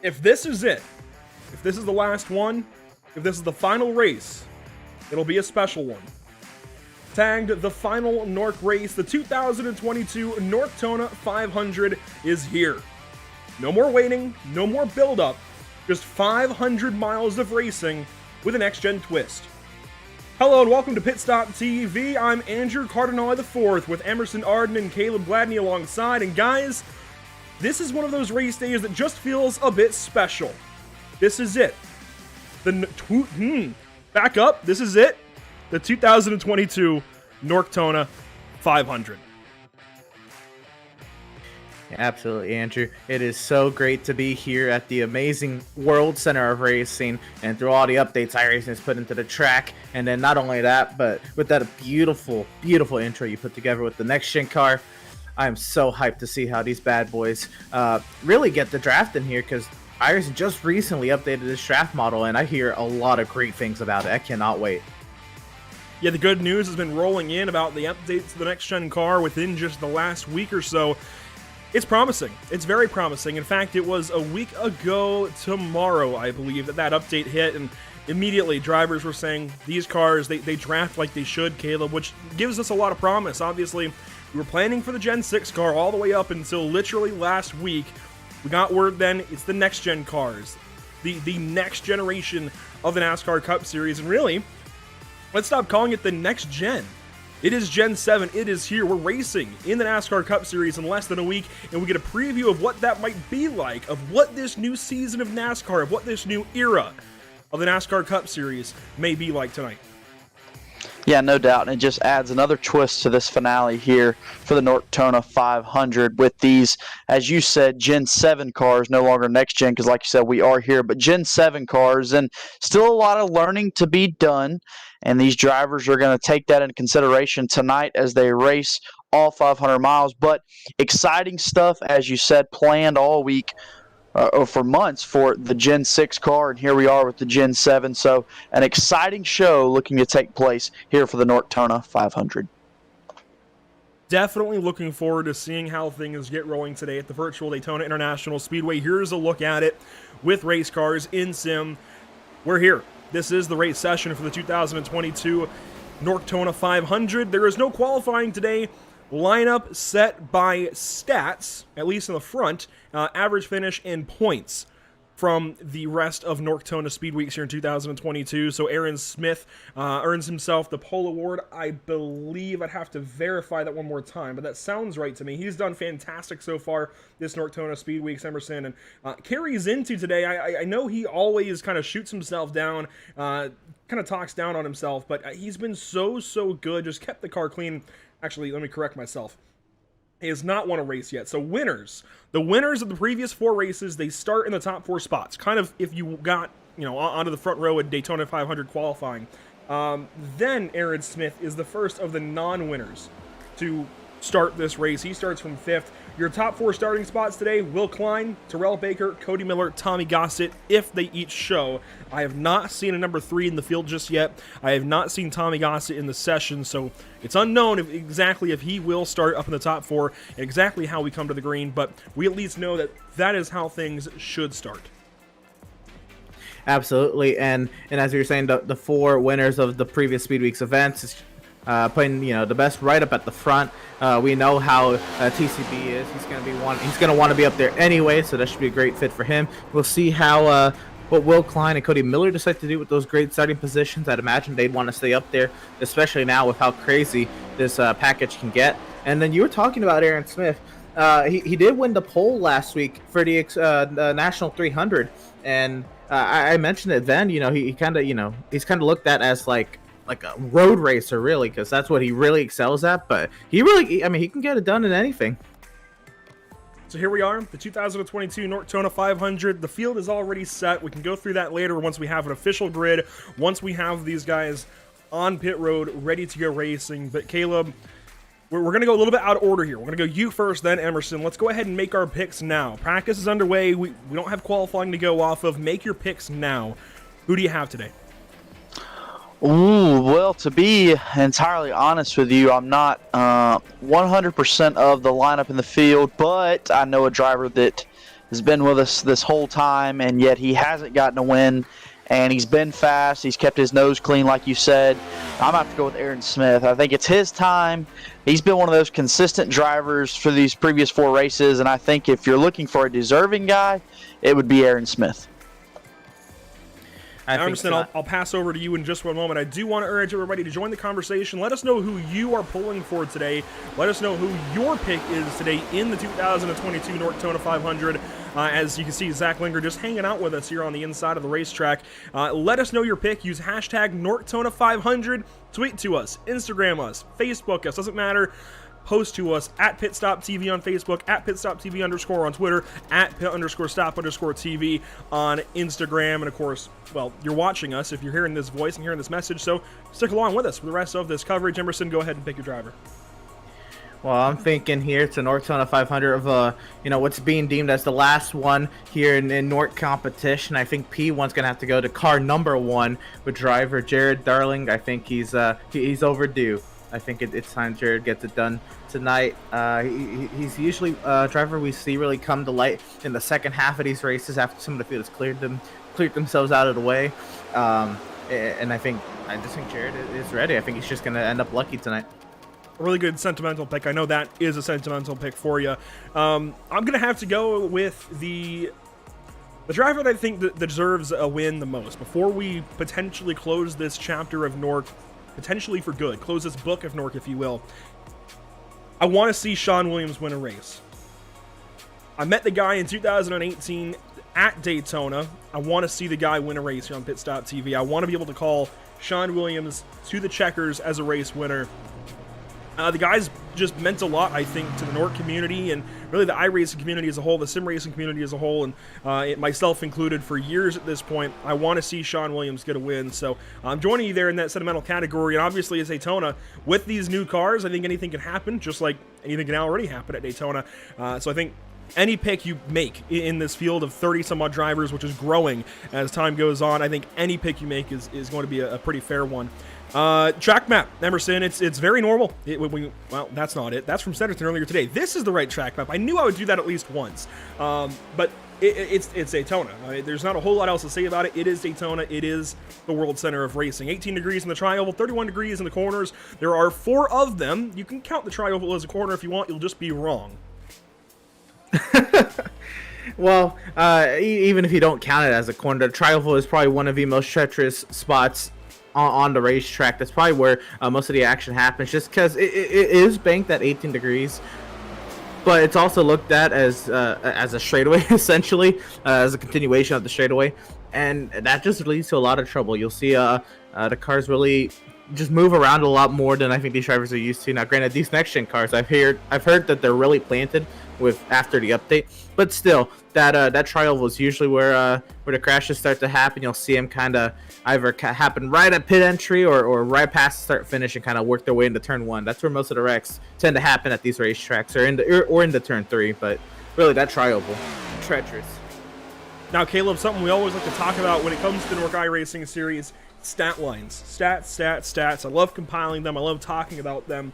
if this is it, if this is the last one, if this is the final race, it'll be a special one. Tagged the final NORC race, the 2022 Norctona 500 is here. No more waiting, no more build-up, just 500 miles of racing with a next-gen twist. Hello and welcome to Pit Stop TV. I'm Andrew Cardinale IV with Emerson Arden and Caleb Gladney alongside. And guys, this is one of those race days that just feels a bit special. This is it. Back up. This is it. The 2022 Norctona 500. Absolutely, Andrew. It is so great to be here at the amazing World Center of Racing and through all the updates iRacing has put into the track. And then not only that, but with that beautiful, beautiful intro you put together with the next-gen car, I am so hyped to see how these bad boys really get the draft in here, because iRacing just recently updated this draft model, and I hear a lot of great things about it. I cannot wait. Yeah, the good news has been rolling in about the updates to the next-gen car within just the last week or so. It's promising. It's very promising. In fact, it was a week ago tomorrow, I believe, that update hit, and immediately drivers were saying these cars, they draft like they should, Caleb, which gives us a lot of promise. Obviously, we were planning for the Gen 6 car all the way up until literally last week. We got word then it's the next-gen cars, the next generation of the NASCAR Cup Series, and really, let's stop calling it the next gen. It is Gen 7, it is here, we're racing in the NASCAR Cup Series in less than a week, and we get a preview of what that might be like, of what this new season of NASCAR, of what this new era of the NASCAR Cup Series may be like tonight. Yeah, no doubt, and it just adds another twist to this finale here for the Norctona 500 with these, as you said, Gen 7 cars, no longer next gen, because like you said, we are here, but Gen 7 cars, and still a lot of learning to be done, and these drivers are going to take that into consideration tonight as they race all 500 miles, but exciting stuff, as you said, planned all week. Or for months for the Gen 6 car, and here we are with the Gen 7. So an exciting show looking to take place here for the Norctona 500. Definitely looking forward to seeing how things get rolling today at the virtual Daytona International Speedway. Here's a look at it with race cars in sim. We're here. This is the race session for the 2022 Norctona 500. There is no qualifying today. Lineup set by stats, at least in the front, average finish and points from the rest of Norctona Speedweeks here in 2022. So Aaron Smith earns himself the pole award. I believe I'd have to verify that one more time, but that sounds right to me. He's done fantastic so far this Norctona Speedweeks, Emerson, and carries into today. I know he always kind of shoots himself down, kind of talks down on himself, but he's been so good, just kept the car clean. Actually, let me correct myself. He has not won a race yet. So the winners of the previous 4 races, they start in the top 4 spots. Kind of if you got, onto the front row at Daytona 500 qualifying. Then Aaron Smith is the first of the non-winners to start this race. He starts from 5th. Your top 4 starting spots today: Will Klein, Terrell Baker, Cody Miller, Tommy Gossett, if they each show. I have not seen a number 3 in the field just yet. I have not seen Tommy Gossett in the session, so it's unknown exactly if he will start up in the top 4 and exactly how we come to the green, but we at least know that that is how things should start. Absolutely, and as you were saying, the 4 winners of the previous Speedweeks events, putting the best right up at the front. We know how TCB is. He's going to want to be up there anyway, so that should be a great fit for him. We'll see how what Will Klein and Cody Miller decide to do with those great starting positions. I'd imagine they'd want to stay up there, especially now with how crazy this package can get. And then you were talking about Aaron Smith. He did win the pole last week for the National 300, and I mentioned it then. He kind of he's kind of looked at as like a road racer, really, because that's what he really excels at. But he can get it done in anything. So here we are, the 2022 Norctona 500. The field is already set. We can go through that later once we have an official grid, once we have these guys on pit road ready to go racing. But Caleb, we're going to go a little bit out of order here. We're going to go you first, then Emerson. Let's go ahead and make our picks now. Practice is underway. We don't have qualifying to go off of. Make your picks now. Who do you have today? Ooh, well, to be entirely honest with you, I'm not 100% of the lineup in the field, but I know a driver that has been with us this whole time, and yet he hasn't gotten a win. And he's been fast. He's kept his nose clean, like you said. I'm going to have to go with Aaron Smith. I think it's his time. He's been one of those consistent drivers for these previous 4 races, and I think if you're looking for a deserving guy, it would be Aaron Smith. Emerson, I'll pass over to you in just one moment. I do want to urge everybody to join the conversation. Let us know who you are pulling for today. Let us know who your pick is today in the 2022 Norctona 500. As you can see, Zach Linger just hanging out with us here on the inside of the racetrack. Let us know your pick. Use hashtag Norctona500. Tweet to us, Instagram us, Facebook us. Doesn't matter. Post to us at PitStopTV on Facebook, at PitStopTV_ on Twitter, at Pit_Stop_TV on Instagram. And of course, well, you're watching us if you're hearing this voice and hearing this message, so stick along with us for the rest of this coverage. Emerson, go ahead and pick your driver. Well, I'm thinking here it's a Norctona 500 of what's being deemed as the last one here in Norc competition. I think P1's gonna have to go to car number 1 with driver Jared Darling. I think he's overdue. I think it's time Jared gets it done tonight. He's usually a driver we see really come to light in the second half of these races after some of the fields cleared themselves out of the way. And I just think Jared is ready. I think he's just going to end up lucky tonight. A really good sentimental pick. I know that is a sentimental pick for you. I'm going to have to go with the driver that I think that deserves a win the most. Before we potentially close this chapter of Norc, potentially for good, close this book of Norc, if you will, I want to see Sean Williams win a race. I met the guy in 2018 at Daytona. I want to see the guy win a race here on Pit Stop TV. I want to be able to call Sean Williams to the checkers as a race winner. The guy's just meant a lot, I think, to the Norc community and really the iRacing community as a whole, the sim racing community as a whole, and myself included for years at this point. I want to see Sean Williams get a win, so I'm joining you there in that sentimental category. And obviously at Daytona, with these new cars, I think anything can happen, just like anything can already happen at Daytona. So I think any pick you make in this field of 30-some-odd drivers, which is growing as time goes on, I think any pick you make is going to be a pretty fair one. Track map, Emerson, it's very normal. Well, that's not it. That's from Centerton earlier today. This is the right track map. I knew I would do that at least once. But it's Daytona. There's not a whole lot else to say about it. It is Daytona. It is the world center of racing. 18 degrees in the tri-oval, 31 degrees in the corners. There are 4 of them. You can count the tri-oval as a corner if you want. You'll just be wrong. Well, even if you don't count it as a corner, the tri-oval is probably one of the most treacherous spots on the racetrack. That's probably where most of the action happens, just because it is banked at 18 degrees, but it's also looked at as a straightaway, essentially, as a continuation of the straightaway, and that just leads to a lot of trouble. You'll see the cars really just move around a lot more than I think these drivers are used to. Now, granted, these next-gen cars, I've heard that they're really planted after the update, but still, that tri-oval is usually where the crashes start to happen. You'll see them kind of either happen right at pit entry or right past start finish and kind of work their way into turn 1. That's where most of the wrecks tend to happen at these racetracks, or into turn 3. But really, that tri-oval, treacherous. Now, Caleb, something we always like to talk about when it comes to the Norc iRacing series: stat lines, stats. I love compiling them. I love talking about them.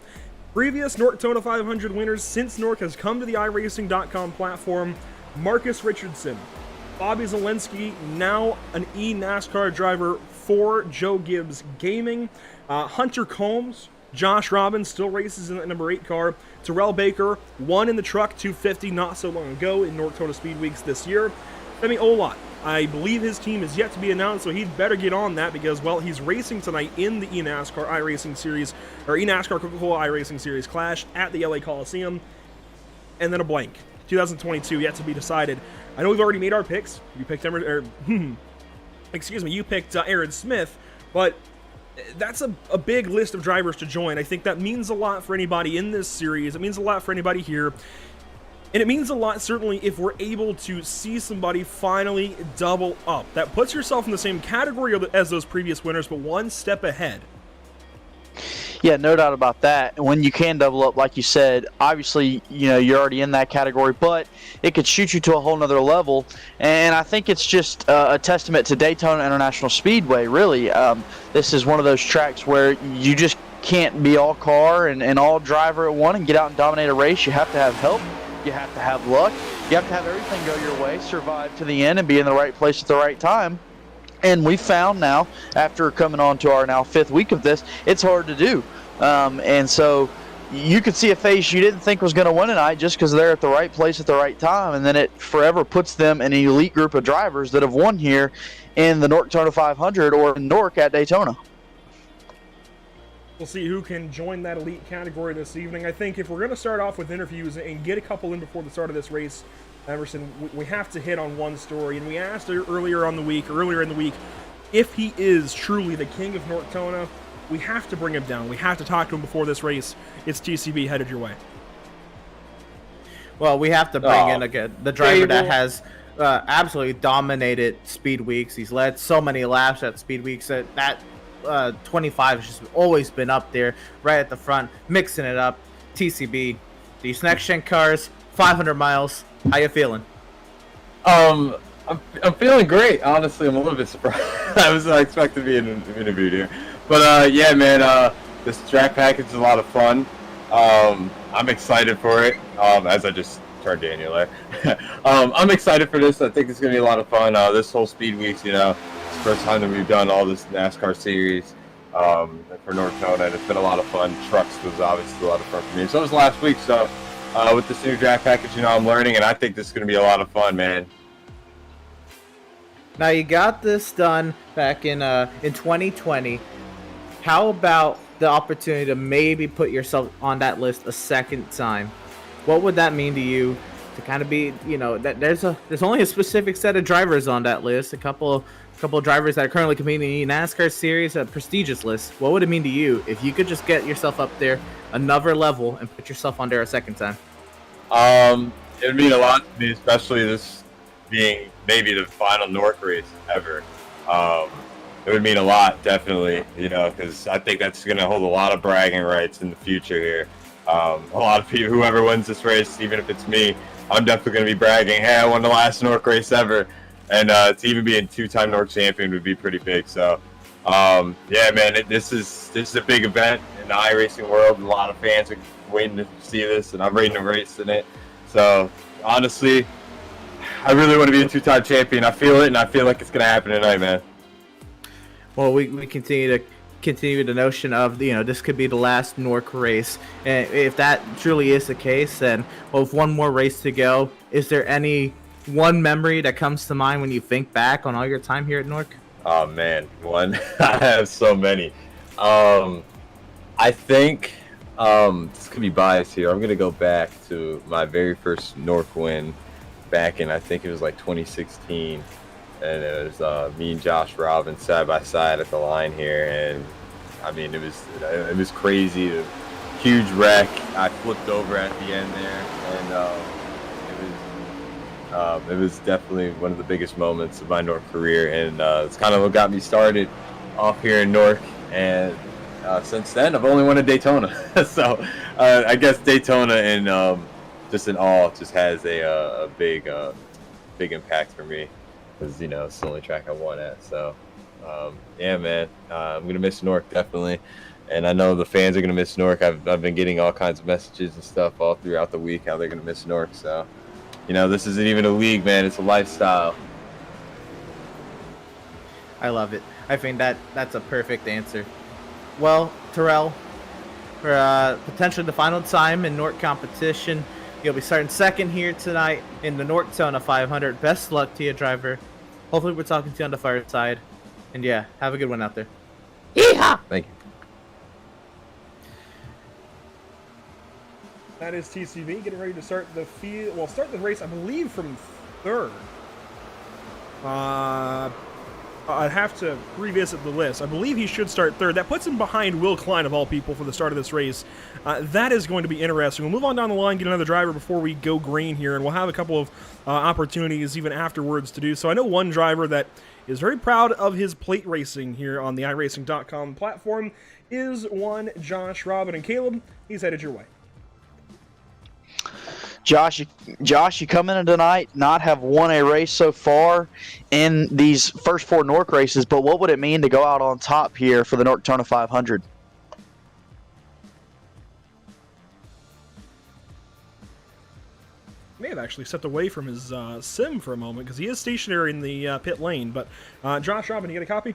Previous Norctona 500 winners since Norc has come to the iRacing.com platform: Marcus Richardson, Bobby Zelensky, now an eNASCAR driver for Joe Gibbs Gaming, Hunter Combs, Josh Robbins still races in the number 8 car, Terrell Baker won in the truck 250 not so long ago in Norctona Speedweeks this year, Femi Olot, I believe his team is yet to be announced, so he'd better get on that because, well, he's racing tonight in the eNASCAR iRacing Series, or eNASCAR Coca-Cola iRacing Series Clash at the LA Coliseum. And then a blank. 2022 yet to be decided. I know we've already made our picks. You picked you picked Aaron Smith, but that's a big list of drivers to join. I think that means a lot for anybody in this series. It means a lot for anybody here. And it means a lot, certainly, if we're able to see somebody finally double up. That puts yourself in the same category as those previous winners, but one step ahead. Yeah, no doubt about that. When you can double up, like you said, obviously, you're already in that category, but it could shoot you to a whole nother level. And I think it's just a testament to Daytona International Speedway, really. This is one of those tracks where you just can't be all car and all driver at one and get out and dominate a race. You have to have help. You You have to have luck. You have to have everything go your way, survive to the end, and be in the right place at the right time. And we found now, after coming on to our now 5th week of this, it's hard to do. And so you could see a face you didn't think was going to win tonight just because they're at the right place at the right time, and then it forever puts them in an elite group of drivers that have won here in the Norctona 500 or in NORC at Daytona. We'll see who can join that elite category this evening. I think if we're going to start off with interviews and get a couple in before the start of this race, Emerson, we have to hit on one story. And we asked earlier in the week, if he is truly the king of Norctona. We have to bring him down. We have to talk to him before this race. It's TCB headed your way. Well, we have to bring in again the driver that has absolutely dominated Speedweeks. He's led so many laps at Speedweeks that 25 has just always been up there, right at the front, mixing it up. TCB, these next-gen cars, 500 miles. How you feeling? I'm feeling great. Honestly, I'm a little bit surprised. I was not expecting to be in an interview here, but yeah, man, this track package is a lot of fun. I'm excited for it. As I just turned Daniel there, I'm excited for this. I think it's gonna be a lot of fun. This whole Speed Weeks, it's the first time that we've done all this NASCAR series for Norctona, and it's been a lot of fun. Trucks was obviously a lot of fun for me. So was last week. So with this new draft package, I'm learning, and I think this is going to be a lot of fun, man. Now you got this done back in 2020. How about the opportunity to maybe put yourself on that list a second time? What would that mean to you to kind of be, that there's only a specific set of drivers on that list, a couple of drivers that are currently competing in the NASCAR series, a prestigious list. What would it mean to you if you could just get yourself up there another level and put yourself on there a second time? It would mean a lot to me, especially this being maybe the final NORC race ever. It would mean a lot, definitely, because I think that's going to hold a lot of bragging rights in the future here. A lot of people, whoever wins this race, even if it's me, I'm definitely going to be bragging, hey, I won the last NORC race ever. And to even be a 2-time NORC champion would be pretty big. So, yeah, man, this is a big event in the iRacing world. A lot of fans are waiting to see this, and I'm ready to race in it. So, honestly, I really want to be a 2-time champion. I feel it, and I feel like it's going to happen tonight, man. Well, we continue the notion of, this could be the last NORC race. And if that truly is the case, then with one more race to go, is there any one memory that comes to mind when you think back on all your time here at NORC? Oh, man, one. I have so many. I think, this could be biased here. I'm going to go back to my very first NORC win back in, I think it was like 2016. And it was me and Josh Robin side by side at the line here, and I mean it was crazy. A huge wreck. I flipped over at the end there, and it was definitely one of the biggest moments of my NORC career, and it's kind of what got me started off here in NORC. And since then, I've only won a Daytona, so I guess Daytona and just in all just has a big impact for me. Because, it's the only track I won at. So, yeah, man, I'm going to miss NORC, definitely. And I know the fans are going to miss NORC. I've been getting all kinds of messages and stuff all throughout the week how they're going to miss NORC. So, this isn't even a league, man. It's a lifestyle. I love it. I think that's a perfect answer. Well, Terrell, for potentially the final time in NORC competition, you'll be starting second here tonight in the Norctona 500. Best luck to you, driver. Hopefully we're talking to you on the fire side. And yeah, have a good one out there. Yeehaw! Thank you. That is TCV getting ready to start the field. Well, start the race, I believe, from third. I'd have to revisit the list. I believe he should start third. That puts him behind Will Klein, of all people, for the start of this race. That is going to be interesting. We'll move on down the line, get another driver before we go green here, and we'll have a couple of opportunities even afterwards to do so. I know one driver that is very proud of his plate racing here on the iRacing.com platform is one Josh Robin. And Caleb, he's headed your way. Josh, you come in tonight, not have won a race so far in these first 4 NORC races, but what would it mean to go out on top here for the Norctona 500? May have actually stepped away from his sim for a moment because he is stationary in the pit lane. But Josh Robin, you get a copy?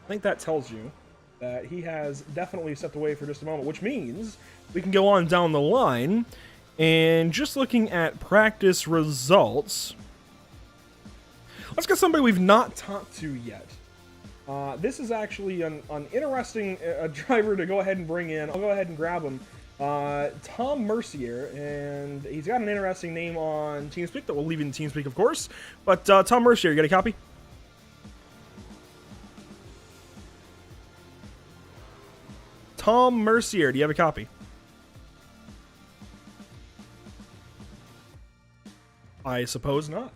I think that tells you that he has definitely stepped away for just a moment, which means we can go on down the line. And just looking at practice results, let's get somebody we've not talked to yet. This is actually an interesting driver to go ahead and bring in. I'll go ahead and grab him. Tom Mercier, and he's got an interesting name on TeamSpeak that we'll leave in TeamSpeak, of course. But Tom Mercier, you got a copy? Tom Mercier, do you have a copy? I suppose not.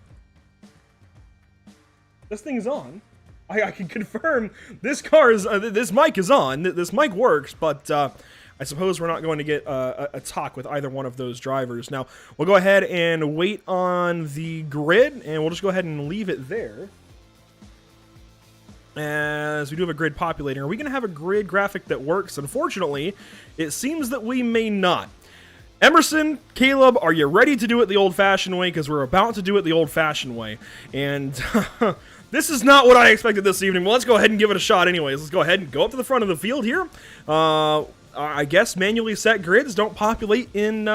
This thing's on. I can confirm this car is this mic is on. This mic works, but I suppose we're not going to get a talk with either one of those drivers. Now we'll go ahead and wait on the grid, and we'll just go ahead and leave it there. As we do have a grid populating. Are we going to have a grid graphic that works? Unfortunately, it seems that we may not. Emerson, Caleb, are you ready to do it the old-fashioned way? Because we're about to do it the old-fashioned way. And this is not what I expected this evening. Well, let's go ahead and give it a shot anyways. Let's go ahead and go up to the front of the field here. I guess manually set grids don't populate in...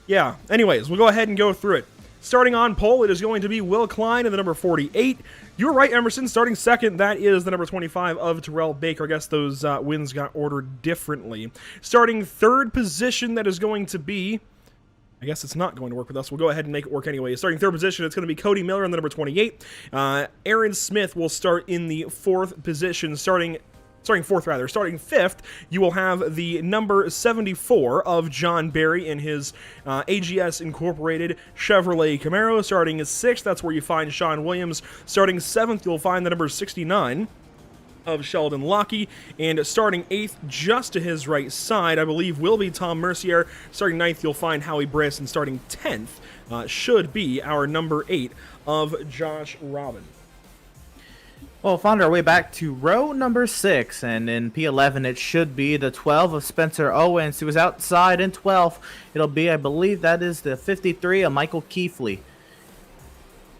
yeah, anyways, we'll go ahead and go through it. Starting on pole, it is going to be Will Klein in the number 48. You were right, Emerson. Starting second, that is the number 25 of Terrell Baker. I guess those wins got ordered differently. Starting third position, that is going to be... I guess it's not going to work with us. We'll go ahead and make it work anyway. Starting third position, it's going to be Cody Miller in the number 28. Aaron Smith will start in the fourth position, starting fifth, you will have the number 74 of John Barry in his AGS Incorporated Chevrolet Camaro. Starting sixth, that's where you find Sean Williams. Starting seventh, you'll find the number 69 of Sheldon Lockey. And starting eighth, just to his right side, I believe will be Tom Mercier. Starting ninth, you'll find Howie Briss. And starting 10th should be our number 8 of Josh Robin. Well, found our way back to row number 6, and in P11 it should be the 12 of Spencer Owens, who was outside in 12th. It'll be, I believe, that is the 53 of Michael Keefley.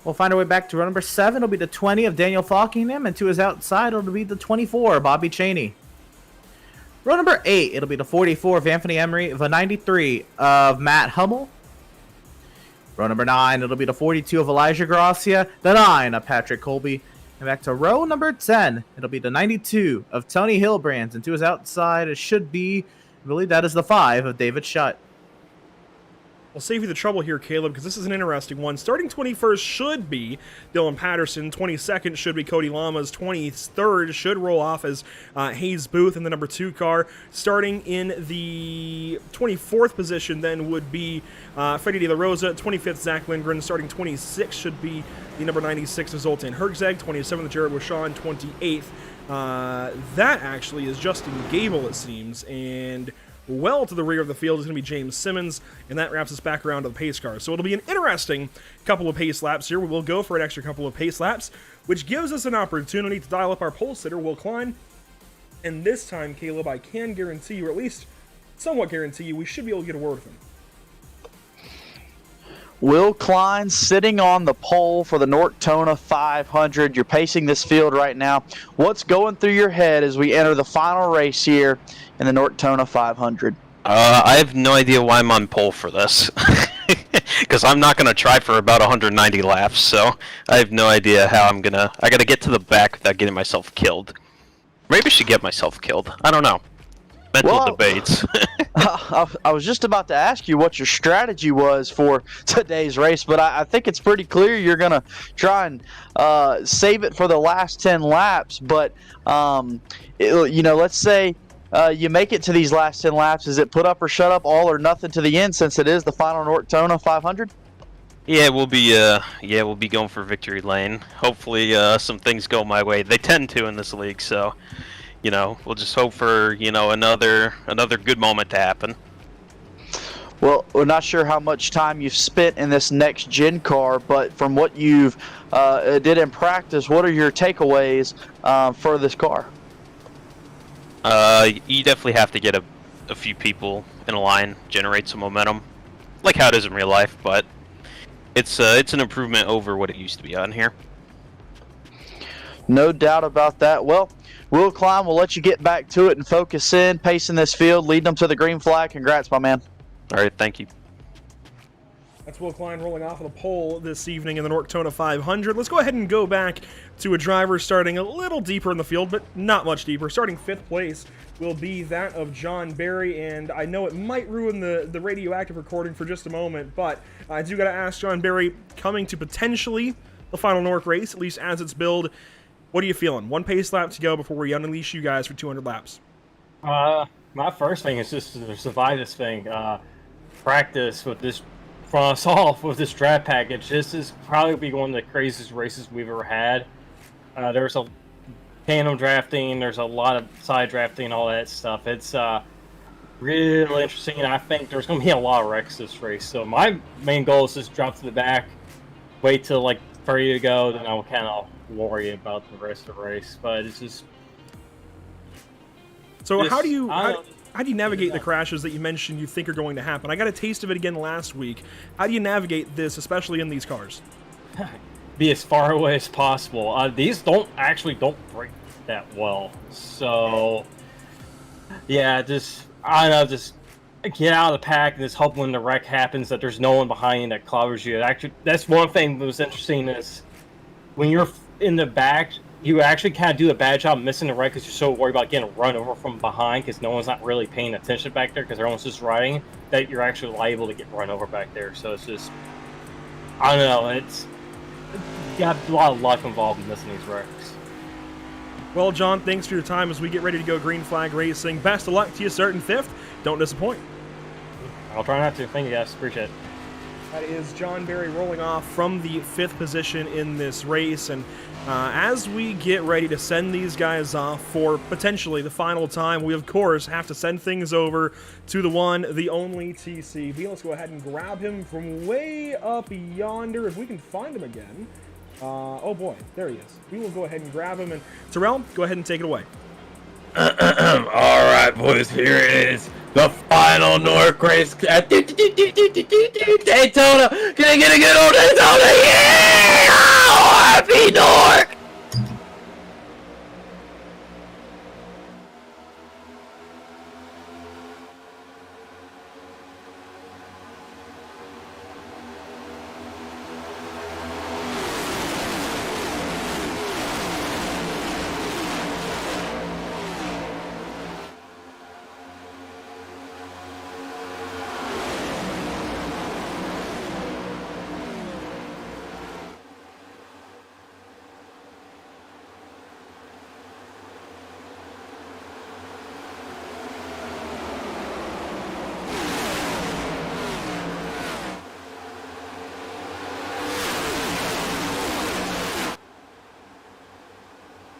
We'll find our way back to row number 7. It'll be the 20 of Daniel Falkingham, and to his outside it'll be the 24 Bobby Cheney. Row number 8, it'll be the 44 of Anthony Emery, the 93 of Matt Hummel. Row number 9, it'll be the 42 of Elijah Gracia, the 9 of Patrick Colby. And back to row number 10, it'll be the 92 of Tony Hillbrands, and to his outside it should be, I believe that is the 5 of David Shutt. I'll save you the trouble here, Caleb, because this is an interesting one. Starting 21st should be Dylan Patterson. 22nd should be Cody Lamas. 23rd should roll off as Hayes Booth in the number 2 car. Starting in the 24th position then would be Freddie De La Rosa. 25th, Zach Lindgren. Starting 26th should be the number 96 of Zoltan Herzeg. 27th, Jared Washon. 28th. That actually is Justin Gable, it seems, and well to the rear of the field is going to be James Simmons, and that wraps us back around to the pace car. So it'll be an interesting couple of pace laps here. We will go for an extra couple of pace laps, which gives us an opportunity to dial up our pole sitter, Will Klein. And this time, Caleb, I can guarantee you, or at least somewhat guarantee you, we should be able to get a word with him. Will Klein sitting on the pole for the Norctona 500. You're pacing this field right now. What's going through your head as we enter the final race here in the Norctona 500? I have no idea why I'm on pole for this. Because I'm not going to try for about 190 laps, so I have no idea how I'm going to... I got to get to the back without getting myself killed. Maybe I should get myself killed. I don't know. Mental debates. I was just about to ask you what your strategy was for today's race, but I think it's pretty clear you're going to try and save it for the last 10 laps. But, let's say you make it to these last 10 laps. Is it put up or shut up, all or nothing to the end, since it is the final Norctona 500? Yeah, we'll be going for victory lane. Hopefully some things go my way. They tend to in this league, so... we'll just hope for, another good moment to happen. Well, we're not sure how much time you've spent in this next gen car, but from what you've did in practice, what are your takeaways for this car? You definitely have to get a few people in a line, generate some momentum, like how it is in real life. But it's an improvement over what it used to be on here. No doubt about that. Well, Will Klein, we'll let you get back to it and focus in, pacing this field, leading them to the green flag. Congrats, my man. All right, thank you. That's Will Klein rolling off of the pole this evening in the Norctona 500. Let's go ahead and go back to a driver starting a little deeper in the field, but not much deeper. Starting 5th place will be that of John Barry, and I know it might ruin the radioactive recording for just a moment, but I do got to ask John Barry, coming to potentially the final NORC race, at least as it's billed, what are you feeling? One pace lap to go before we unleash you guys for 200 laps. My first thing is just to survive this thing. Practice with this, from us off with this draft package. This is probably one of the craziest races we've ever had. There's a tandem drafting, there's a lot of side drafting, all that stuff. It's really interesting, and I think there's going to be a lot of wrecks this race. So my main goal is just drop to the back, wait till like 30 to go, then I'll kind of worry about the rest of the race. But it's just. So how do you navigate the crashes that you mentioned you think are going to happen? I got a taste of it again last week. How do you navigate this, especially in these cars? Be as far away as possible. These don't break that well. So yeah, just get out of the pack and just hope when the wreck happens that there's no one behind you that covers you. Actually, that's one thing that was interesting is when you're in the back, you actually kind of do a bad job missing the wreck because you're so worried about getting run over from behind because no one's not really paying attention back there because everyone's just riding, that you're actually liable to get run over back there. So it's just, I don't know, it's got a lot of luck involved in missing these wrecks. Well, John, thanks for your time as we get ready to go green flag racing. Best of luck to you starting 5th. Don't disappoint. I'll try not to. Thank you, guys. Appreciate it. That is John Barry rolling off from the 5th position in this race. And as we get ready to send these guys off for potentially the final time, we, of course, have to send things over to the one, the only TCB. Let's go ahead and grab him from way up yonder, if we can find him again. Oh, boy. There he is. We will go ahead and grab him. And Terrell, go ahead and take it away. All right, boys, here it is. The final NORC race at Daytona. Can I get a good old Daytona? Yeah! Oh, happy NORC!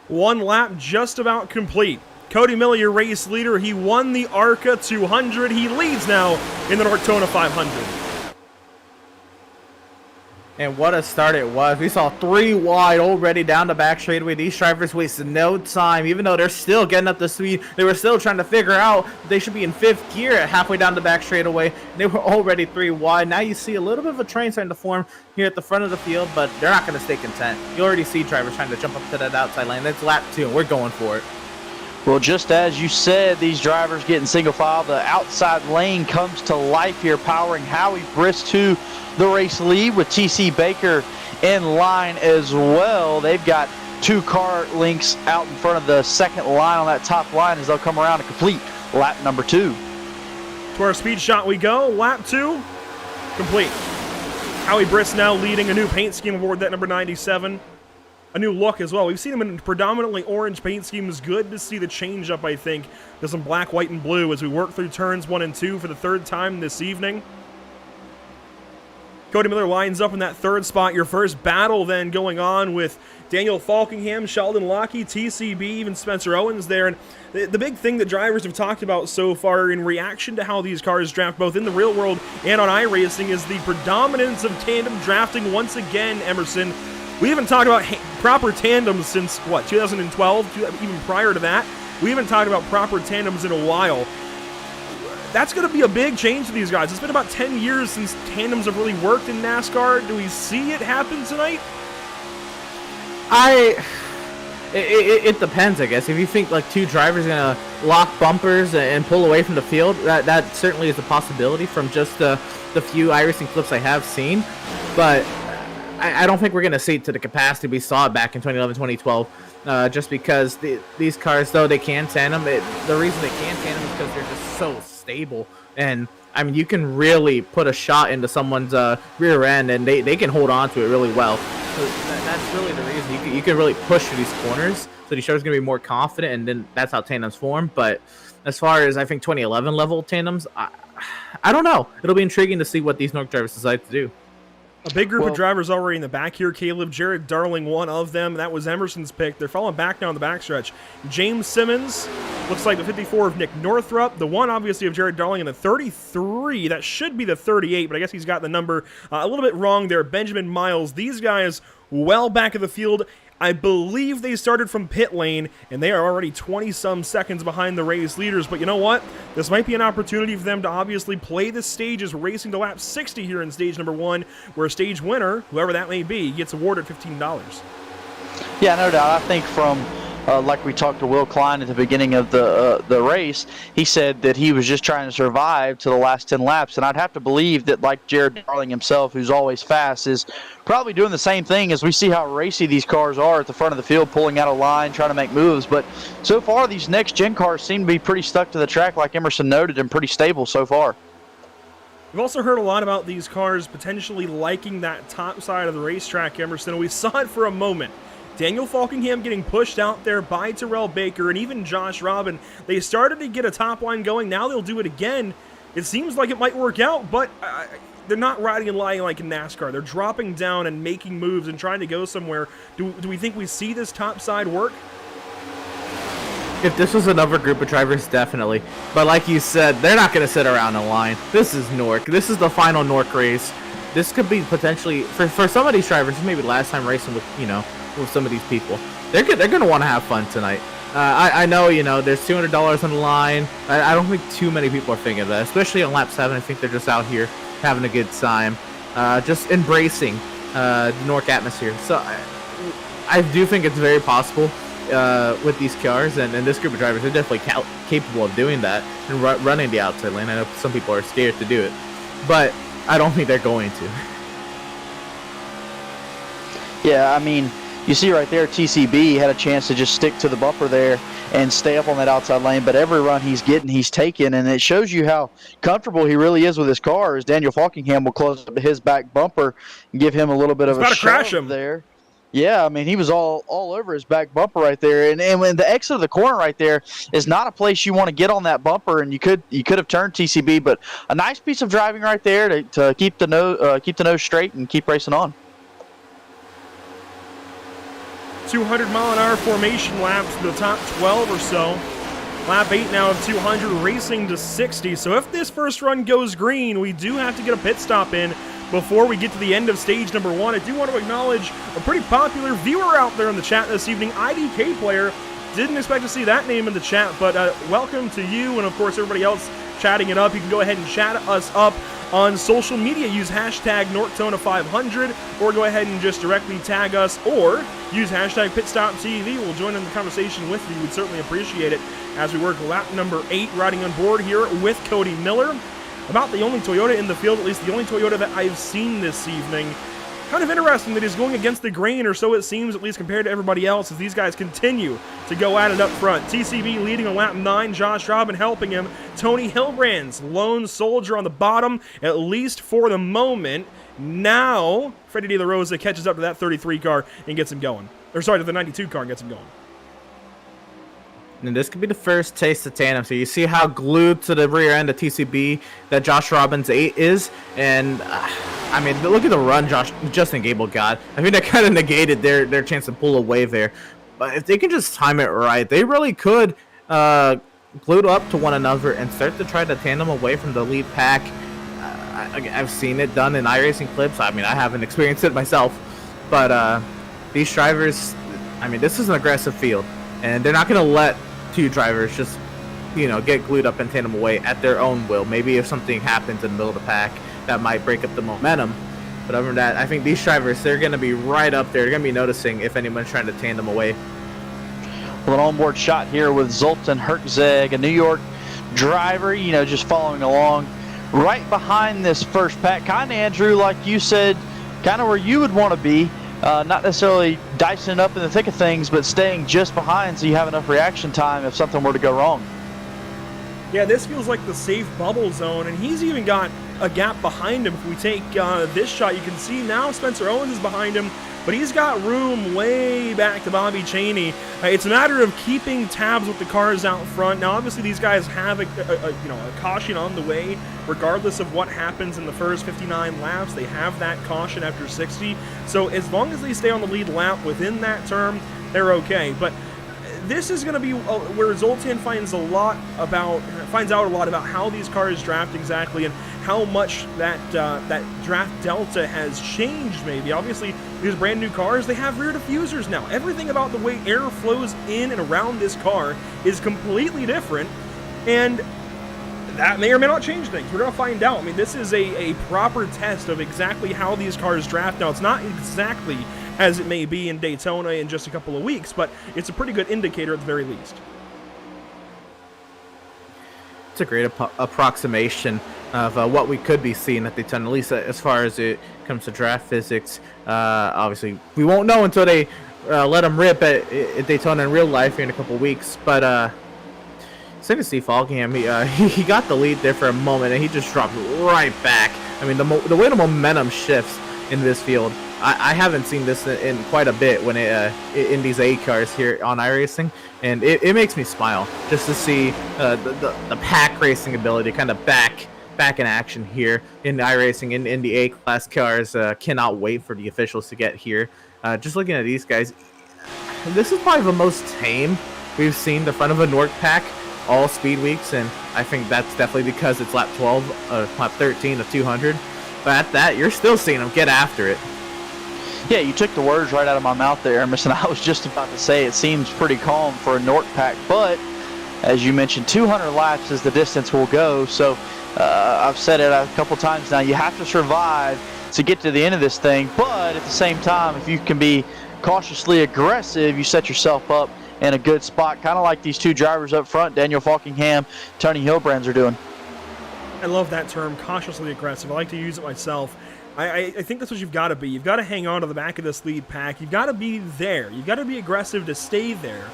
One lap just about complete. Cody Miller, your race leader, he won the ARCA 200. He leads now in the Norctona 500. And what a start it was. We saw 3 wide already down the back straightaway. These drivers wasted no time. Even though they're still getting up to speed, they were still trying to figure out they should be in 5th gear at halfway down the back straightaway. They were already 3 wide. Now you see a little bit of a train starting to form here at the front of the field, but they're not going to stay content. You already see drivers trying to jump up to that outside lane. That's lap 2, and we're going for it. Well, just as you said, these drivers getting single file. The outside lane comes to life here, powering Howie Briss to the race lead with TC Baker in line as well. They've got 2 car links out in front of the second line on that top line as they'll come around and complete lap number 2. To our speed shot we go. Lap 2 complete. Howie Briss now leading a new paint scheme aboard that number 97. A new look as well. We've seen him in predominantly orange paint schemes. Good to see the change up, I think, to some black, white, and blue as we work through turns 1 and 2 for the 3rd time this evening. Cody Miller lines up in that 3rd spot. Your first battle then going on with Daniel Falkingham, Sheldon Lockie, TCB, even Spencer Owens there. And the big thing that drivers have talked about so far in reaction to how these cars draft both in the real world and on iRacing is the predominance of tandem drafting once again, Emerson. We haven't talked about proper tandems since, what, 2012? Even prior to that? We haven't talked about proper tandems in a while. that's going to be a big change to these guys. It's been about 10 years since tandems have really worked in NASCAR. Do we see it happen tonight? It depends, I guess. If you think like two drivers are gonna lock bumpers and pull away from the field, that certainly is a possibility from just the few iRacing clips I have seen. But I don't think we're gonna see it to the capacity we saw it back in 2011, 2012. Just because these cars, though they can tandem, the reason they can tandem is because they're just so stable. And I mean, you can really put a shot into someone's rear end, and they can hold on to it really well. So that's really the reason. You can really push through these corners, so the show's going to be more confident, and then that's how tandems form. But as far as, I think, 2011 level tandems, I don't know. It'll be intriguing to see what these NORC drivers decide to do. A big group of drivers already in the back here. Caleb, Jared Darling, one of them. That was Emerson's pick. They're falling back now in the backstretch. James Simmons, looks like the 54 of Nick Northrup. The one, obviously, of Jared Darling, and the 33. That should be the 38, but I guess he's got the number a little bit wrong there. Benjamin Miles. These guys well back of the field. I believe they started from pit lane, and they are already 20-some seconds behind the race leaders. But you know what? This might be an opportunity for them to obviously play the stages, racing to lap 60 here in stage number 1, where a stage winner, whoever that may be, gets awarded $15. Yeah, no doubt. I think from like we talked to Will Klein at the beginning of the race, he said that he was just trying to survive to the last 10 laps, and I'd have to believe that, like Jared Darling himself, who's always fast, is probably doing the same thing as we see how racy these cars are at the front of the field, pulling out a line, trying to make moves. But so far, these next-gen cars seem to be pretty stuck to the track, like Emerson noted, and pretty stable so far. We've also heard a lot about these cars potentially liking that top side of the racetrack, Emerson, and we saw it for a moment. Daniel Falkingham getting pushed out there by Terrell Baker and even Josh Robin. They started to get a top line going. Now they'll do it again. It seems like it might work out, but they're not riding and lying like in NASCAR. They're dropping down and making moves and trying to go somewhere. Do we think we see this top side work? If this was another group of drivers, definitely. But like you said, they're not going to sit around in line. This is NORC. This is the final NORC race. This could be potentially, for some of these drivers, this may be the last time racing with, with some of these people. They're going to want to have fun tonight. I know, there's $200 on the line. I don't think too many people are thinking of that, especially on lap 7. I think they're just out here having a good time, just embracing the NORC atmosphere. So I do think it's very possible with these cars, and this group of drivers are definitely capable of doing that and running the outside lane. I know some people are scared to do it, but I don't think they're going to. Yeah, I mean, you see right there, TCB had a chance to just stick to the bumper there and stay up on that outside lane, but every run he's getting, he's taking, and it shows you how comfortable he really is with his car, as Daniel Falkingham will close up his back bumper and give him a little bit of a shove there. Yeah, I mean, he was all over his back bumper right there, and when the exit of the corner right there is not a place you want to get on that bumper, and you could have turned TCB, but a nice piece of driving right there to keep the nose straight and keep racing on. 200-mile-an-hour formation laps to the top 12 or so. Lap 8 now of 200, racing to 60. So if this first run goes green, we do have to get a pit stop in before we get to the end of stage number 1. I do want to acknowledge a pretty popular viewer out there in the chat this evening, IDK Player. Didn't expect to see that name in the chat, but welcome to you and, of course, everybody else chatting it up. You can go ahead and chat us up on social media. Use hashtag Norctona500, or go ahead and just directly tag us, or use hashtag PitStopTV. We'll join in the conversation with you. We'd certainly appreciate it as we work lap number 8, riding on board here with Cody Miller. About the only Toyota in the field, at least the only Toyota that I've seen this evening. Kind of interesting that he's going against the grain, or so it seems, at least compared to everybody else, as these guys continue to go at it up front. TCB leading on lap 9, Josh Robin helping him. Tony Hilbrand's lone soldier on the bottom, at least for the moment. Now, Freddie De La Rosa catches up to that 33 car and gets him going. Or sorry, to the 92 car and gets him going. And this could be the first taste of tandem. So you see how glued to the rear end of TCB that Josh Robbins 8 is. And, I mean, look at the run Justin Gable got. I think that kind of negated their chance to pull away there. But if they can just time it right, they really could glue up to one another and start to try to tandem away from the lead pack. I've seen it done in iRacing clips. I mean, I haven't experienced it myself. But these drivers, I mean, this is an aggressive field. And they're not going to let two drivers just get glued up and tandem away at their own will. Maybe if something happens in the middle of the pack, that might break up the momentum. But other than that, I think these drivers, they're going to be right up there. They're going to be noticing if anyone's trying to tandem away. Well, an onboard shot here with Zoltan Herczeg, a New York driver, just following along right behind this first pack. Kind of, Andrew, like you said, kind of where you would want to be. Not necessarily dicing it up in the thick of things, but staying just behind so you have enough reaction time if something were to go wrong. Yeah, this feels like the safe bubble zone, and he's even got a gap behind him. If we take this shot, you can see now Spencer Owens is behind him, but he's got room way back to Bobby Chaney. It's a matter of keeping tabs with the cars out front. Now, obviously, these guys have a caution on the way, regardless of what happens in the first 59 laps. They have that caution after 60. So as long as they stay on the lead lap within that term, they're okay. But this is going to be where Zoltan finds out a lot about how these cars draft exactly and how much that draft delta has changed. Maybe obviously these brand new cars, they have rear diffusers now. Everything about the way air flows in and around this car is completely different, and that may or may not change things. We're going to find out. I mean, this is a proper test of exactly how these cars draft. Now, it's not exactly as it may be in Daytona in just a couple of weeks, but it's a pretty good indicator at the very least. It's a great approximation of what we could be seeing at Daytona, at least as far as it comes to draft physics. Obviously, we won't know until they let them rip at Daytona in real life here in a couple weeks, but Steve Falkingham, he got the lead there for a moment, and he just dropped right back. I mean, the way the momentum shifts in this field, I haven't seen this in quite a bit when in these A cars here on iRacing, and it makes me smile just to see the pack racing ability kind of back in action here in iRacing in the A class cars. Cannot wait for the officials to get here. Just looking at these guys, this is probably the most tame we've seen the front of a NORC pack all speed weeks, and I think that's definitely because it's lap 12, lap 13 of 200. But at that, you're still seeing them get after it. Yeah, you took the words right out of my mouth there, Emerson. I was just about to say it seems pretty calm for a NORC pack, but as you mentioned, 200 laps is the distance we'll go. So I've said it a couple times now, you have to survive to get to the end of this thing, but at the same time, if you can be cautiously aggressive, you set yourself up in a good spot, kind of like these two drivers up front, Daniel Falkingham, Tony Hilbrands are doing. I love that term, cautiously aggressive. I like to use it myself. I think that's what you've got to be. You've got to hang on to the back of this lead pack. You've got to be there. You've got to be aggressive to stay there,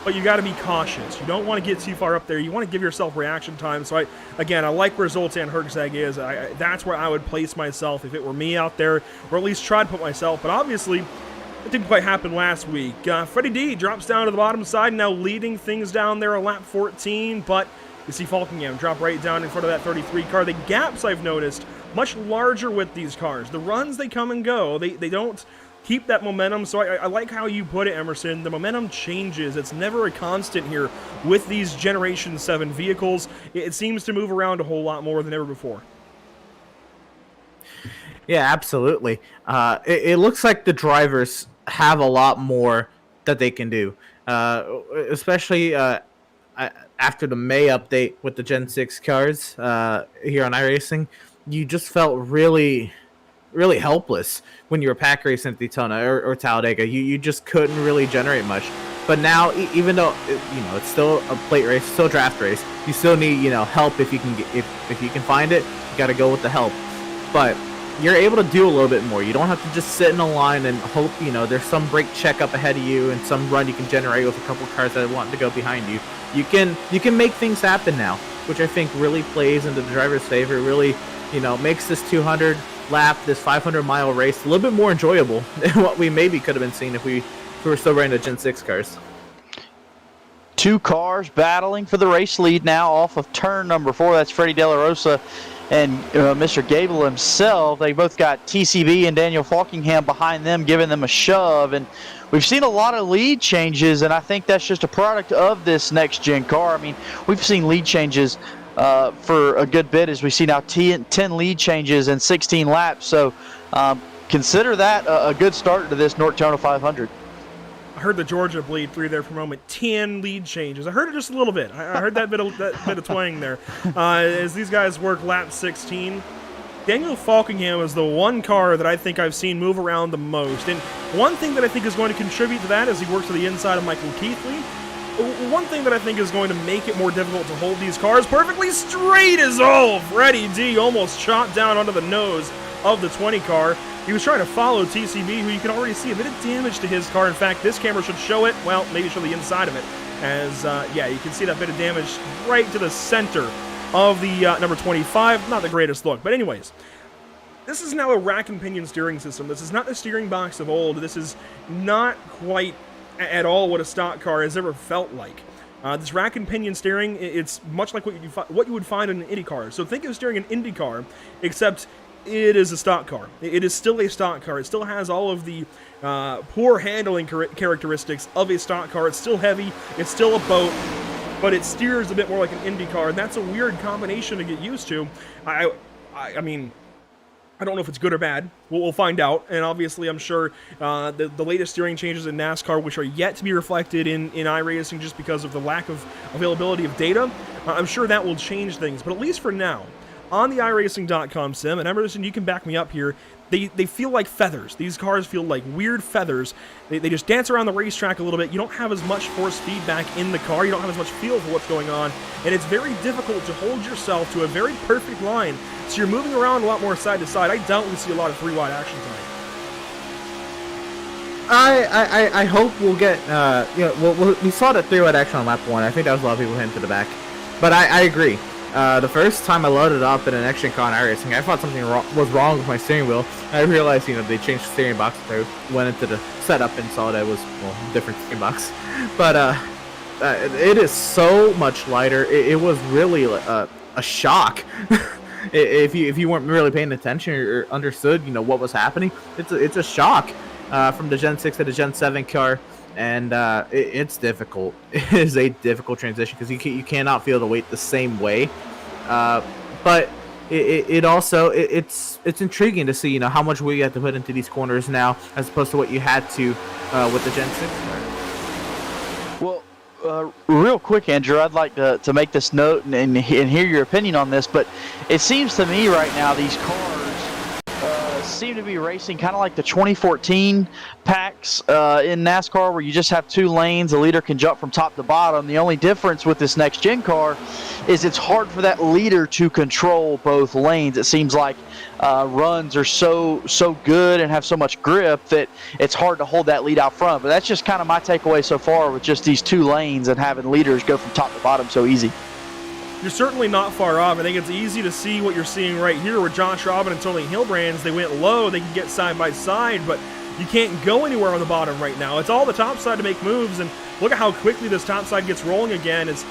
but you got to be cautious. You don't want to get too far up there. You want to give yourself reaction time. So I like where Zoltan Herczeg is. That's where I would place myself if it were me out there, or at least try to put myself. But obviously, it didn't quite happen last week. Freddie D drops down to the bottom side, now leading things down there on lap 14, but you see Falkingham drop right down in front of that 33 car. The gaps, I've noticed, much larger with these cars. The runs, they come and go. They don't keep that momentum. So I like how you put it, Emerson. The momentum changes. It's never a constant here with these Generation 7 vehicles. It seems to move around a whole lot more than ever before. Yeah, absolutely. It looks like the drivers have a lot more that they can do, especially after the May update with the Gen 6 cars here on iRacing. You just felt really, really helpless when you were pack racing at Daytona or Talladega. You just couldn't really generate much. But now, even though it's still a plate race, still a draft race, you still need help if you can if you can find it. You got to go with the help. But you're able to do a little bit more. You don't have to just sit in a line and hope there's some brake check up ahead of you and some run you can generate with a couple cars that want to go behind you. You can make things happen now, which I think really plays into the driver's favor. Really, makes this 200 lap, this 500-mile race a little bit more enjoyable than what we maybe could have been seeing if we were still running the Gen 6 cars. Two cars battling for the race lead now off of turn number 4. That's Freddie De La Rosa and Mr. Gable himself. They both got TCB and Daniel Falkingham behind them, giving them a shove. And we've seen a lot of lead changes, and I think that's just a product of this next-gen car. I mean, we've seen lead changes for a good bit, as we see now 10 lead changes in 16 laps. So consider that a good start to this Norctona 500. I heard the Georgia bleed through there for a moment. 10 lead changes. I heard it just a little bit. I heard that bit of twang there. As these guys work lap 16, Daniel Falkingham is the one car that I think I've seen move around the most. And one thing that I think is going to contribute to that is he works to the inside of Michael Keithley. One thing that I think is going to make it more difficult to hold these cars perfectly straight is, Freddie D almost chopped down onto the nose of the 20 car. He was trying to follow TCB, who you can already see a bit of damage to his car. In fact, this camera should show it, well, maybe show the inside of it, as, yeah, you can see that bit of damage right to the center of the number 25. Not the greatest look, but anyways, this is now a rack and pinion steering system. This is not the steering box of old. This is not quite at all what a stock car has ever felt like. This rack and pinion steering, it's much like what you would find in an Indy car. So think of steering an Indy car, except it is a stock car. It is still a stock car. It still has all of the poor handling characteristics of a stock car. It's still heavy. It's still a boat, but it steers a bit more like an Indy car, and that's a weird combination to get used to. I mean, I don't know if it's good or bad. We'll find out. And obviously, I'm sure the latest steering changes in NASCAR, which are yet to be reflected in iRacing just because of the lack of availability of data, I'm sure that will change things. But at least for now, on the iRacing.com sim, and Emerson, you can back me up here, they feel like feathers. These cars feel like weird feathers. They just dance around the racetrack a little bit. You don't have as much force feedback in the car. You don't have as much feel for what's going on. And it's very difficult to hold yourself to a very perfect line. So you're moving around a lot more side to side. I doubt we see a lot of 3-wide action tonight. I hope we'll get, we saw that 3-wide action on lap 1. I think that was a lot of people heading to the back. But I agree. The first time I loaded up in an action car on iRacing, I thought something was wrong with my steering wheel. I realized, they changed the steering box. I went into the setup and saw that it was, different steering box. But it is so much lighter. It was really a shock. if you weren't really paying attention or understood, what was happening, it's a shock from the Gen 6 to the Gen 7 car. And it's difficult. It is a difficult transition because you cannot feel the weight the same way. But it also it's intriguing to see how much weight you have to put into these corners now as opposed to what you had to with the Gen 6 car. Well, real quick, Andrew, I'd like to make this note and hear your opinion on this. But it seems to me right now these cars seem to be racing kind of like the 2014 packs in NASCAR, where you just have 2 lanes. The leader can jump from top to bottom. The only difference with this next gen car is it's hard for that leader to control both lanes. It seems like runs are so good and have so much grip that it's hard to hold that lead out front. But that's just kind of my takeaway so far with just these 2 lanes and having leaders go from top to bottom so easy. You're certainly not far off. I think it's easy to see what you're seeing right here where Josh Robin and Tony Hillbrands, they went low, they can get side by side, but you can't go anywhere on the bottom right now. It's all the top side to make moves, and look at how quickly this top side gets rolling again as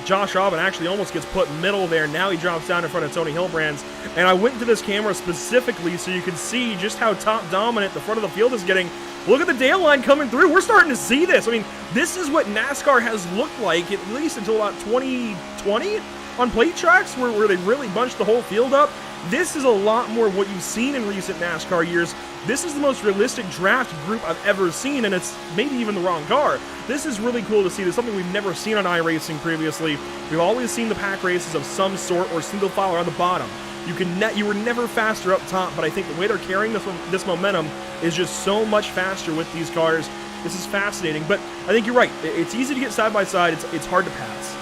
Josh Robin actually almost gets put middle there. Now he drops down in front of Tony Hillbrands. And I went to this camera specifically so you can see just how top dominant the front of the field is getting. Look at the tail line coming through. We're starting to see this. I mean, this is what NASCAR has looked like at least until about 2020 on plate tracks where they really bunched the whole field up. This is a lot more of what you've seen in recent NASCAR years. This is the most realistic draft group I've ever seen, and it's maybe even the wrong car. This is really cool to see. This is something we've never seen on iRacing previously. We've always seen the pack races of some sort or single file on the bottom. You were never faster up top, but I think the way they're carrying this momentum is just so much faster with these cars. This is fascinating, but I think you're right. It's easy to get side by side. It's hard to pass.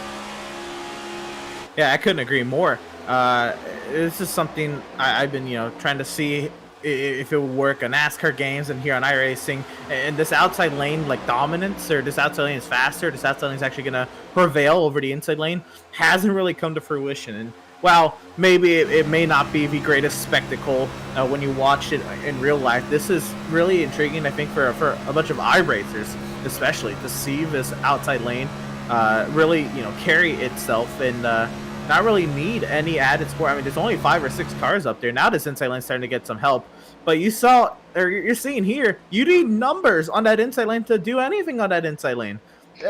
Yeah, I couldn't agree more. This is something I've been, trying to see if it would work on NASCAR games and here on iRacing. And this outside lane, dominance, or this outside lane is faster, this outside lane is actually going to prevail over the inside lane, hasn't really come to fruition. And while maybe it may not be the greatest spectacle when you watch it in real life, this is really intriguing, I think, for a bunch of iRacers, especially, to see this outside lane really, carry itself and not really need any added support. I mean, there's only 5 or 6 cars up there. Now this inside lane's starting to get some help. But you're seeing here, you need numbers on that inside lane to do anything on that inside lane.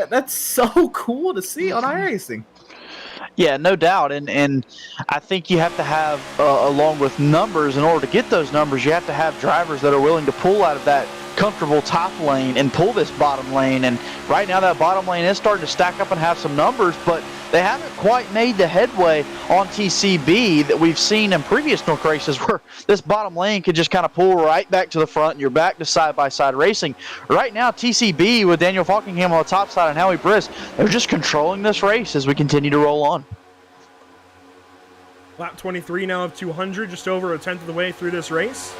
That's so cool to see on iRacing. Yeah, no doubt. And I think you have to have, along with numbers, in order to get those numbers, you have to have drivers that are willing to pull out of that comfortable top lane and pull this bottom lane. And right now that bottom lane is starting to stack up and have some numbers, but they haven't quite made the headway on TCB that we've seen in previous NORC races, where this bottom lane could just kind of pull right back to the front and you're back to side-by-side racing. Right now, TCB with Daniel Falkingham on the top side and Howie Briss, they're just controlling this race as we continue to roll on. Lap 23 now of 200, just over a tenth of the way through this race.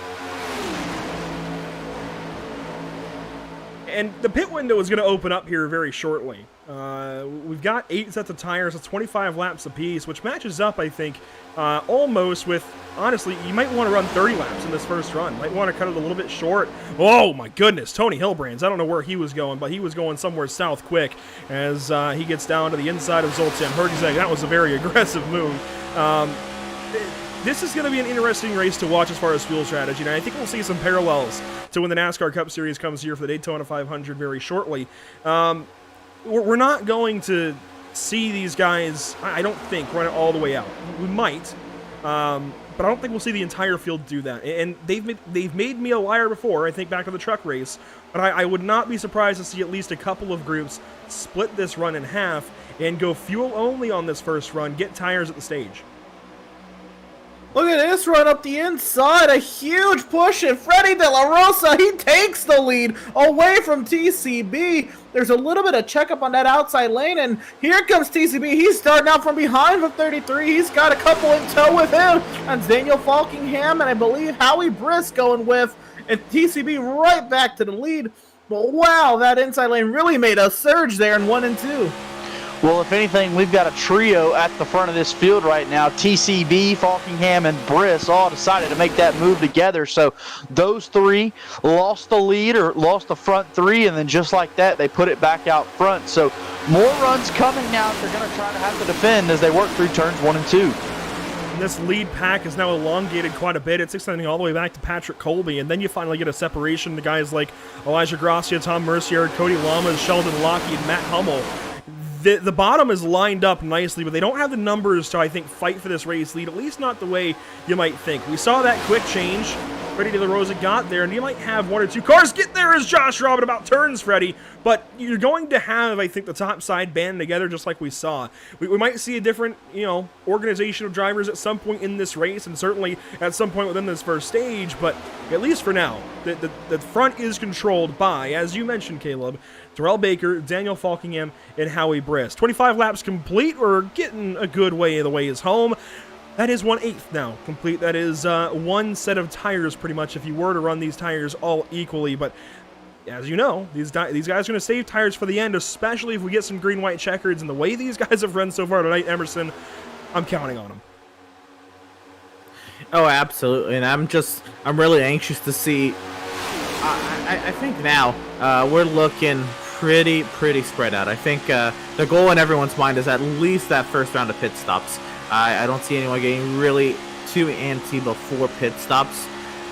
And the pit window is going to open up here very shortly. We've got 8 sets of tires, so 25 laps apiece, which matches up, I think, almost with, honestly, you might want to run 30 laps in this first run. Might want to cut it a little bit short. Oh, my goodness, Tony Hilbrands. I don't know where he was going, but he was going somewhere south quick as he gets down to the inside of Zoltan Hergzeg. That was a very aggressive move. This is going to be an interesting race to watch as far as fuel strategy, and I think we'll see some parallels to when the NASCAR Cup Series comes here for the Daytona 500 very shortly. We're not going to see these guys, I don't think, run it all the way out. We might, but I don't think we'll see the entire field do that. And they've made me a liar before, I think back to the truck race, but I would not be surprised to see at least a couple of groups split this run in half and go fuel only on this first run, get tires at the stage. Look at this run up the inside, a huge push, and Freddie De La Rosa, he takes the lead away from TCB. There's a little bit of checkup on that outside lane, and here comes TCB. He's starting out from behind with 33. He's got a couple in tow with him. That's Daniel Falkingham, and I believe Howie Briss going with, and TCB right back to the lead. But wow, that inside lane really made a surge there in 1 and 2. Well, if anything, we've got a trio at the front of this field right now. TCB, Falkingham, and Briss all decided to make that move together. So those three lost the lead or lost the front three, and then just like that, they put it back out front. So more runs coming now. They're going to try to have to defend as they work through turns 1 and 2. And this lead pack is now elongated quite a bit. It's extending all the way back to Patrick Colby, and then you finally get a separation to guys like Elijah Gracia, Tom Mercier, Cody Lamas, Sheldon Lockheed, and Matt Hummel. The bottom is lined up nicely, but they don't have the numbers to, I think, fight for this race lead, at least not the way you might think. We saw that quick change. Freddie De La Rosa got there, and you might have 1 or 2 cars get there as Josh Robin about turns, Freddie, but you're going to have, I think, the top side band together just like we saw. We might see a different, organization of drivers at some point in this race, and certainly at some point within this first stage, but at least for now, the front is controlled by, as you mentioned, Caleb, Terrell Baker, Daniel Falkingham, and Howie Briss. 25 laps complete. We're getting a good way of the ways home. That is 1/8 now complete. That is 1 set of tires pretty much if you were to run these tires all equally. But as you know, these guys are going to save tires for the end, especially if we get some green-white checkers. And the way these guys have run so far tonight, Emerson, I'm counting on them. Oh, absolutely. And I'm really anxious to see. I think now we're looking pretty spread out. I think the goal in everyone's mind is at least that first round of pit stops. I don't see anyone getting really too antsy before pit stops.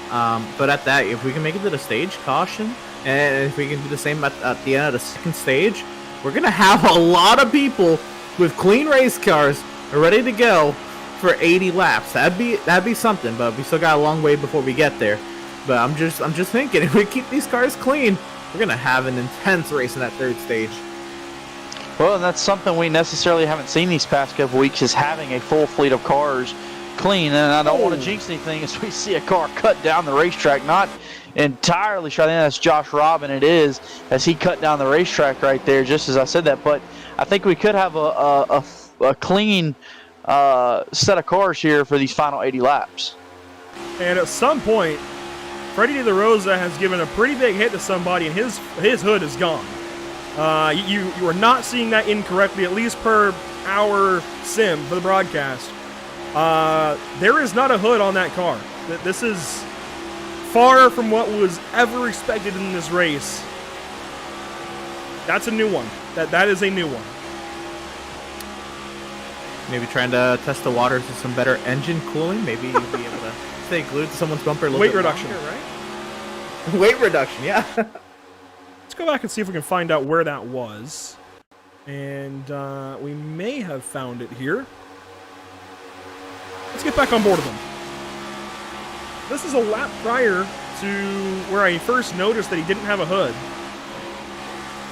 But at that, if we can make it to the stage, caution. And if we can do the same at the end of the second stage, we're going to have a lot of people with clean race cars ready to go for 80 laps. That'd be something, but we still got a long way before we get there. But I'm just thinking, if we keep these cars clean, we're going to have an intense race in that third stage. Well, and that's something we necessarily haven't seen these past couple weeks, is having a full fleet of cars clean. And I don't want to jinx anything as we see a car cut down the racetrack. Not entirely sure. I think that's Josh Robin. It is, as he cut down the racetrack right there, just as I said that. But I think we could have a clean set of cars here for these final 80 laps. And at some point, Freddie De La Rosa has given a pretty big hit to somebody, and his hood is gone. You are not seeing that incorrectly, at least per our sim for the broadcast. There is not a hood on that car. This is far from what was ever expected in this race. That's a new one. That is a new one. Maybe trying to test the waters with some better engine cooling. Maybe you'll be able to stay glued to someone's bumper a little bit longer, reduction, right? Weight reduction, yeah. Let's go back and see if we can find out where that was. And we may have found it here. Let's get back on board of them. This is a lap prior to where I first noticed that he didn't have a hood.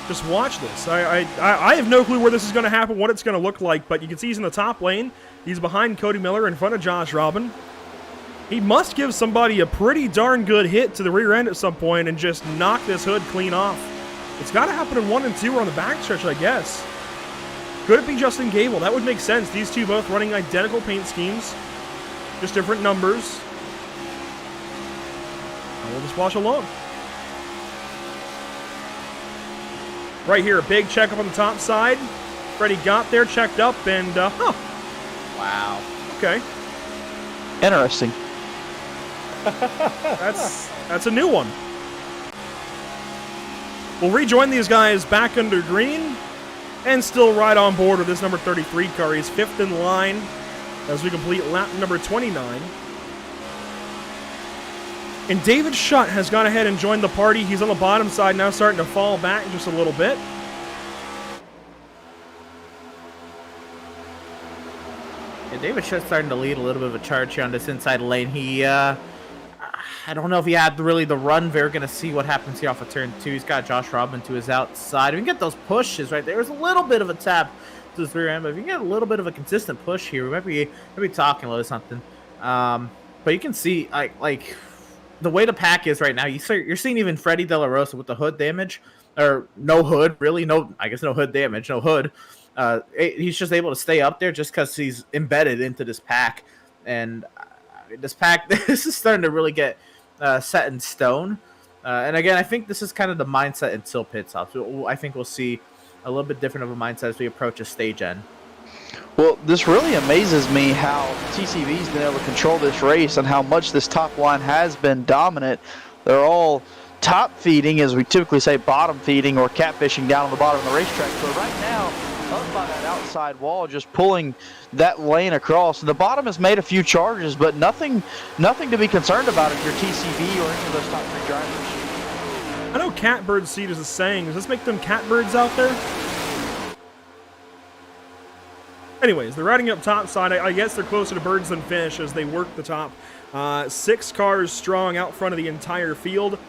Just watch this. I have no clue where this is going to happen, what it's going to look like, but you can see he's in the top lane. He's behind Cody Miller in front of Josh Robin. He must give somebody a pretty darn good hit to the rear end at some point and just knock this hood clean off. It's got to happen in 1 and 2 or on the backstretch, I guess. Could it be Justin Gable? That would make sense. These two both running identical paint schemes, just different numbers. And we'll just watch along. Right here, a big checkup on the top side. Freddie got there, checked up, and, Wow. Okay. Interesting. That's a new one. We'll rejoin these guys back under green and still right on board with this number 33 car. He's 5th in line as we complete lap number 29. And David Schutt has gone ahead and joined the party. He's on the bottom side now, starting to fall back just a little bit. Yeah, David Schutt's starting to lead a little bit of a charge here on this inside lane. He, I don't know if he had really the run. We're going to see what happens here off of turn 2. He's got Josh Robin to his outside. We can get those pushes right there. There's a little bit of a tap to his rear end, but if you get a little bit of a consistent push here, we might be talking a little something. But you can see, like the way the pack is right now, you're seeing even Freddie De La Rosa with the hood damage, or no hood, really, no hood damage, no hood. He's just able to stay up there just because he's embedded into this pack, and this pack, this is starting to really get set in stone. And again, I think this is kind of the mindset until pit stops. So I think we'll see a little bit different of a mindset as we approach a stage end. Well, this really amazes me how TCV's been able to control this race and how much this top line has been dominant. They're all top feeding, as we typically say, bottom feeding or catfishing down on the bottom of the racetrack. So right now, up by that outside wall, just pulling that lane across. And the bottom has made a few charges, but nothing to be concerned about if you're TCV or any of those top 3 drivers. I know Catbird Seed is a saying. Does this make them catbirds out there? Anyways, they're riding up top side. I guess they're closer to birds than fish as they work the top. 6 cars strong out front of the entire field.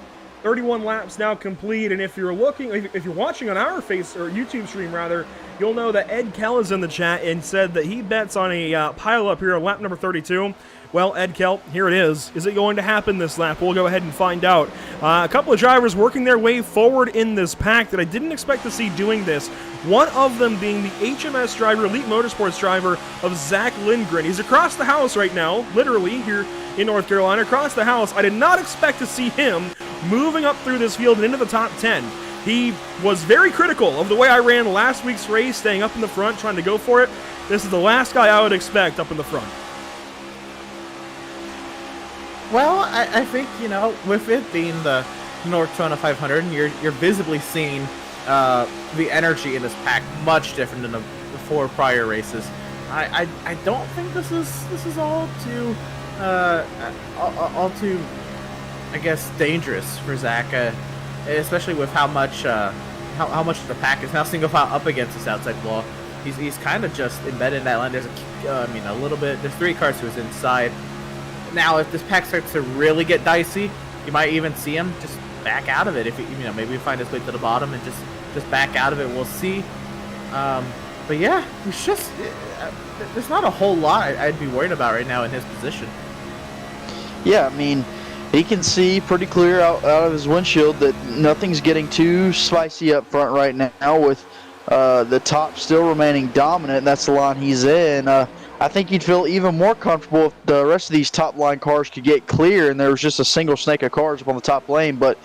31 laps now complete, and if you're watching on our YouTube stream rather, you'll know that Ed Kell is in the chat and said that he bets on a pile up here on lap number 32. Well, Ed Kell, here it is. Is it going to happen this lap? We'll go ahead and find out. A couple of drivers working their way forward in this pack that I didn't expect to see doing this. One of them being the HMS driver, Elite Motorsports driver of Zach Lindgren. He's across the house right now, literally here in North Carolina, across the house. I did not expect to see him moving up through this field and into the top 10. He was very critical of the way I ran last week's race, staying up in the front, trying to go for it. This is the last guy I would expect up in the front. Well, I think, with it being the Norctona 500, you're visibly seeing the energy in this pack much different than the 4 prior races. I don't think this is all too I guess dangerous for Zach, especially with how much the pack is now single file up against this outside wall. He's kind of just embedded in that line. There's a little bit. There's 3 cars to his inside. Now, if this pack starts to really get dicey, you might even see him just back out of it. If maybe find his way to the bottom and just back out of it. We'll see. But yeah, it's just there's not a whole lot I'd be worried about right now in his position. Yeah, I mean, he can see pretty clear out of his windshield that nothing's getting too spicy up front right now with the top still remaining dominant, and that's the line he's in. I think you'd feel even more comfortable if the rest of these top line cars could get clear and there was just a single snake of cars up on the top lane. But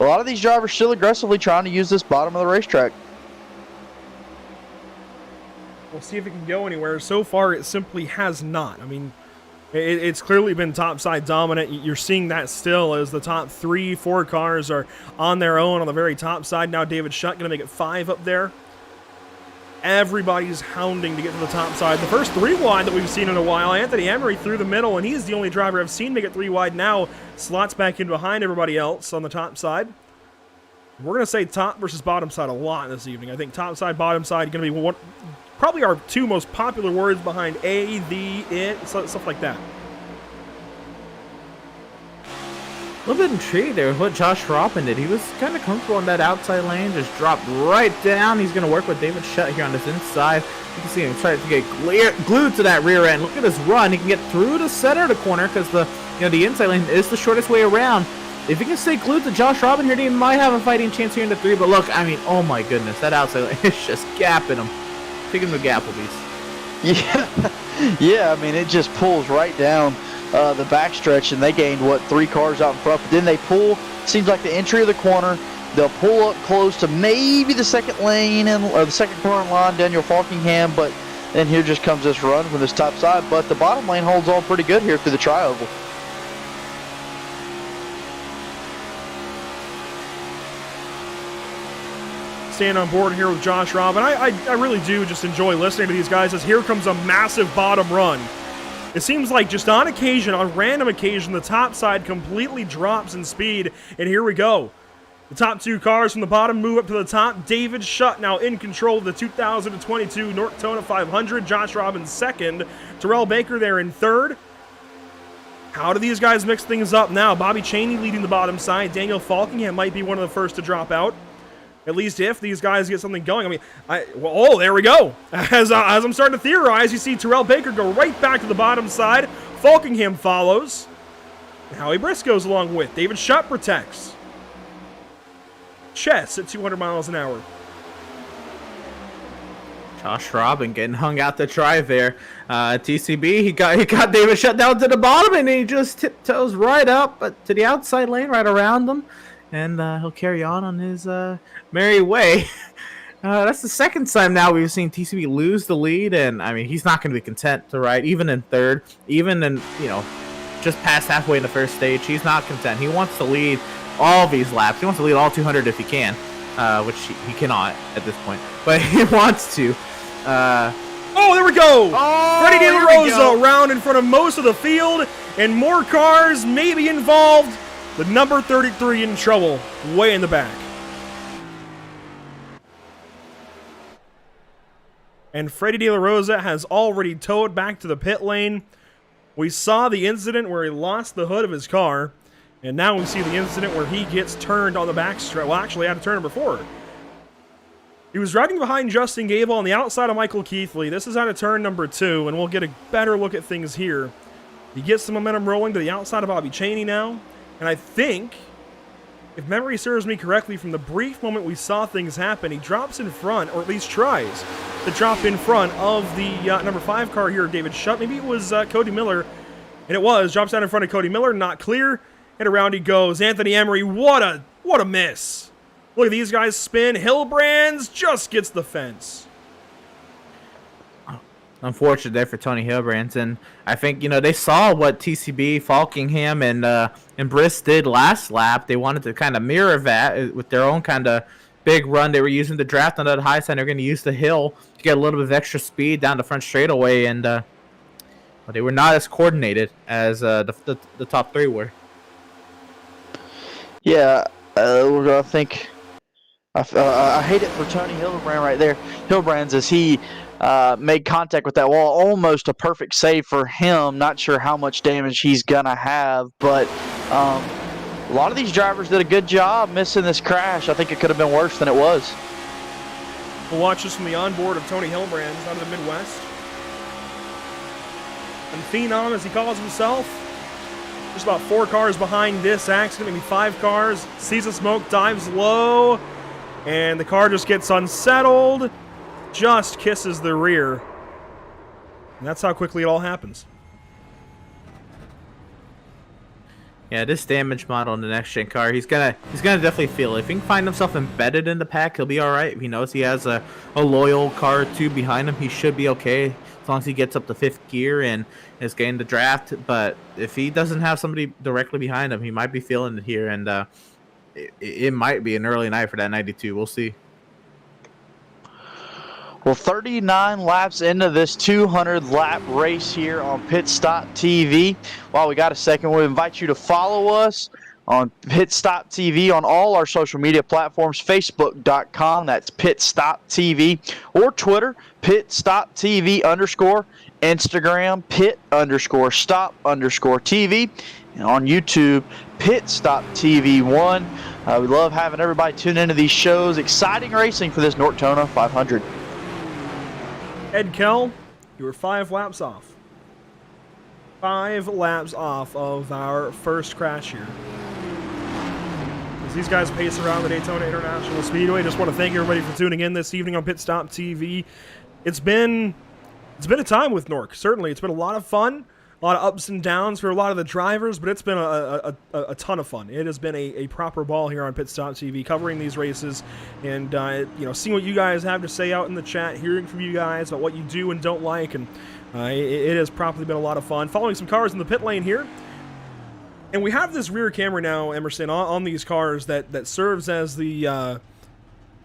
a lot of these drivers still aggressively trying to use this bottom of the racetrack. We'll see if it can go anywhere. So far, it simply has not. I mean, it's clearly been topside dominant. You're seeing that still as the top 3-4 cars are on their own on the very top side. Now David Schutt going to make it 5 up there. Everybody's hounding to get to the top side. The first 3 wide that we've seen in a while, Anthony Emery through the middle, and he's the only driver I've seen make it 3 wide now. Slots back in behind everybody else on the top side. We're going to say top versus bottom side a lot this evening. I think top side, bottom side going to be probably our 2 most popular words behind a, the, it, stuff like that. A little bit intrigued there with what Josh Robin did. He was kind of comfortable in that outside lane, just dropped right down. He's going to work with David Shutt here on this inside. You can see him trying to get glued to that rear end. Look at his run. He can get through the center of the corner because the inside lane is the shortest way around. If he can stay glued to Josh Robin here, he might have a fighting chance here in the 3. But look, I mean, oh my goodness, that outside lane is just gapping him. Taking him to Gapplebee's. Yeah, I mean, it just pulls right down the backstretch, and they gained, 3 cars out in front. But then they pull, seems like the entry of the corner, they'll pull up close to maybe the second lane or the second corner line, Daniel Falkingham, but then here just comes this run from this top side. But the bottom lane holds on pretty good here through the tri-oval. Staying on board here with Josh Robin. I really do just enjoy listening to these guys as here comes a massive bottom run. It seems like just on occasion, on random occasion, the top side completely drops in speed, and here we go. The top 2 cars from the bottom move up to the top. David Shutt now in control of the 2022 Norctona 500. Josh Robin second. Terrell Baker there in third. How do these guys mix things up now? Bobby Chaney leading the bottom side. Daniel Falkingham might be one of the first to drop out. At least if these guys get something going. I mean, oh, there we go. As I'm starting to theorize, you see Terrell Baker go right back to the bottom side. Falkingham follows. Howie Briscoe's along with. David Shutt protects. Chess at 200 miles an hour. Josh Robin getting hung out the drive there. TCB, he got David Shutt down to the bottom, and he just tiptoes right up to the outside lane, right around them. And he'll carry on his merry way. That's the second time now we've seen TCB lose the lead, and I mean, he's not going to be content to ride even in third, even in, just past halfway in the first stage. He's not content. He wants to lead all these laps. He wants to lead all 200 if he can, which he cannot at this point, but he wants to. Oh, there we go! Freddie De La Rosa around in front of most of the field, and more cars may be involved. The number 33 in trouble, way in the back. And Freddie De La Rosa has already towed back to the pit lane. We saw the incident where he lost the hood of his car, and now we see the incident where he gets turned on the backstretch. Well, actually, had to turn before. He was riding behind Justin Gable on the outside of Michael Keithley. This is out of turn number 2, and we'll get a better look at things here. He gets the momentum rolling to the outside of Bobby Chaney now. And I think, if memory serves me correctly, from the brief moment we saw things happen, he drops in front, or at least tries to drop in front of the number 5 car here, David Shutt. Maybe it was Cody Miller, and it was. Drops down in front of Cody Miller, not clear, and around he goes. Anthony Emery, what a miss. Look at these guys spin. Hillbrands just gets the fence. Unfortunate there for Tony Hillbrands, and I think they saw what TCB, Falkingham, and Briss did last lap. They wanted to kind of mirror that with their own kind of big run. They were using the draft on that high side. They're going to use the hill to get a little bit of extra speed down the front straightaway, and they were not as coordinated as the top 3 were. Yeah, we're gonna think. I hate it for Tony Hillbrand right there. Hillbrands, as he made contact with that wall, almost a perfect save for him. Not sure how much damage he's gonna have, but a lot of these drivers did a good job missing this crash. I think it could have been worse than it was. We'll watch this from the onboard of Tony Hillbrands out of the Midwest. And Phenom, as he calls himself, just about 4 cars behind this accident, maybe 5 cars. Sees the smoke, dives low, and the car just gets unsettled. Just kisses the rear. And that's how quickly it all happens. Yeah, this damage model in the next gen car, he's gonna definitely feel it. If he can find himself embedded in the pack, he'll be all right. If he knows he has a loyal car or 2 behind him, he should be okay as long as he gets up to 5th gear and is getting the draft. But if he doesn't have somebody directly behind him, he might be feeling it here, and it might be an early night for that 92. We'll see. Well, 39 laps into this 200-lap race here on Pit Stop TV. While we got a second, we'll invite you to follow us on Pit Stop TV on all our social media platforms, Facebook.com, that's Pit Stop TV, or Twitter, Pit Stop TV _, Instagram, Pit _Stop _TV, and on YouTube, Pit Stop TV 1. We love having everybody tune into these shows. Exciting racing for this Norctona 500. Ed Kell, you were 5 laps off. 5 laps off of our first crash here. As these guys pace around the Daytona International Speedway, just want to thank everybody for tuning in this evening on Pit Stop TV. It's been a time with NORC. Certainly, it's been a lot of fun, a lot of ups and downs for a lot of the drivers, but it's been a ton of fun. It has been a proper ball here on Pit Stop TV, covering these races, and seeing what you guys have to say out in the chat, hearing from you guys about what you do and don't like, and it has probably been a lot of fun. Following some cars in the pit lane here. And we have this rear camera now, Emerson, on these cars that serves as the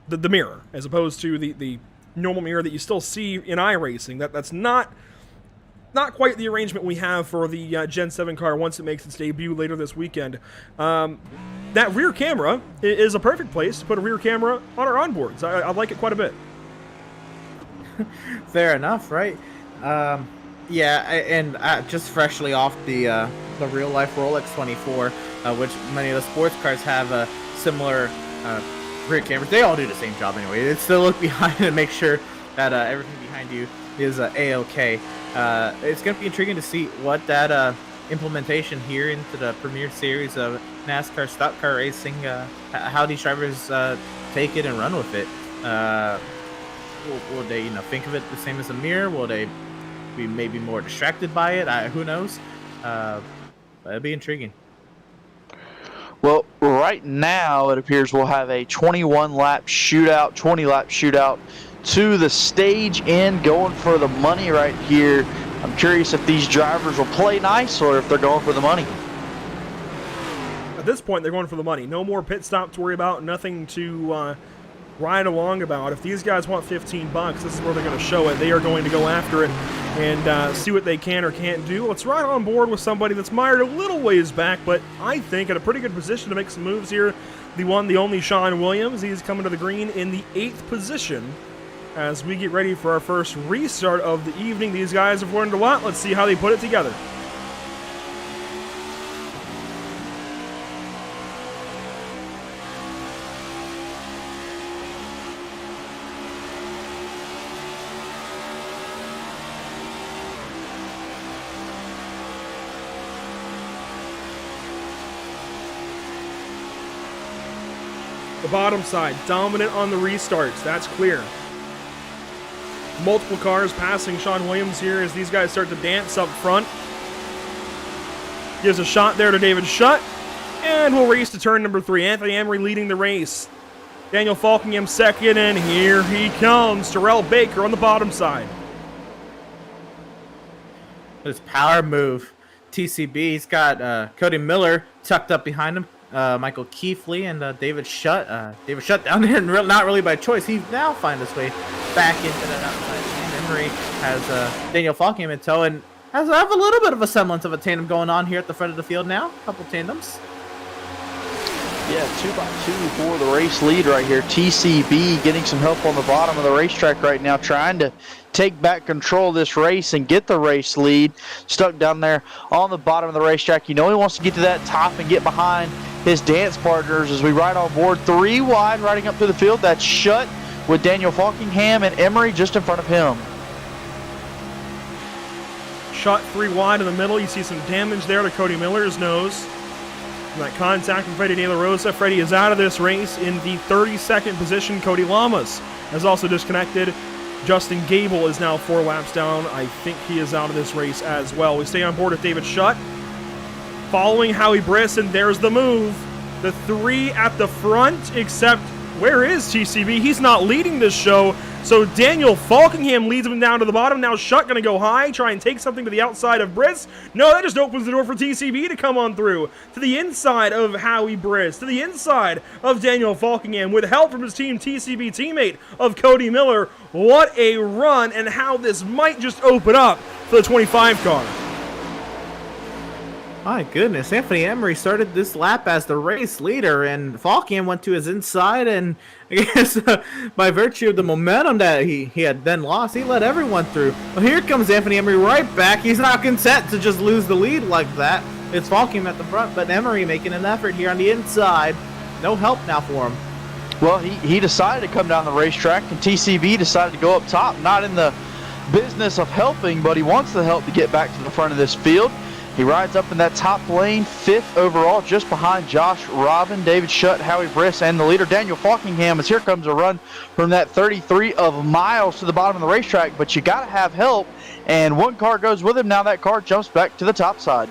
mirror, as opposed to the normal mirror that you still see in iRacing. That's not quite the arrangement we have for the Gen 7 car once it makes its debut later this weekend. That rear camera is a perfect place to put a rear camera on our onboards. I like it quite a bit. Fair enough, right? Just freshly off the real life Rolex 24, which many of the sports cars have similar rear cameras. They all do the same job anyway. It's to look behind and make sure that everything behind you is A-OK. It's going to be intriguing to see what that implementation here into the Premier Series of NASCAR stock car racing, how these drivers take it and run with it. Will they think of it the same as a mirror? Will they be maybe more distracted by it? Who knows? But it'll be intriguing. Well, right now it appears we'll have a 20-lap shootout to the stage end, going for the money right here. I'm curious if these drivers will play nice or if they're going for the money. At this point, they're going for the money. No more pit stop to worry about, nothing to ride along about. If these guys want $15, this is where they're going to show it. They are going to go after it and see what they can or can't do. Let's ride on board with somebody that's mired a little ways back, but I think in a pretty good position to make some moves here. The one, the only Sean Williams. He's coming to the green in the 8th position as we get ready for our first restart of the evening. These guys have learned a lot. Let's see how they put it together. The bottom side, dominant on the restarts, that's clear. Multiple cars passing Sean Williams here as these guys start to dance up front. Gives a shot there to David Shutt, and we'll race to turn number 3. Anthony Emery leading the race. Daniel Falkingham second, and here he comes. Terrell Baker on the bottom side. This power move. TCB, he's got Cody Miller tucked up behind him. Michael Keithley and David Shutt. David Shutt down there, and not really by choice. He now finds his way back into that outside lane. Emery has Daniel Falkingham in tow and have a little bit of a semblance of a tandem going on here at the front of the field now. A couple tandems. Yeah, 2x2 for the race lead right here. TCB getting some help on the bottom of the racetrack right now, trying to take back control of this race and get the race lead. Stuck down there on the bottom of the racetrack. You know he wants to get to that top and get behind his dance partners as we ride on board. 3 wide riding up to the field. That's Shutt with Daniel Falkingham and Emery just in front of him. Shutt 3 wide in the middle. You see some damage there to Cody Miller's nose. And that contact from Freddie De La Rosa. Freddie is out of this race in the 32nd position. Cody Lamas has also disconnected. Justin Gable is now 4 laps down. I think he is out of this race as well. We stay on board with David Shutt. Following Howie Briss, and there's the move. The 3 at the front, except where is TCB? He's not leading this show. So Daniel Falkingham leads him down to the bottom. Now Shutt going to go high, try and take something to the outside of Briss. No, that just opens the door for TCB to come on through. To the inside of Howie Briss. To the inside of Daniel Falkingham with help from his team TCB teammate of Cody Miller. What a run, and how this might just open up for the 25 car. My goodness, Anthony Emery started this lap as the race leader, and Falkian went to his inside, and I guess by virtue of the momentum that he had then lost, he let everyone through. Well, here comes Anthony Emery right back. He's not content to just lose the lead like that. It's Falkian at the front, but Emery making an effort here on the inside. No help now for him. Well, he decided to come down the racetrack, and TCB decided to go up top. Not in the business of helping, but he wants the help to get back to the front of this field. He rides up in that top lane, 5th overall, just behind Josh Robin, David Shutt, Howie Briss, and the leader, Daniel Falkingham, as here comes a run from that 33 of miles to the bottom of the racetrack. But you got to have help, and one car goes with him. Now that car jumps back to the top side.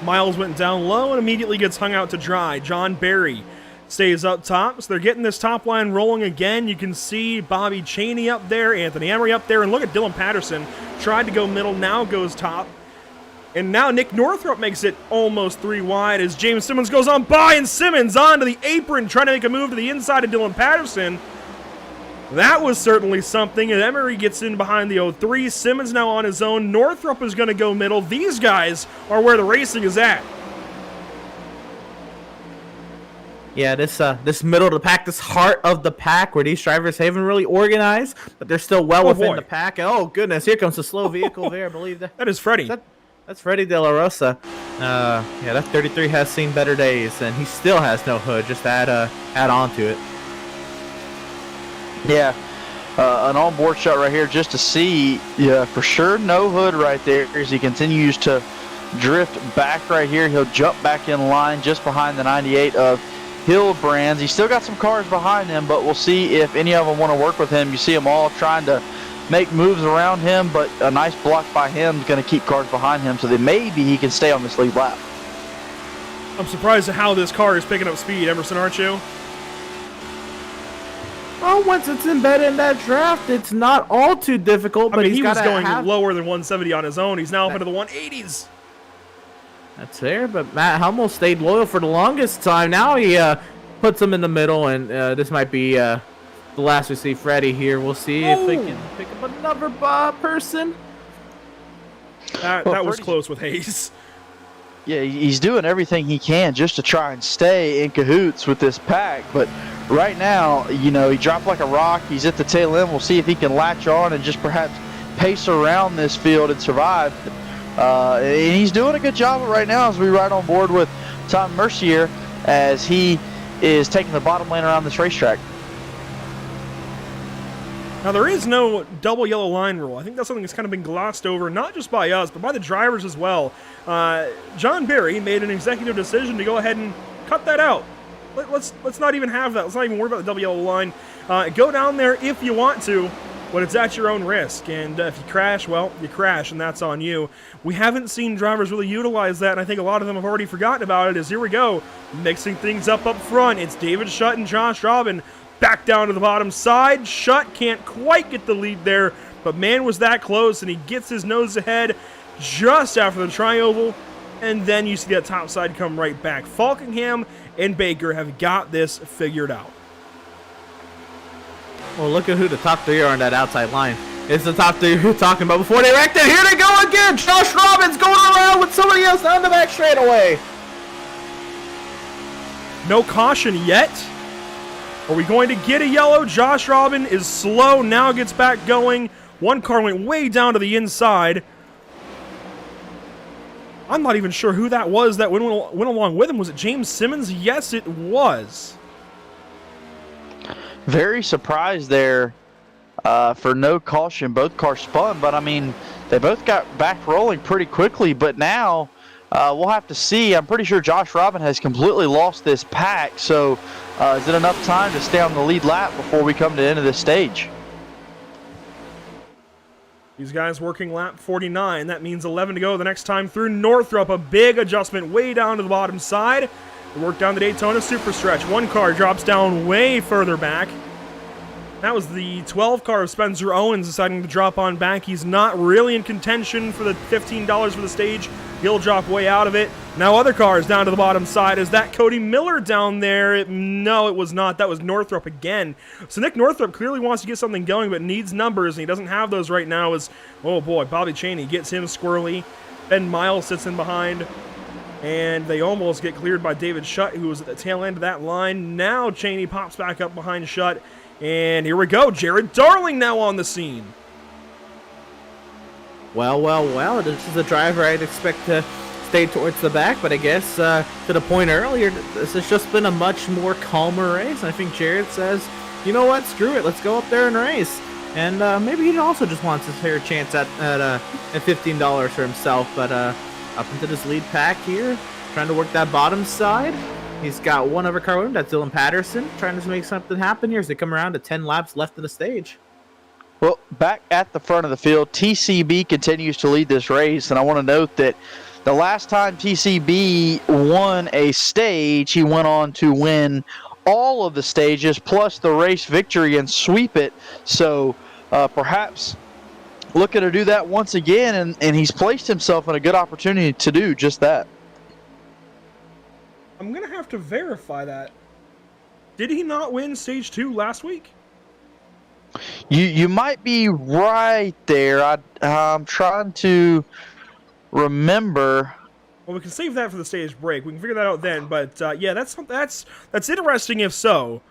Miles went down low and immediately gets hung out to dry. John Barry stays up top, so they're getting this top line rolling again. You can see Bobby Chaney up there, Anthony Emery up there, and look at Dylan Patterson. Tried to go middle, now goes top. And now Nick Northrop makes it almost 3 wide as James Simmons goes on by, and Simmons onto the apron trying to make a move to the inside of Dylan Patterson. That was certainly something, and Emery gets in behind the 03. Simmons now on his own. Northrop is going to go middle. These guys are where the racing is at. Yeah, this middle of the pack, this heart of the pack, where these drivers haven't really organized, but they're still well within the pack. Oh, goodness, here comes the slow vehicle there, I believe that. That is Freddie. That's Freddie De La Rosa. Yeah, that 33 has seen better days, and he still has no hood. Just add on to it. Yeah, an onboard shot right here just to see, yeah, for sure, no hood right there as he continues to drift back right here. He'll jump back in line just behind the 98 of Hillbrands. He's still got some cars behind him, but we'll see if any of them want to work with him. You see them all trying to make moves around him, but a nice block by him is going to keep cars behind him so that maybe he can stay on this lead lap. I'm surprised at how this car is picking up speed, Emerson, aren't you? Well, once it's embedded in that draft, it's not all too difficult. But he was going lower than 170 on his own. He's now up into the 180s. That's fair, but Matt Hummel stayed loyal for the longest time. Now he puts him in the middle, and this might be the last we see Freddie here. We'll see if they can pick up another person. That was close with Hayes. Yeah, he's doing everything he can just to try and stay in cahoots with this pack, but right now, you know, he dropped like a rock. He's at the tail end. We'll see if he can latch on and just perhaps pace around this field and survive. And he's doing a good job right now as we ride on board with Tom Mercier as he is taking the bottom lane around this racetrack. Now, there is no double yellow line rule. I think that's something that's kind of been glossed over, not just by us, but by the drivers as well. John Barry made an executive decision to go ahead and cut that out. Let's not even have that. Let's not even worry about the double yellow line. Go down there if you want to, but it's at your own risk. And if you crash, well, you crash, and that's on you. We haven't seen drivers really utilize that, and I think a lot of them have already forgotten about it. As here we go, mixing things up front. It's David Shutt and Josh Robin back down to the bottom side. Shutt can't quite get the lead there, but man, was that close, and he gets his nose ahead just after the tri-oval, and then you see that top side come right back. Falkingham and Baker have got this figured out. Well, look at who the top three are on that outside line. It's the top three we're talking about before they wrecked it. Here they go again. Josh Robbins going around with somebody else on the back straightaway. No caution yet. Are we going to get a yellow? Josh Robin is slow, now gets back going. One car went way down to the inside. I'm not even sure who that was that went along with him. Was it James Simmons? Yes, it was. Very surprised there for no caution. Both cars spun, but I mean, they both got back rolling pretty quickly, but now we'll have to see. I'm pretty sure Josh Robin has completely lost this pack, so is it enough time to stay on the lead lap before we come to the end of this stage? These guys working lap 49. That means 11 to go the next time through. Northrop, a big adjustment way down to the bottom side. They work down the Daytona super stretch. One car drops down way further back. That was the 12 car of Spencer Owens deciding to drop on back. He's not really in contention for the $15 for the stage. He'll drop way out of it. Now other cars down to the bottom side. Is that Cody Miller down there? No, it was not. That was Northrop again. So Nick Northrop clearly wants to get something going, but needs numbers, and he doesn't have those right now. As, oh boy, Bobby Chaney gets him squirrely. Ben Miles sits in behind, and they almost get cleared by David Shutt, who was at the tail end of that line. Now Cheney pops back up behind Shutt, and here we go. Jared Darling now on the scene. Well, this is a driver I'd expect to stay towards the back, but I guess to the point earlier, this has just been a much more calmer race. And I think Jared says, you know what, screw it, let's go up there and race. And maybe he also just wants his fair chance at $15 for himself, but up into this lead pack here, trying to work that bottom side. He's got one other car with him, that's Dylan Patterson, trying to make something happen here as they come around to 10 laps left of the stage. Well, back at the front of the field, TCB continues to lead this race, and I want to note that the last time TCB won a stage, he went on to win all of the stages, plus the race victory and sweep it. So perhaps looking to do that once again, and he's placed himself in a good opportunity to do just that. I'm going to have to verify that. Did he not win Stage 2 last week? You might be right there. I'm trying to remember. Well, we can save that for the stage break. We can figure that out then. But yeah, that's interesting. If so,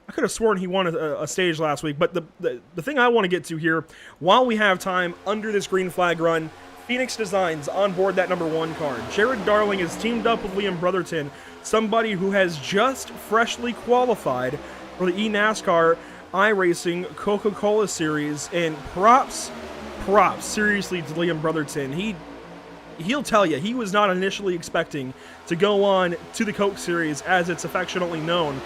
I could have sworn he won a stage last week. But the thing I want to get to here, while we have time under this green flag run, Phoenix Designs on board that number 1 car. Jared Darling is teamed up with Liam Brotherton, somebody who has just freshly qualified for the eNASCAR iRacing Coca-Cola Series, and props seriously to Liam Brotherton. He'll tell you he was not initially expecting to go on to the Coke Series, as it's affectionately known.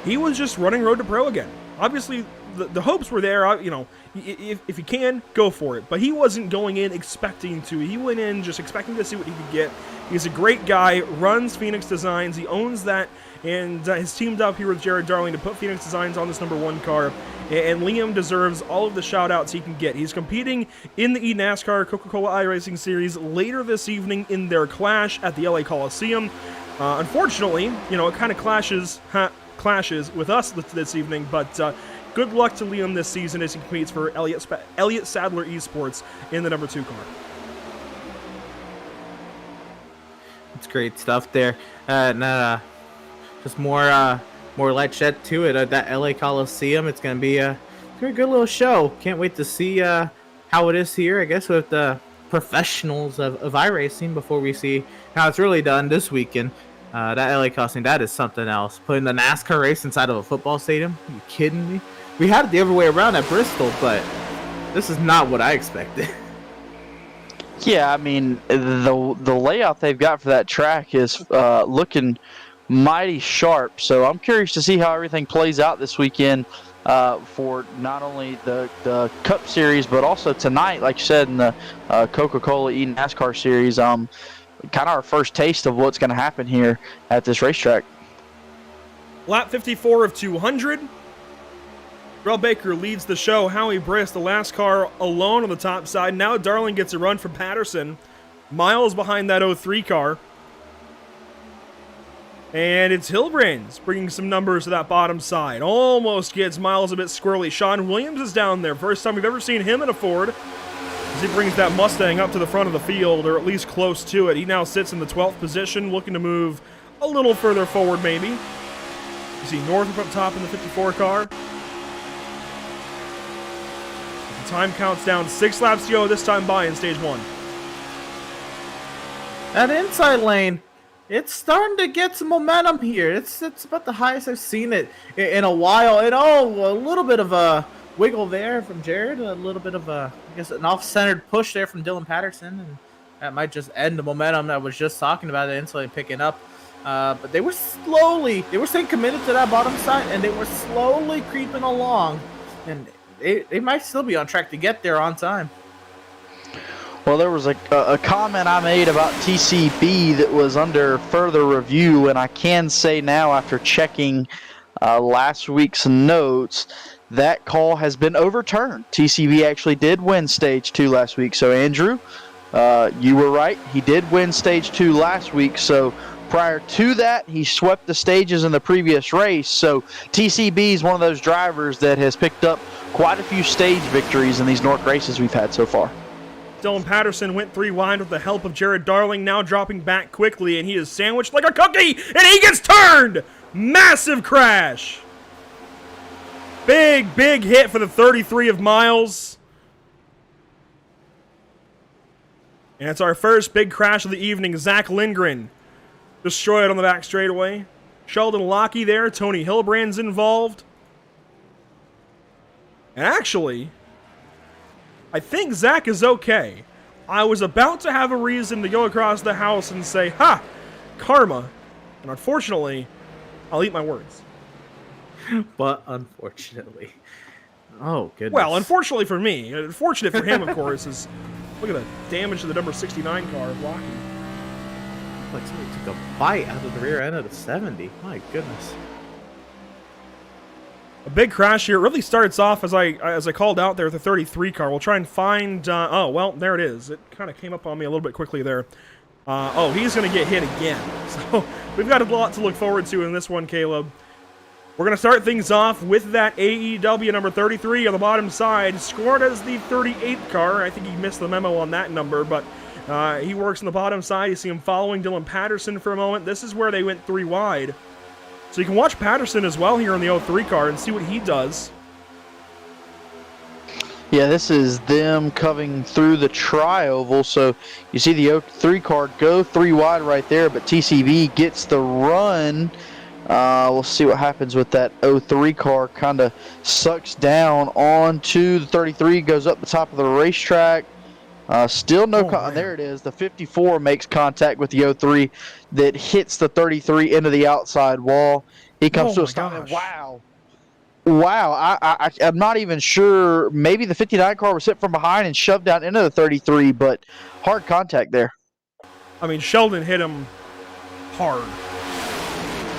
He was just running Road to Pro again. Obviously, the hopes were there. You know, if he can, go for it. But he wasn't going in expecting to. He went in just expecting to see what he could get. He's a great guy, runs Phoenix Designs. He owns that, and has teamed up here with Jared Darling to put Phoenix Designs on this number 1 car. And Liam deserves all of the shout-outs he can get. He's competing in the eNASCAR Coca-Cola iRacing Series later this evening in their clash at the LA Coliseum. Unfortunately, you know, it kind of clashes with us this evening, but good luck to Liam this season as he competes for Elliott Sadler Esports in the number 2 car. It's great stuff there. Just more light shed to it. That LA Coliseum, it's going to be a good little show. Can't wait to see how it is here, I guess, with the professionals of iRacing before we see how it's really done this weekend. That LA Coliseum, that is something else. Putting the NASCAR race inside of a football stadium? Are you kidding me? We had it the other way around at Bristol, but this is not what I expected. Yeah, I mean, the layout they've got for that track is looking mighty sharp. So I'm curious to see how everything plays out this weekend for not only the Cup Series, but also tonight, like you said, in the Coca-Cola eNASCAR Series. Kind of our first taste of what's going to happen here at this racetrack. Lap 54 of 200. Darrell Baker leads the show. Howie Briss, the last car, alone on the top side. Now Darling gets a run from Patterson. Miles behind that 03 car. And it's Hilbrains bringing some numbers to that bottom side. Almost gets Miles a bit squirrely. Sean Williams is down there. First time we've ever seen him in a Ford. As he brings that Mustang up to the front of the field, or at least close to it. He now sits in the 12th position, looking to move a little further forward maybe. You see Northrop up top in the 54 car. The time counts down. 6 laps to go this time by in stage 1. That inside lane, it's starting to get some momentum here. It's about the highest I've seen it in a while. And a little bit of a wiggle there from Jared. A little bit of an off-centered push there from Dylan Patterson. And that might just end the momentum that I was just talking about, the inside lane picking up. But they were staying committed to that bottom side, and they were slowly creeping along. And they might still be on track to get there on time. Well, there was a comment I made about TCB that was under further review, and I can say now after checking last week's notes, that call has been overturned. TCB actually did win Stage 2 last week. So, Andrew, you were right. He did win Stage 2 last week. So, prior to that, he swept the stages in the previous race. So, TCB is one of those drivers that has picked up quite a few stage victories in these NORC races we've had so far. Dylan Patterson went 3 wide with the help of Jared Darling, now dropping back quickly, and he is sandwiched like a cookie, and he gets turned! Massive crash! Big hit for the 33 of Miles. And it's our first big crash of the evening. Zach Lindgren destroyed on the back straightaway. Sheldon Lockie there. Tony Hilbrand's involved. And actually, I think Zach is okay. I was about to have a reason to go across the house and say, ha, karma. And unfortunately, I'll eat my words. But unfortunately. Oh, goodness. Well, unfortunately for me. Fortunate for him, of course, is look at the damage to the number 69 car of Lockie. Like somebody took a bite out of the rear end of the 70. My goodness. A big crash here. It really starts off as I called out there with the 33 car. We'll try and find... oh, well, there it is. It kind of came up on me a little bit quickly there. Oh, he's going to get hit again. So we've got a lot to look forward to in this one, Caleb. We're going to start things off with that AEW number 33 on the bottom side. Scored as the 38th car. I think he missed the memo on that number, but he works on the bottom side. You see him following Dylan Patterson for a moment. This is where they went 3 wide. So you can watch Patterson as well here on the 03 car and see what he does. Yeah, this is them coming through the tri-oval. So you see the 03 car go 3 wide right there, but TCB gets the run. We'll see what happens with that 03 car. Kind of sucks down onto the 33, goes up the top of the racetrack. Still no there it is. The 54 makes contact with the 03 that hits the 33 into the outside wall. He comes to a stop. And wow. I'm not even sure. Maybe the 59 car was hit from behind and shoved down into the 33, but hard contact there. I mean, Sheldon hit him hard.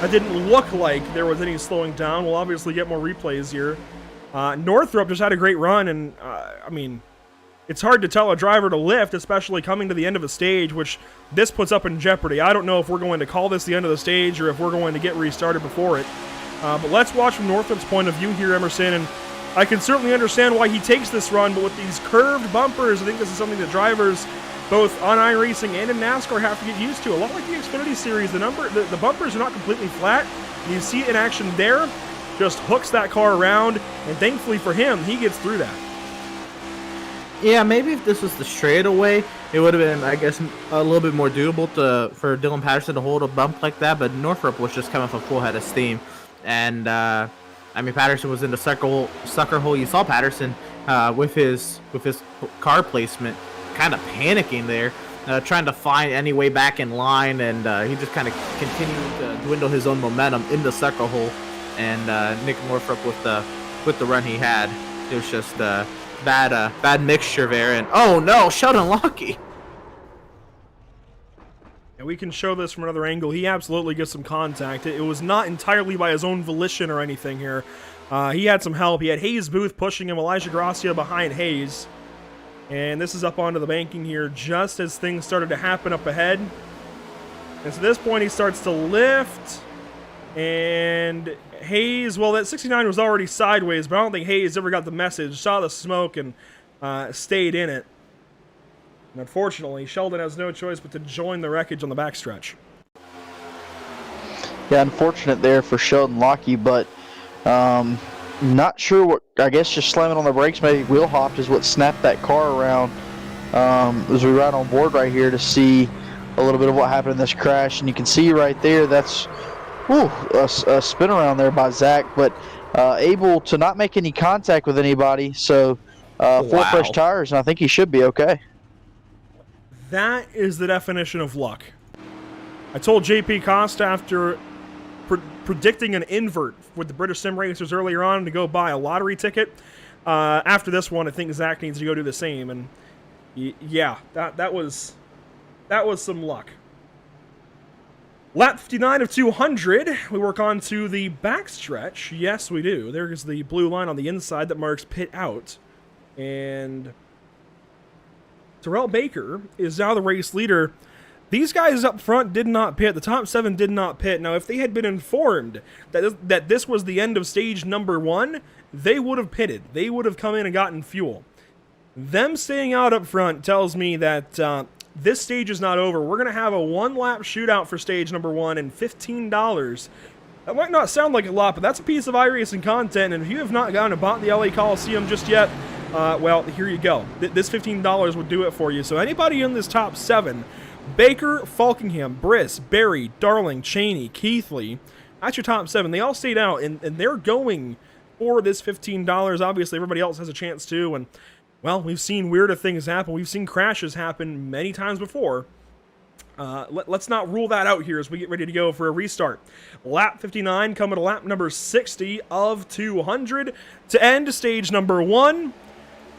That didn't look like there was any slowing down. We'll obviously get more replays here. Northrop just had a great run, and I mean, it's hard to tell a driver to lift, especially coming to the end of a stage, which this puts up in jeopardy. I don't know if we're going to call this the end of the stage or if we're going to get restarted before it. But let's watch from Northrop's point of view here, Emerson, and I can certainly understand why he takes this run, but with these curved bumpers, I think this is something that drivers, both on iRacing and in NASCAR, have to get used to. A lot like the Xfinity Series, the bumpers are not completely flat. You see it in action there, just hooks that car around, and thankfully for him, he gets through that. Yeah, maybe if this was the straightaway, it would have been, I guess, a little bit more doable for Dylan Patterson to hold a bump like that, but Northrop was just coming from full head of steam. And, I mean, Patterson was in the sucker hole. You saw Patterson with his car placement kind of panicking there, trying to find any way back in line, and he just kind of continued to dwindle his own momentum in the sucker hole. And Nick Northrop with the run he had, it was just bad mixture there. And oh no, Sheldon Lockie. And we can show this from another angle. He absolutely gets some contact. It was not entirely by his own volition or anything here. He had some help. He had Hayes Booth pushing him, Elijah Gracia behind Hayes. And this is up onto the banking here just as things started to happen up ahead. And so at this point he starts to lift. And Hayes, well, that 69 was already sideways, but I don't think Hayes ever got the message, saw the smoke, and stayed in it. And unfortunately, Sheldon has no choice but to join the wreckage on the backstretch. Yeah, unfortunate there for Sheldon Lockie, but not sure what, I guess just slamming on the brakes, maybe wheel hopped is what snapped that car around. As we ride on board right here to see a little bit of what happened in this crash, and you can see right there, that's a spin around there by Zach, but able to not make any contact with anybody, so 4 fresh tires, and I think he should be okay. That is the definition of luck. I told JP Costa after predicting an invert with the British Sim Racers earlier on to go buy a lottery ticket. After this one, I think Zach needs to go do the same, and yeah, that was some luck. Lap 59 of 200, we work on to the backstretch. Yes, we do. There's the blue line on the inside that marks pit out. And Terrell Baker is now the race leader. These guys up front did not pit. The top 7 did not pit. Now, if they had been informed that this was the end of stage number 1, they would have pitted. They would have come in and gotten fuel. Them staying out up front tells me that this stage is not over. We're going to have a one-lap shootout for stage number 1 and $15. That might not sound like a lot, but that's a piece of iRacing content, and if you have not gone and bought the LA Coliseum just yet, well, here you go. This $15 would do it for you. So anybody in this top 7, Baker, Falkingham, Briss, Barry, Darling, Cheney, Keithley, that's your top 7. They all stayed out, and they're going for this $15. Obviously, everybody else has a chance too, and, well, we've seen weirder things happen. We've seen crashes happen many times before. Let's not rule that out here as we get ready to go for a restart. Lap 59 coming to lap number 60 of 200 to end stage number 1.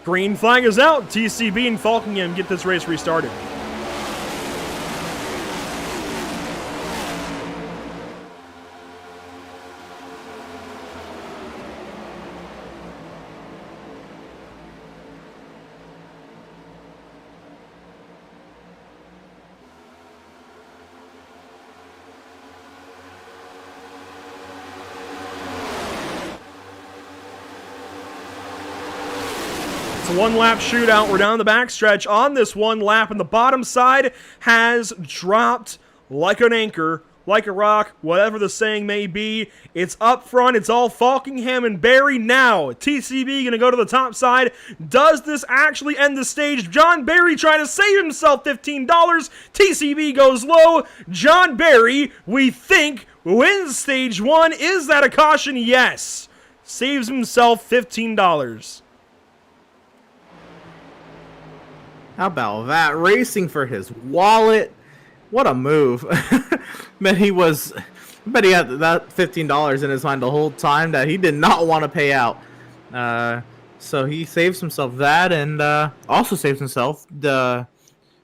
Green flag is out. TCB and Falkingham get this race restarted. It's a one-lap shootout. We're down the backstretch on this one lap, and the bottom side has dropped like an anchor, like a rock, whatever the saying may be. It's up front. It's all Falkingham and Barry now. TCB going to go to the top side. Does this actually end the stage? John Barry trying to save himself $15. TCB goes low. John Barry, we think, wins stage 1. Is that a caution? Yes. Saves himself $15. How about that? Racing for his wallet. What a move. Bet he had that $15 in his mind the whole time that he did not want to pay out. So he saves himself that, and also saves himself the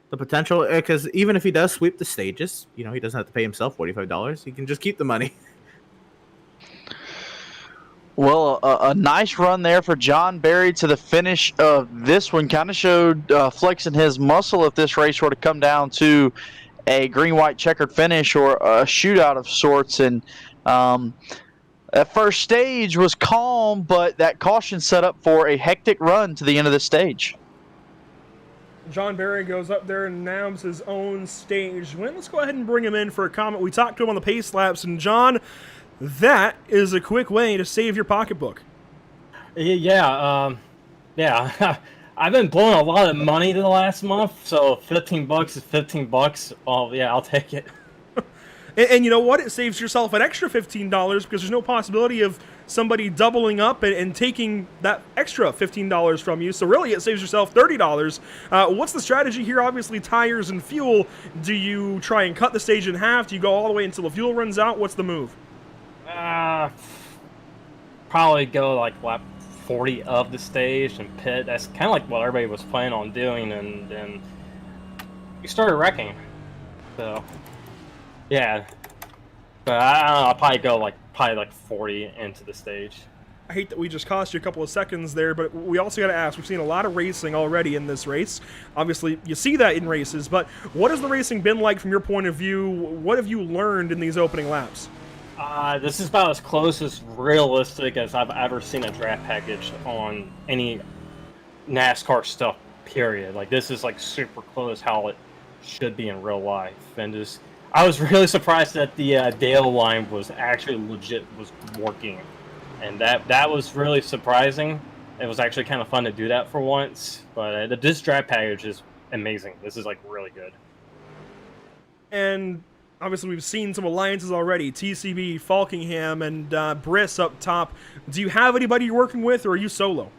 potential, because even if he does sweep the stages, he doesn't have to pay himself $45. He can just keep the money. Well, a nice run there for John Barry to the finish of this one. Kind of showed flexing his muscle if this race were to come down to a green-white checkered finish or a shootout of sorts. And that first stage was calm, but that caution set up for a hectic run to the end of the stage. John Barry goes up there and nabs his own stage win. Let's go ahead and bring him in for a comment. We talked to him on the pace laps, and John, that is a quick way to save your pocketbook. Yeah. I've been blowing a lot of money the last month, so $15 is $15. Oh, yeah, I'll take it. And you know what? It saves yourself an extra $15 because there's no possibility of somebody doubling up and taking that extra $15 from you. So really, it saves yourself $30. What's the strategy here? Obviously, tires and fuel. Do you try and cut the stage in half? Do you go all the way until the fuel runs out? What's the move? Probably go like lap 40 of the stage and pit. That's kind of like what everybody was planning on doing, and then you started wrecking. So, yeah. But I don't know, I'll probably go like 40 into the stage. I hate that we just cost you a couple of seconds there, but we also got to ask, we've seen a lot of racing already in this race. Obviously, you see that in races, but what has the racing been like from your point of view? What have you learned in these opening laps? This is about as close as realistic as I've ever seen a draft package on any NASCAR stuff, period. Like, this is like super close how it should be in real life. And just, I was really surprised that the Dale line was actually legit, was working. And that was really surprising. It was actually kind of fun to do that for once. But this draft package is amazing. This is like really good. And obviously, we've seen some alliances already. TCB, Falkingham, and Briss up top. Do you have anybody you're working with, or are you solo?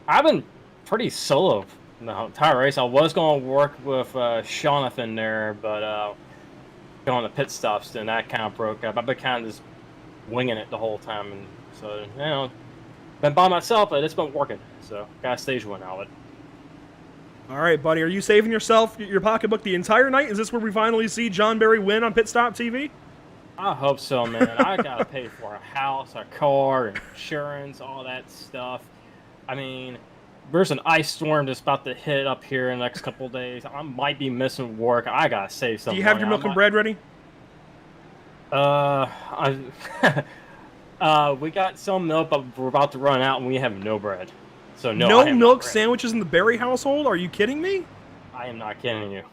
I've been pretty solo the entire race. I was going to work with Jonathan there, but going to pit stops, then that kind of broke up. I've been kind of just winging it the whole time. And so, been by myself, but it's been working. So, got a stage win out of it. All right, buddy. Are you saving yourself your pocketbook the entire night? Is this where we finally see John Barry win on Pit Stop TV? I hope so, man. I gotta pay for a house, a car, insurance, all that stuff. I mean, there's an ice storm that's about to hit up here in the next couple of days. I might be missing work. I gotta save some money. Do you have your milk and bread ready? We got some milk, but we're about to run out, and we have no bread. So no, No I am milk not ready. sandwiches in the Berry household? Are you kidding me? I am not kidding you.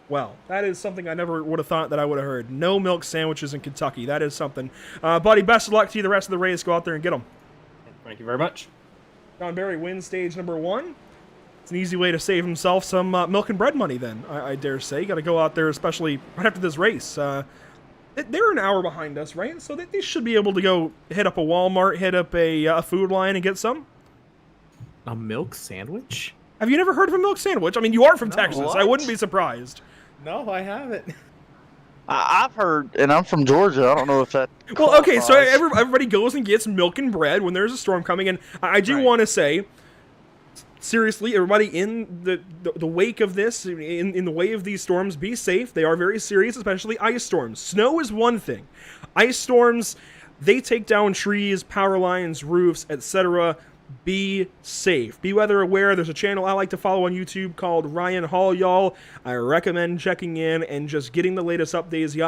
Well, that is something I never would have thought that I would have heard. No milk sandwiches in Kentucky. That is something. Buddy, best of luck to you the rest of the race. Go out there and get them. Thank you very much. John Berry wins stage number 1. It's an easy way to save himself some milk and bread money then, I dare say. You got to go out there, especially right after this race. They're an hour behind us, right? So they should be able to go hit up a Walmart, hit up a Food Lion and get some. A milk sandwich? Have you never heard of a milk sandwich? I mean, you are from Texas. what? I wouldn't be surprised. No, I haven't. I've heard, and I'm from Georgia. I don't know if that. Well, okay, so qualifies. everybody goes and gets milk and bread when there's a storm coming, and I do want to say, seriously, everybody in the wake of this, in the way of these storms, be safe. They are very serious, especially ice storms. Snow is one thing. Ice storms, they take down trees, power lines, roofs, etc. Be safe. Be weather aware. There's a channel I like to follow on YouTube called Ryan Hall, y'all. I recommend checking in and just getting the latest updates. He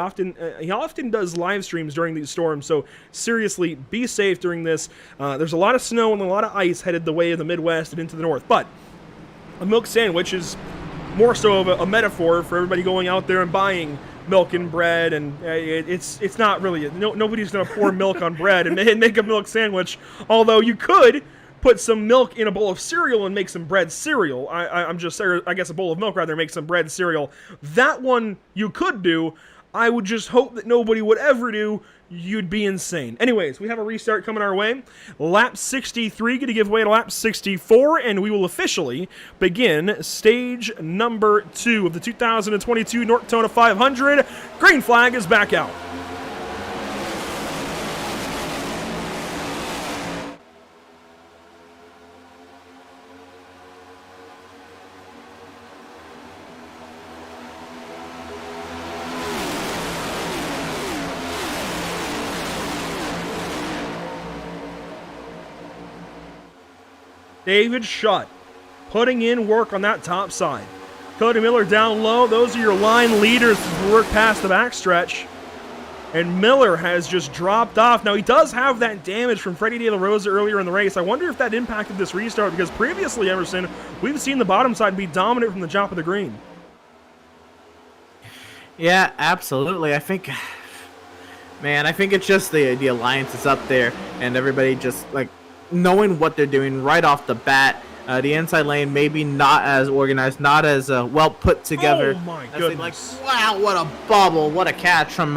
often does live streams during these storms, so seriously, be safe during this. There's a lot of snow and a lot of ice headed the way of the Midwest and into the north, but a milk sandwich is more so of a metaphor for everybody going out there and buying milk and bread, and it's not really, nobody's gonna pour milk on bread and make a milk sandwich, although you could put some milk in a bowl of cereal and make some bread cereal. I guess a bowl of milk rather, make some bread cereal. That one you could do. I would just hope that nobody would ever do. You'd be insane. Anyways, we have a restart coming our way. Lap 63 going to give way to lap 64, and we will officially begin stage number 2 of the 2022 Norctona 500. Green flag is back out. David Schutt putting in work on that top side. Cody Miller down low. Those are your line leaders as we work past the backstretch. And Miller has just dropped off. Now, he does have that damage from Freddie De La Rosa earlier in the race. I wonder if that impacted this restart, because previously, Emerson, we've seen the bottom side be dominant from the top of the green. Yeah, absolutely. I think it's just the alliance is up there, and everybody just like knowing what they're doing right off the bat. The inside lane maybe not as organized, not as well put together. Oh my As they, goodness. wow, what a bubble, what a catch from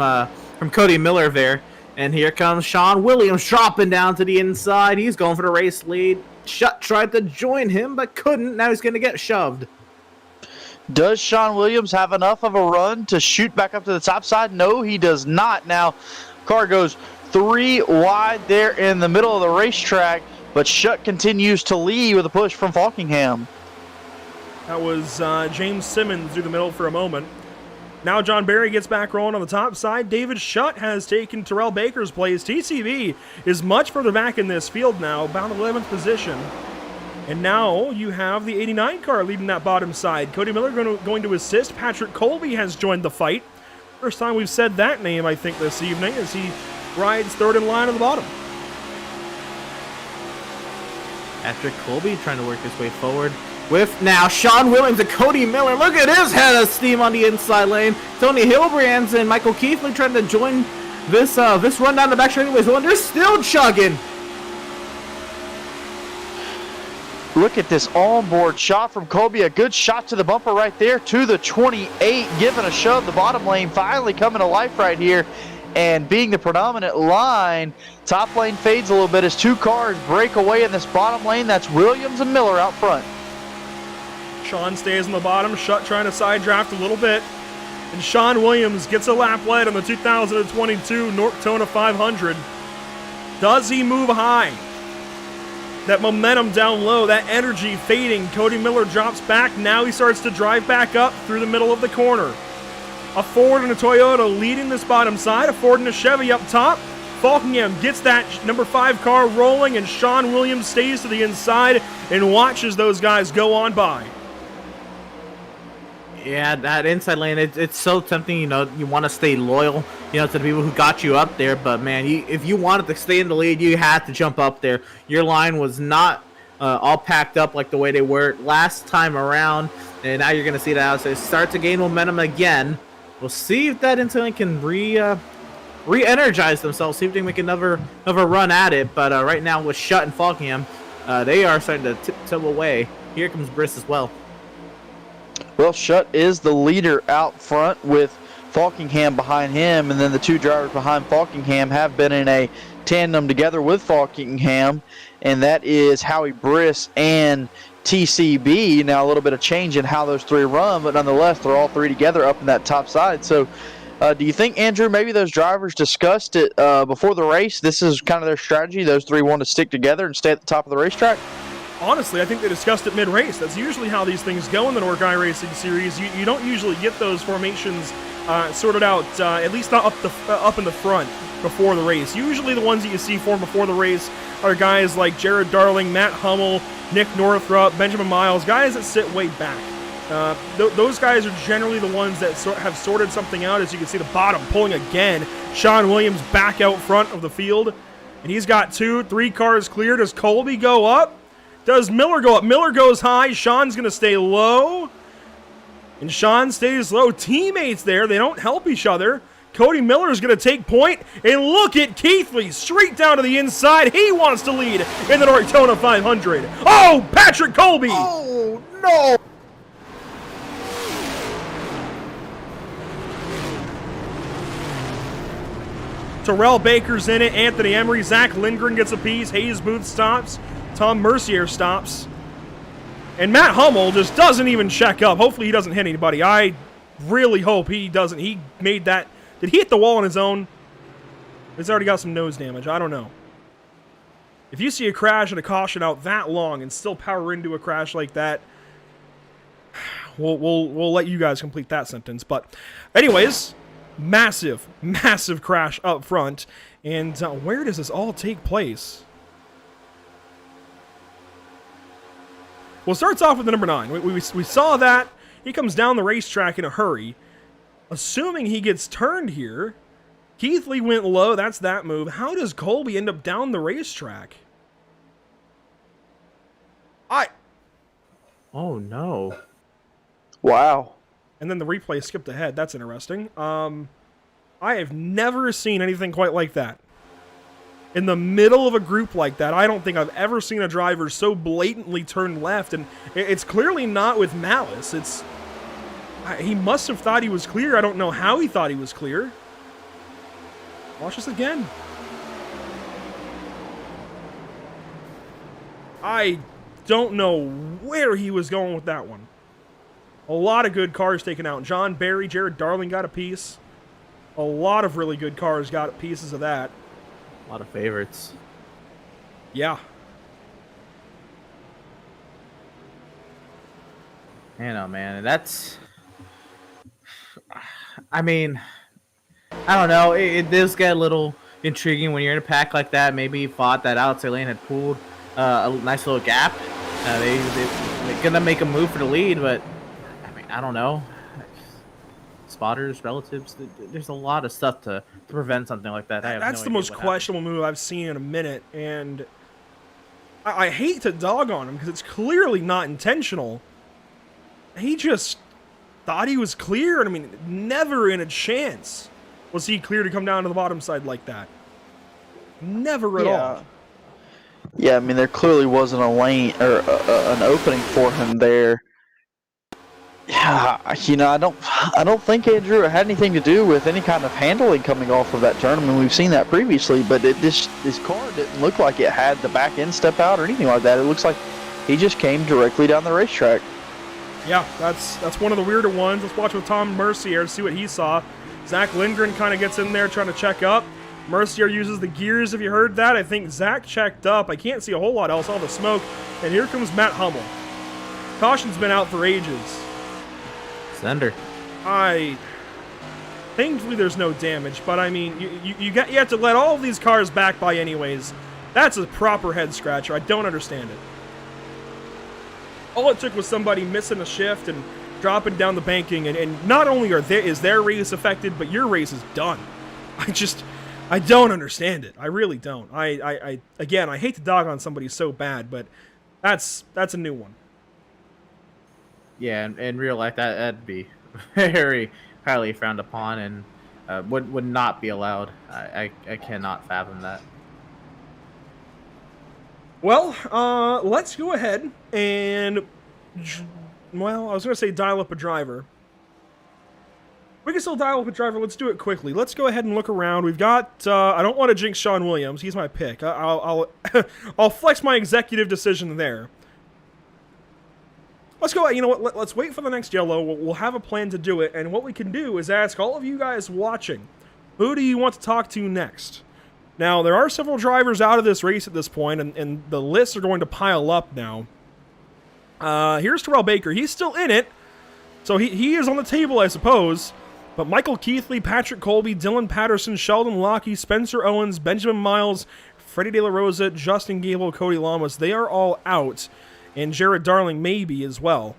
Cody Miller there. And here comes Sean Williams dropping down to the inside. He's going for the race lead. Schutt tried to join him, but couldn't. Now he's going to get shoved. Does Sean Williams have enough of a run to shoot back up to the top side? No, he does not. Now, car goes 3 wide there in the middle of the racetrack, but Schutt continues to lead with a push from Falkingham. That was James Simmons through the middle for a moment. Now John Berry gets back rolling on the top side. David Schutt has taken Terrell Baker's place. TCB is much further back in this field now, about 11th position. And now you have the 89 car leading that bottom side. Cody Miller going to assist. Patrick Colby has joined the fight. First time we've said that name, I think, this evening, as he rides third in line on the bottom. Patrick Colby trying to work his way forward with now Sean Williams and Cody Miller. Look at his head of steam on the inside lane. Tony Hilbrands and Michael Keithley trying to join this run down the back straight anyways. They're still chugging. Look at this onboard shot from Colby. A good shot to the bumper right there to the 28, giving a shove. The bottom lane finally coming to life right here. And being the predominant line, top lane fades a little bit as 2 cars break away in this bottom lane. That's Williams and Miller out front. Sean stays on the bottom. Schutt trying to side draft a little bit. And Sean Williams gets a lap lead on the 2022 Norctona 500. Does he move high? That momentum down low, that energy fading. Cody Miller drops back. Now he starts to drive back up through the middle of the corner. A Ford and a Toyota leading this bottom side. A Ford and a Chevy up top. Falkingham gets that number 5 car rolling, and Sean Williams stays to the inside and watches those guys go on by. Yeah, that inside lane, it's so tempting, you know, you want to stay loyal, you know, to the people who got you up there, but man, if you wanted to stay in the lead, you had to jump up there. Your line was not all packed up like the way they were last time around, and now you're going to see that so it starts to gain momentum again. We'll see if that inside lane can re-energize themselves, see if they can make another run at it, but right now with Shutt and Falkingham, they are starting to tip away. Here comes Briss as well. Well, Shutt is the leader out front with Falkingham behind him, and then the two drivers behind Falkingham have been in a tandem together with Falkingham, and that is Howie Briss and TCB. Now a little bit of change in how those three run, but nonetheless, they're all three together up in that top side. So do you think, Andrew, maybe those drivers discussed it before the race? This is kind of their strategy. Those three want to stick together and stay at the top of the racetrack? Honestly, I think they discussed it mid-race. That's usually how these things go in the NORC iRacing series. You don't usually get those formations sorted out, at least not up in the front before the race. Usually the ones that you see form before the race are guys like Jared Darling, Matt Hummel, Nick Northrup, Benjamin Miles, guys that sit way back. Those guys are generally the ones that have sorted something out. As you can see, the bottom pulling again. Sean Williams back out front of the field, and he's got 2-3 cars clear. Does Colby go up? Does Miller go up? Miller goes high. Sean's going to stay low. And Sean stays low. Teammates there. They don't help each other. Cody Miller is going to take point. And look at Keithley straight down to the inside. He wants to lead in the Norctona 500. Oh, Patrick Colby. Oh, no. Terrell Baker's in it. Anthony Emery. Zach Lindgren gets a piece. Hayes Booth stops. Tom Mercier stops. And Matt Hummel just doesn't even check up. Hopefully he doesn't hit anybody. I really hope he doesn't. He made that. Did he hit the wall on his own? He's already got some nose damage. I don't know. If you see a crash and a caution out that long and still power into a crash like that, we'll let you guys complete that sentence. But anyways, massive crash up front. And where does this all take place? Well, it starts off with the number 9. We saw that. He comes down the racetrack in a hurry. Assuming he gets turned here. Keithley went low. That's that move. How does Colby end up down the racetrack? Oh, no. Wow. And then the replay skipped ahead. That's interesting. I have never seen anything quite like that. In the middle of a group like that, I don't think I've ever seen a driver so blatantly turn left, and it's clearly not with malice. He must have thought he was clear. I don't know how he thought he was clear. Watch this again. I don't know where he was going with that one. A lot of good cars taken out. John Barry, Jared Darling got a piece. A lot of really good cars got pieces of that. A lot of favorites. Yeah. You know, man, that's... I mean, I don't know. It does get a little intriguing when you're in a pack like that. Maybe he thought that outside lane had pulled a nice little gap. They're going to make a move for the lead, but, I mean, I don't know. Spotters, relatives, there's a lot of stuff to prevent something like that. That's the most questionable move I've seen in a minute, and I hate to dog on him because it's clearly not intentional. He just thought he was clear, and I mean, never in a chance was he clear to come down to the bottom side like that. Never at all. Yeah, I mean, there clearly wasn't a lane or an opening for him there. Yeah, you know, I don't think, Andrew, it had anything to do with any kind of handling coming off of that turn. I mean, we've seen that previously, but this car didn't look like it had the back end step out or anything like that. It looks like he just came directly down the racetrack. Yeah, that's one of the weirder ones. Let's watch with Tom Mercier to see what he saw. Zach Lindgren kind of gets in there trying to check up. Mercier uses the gears, if you heard that. I think Zach checked up. I can't see a whole lot else, all the smoke. And here comes Matt Hummel. Caution's been out for ages. Sender. Thankfully there's no damage, but I mean, you have to let all of these cars back by anyways. That's a proper head scratcher. I don't understand it. All it took was somebody missing a shift and dropping down the banking, and not only is their race affected, but your race is done. I don't understand it. I really don't. Again, I hate to dog on somebody so bad, but that's a new one. Yeah, in real life, that'd be very highly frowned upon and would not be allowed. I cannot fathom that. Well, let's go ahead and, well, I was going to say dial up a driver. We can still dial up a driver. Let's do it quickly. Let's go ahead and look around. We've got, I don't want to jinx Sean Williams. He's my pick. I'll I'll flex my executive decision there. Let's go, you know what, let's wait for the next yellow. We'll have a plan to do it, and what we can do is ask all of you guys watching, who do you want to talk to next? Now, there are several drivers out of this race at this point, and the lists are going to pile up now. Here's Terrell Baker. He's still in it, so he is on the table, I suppose. But Michael Keithley, Patrick Colby, Dylan Patterson, Sheldon Lockie, Spencer Owens, Benjamin Miles, Freddie De La Rosa, Justin Gable, Cody Lamas, they are all out. And Jared Darling maybe as well.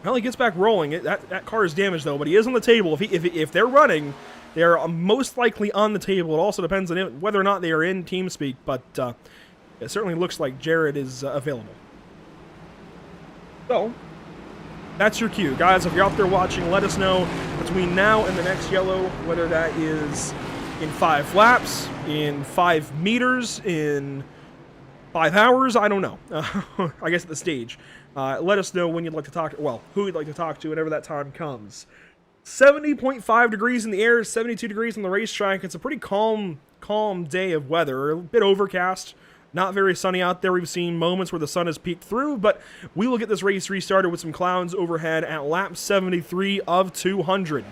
Well, he gets back rolling. That car is damaged, though, but he is on the table. If they're running, they're most likely on the table. It also depends on whether or not they are in TeamSpeak, but it certainly looks like Jared is available. So, that's your cue. Guys, if you're out there watching, let us know between now and the next yellow, whether that is in 5 laps, in 5 meters, in 5 hours, I don't know. I guess at the stage. Let us know when you'd like to talk to, well, who you'd like to talk to whenever that time comes. 70.5 degrees in the air, 72 degrees on the racetrack. It's a pretty calm day of weather. A bit overcast, not very sunny out there. We've seen moments where the sun has peeked through, but we will get this race restarted with some clouds overhead at lap 73 of 200.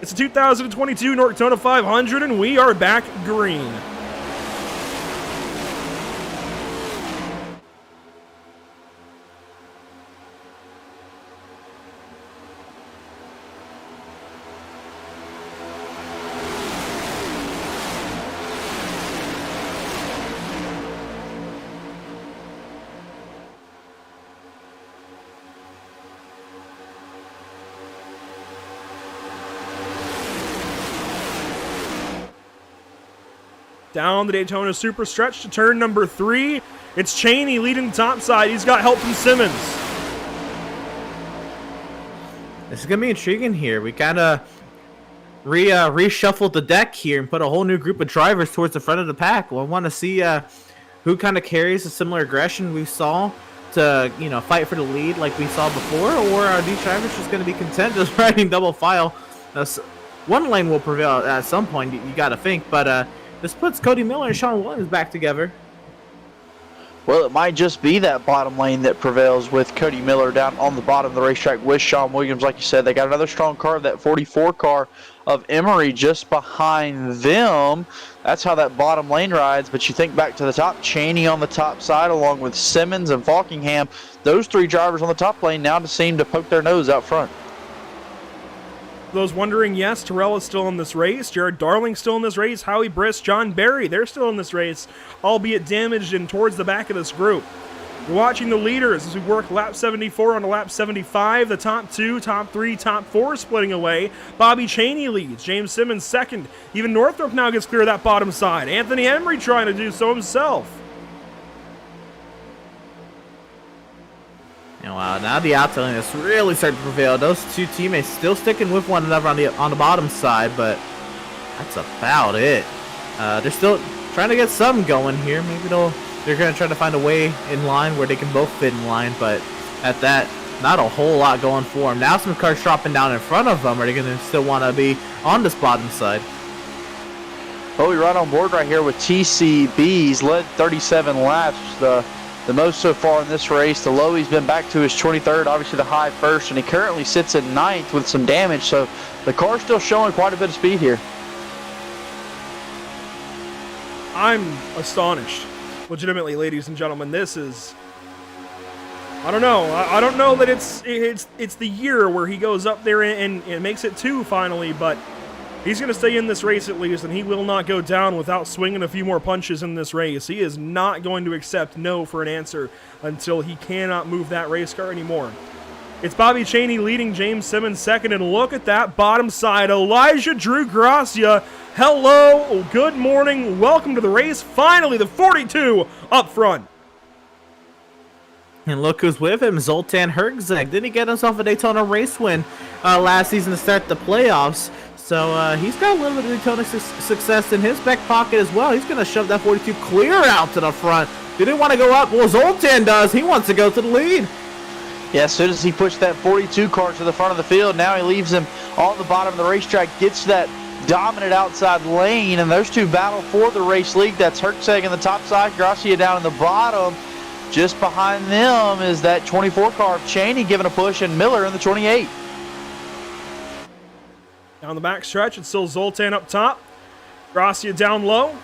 It's a 2022 Norctona 500, and we are back green. Down the Daytona Super Stretch to turn number 3. It's Cheney leading the top side. He's got help from Simmons. This is going to be intriguing here. We kind of reshuffled the deck here and put a whole new group of drivers towards the front of the pack. Well, I want to see who kind of carries a similar aggression we saw to, fight for the lead like we saw before, or are these drivers just going to be content just riding double file? One lane will prevail at some point, you got to think, but this puts Cody Miller and Sean Williams back together. Well, it might just be that bottom lane that prevails with Cody Miller down on the bottom of the racetrack with Sean Williams. Like you said, they got another strong car, that 44 car of Emery just behind them. That's how that bottom lane rides. But you think back to the top, Cheney on the top side along with Simmons and Falkingham. Those 3 drivers on the top lane now just seem to poke their nose out front. Those wondering, yes, Terrell is still in this race. Jared Darling's still in this race. Howie Briss, John Barry, they're still in this race, albeit damaged and towards the back of this group. We're watching the leaders as we work lap 74 on to lap 75. The top 2, top 3, top 4 splitting away. Bobby Cheney leads. James Simmons second. Even Northrop now gets clear of that bottom side. Anthony Emery trying to do so himself. Wow, now the outside lane is really starting to prevail. Those 2 teammates still sticking with one another on the bottom side, but that's about it. They're still trying to get something going here. Maybe they're going to try to find a way in line where they can both fit in line, but at that, not a whole lot going for them. Now some cars dropping down in front of them. Are they going to still want to be on this bottom side? Well, we're right on board right here with TCB's led 37 laps. The most so far in this race. The low, he's been back to his 23rd, obviously the high first, and he currently sits at 9th with some damage, so the car's still showing quite a bit of speed here. I'm astonished. Legitimately, ladies and gentlemen, this is... I don't know. I don't know that it's the year where he goes up there and makes it 2 finally, but He's going to stay in this race at least, and he will not go down without swinging a few more punches in this race. He is not going to accept no for an answer until he cannot move that race car anymore. It's Bobby Chaney leading James Simmons second, and look at that bottom side. Elijah Drew Gracia, hello, good morning, welcome to the race. Finally, the 42 up front. And look who's with him, Zoltan Herzeg. Didn't he get himself a Daytona race win last season to start the playoffs? So he's got a little bit of Daytona success in his back pocket as well. He's going to shove that 42 clear out to the front. He didn't want to go up. Well, Zoltan does. He wants to go to the lead. Yeah, as soon as he pushed that 42 car to the front of the field, now he leaves him on the bottom of the racetrack, gets that dominant outside lane, and those two battle for the race lead. That's Herzeg in the top side, Gracia down in the bottom. Just behind them is that 24 car of Chaney giving a push, and Miller in the 28. Down the back stretch, it's still Zoltan up top. Gracia down low.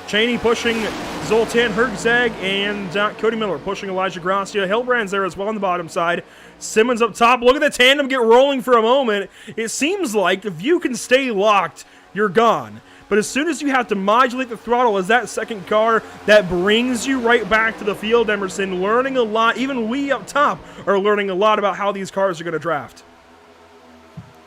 Chaney pushing Zoltan Herzeg, and Cody Miller pushing Elijah Gracia. Hillbrand's there as well on the bottom side. Simmons up top. Look at the tandem get rolling for a moment. It seems like if you can stay locked, you're gone. But as soon as you have to modulate the throttle as that second car, that brings you right back to the field, Emerson. Learning a lot. Even we up top are learning a lot about how these cars are going to draft.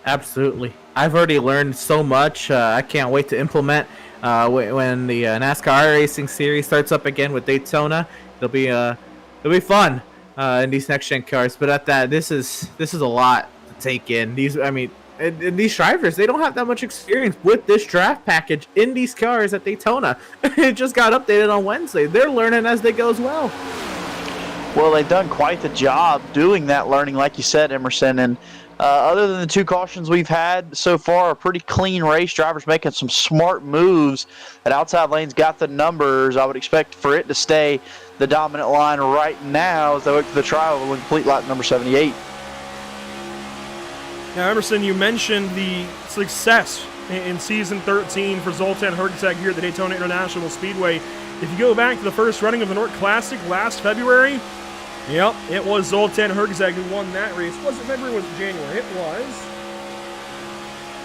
Absolutely. I've already learned so much. I can't wait to implement when the NASCAR Racing Series starts up again with Daytona. It'll be fun in these next gen cars. But at that, this is a lot to take in. And these drivers, they don't have that much experience with this draft package in these cars at Daytona. It just got updated on Wednesday. They're learning as they go as well. Well, they've done quite the job doing that learning, like you said, Emerson. And other than the two cautions we've had so far, a pretty clean race. Drivers making some smart moves. That outside lane's got the numbers. I would expect for it to stay the dominant line right now as they look for the trial of complete lap number 78. Now, Emerson, you mentioned the success in Season 13 for Zoltan Herzeg here at the Daytona International Speedway. If you go back to the first running of the NORC Classic last February, yep, it was Zoltan Herzeg who won that race. Was it February or was it January? It was.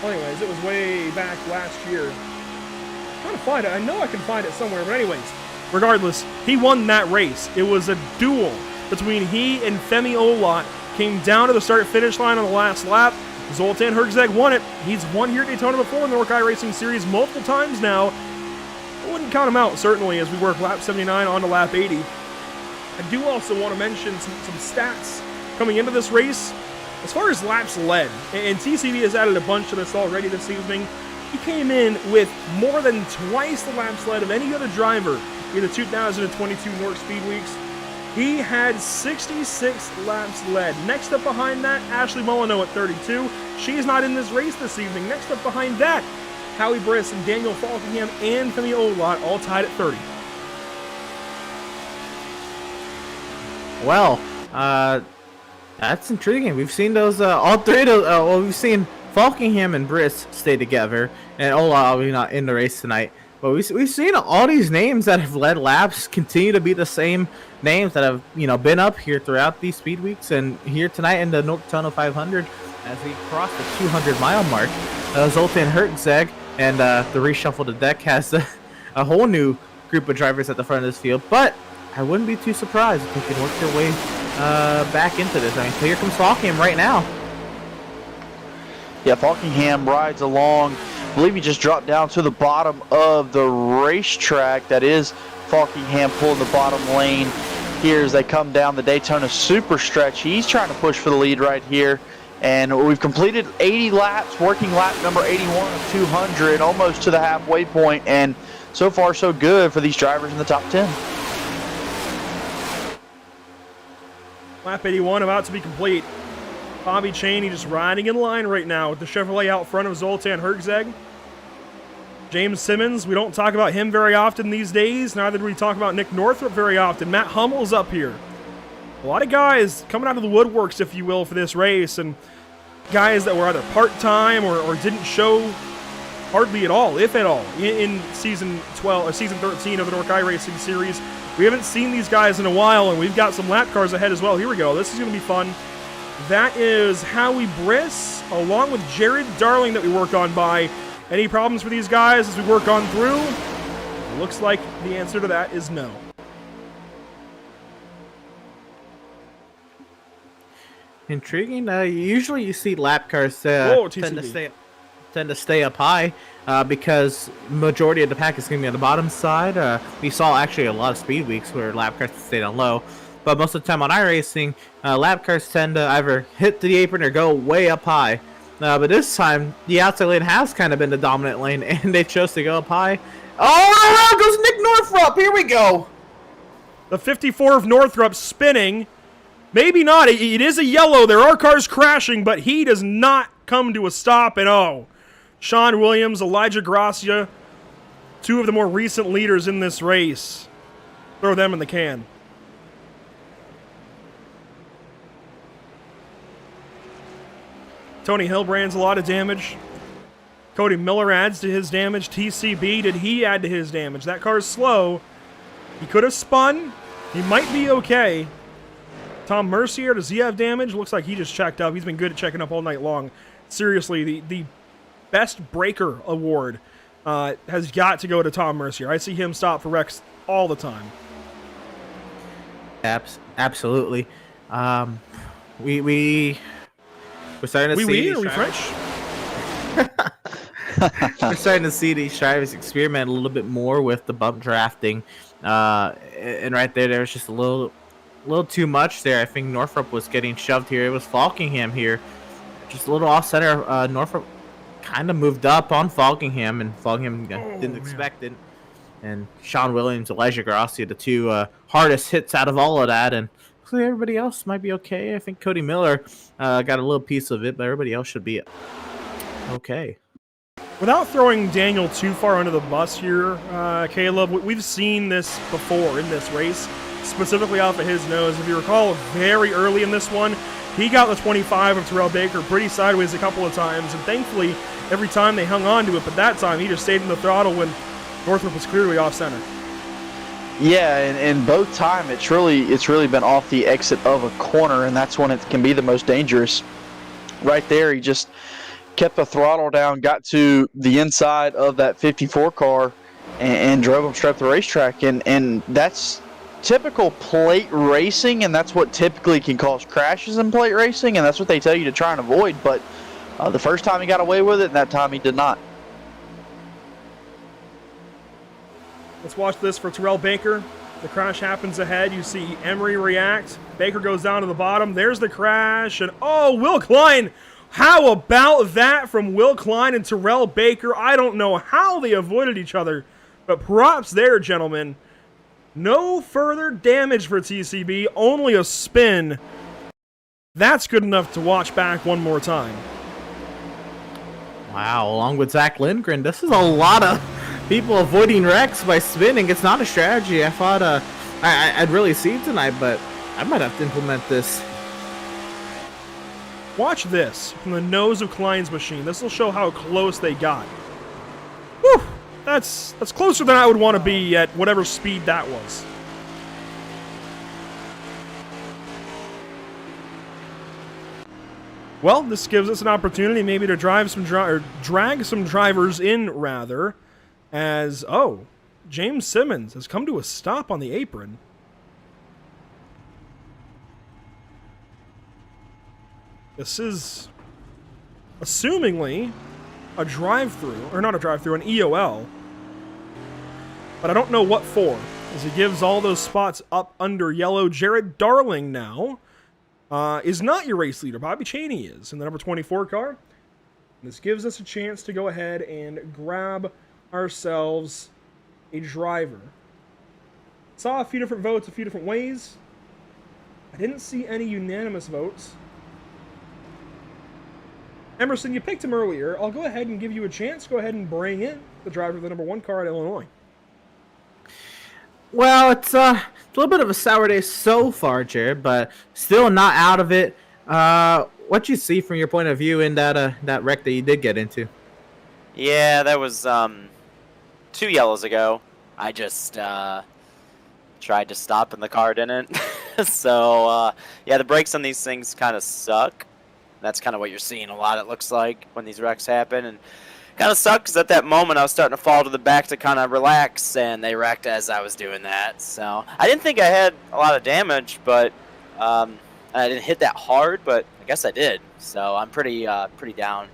Well, anyways, it was way back last year. I'm trying to find it. I know I can find it somewhere, but anyways, regardless, he won that race. It was a duel between he and Femi Olot. Came down to the start-finish line on the last lap. Zoltan Herzeg won it. He's won here at Daytona before in the NORC Racing Series multiple times now. I wouldn't count him out, certainly, as we work lap 79 on to lap 80. I do also want to mention some stats coming into this race. As far as laps led, and TCB has added a bunch to this already this evening, he came in with more than twice the laps led of any other driver in the 2022 NORC Speedweeks. He had 66 laps led. Next up behind that, Ashley Molyneux at 32. She's not in this race this evening. Next up behind that, Howie Briss and Daniel Falkingham and Femi Olot all tied at 30. Well, that's intriguing. We've seen those, all three of those, we've seen Falkingham and Briss stay together, and Olot obviously not in the race tonight. But we've seen all these names that have led laps continue to be the same names that have been up here throughout these speed weeks and here tonight in the Norctona 500 as we cross the 200-mile mark. Zoltan Herzeg and the reshuffle the deck has a whole new group of drivers at the front of this field. But I wouldn't be too surprised if they can work their way back into this. I mean, so here comes Falkingham right now. Yeah, Falkingham rides along. I believe he just dropped down to the bottom of the racetrack. That is Falkingham pulling the bottom lane here as they come down the Daytona Super Stretch. He's trying to push for the lead right here. And we've completed 80 laps, working lap number 81 of 200, almost to the halfway point. And so far, so good for these drivers in the top 10. Lap 81 about to be complete. Bobby Chaney just riding in line right now with the Chevrolet out front of Zoltan Herzeg. James Simmons, we don't talk about him very often these days. Neither do we talk about Nick Northrup very often. Matt Hummel's up here. A lot of guys coming out of the woodworks, if you will, for this race. And guys that were either part-time or didn't show hardly at all, if at all, in Season 12 or Season 13 of the NORC Racing Series. We haven't seen these guys in a while, and we've got some lap cars ahead as well. Here we go. This is going to be fun. That is Howie Briss, along with Jared Darling that we work on by. Any problems for these guys as we work on through? It looks like the answer to that is no. Intriguing. Usually you see lap cars Whoa, tend to stay up high because majority of the pack is going to be on the bottom side. We saw actually a lot of speed weeks where lap cars stay down low, but most of the time on iRacing, lap cars tend to either hit the apron or go way up high. But this time, the outside lane has kind of been the dominant lane, and they chose to go up high. Oh, there goes Nick Northrop. Here we go. The 54 of Northrop spinning. Maybe not. It is a yellow. There are cars crashing, but he does not come to a stop. And oh, Sean Williams, Elijah Gracia, two of the more recent leaders in this race. Throw them in the can. Tony Hilbrand's a lot of damage. Cody Miller adds to his damage. TCB, did he add to his damage? That car's slow. He could have spun. He might be okay. Tom Mercier, does he have damage? Looks like he just checked up. He's been good at checking up all night long. Seriously, the best breaker award has got to go to Tom Mercier. I see him stop for wrecks all the time. Absolutely. We're starting to see. Are we French? We're starting to see these drivers experiment a little bit more with the bump drafting, and right there was just a little too much there. I think Northrop was getting shoved here. It was Falkingham here, just a little off center. Northrop kind of moved up on Falkingham, and Falkingham didn't expect it. And Sean Williams, Elijah Grassi, the two hardest hits out of all of that, and looks like everybody else might be okay. I think Cody Miller got a little piece of it, but everybody else should be okay. Without throwing Daniel too far under the bus here, Caleb, we've seen this before in this race, specifically off of his nose. If you recall, very early in this one, he got the 25 of Terrell Baker pretty sideways a couple of times, and thankfully, every time they hung on to it, but that time he just stayed in the throttle when Northrop was clearly off center. Yeah, and both time it's really been off the exit of a corner, and that's when it can be the most dangerous. Right there, he just kept the throttle down, got to the inside of that 54 car, and drove him straight up the racetrack. And that's typical plate racing, and that's what typically can cause crashes in plate racing, and that's what they tell you to try and avoid. But the first time he got away with it, and that time he did not. Let's watch this for Terrell Baker. The crash happens ahead. You see Emery react. Baker goes down to the bottom. There's the crash. And oh, Will Klein. How about that from Will Klein and Terrell Baker? I don't know how they avoided each other, but props there, gentlemen. No further damage for TCB, only a spin. That's good enough to watch back one more time. Wow, along with Zach Lindgren, this is a lot of people avoiding wrecks by spinning. It's not a strategy I thought I'd really see tonight, but I might have to implement this. Watch this from the nose of Klein's machine. This will show how close they got. Whew, that's closer than I would want to be at whatever speed that was. Well, this gives us an opportunity maybe to drag some drivers in, rather, as, oh, James Simmons has come to a stop on the apron. This is, assumingly, a drive-through, or not a drive-through, an EOL. But I don't know what for, as he gives all those spots up under yellow. Jared Darling now is not your race leader. Bobby Chaney is in the number 24 car. This gives us a chance to go ahead and grab ourselves a driver. Saw a few different votes a few different ways. I didn't see any unanimous votes. Emerson, you picked him earlier. I'll go ahead and give you a chance. Go ahead and bring in the driver of the number 1 car at Illinois. Well, it's a little bit of a sour day so far, Jared, but still not out of it. What you see from your point of view in that wreck that you did get into? Yeah, that was 2 yellows ago. I just tried to stop and the car didn't. So, yeah, the brakes on these things kind of suck. That's kind of what you're seeing a lot, it looks like, when these wrecks happen. And kind of sucked because at that moment I was starting to fall to the back to kind of relax, and they wrecked as I was doing that. So I didn't think I had a lot of damage, but I didn't hit that hard, but I guess I did. So I'm pretty down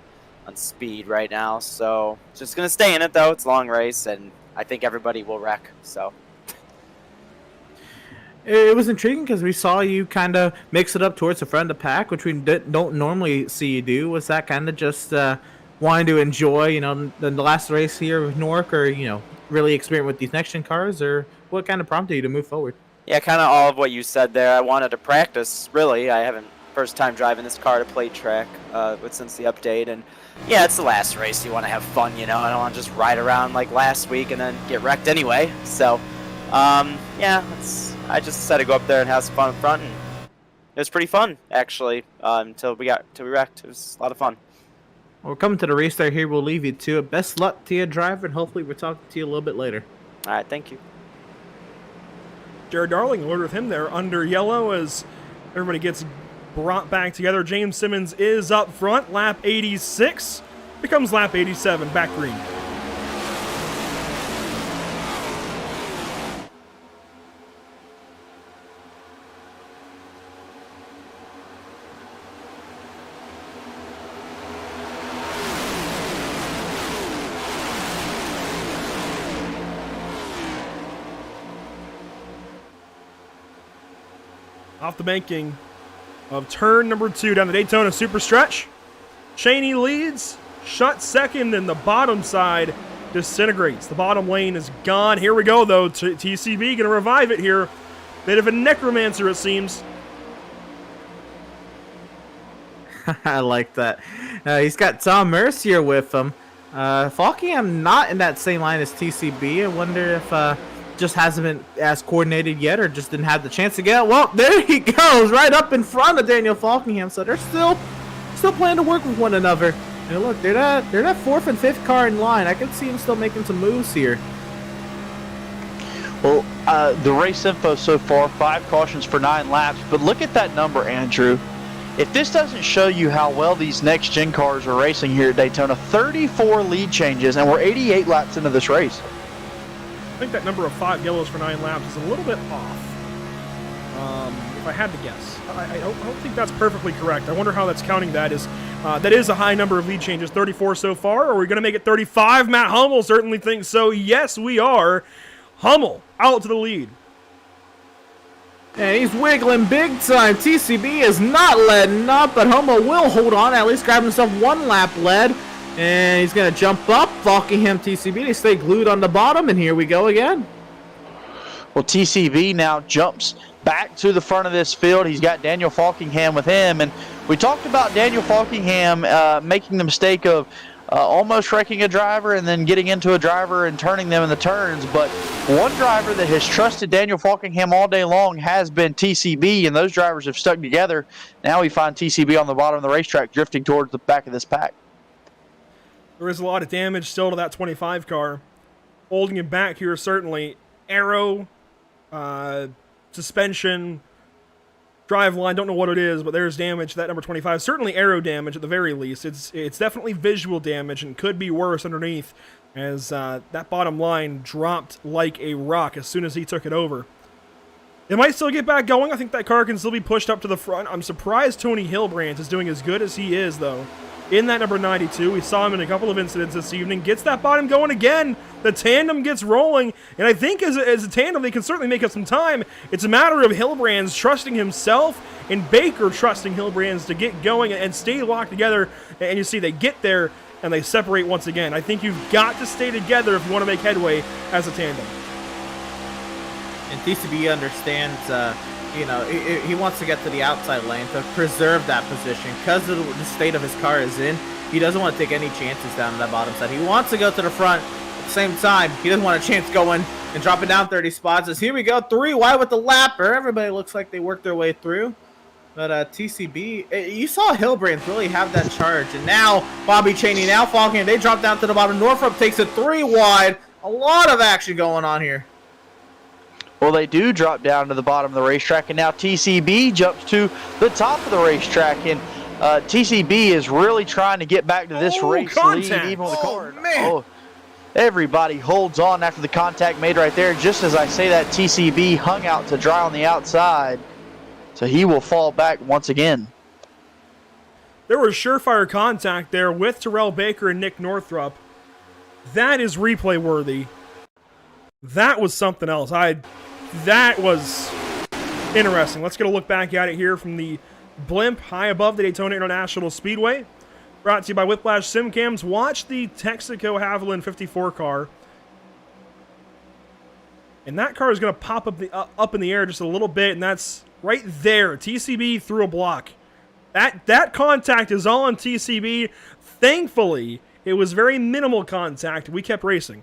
on speed right now. So just gonna stay in it though. It's a long race, and I think everybody will wreck. So. It was intriguing because we saw you kind of mix it up towards the front of the pack, which we don't normally see you do. Was that kind of just wanting to enjoy, the last race here with NORC, or, really experiment with these next-gen cars, or what kind of prompted you to move forward? Yeah, kind of all of what you said there. I wanted to practice, really. I haven't first time driving this car to plate track since the update. And, yeah, it's the last race. You want to have fun, I don't want to just ride around like last week and then get wrecked anyway. So, yeah, I just decided to go up there and have some fun in front, and it was pretty fun actually until we wrecked. It was a lot of fun. Well, we're coming to the race there here. We'll leave you to it. Best luck to you, driver, and hopefully we're talking to you a little bit later. All right, thank you. Jared Darling, word with him there under yellow as everybody gets brought back together. James Simmons is up front, lap 86, becomes lap 87, back green. Off the banking of turn number 2 down the Daytona Super Stretch. Cheney leads, shut second, and the bottom side disintegrates. The bottom lane is gone. Here we go, though. TCB going to revive it here. Bit of a necromancer, it seems. I like that. He's got Tom Mercier with him. Falkingham not in that same line as TCB. I wonder if just hasn't been as coordinated yet, or just didn't have the chance to get. Well, there he goes, right up in front of Daniel Falkingham. So they're still planning to work with one another. And look, they're that 4th and 5th car in line. I can see him still making some moves here. Well, the race info so far, 5 cautions for 9 laps. But look at that number, Andrew. If this doesn't show you how well these next-gen cars are racing here at Daytona, 34 lead changes, and we're 88 laps into this race. I think that number of 5 yellows for 9 laps is a little bit off, if I had to guess. I don't think that's perfectly correct. I wonder how that's counting that. That is a high number of lead changes, 34 so far. Are we going to make it 35? Matt Hummel certainly thinks so. Yes, we are. Hummel out to the lead. And he's wiggling big time. TCB is not letting up, but Hummel will hold on, at least grab himself 1 lap lead. And he's going to jump up, Falkingham, TCB. They stay glued on the bottom, and here we go again. Well, TCB now jumps back to the front of this field. He's got Daniel Falkingham with him. And we talked about Daniel Falkingham making the mistake of almost wrecking a driver and then getting into a driver and turning them in the turns. But one driver that has trusted Daniel Falkingham all day long has been TCB, and those drivers have stuck together. Now we find TCB on the bottom of the racetrack drifting towards the back of this pack. There is a lot of damage still to that 25 car. Holding him back here, certainly. Aero, suspension, drive line, don't know what it is, but there's damage to that number 25. Certainly aero damage at the very least. It's definitely visual damage and could be worse underneath, as that bottom line dropped like a rock as soon as he took it over. It might still get back going. I think that car can still be pushed up to the front. I'm surprised Tony Hilbrandt is doing as good as he is, though. In that number 92, we saw him in a couple of incidents this evening. Gets that bottom going again. The tandem gets rolling. And I think as a tandem, they can certainly make up some time. It's a matter of Hilbrandt's trusting himself and Baker trusting Hilbrandt's to get going and stay locked together. And you see they get there and they separate once again. I think you've got to stay together if you want to make headway as a tandem. And TCB understands, he wants to get to the outside lane to preserve that position because of the state of his car is in. He doesn't want to take any chances down that bottom side. He wants to go to the front. At the same time, he doesn't want a chance going and dropping down 30 spots. As here we go, 3 wide with the lapper. Everybody looks like they worked their way through. But TCB, you saw Hilbrandt really have that charge. And now Bobby Cheney, now Falcon, they drop down to the bottom. Northrop takes it 3 wide. A lot of action going on here. Well, they do drop down to the bottom of the racetrack, and now TCB jumps to the top of the racetrack. And TCB is really trying to get back to this race contact. lead, even with the car. man. Oh, everybody holds on after the contact made right there. Just as I say that, TCB hung out to dry on the outside, so he will fall back once again. There was surefire contact there with Terrell Baker and Nick Northrup. That is replay worthy. That was something else. That was interesting. Let's get a look back at it here from the blimp high above the Daytona International Speedway. Brought to you by Whiplash Simcams. Watch the Texaco Haviland 54 car. And that car is going to pop up in the air just a little bit, and that's right there. TCB through a block. That contact is all on TCB. Thankfully, it was very minimal contact. We kept racing.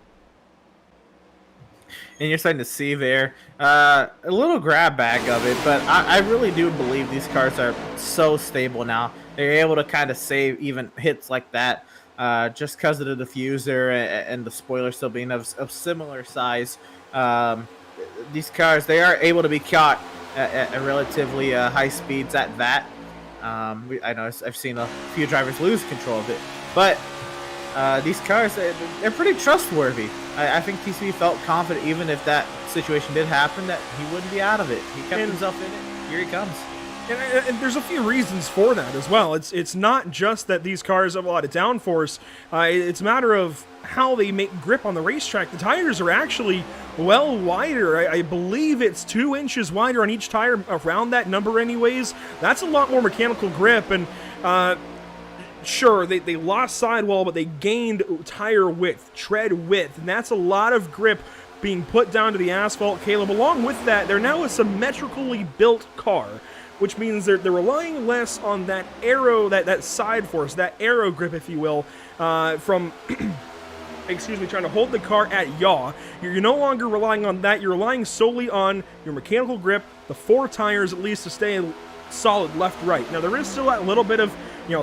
And you're starting to see there a little grab bag of it, but I really do believe these cars are so stable now. They're able to kind of save even hits like that just because of the diffuser and the spoiler still being of similar size. These cars, they are able to be caught at relatively high speeds at that. I know I've seen a few drivers lose control of it, but these cars, they're pretty trustworthy. I think TCB felt confident even if that situation did happen that he wouldn't be out of it. He kept himself in it. Here he comes. And there's a few reasons for that as well. It's not just that these cars have a lot of downforce. It's a matter of how they make grip on the racetrack. The tires are actually well wider. I believe it's 2 inches wider on each tire, around that number anyways. That's a lot more mechanical grip, and sure, they lost sidewall, but they gained tire width, tread width, and that's a lot of grip being put down to the asphalt, Caleb. Along with that, they're now a symmetrically built car, which means they're relying less on that aero, that side force, that aero grip, if you will, from trying to hold the car at yaw. You're no longer relying on that. You're relying solely on your mechanical grip, the 4 tires at least to stay solid left, right. Now, there is still that little bit of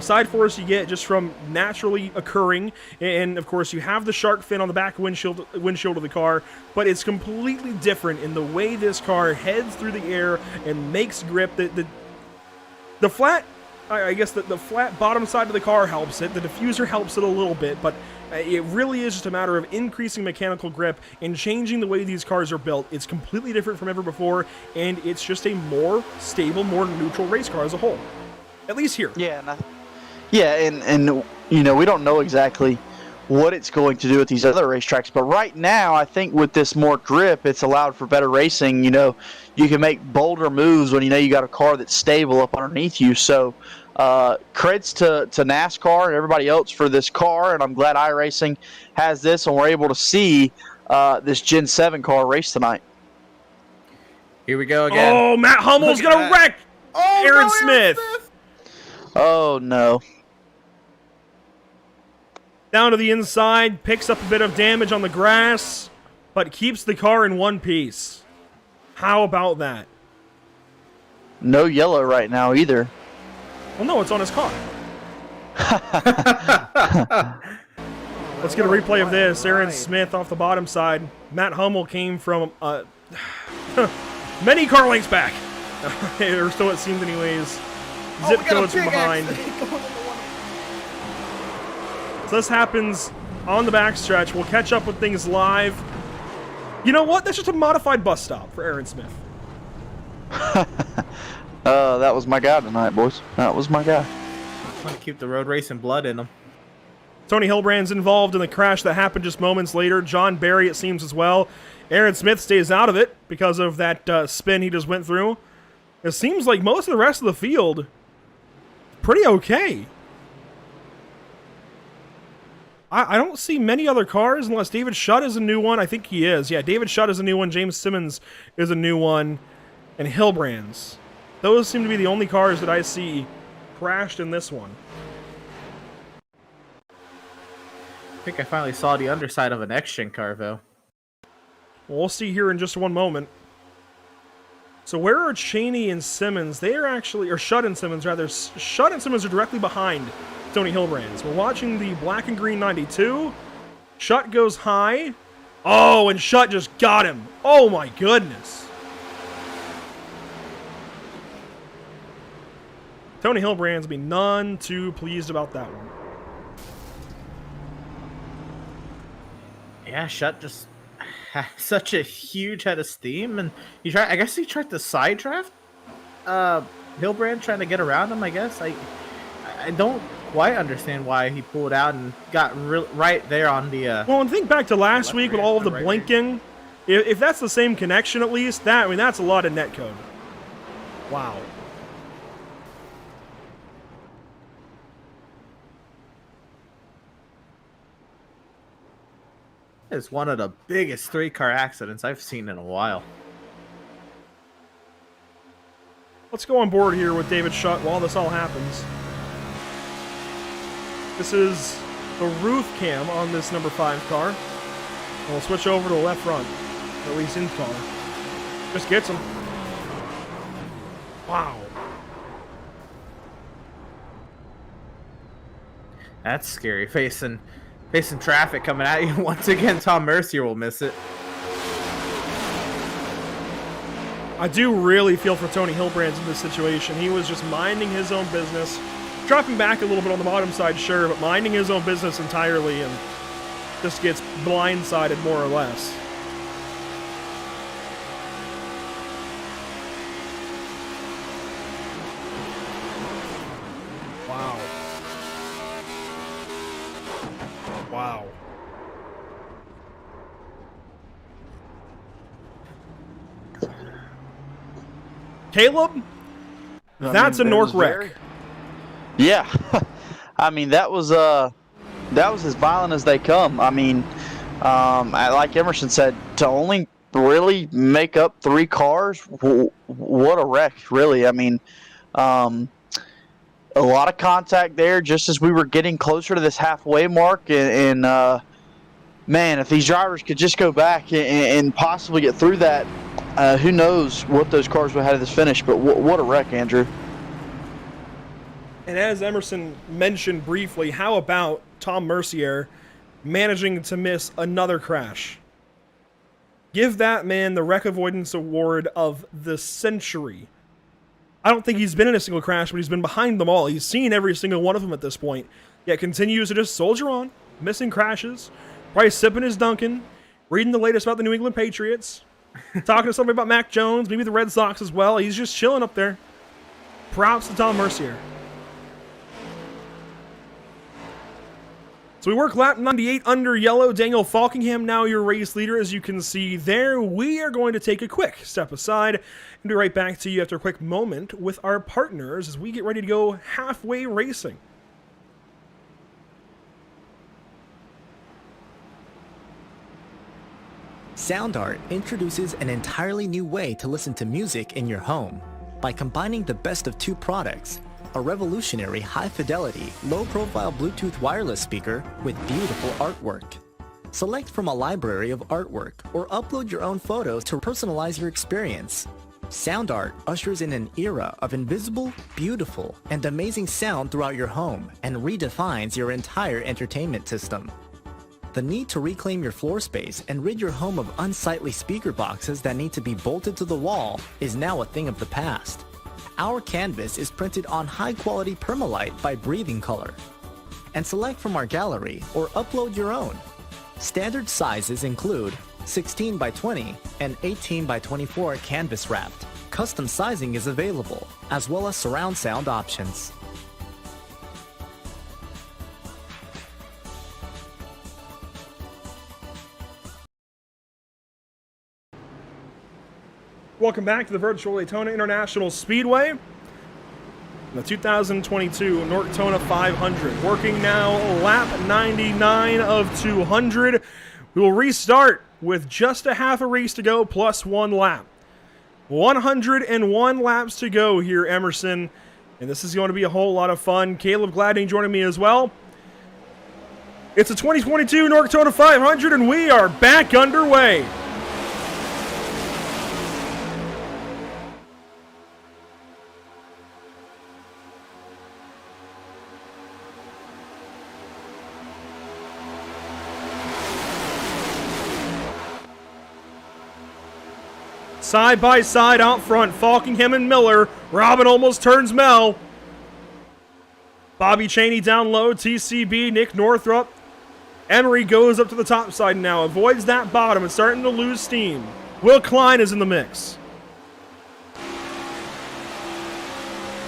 side force you get just from naturally occurring, and of course you have the shark fin on the back windshield of the car, but it's completely different in the way this car heads through the air and makes grip. The flat, I guess the flat bottom side of the car helps it. The diffuser helps it a little bit, but it really is just a matter of increasing mechanical grip and changing the way these cars are built. It's completely different from ever before, and it's just a more stable, more neutral race car as a whole. At least here. And we don't know exactly what it's going to do with these other racetracks, but right now I think with this more grip, it's allowed for better racing. You can make bolder moves when you got a car that's stable up underneath you. So creds to NASCAR and everybody else for this car, and I'm glad iRacing has this and we're able to see this Gen 7 car race tonight. Here we go again. Oh, Matt Hummel's gonna wreck Aaron Smith. Oh no. Down to the inside, picks up a bit of damage on the grass, but keeps the car in one piece. How about that? No yellow right now either. Well, no, it's on his car. Let's get a replay of this. Aaron Smith off the bottom side. Matt Hummel came from many car lengths back. Or so it seemed anyways. Zip codes from behind. So this happens on the backstretch. We'll catch up with things live. You know what? That's just a modified bus stop for Aaron Smith. That was my guy tonight, boys. That was my guy. Trying to keep the road racing blood in them. Tony Hilbrand's involved in the crash that happened just moments later. John Barry, it seems, as well. Aaron Smith stays out of it because of that spin he just went through. It seems like most of the rest of the field pretty okay. I don't see many other cars unless David Shutt is a new one. I think he is. Yeah, David Shutt is a new one. James Simmons is a new one. And Hilbrand's. Those seem to be the only cars that I see crashed in this one. I think I finally saw the underside of an X-Gen car, though. We'll see here in just one moment. So where are Cheney and Simmons? They are actually, or Shutt and Simmons rather. Shutt and Simmons are directly behind Tony Hilbrand's. We're watching the black and green 92. Shutt goes high. Oh, and Shutt just got him. Oh my goodness. Tony Hilbrand's be none too pleased about that one. Yeah, Shutt just has such a huge head of steam, and I guess he tried to side draft Hilbrand, trying to get around him. I guess I don't quite understand why he pulled out and got right there on the. Well, and think back to last week with all of the right blinking. If that's the same connection, at least that's a lot of netcode. Wow. It's one of the biggest 3-car accidents I've seen in a while. Let's go on board here with David Shutt while this all happens. This is the roof cam on this number 5 car. And we'll switch over to the left front, or at least in car. Just gets him. Wow. That's scary. Facing traffic coming at you. Once again, Tom Mercier will miss it. I do really feel for Tony Hilbrand in this situation. He was just minding his own business. Dropping back a little bit on the bottom side, sure, but minding his own business entirely and just gets blindsided more or less. Wow. Wow. Caleb? That's a NORC wreck. Yeah. I mean, that was as violent as they come. I mean, like Emerson said, to only really make up 3 cars, what a wreck, really. I mean, a lot of contact there just as we were getting closer to this halfway mark. And man, if these drivers could just go back and possibly get through that, who knows what those cars would have had at this finish. But what a wreck, Andrew. And as Emerson mentioned briefly, how about Tom Mercier managing to miss another crash? Give that man the wreck avoidance award of the century. I don't think he's been in a single crash, but he's been behind them all. He's seen every single one of them at this point, yet continues to just soldier on, missing crashes, probably sipping his Dunkin', reading the latest about the New England Patriots, talking to somebody about Mac Jones, maybe the Red Sox as well. He's just chilling up there. Props to Tom Mercier. So we work lap 98 under yellow. Daniel Falkingham now your race leader, as you can see there. We are going to take a quick step aside and be right back to you after a quick moment with our partners as we get ready to go halfway racing. Sound Art introduces an entirely new way to listen to music in your home by combining the best of 2 products. A revolutionary high-fidelity, low-profile Bluetooth wireless speaker with beautiful artwork. Select from a library of artwork or upload your own photos to personalize your experience. Sound Art ushers in an era of invisible, beautiful, and amazing sound throughout your home and redefines your entire entertainment system. The need to reclaim your floor space and rid your home of unsightly speaker boxes that need to be bolted to the wall is now a thing of the past. Our canvas is printed on high-quality permalite by Breathing Color. And select from our gallery or upload your own. Standard sizes include 16 by 20 and 18 by 24 canvas wrapped. Custom sizing is available, as well as surround sound options. Welcome back to the virtual Daytona International Speedway. The 2022 Norctona 500. Working now lap 99 of 200. We will restart with just a half a race to go plus 1 lap. 101 laps to go here, Emerson. And this is going to be a whole lot of fun. Caleb Gladney joining me as well. It's a 2022 Norctona 500 and we are back underway. Side by side out front, Falkingham and Miller. Robin almost turns Mel. Bobby Chaney down low, TCB, Nick Northrup. Emery goes up to the top side now, avoids that bottom. It's starting to lose steam. Will Klein is in the mix.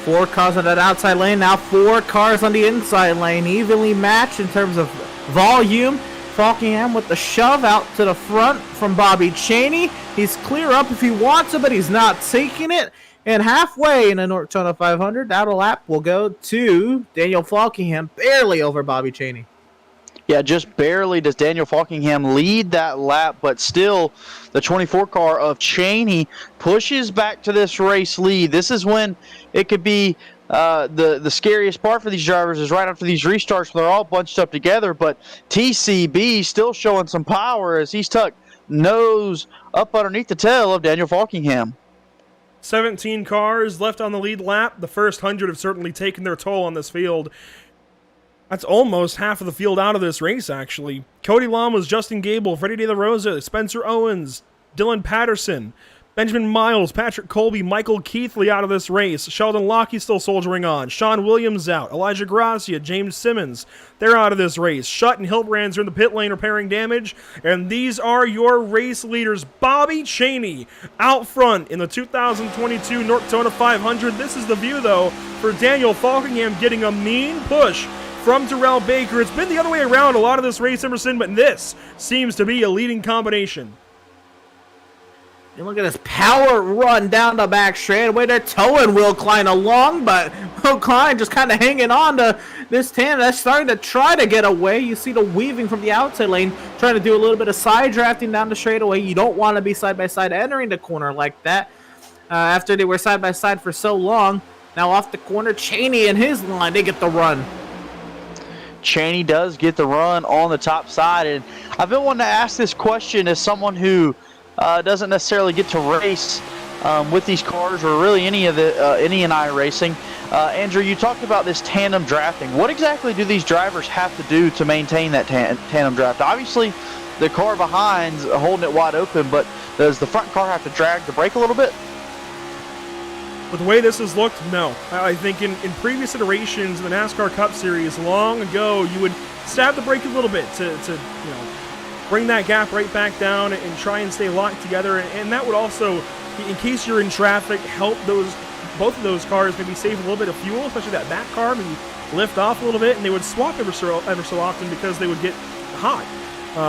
4 cars on that outside lane, now 4 cars on the inside lane, evenly matched in terms of volume. Falkingham with the shove out to the front from Bobby Chaney. He's clear up if he wants it, but he's not taking it. And halfway in the Norctona 500, that lap will go to Daniel Falkingham, barely over Bobby Chaney. Yeah, just barely does Daniel Falkingham lead that lap, but still the 24 car of Chaney pushes back to this race lead. This is when it could be the scariest part for these drivers is right after these restarts when they're all bunched up together, but TCB still showing some power as he's tucked nose up underneath the tail of Daniel Falkingham. 17 cars left on the lead lap. The first 100 have certainly taken their toll on this field. That's almost half of the field out of this race, actually. Cody Lamas, Justin Gable, Freddie De La Rosa, Spencer Owens, Dylan Patterson, Benjamin Miles, Patrick Colby, Michael Keithley out of this race. Sheldon Lockie still soldiering on. Sean Williams out. Elijah Gracia, James Simmons, they're out of this race. Schutt and Hilbrands are in the pit lane repairing damage. And these are your race leaders. Bobby Chaney out front in the 2022 Norctona 500. This is the view, though, for Daniel Falkingham getting a mean push from Terrell Baker. It's been the other way around a lot of this race, Emerson, but this seems to be a leading combination. You look at this power run down the back straightaway. They're towing Will Klein along, but Will Klein just kind of hanging on to this tandem that's starting to try to get away. You see the weaving from the outside lane, trying to do a little bit of side drafting down the straightaway. You don't want to be side by side entering the corner like that. After they were side by side for so long, now off the corner, Chaney and his line, they get the run. Chaney does get the run on the top side, and I've been wanting to ask this question as someone who doesn't necessarily get to race with these cars or really any of the any and I racing. Andrew, you talked about this tandem drafting. What exactly do these drivers have to do to maintain that tandem draft? Obviously, the car behind's holding it wide open, but does the front car have to drag the brake a little bit? With the way this has looked, no. I think in previous iterations in the NASCAR Cup Series long ago, you would stab the brake a little bit to bring that gap right back down and try and stay locked together. And that would also, in case you're in traffic, help both of those cars maybe save a little bit of fuel, especially that back car, maybe lift off a little bit, and they would swap ever so often because they would get hot.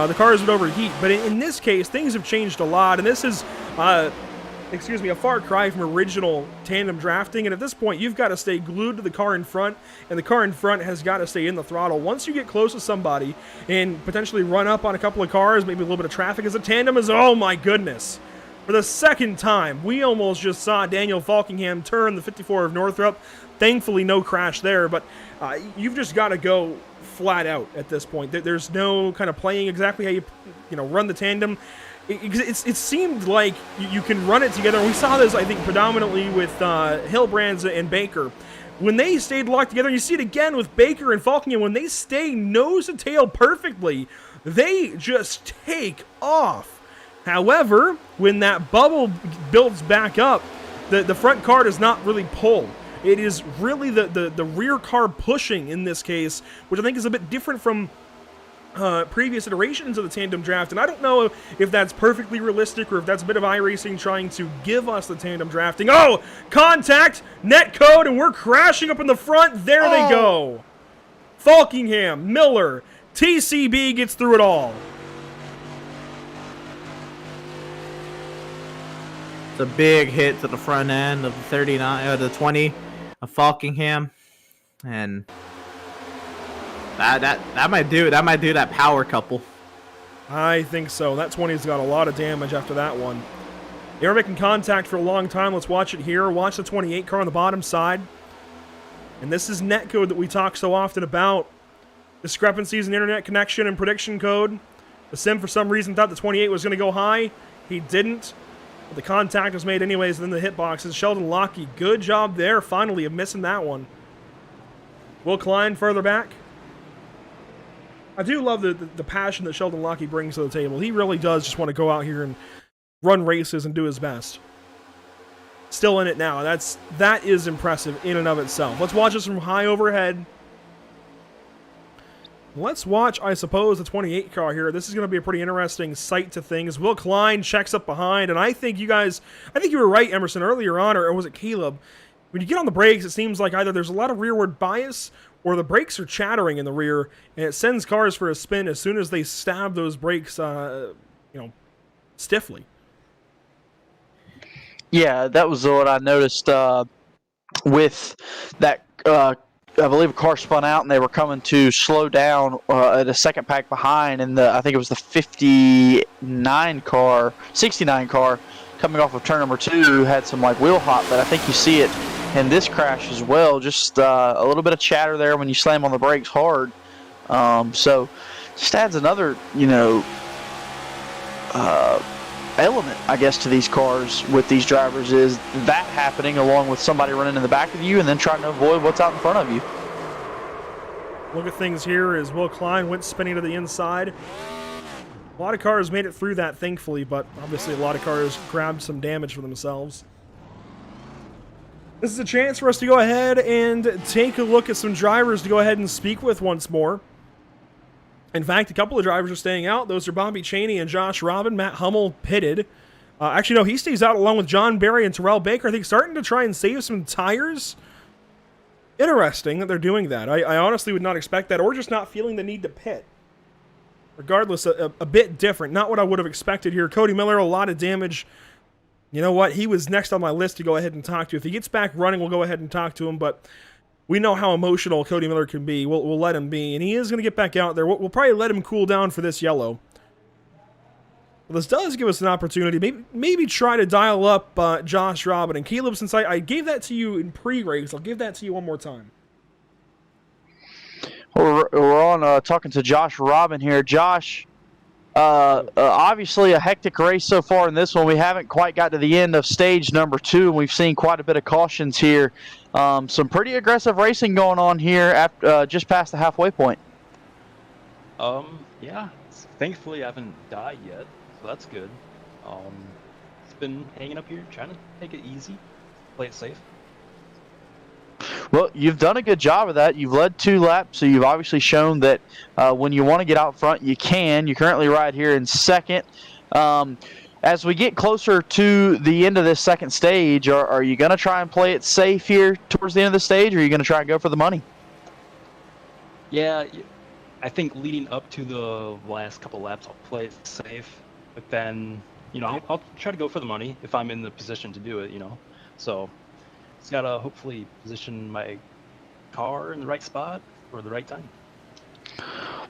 The cars would overheat. But in this case, things have changed a lot, and this is a far cry from original tandem drafting. And at this point, you've got to stay glued to the car in front, and the car in front has got to stay in the throttle. Once you get close to somebody and potentially run up on a couple of cars, maybe a little bit of traffic as a tandem is, oh my goodness. For the second time, we almost just saw Daniel Falkingham turn the 54 of Northrop. Thankfully, no crash there, but you've just got to go flat out at this point. There's no kind of playing exactly how you run the tandem. It seemed like you can run it together. We saw this, I think, predominantly with Hilbrands and Baker. When they stayed locked together, and you see it again with Baker and Falkingham, when they stay nose to tail perfectly, they just take off. However, when that bubble builds back up, the front car does not really pull. It is really the rear car pushing in this case, which I think is a bit different from previous iterations of the tandem draft, and I don't know if that's perfectly realistic or if that's a bit of iRacing trying to give us the tandem drafting. Oh, contact, net code, and we're crashing up in the front. There they go. Falkingham, Miller, TCB gets through it all. It's a big hit to the front end of the 39 or the 20 of Falkingham, and that might do that power couple. I think so. That 20's got a lot of damage after that one. They were making contact for a long time. Let's watch it here. Watch the 28 car on the bottom side. And this is netcode that we talk so often about. Discrepancies in internet connection and prediction code. The sim, for some reason, thought the 28 was going to go high. He didn't. But the contact was made anyways, and then the hitboxes. Sheldon Lockie, good job there, finally, of missing that one. Will Klein further back. I do love the passion that Sheldon Lockie brings to the table. He really does just want to go out here and run races and do his best. Still in it now. That is impressive in and of itself. Let's watch this from high overhead. Let's watch, I suppose, the 28 car here. This is going to be a pretty interesting sight to things. Will Klein checks up behind, and I think you were right, Emerson, earlier on, or was it Caleb? When you get on the brakes, it seems like either there's a lot of rearward bias or the brakes are chattering in the rear, and it sends cars for a spin as soon as they stab those brakes, stiffly. Yeah, that was what I noticed with that. I believe a car spun out and they were coming to slow down at a second pack behind, and I think it was the 69 car coming off of turn number 2 had some like wheel hop, but I think you see it in this crash as well. Just a little bit of chatter there when you slam on the brakes hard. So just adds another, element, I guess, to these cars with these drivers, is that happening along with somebody running in the back of you and then trying to avoid what's out in front of you. Look at things here as Will Klein went spinning to the inside. A lot of cars made it through that, thankfully, but obviously a lot of cars grabbed some damage for themselves. This is a chance for us to go ahead and take a look at some drivers to go ahead and speak with once more. In fact, a couple of drivers are staying out. Those are Bobby Chaney and Josh Robin. Matt Hummel pitted. Actually, no, he stays out along with John Barry and Terrell Baker. I think starting to try and save some tires. Interesting that they're doing that. I honestly would not expect that, or just not feeling the need to pit. Regardless, a bit different. Not what I would have expected here. Cody Miller, a lot of damage. You know what? He was next on my list to go ahead and talk to. If he gets back running, we'll go ahead and talk to him, but we know how emotional Cody Miller can be. We'll let him be, and he is going to get back out there. We'll probably let him cool down for this yellow. But this does give us an opportunity. Maybe try to dial up Josh Robin. And Caleb, since I gave that to you in pre-race, I'll give that to you one more time. We're on talking to Josh Robin here. Josh, obviously a hectic race so far in this one. We haven't quite got to the end of stage number 2, and we've seen quite a bit of cautions here. Some pretty aggressive racing going on here after just past the halfway point. Yeah. Thankfully, I haven't died yet, so that's good. It's been hanging up here, trying to take it easy, play it safe. Well, you've done a good job of that. You've led 2 laps, so you've obviously shown that when you want to get out front, you can. You currently ride here in second. As we get closer to the end of this second stage, are you going to try and play it safe here towards the end of the stage, or are you going to try and go for the money? Yeah, I think leading up to the last couple laps, I'll play it safe. But then, I'll try to go for the money if I'm in the position to do it, So it's got to hopefully position my car in the right spot or the right time.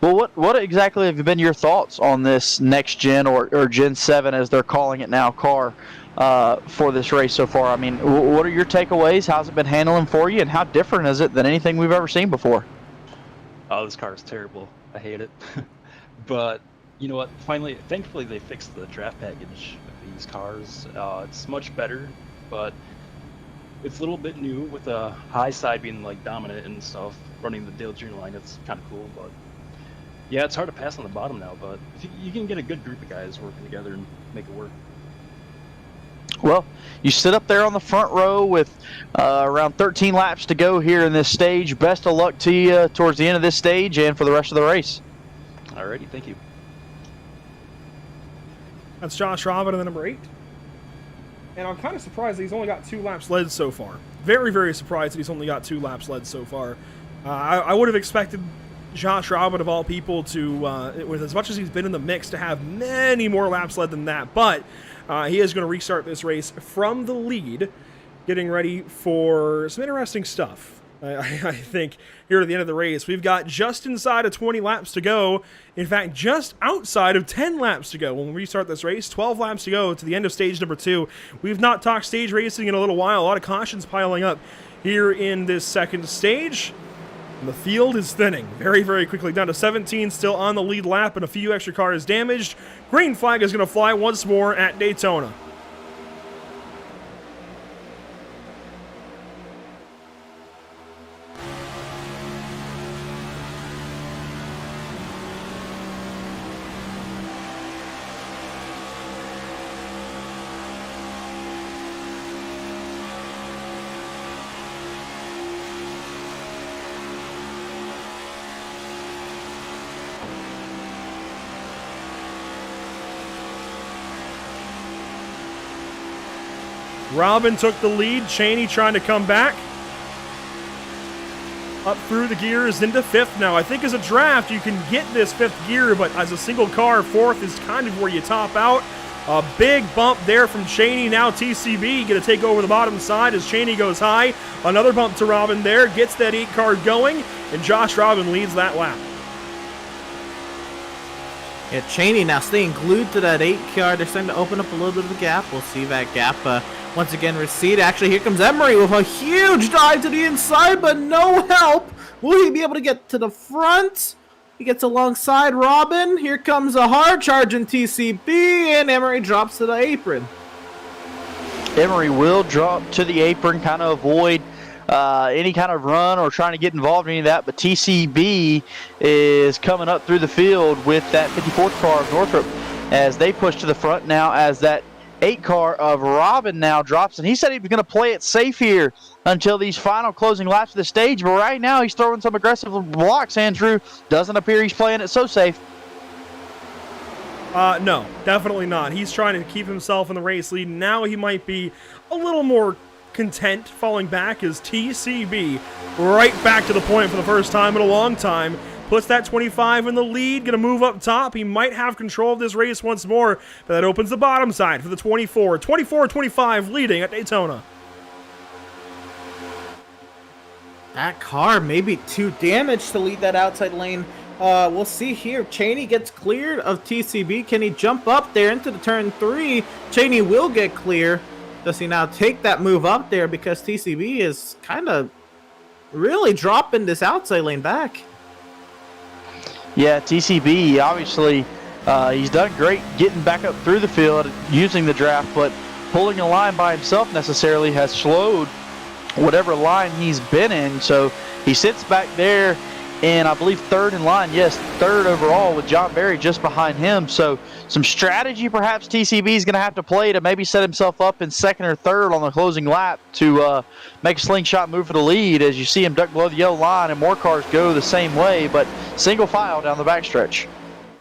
Well, what exactly have been your thoughts on this next gen or Gen 7, as they're calling it now, car for this race so far? I mean, what are your takeaways? How's it been handling for you, and how different is it than anything we've ever seen before? Oh, this car is terrible. I hate it. But you know what? Thankfully, they fixed the draft package of these cars. It's much better, but it's a little bit new with the high side being like dominant and stuff. Running the Dale Jr. line, it's kind of cool, but yeah, it's hard to pass on the bottom now. But if you can get a good group of guys working together and make it work. Well, you sit up there on the front row with around 13 laps to go here in this stage. Best of luck to you towards the end of this stage and for the rest of the race. Alrighty, thank you. That's Josh Robin in the number 8. And I'm kind of surprised that he's only got 2 laps led so far. Very, very surprised that he's only got 2 laps led so far. I would have expected Josh Robin, of all people, to, with as much as he's been in the mix, to have many more laps led than that. But he is going to restart this race from the lead, getting ready for some interesting stuff. I think here at the end of the race, we've got just inside of 20 laps to go. In fact, just outside of 10 laps to go when we restart this race. 12 laps to go to the end of stage number 2. We've not talked stage racing in a little while. A lot of cautions piling up here in this second stage. And the field is thinning very, very quickly. Down to 17, still on the lead lap, and a few extra cars damaged. Green flag is going to fly once more at Daytona. Robin took the lead. Cheney trying to come back. Up through the gears into fifth now. I think as a draft, you can get this fifth gear, but as a single car, fourth is kind of where you top out. A big bump there from Cheney. Now TCB going to take over the bottom side as Cheney goes high. Another bump to Robin there. Gets that 8 car going, and Josh Robin leads that lap. Yeah, Cheney now staying glued to that 8 car. They're starting to open up a little bit of a gap. We'll see that gap once again recede. Actually, here comes Emery with a huge dive to the inside, but no help. Will he be able to get to the front? He gets alongside Robin. Here comes a hard charge in TCB, and Emery drops to the apron. Emery will drop to the apron, kind of avoid any kind of run or trying to get involved in any of that, but TCB is coming up through the field with that 54th car of Northrop as they push to the front now, as that 8 car of Robin now drops, and he said he was going to play it safe here until these final closing laps of the stage, but right now he's throwing some aggressive blocks. Andrew, doesn't appear he's playing it so safe. No, definitely not. He's trying to keep himself in the race lead. Now he might be a little more content falling back as TCB right back to the point for the first time in a long time. Puts that 25 in the lead, going to move up top. He might have control of this race once more, but that opens the bottom side for the 24. 24-25 leading at Daytona. That car may be too damaged to lead that outside lane. We'll see here. Cheney gets cleared of TCB. Can he jump up there into the turn 3? Cheney will get clear. Does he now take that move up there, because TCB is kind of really dropping this outside lane back? Yeah, TCB, obviously, he's done great getting back up through the field using the draft, but pulling a line by himself necessarily has slowed whatever line he's been in. So he sits back there, and I believe 3rd in line. Yes, 3rd overall with John Berry just behind him. So some strategy perhaps TCB is going to have to play to maybe set himself up in 2nd or 3rd on the closing lap to make a slingshot move for the lead, as you see him duck below the yellow line, and more cars go the same way, but single file down the backstretch.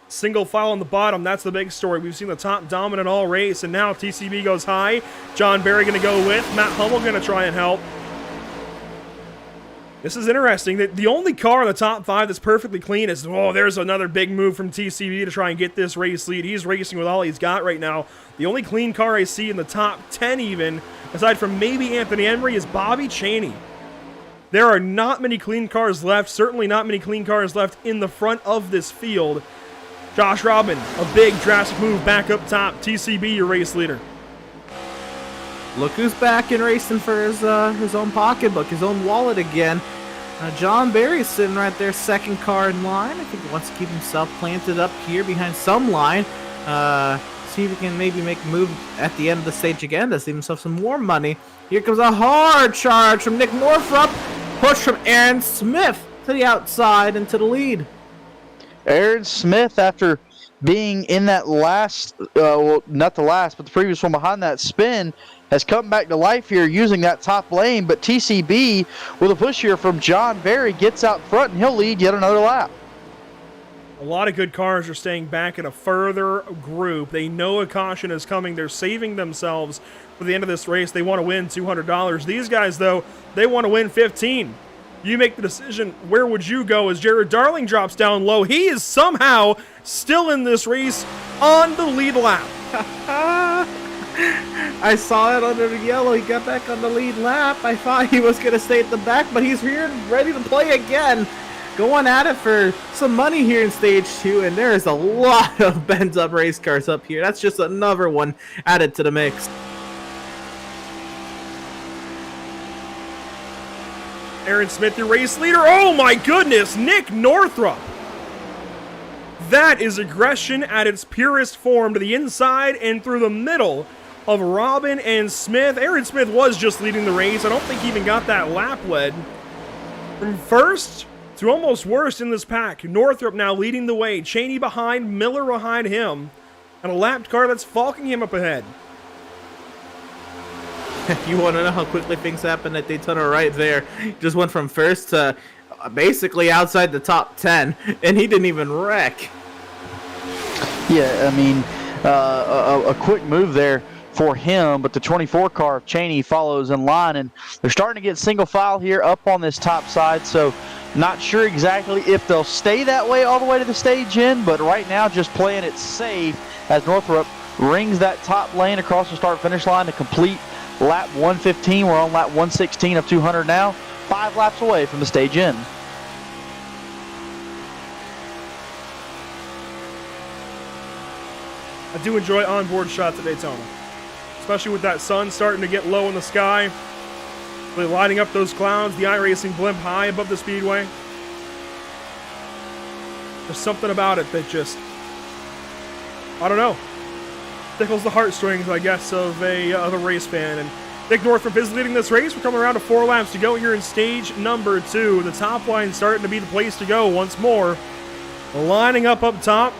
Single file on the bottom, that's the big story. We've seen the top dominant all race, and now TCB goes high. John Berry going to go with. Matt Hummel going to try and help. This is interesting. The only car in the top 5 that's perfectly clean is, oh, there's another big move from TCB to try and get this race lead. He's racing with all he's got right now. The only clean car I see in the top 10 even, aside from maybe Anthony Emery, is Bobby Cheney. There are not many clean cars left, certainly not many clean cars left in the front of this field. Josh Robin, a big drastic move back up top. TCB, your race leader. Look who's back and racing for his own pocketbook, his own wallet again. John Berry's sitting right there, 2nd car in line. I think he wants to keep himself planted up here behind some line. See if he can maybe make a move at the end of the stage again to save himself some more money. Here comes a hard charge from Nick Northrup. Push from Aaron Smith to the outside and to the lead. Aaron Smith, after being in that last, well, not the last, but the previous one behind that spin, has come back to life here using that top lane, but TCB with a push here from John Berry gets out front, and he'll lead yet another lap. A lot of good cars are staying back in a further group. They know a caution is coming. They're saving themselves for the end of this race. They want to win $200. These guys, though, they want to win $15. You make the decision, where would you go as Jared Darling drops down low? He is somehow still in this race on the lead lap. I saw it under the yellow. He got back on the lead lap. I thought he was going to stay at the back, but he's here ready to play again. Going at it for some money here in stage 2, and there is a lot of bent up race cars up here. That's just another one added to the mix. Aaron Smith, your race leader. Oh my goodness, Nick Northrup. That is aggression at its purest form, to the inside and through the middle of Robin and Smith. Aaron Smith was just leading the race. I don't think he even got that lap led. From first to almost worst in this pack, Northrup now leading the way. Cheney behind, Miller behind him, and a lapped car that's falking him up ahead. You want to know how quickly things happen at Daytona right there. Just went from first to basically outside the top 10, and he didn't even wreck. Yeah, I mean, a quick move there for him, but the 24 car of Cheney follows in line, and they're starting to get single file here up on this top side, so not sure exactly if they'll stay that way all the way to the stage end, but right now just playing it safe as Northrop rings that top lane across the start-finish line to complete lap 115. We're on lap 116 of 200 now, 5 laps away from the stage end. I do enjoy onboard shots at Daytona, especially with that sun starting to get low in the sky, really lighting up those clouds, the iRacing blimp high above the speedway. There's something about it that just, I don't know, tickles the heartstrings, I guess, of a race fan. And Nick Northrop is leading this race. We're coming around to 4 laps to go here in stage number 2. The top line starting to be the place to go once more. Lining up top.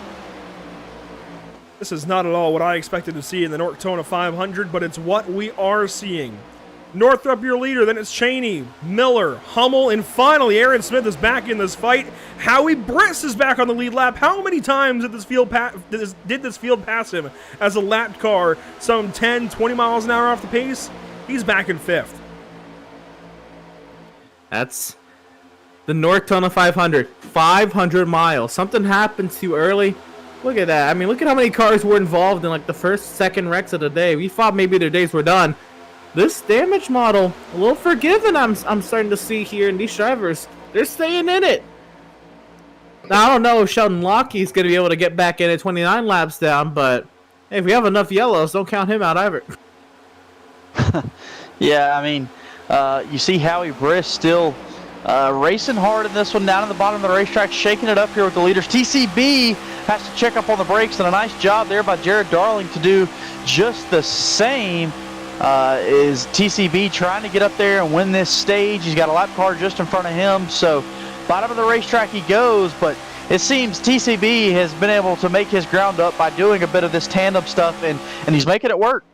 This is not at all what I expected to see in the Norctona 500, but it's what we are seeing. Northrop, your leader, then it's Cheney, Miller, Hummel, and finally Aaron Smith is back in this fight. Howie Briss is back on the lead lap. How many times did this field pass him as a lapped car some 10, 20 miles an hour off the pace? He's back in 5th. That's the Norctona 500. 500 miles. Something happened too early. Look at that. I mean, look at how many cars were involved in like the first, second wrecks of the day. We thought maybe their days were done. This damage model, a little forgiving, I'm starting to see here in these drivers. They're staying in it. Now, I don't know if Sheldon Lockheed's going to be able to get back in at 29 laps down, but hey, if we have enough yellows, don't count him out either. Yeah, I mean, you see Howie Briss still racing hard in this one, down at the bottom of the racetrack, shaking it up here with the leaders. TCB has to check up on the brakes, and a nice job there by Jared Darling to do just the same. Is TCB trying to get up there and win this stage. He's got a lap car just in front of him, so bottom of the racetrack he goes, but it seems TCB has been able to make his ground up by doing a bit of this tandem stuff, and he's making it work.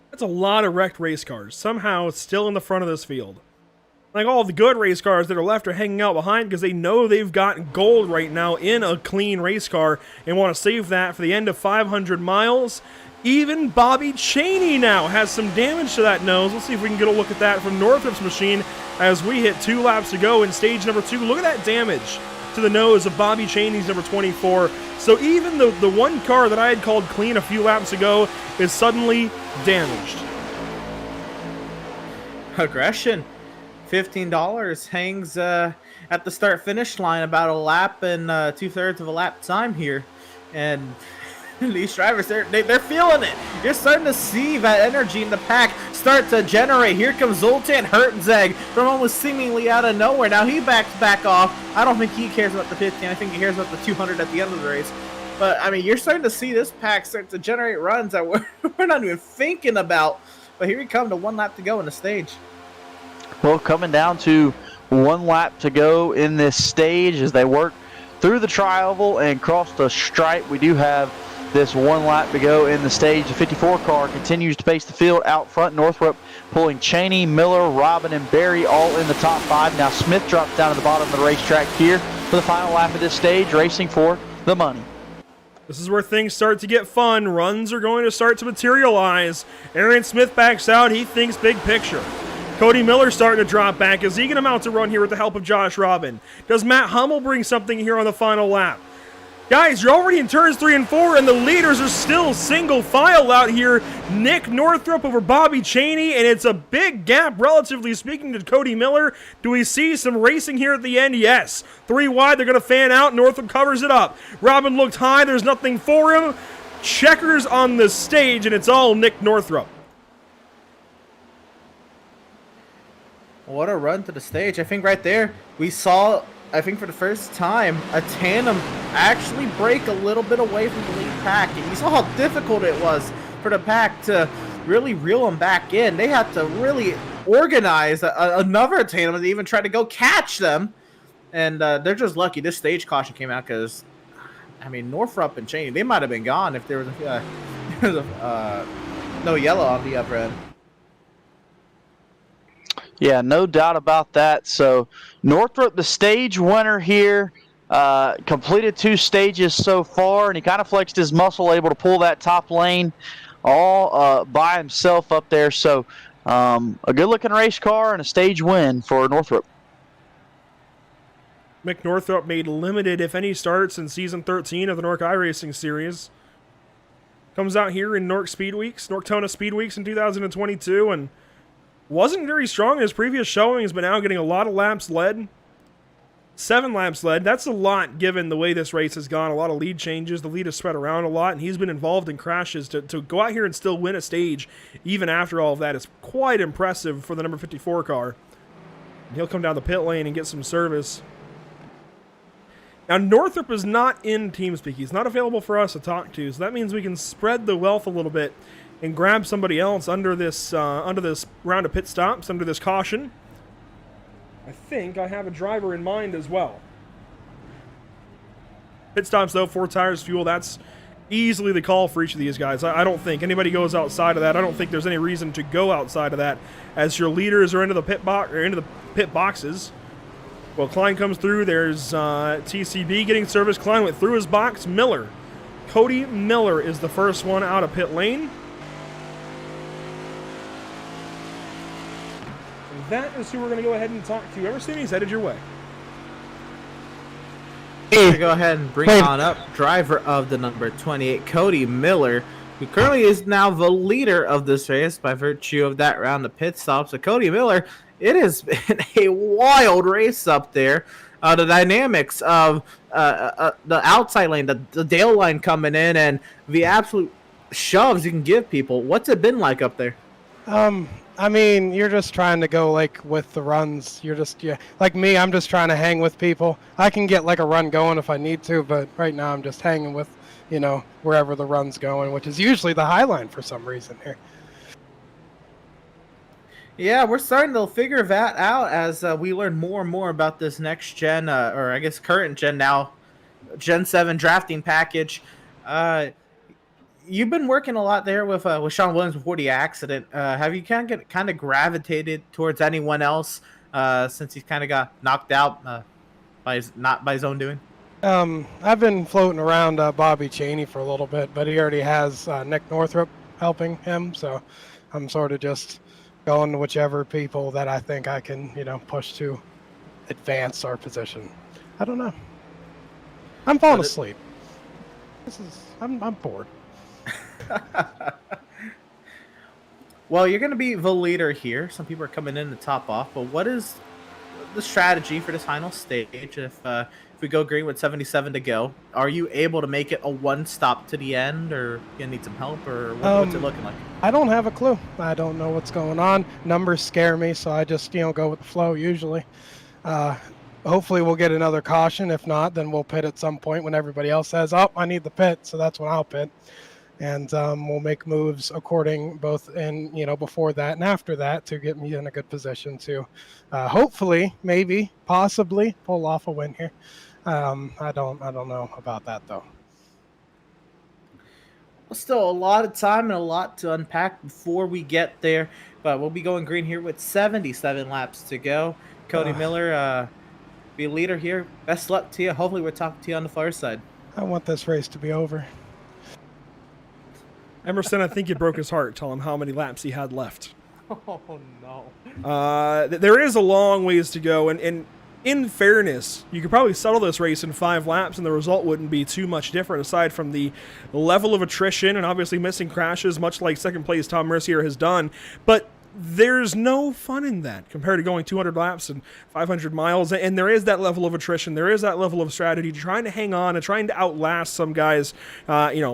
That's a lot of wrecked race cars. Somehow it's still in the front of this field. Like all the good race cars that are left are hanging out behind because they know they've got gold right now in a clean race car and want to save that for the end of 500 miles. Even Bobby Cheney now has some damage to that nose. Let's see if we can get a look at that from Northrop's machine as we hit 2 laps to go in stage number 2. Look at that damage to the nose of Bobby Cheney's number 24. So even the one car that I had called clean a few laps ago is suddenly damaged. Aggression. $15 hangs at the start-finish line, about a lap and 2/3 of a lap time here. And these drivers, they're feeling it. You're starting to see that energy in the pack start to generate. Here comes Zoltan Hertzeg from almost seemingly out of nowhere. Now he backs back off. I don't think he cares about the 15. I think he cares about the 200 at the end of the race. But, I mean, you're starting to see this pack start to generate runs that we're not even thinking about. But here we come to 1 lap to go in the stage. Well, coming down to 1 lap to go in this stage as they work through the tri-oval and cross the stripe. We do have this 1 lap to go in the stage. The 54 car continues to pace the field out front. Northrop pulling Cheney, Miller, Robin, and Barry all in the top 5. Now Smith drops down to the bottom of the racetrack here for the final lap of this stage, racing for the money. This is where things start to get fun. Runs are going to start to materialize. Aaron Smith backs out. He thinks big picture. Cody Miller starting to drop back. Is he going to mount a run here with the help of Josh Robin? Does Matt Hummel bring something here on the final lap? Guys, you're already in turns 3 and 4, and the leaders are still single file out here. Nick Northrop over Bobby Cheney, and it's a big gap, relatively speaking, to Cody Miller. Do we see some racing here at the end? Yes. 3 wide, they're going to fan out. Northrop covers it up. Robin looked high. There's nothing for him. Checkers on the stage, and it's all Nick Northrop. What a run to the stage. I think right there we saw, I think for the first time, a tandem actually break a little bit away from the lead pack. And you saw how difficult it was for the pack to really reel them back in. They had to really organize another tandem to even try to go catch them. And they're just lucky this stage caution came out because, I mean, Northrop and Cheney, they might have been gone if there was no yellow on the upper end. Yeah, no doubt about that. So Northrop, the stage winner here, Completed 2 stages so far, and he kind of flexed his muscle, able to pull that top lane all by himself up there. So a good-looking race car and a stage win for Northrop. Mick Northrop made limited, if any, starts in Season 13 of the NORC iRacing Series. Comes out here in Speedweeks, Norctona Speedweeks in 2022, and wasn't very strong in his previous showings, but now getting a lot of laps led. 7 laps led. That's a lot given the way this race has gone. A lot of lead changes. The lead has spread around a lot, and he's been involved in crashes. To go out here and still win a stage, even after all of that, is quite impressive for the number 54 car. And he'll come down the pit lane and get some service. Now, Northrop is not in TeamSpeak. He's not available for us to talk to, so that means we can spread the wealth a little bit and grab somebody else under this round of pit stops, under this caution. I think I have a driver in mind as well. Pit stops, though, 4 tires, fuel, that's easily the call for each of these guys. I don't think anybody goes outside of that. I don't think there's any reason to go outside of that, as your leaders are into the pit boxes. Well, Klein comes through. There's TCB getting service. Klein went through his box. Miller. Cody Miller is the first one out of pit lane. And that is who we're going to go ahead and talk to. Everson, he's headed your way. Go ahead and bring on up driver of the number 28, Cody Miller, who currently is now the leader of this race by virtue of that round of pit stops. So Cody Miller, it has been a wild race up there. The dynamics of the outside lane, the Dale line coming in, and the absolute shoves you can give people. What's it been like up there? I mean, you're just trying to go like with the runs. You're just like me. I'm just trying to hang with people. I can get like a run going if I need to, but right now I'm just hanging with, wherever the run's going, which is usually the high line for some reason here. Yeah, we're starting to figure that out as we learn more and more about this next gen, or I guess current gen now, Gen 7 drafting package. You've been working a lot there with Sean Williams before the accident. Have you kind of gravitated towards anyone else since he's kind of got knocked out by his own doing? I've been floating around Bobby Cheney for a little bit, but he already has Nick Northrop helping him, so I'm sort of just going to whichever people that I think I can, push to advance our position. I don't know. I'm falling asleep. I'm bored. Well, you're going to be the leader here. Some people are coming in to top off, but what is the strategy for this final stage if we go green with 77 to go? Are you able to make it a one stop to the end, or you need some help, or what's it looking like? I don't have a clue. I don't know what's going on. Numbers scare me, so I just go with the flow usually. Hopefully we'll get another caution. If not, then we'll pit at some point when everybody else says, "Oh, I need the pit," so that's when I'll pit. And we'll make moves according both in before that and after that to get me in a good position to hopefully, maybe, possibly pull off a win here. I don't know about that though. Well, still a lot of time and a lot to unpack before we get there, but we'll be going green here with 77 laps to go. Cody Miller, be leader here. Best luck to you. Hopefully we're talking to you on the far side. I want this race to be over. Emerson, I think you broke his heart. Tell him how many laps he had left. Oh, no. There is a long ways to go, and in fairness, you could probably settle this race in 5 laps, and the result wouldn't be too much different, aside from the level of attrition and obviously missing crashes, much like second place Tom Mercier has done. But there's no fun in that compared to going 200 laps and 500 miles. And there is that level of attrition. There is that level of strategy, trying to hang on and trying to outlast some guys,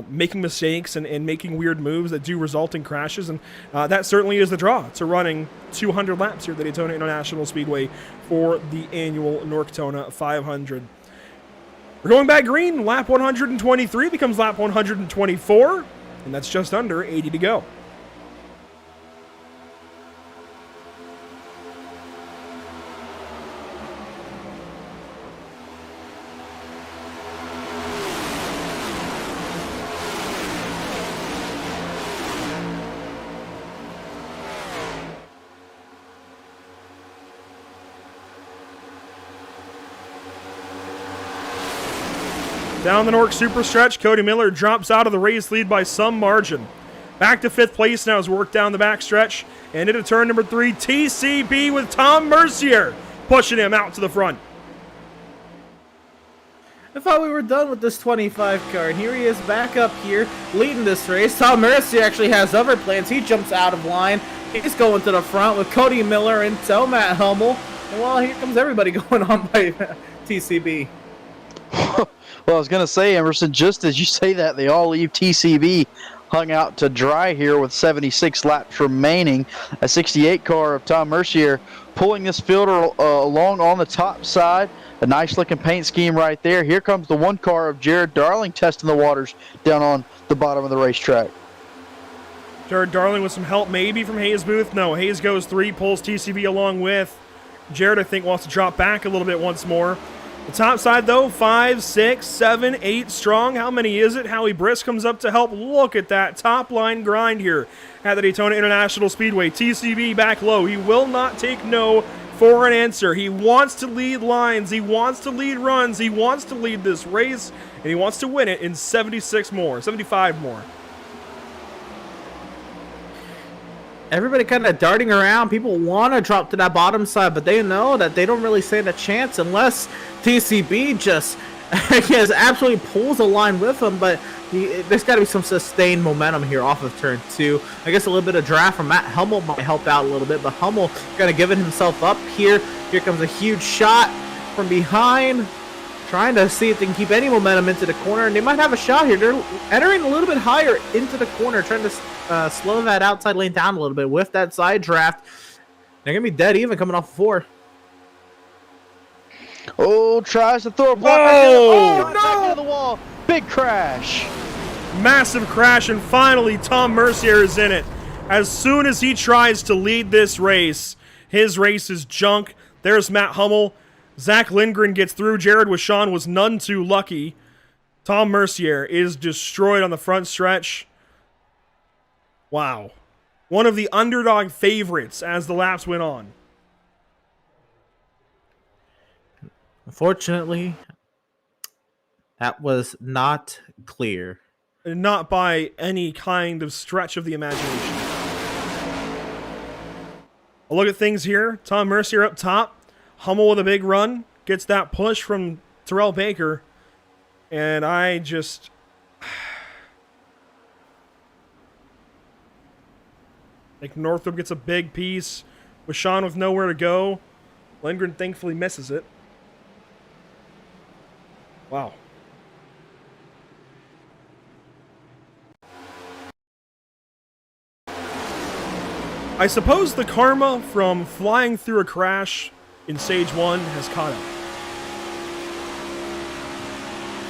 making mistakes and making weird moves that do result in crashes. And that certainly is the draw to running 200 laps here at the Daytona International Speedway for the annual Norctona 500. We're going back green. Lap 123 becomes lap 124, and that's just under 80 to go. Down the NORC super stretch, Cody Miller drops out of the race lead by some margin. Back to 5th place now as we work down the back stretch. And into turn number 3, TCB with Tom Mercier pushing him out to the front. I thought we were done with this 25 car, and here he is back up here leading this race. Tom Mercier actually has other plans. He jumps out of line. He's going to the front with Cody Miller and so Matt Hummel. And well, here comes everybody going on by TCB. Well, I was going to say, Emerson, just as you say that, they all leave TCB hung out to dry here with 76 laps remaining. A 68 car of Tom Mercier pulling this field along on the top side. A nice looking paint scheme right there. Here comes the 1 car of Jared Darling testing the waters down on the bottom of the racetrack. Jared Darling with some help maybe from Hayes Booth. No, Hayes goes 3, pulls TCB along with. Jared, I think, wants to drop back a little bit once more. The top side, though, 5, 6, 7, 8 strong. How many is it? Howie Brisk comes up to help. Look at that top line grind here at the Daytona International Speedway. TCB back low. He will not take no for an answer. He wants to lead lines. He wants to lead runs. He wants to lead this race, and he wants to win it in 75 more. Everybody kind of darting around. People want to drop to that bottom side, but they know that they don't really stand a chance unless TCB just absolutely pulls a line with him. But there's got to be some sustained momentum here off of turn 2. I guess a little bit of draft from Matt Hummel might help out a little bit, but Hummel kind of giving himself up here. Here comes a huge shot from behind, trying to see if they can keep any momentum into the corner, and they might have a shot here. They're entering a little bit higher into the corner, trying to slow that outside lane down a little bit with that side draft. They're going to be dead even coming off 4. Oh, tries to throw a block. Whoa! Back into the wall. Big crash. Massive crash, and finally Tom Mercier is in it. As soon as he tries to lead this race, his race is junk. There's Matt Hummel. Zach Lindgren gets through. Jared Wishon was none too lucky. Tom Mercier is destroyed on the front stretch. Wow. One of the underdog favorites as the laps went on. Unfortunately, that was not clear. Not by any kind of stretch of the imagination. A look at things here. Tom Mercier up top. Hummel with a big run. Gets that push from Terrell Baker. And I just... Like Northrup gets a big piece. With Sean with nowhere to go. Lindgren thankfully misses it. Wow. I suppose the karma from flying through a crash in Stage 1 has caught up.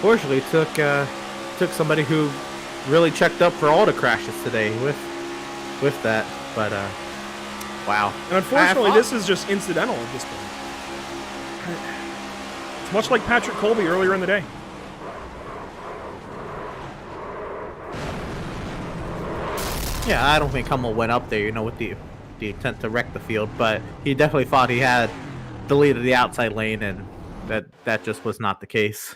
Fortunately, took somebody who really checked up for all the crashes today with that, but wow. And unfortunately, this is just incidental at this point. It's much like Patrick Colby earlier in the day. Yeah, I don't think Hummel went up there, with the intent to wreck the field, but he definitely thought he had the lead of the outside lane, and that just was not the case.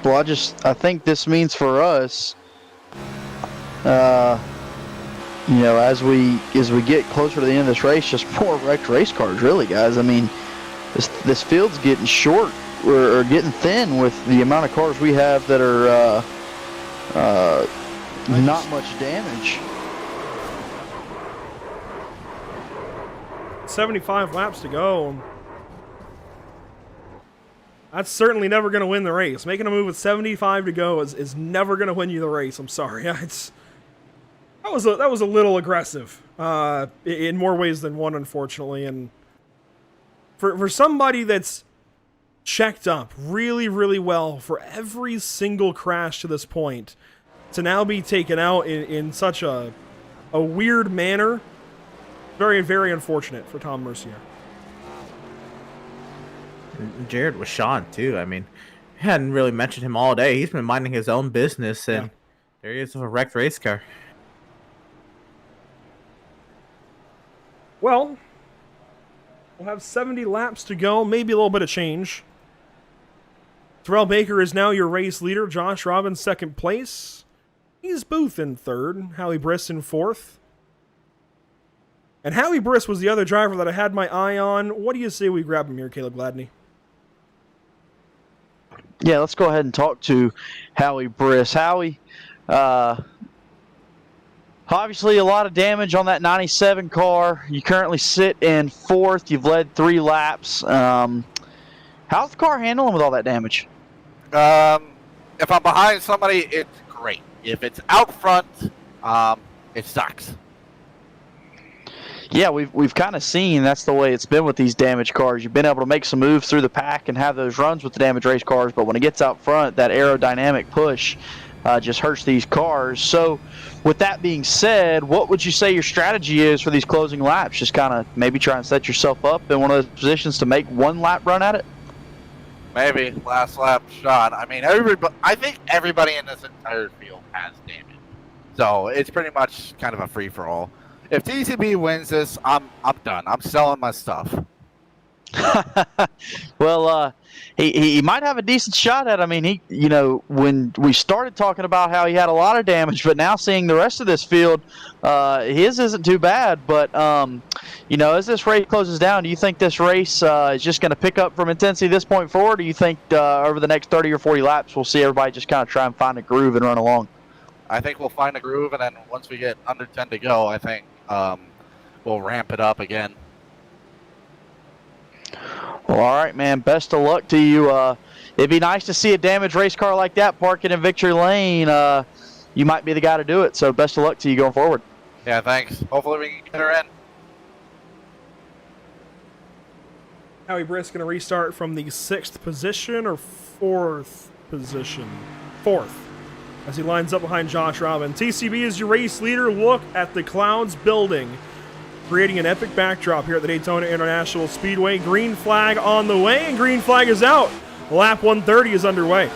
Well, I think this means for us, as we get closer to the end of this race, just more wrecked race cars, really, guys. I mean, this field's getting short or getting thin with the amount of cars we have that are not much damage. 75 laps to go. That's certainly never going to win the race. Making a move with 75 to go is never going to win you the race. I'm sorry. That was a little aggressive in more ways than one, unfortunately. And for somebody that's checked up really, really well for every single crash to this point, to now be taken out in such a weird manner, very, very unfortunate for Tom Mercier. Jared was Sean too. I mean, hadn't really mentioned him all day. He's been minding his own business, and there he is with a wrecked race car. Well, we'll have 70 laps to go, maybe a little bit of change. Terrell Baker is now your race leader. Josh Robbins second place. Hayes Booth in third. Howie Briss in fourth. And Howie Briss was the other driver that I had my eye on. What do you say we grab him here, Caleb Gladney? Yeah, let's go ahead and talk to Howie Briss. Howie, obviously a lot of damage on that 97 car. You currently sit in fourth. You've led 3 laps. How's the car handling with all that damage? If I'm behind somebody, it's great. If it's out front, it sucks. Yeah, we've kind of seen that's the way it's been with these damaged cars. You've been able to make some moves through the pack and have those runs with the damaged race cars, but when it gets out front, that aerodynamic push just hurts these cars. So with that being said, what would you say your strategy is for these closing laps? Just kind of maybe try and set yourself up in one of those positions to make one lap run at it? Maybe last lap shot. I mean, I think everybody in this entire field has damage. So it's pretty much kind of a free-for-all. If TCB wins this, I'm done. I'm selling my stuff. Well, he might have a decent shot at it. I mean, when we started talking about how he had a lot of damage, but now seeing the rest of this field, his isn't too bad. But as this race closes down, do you think this race is just going to pick up from intensity this point forward? Or do you think over the next 30 or 40 laps, we'll see everybody just kind of try and find a groove and run along? I think we'll find a groove, and then once we get under 10 to go, I think we'll ramp it up again. Well, all right, man. Best of luck to you. It'd be nice to see a damaged race car like that parking in victory lane. You might be the guy to do it, so best of luck to you going forward. Yeah, thanks. Hopefully we can get her in. Howie Briss going to restart from the 6th position or 4th position? 4th. As he lines up behind Josh Robbins. TCB is your race leader. Look at the clouds building, creating an epic backdrop here at the Daytona International Speedway. Green flag on the way, and green flag is out. Lap 130 is underway.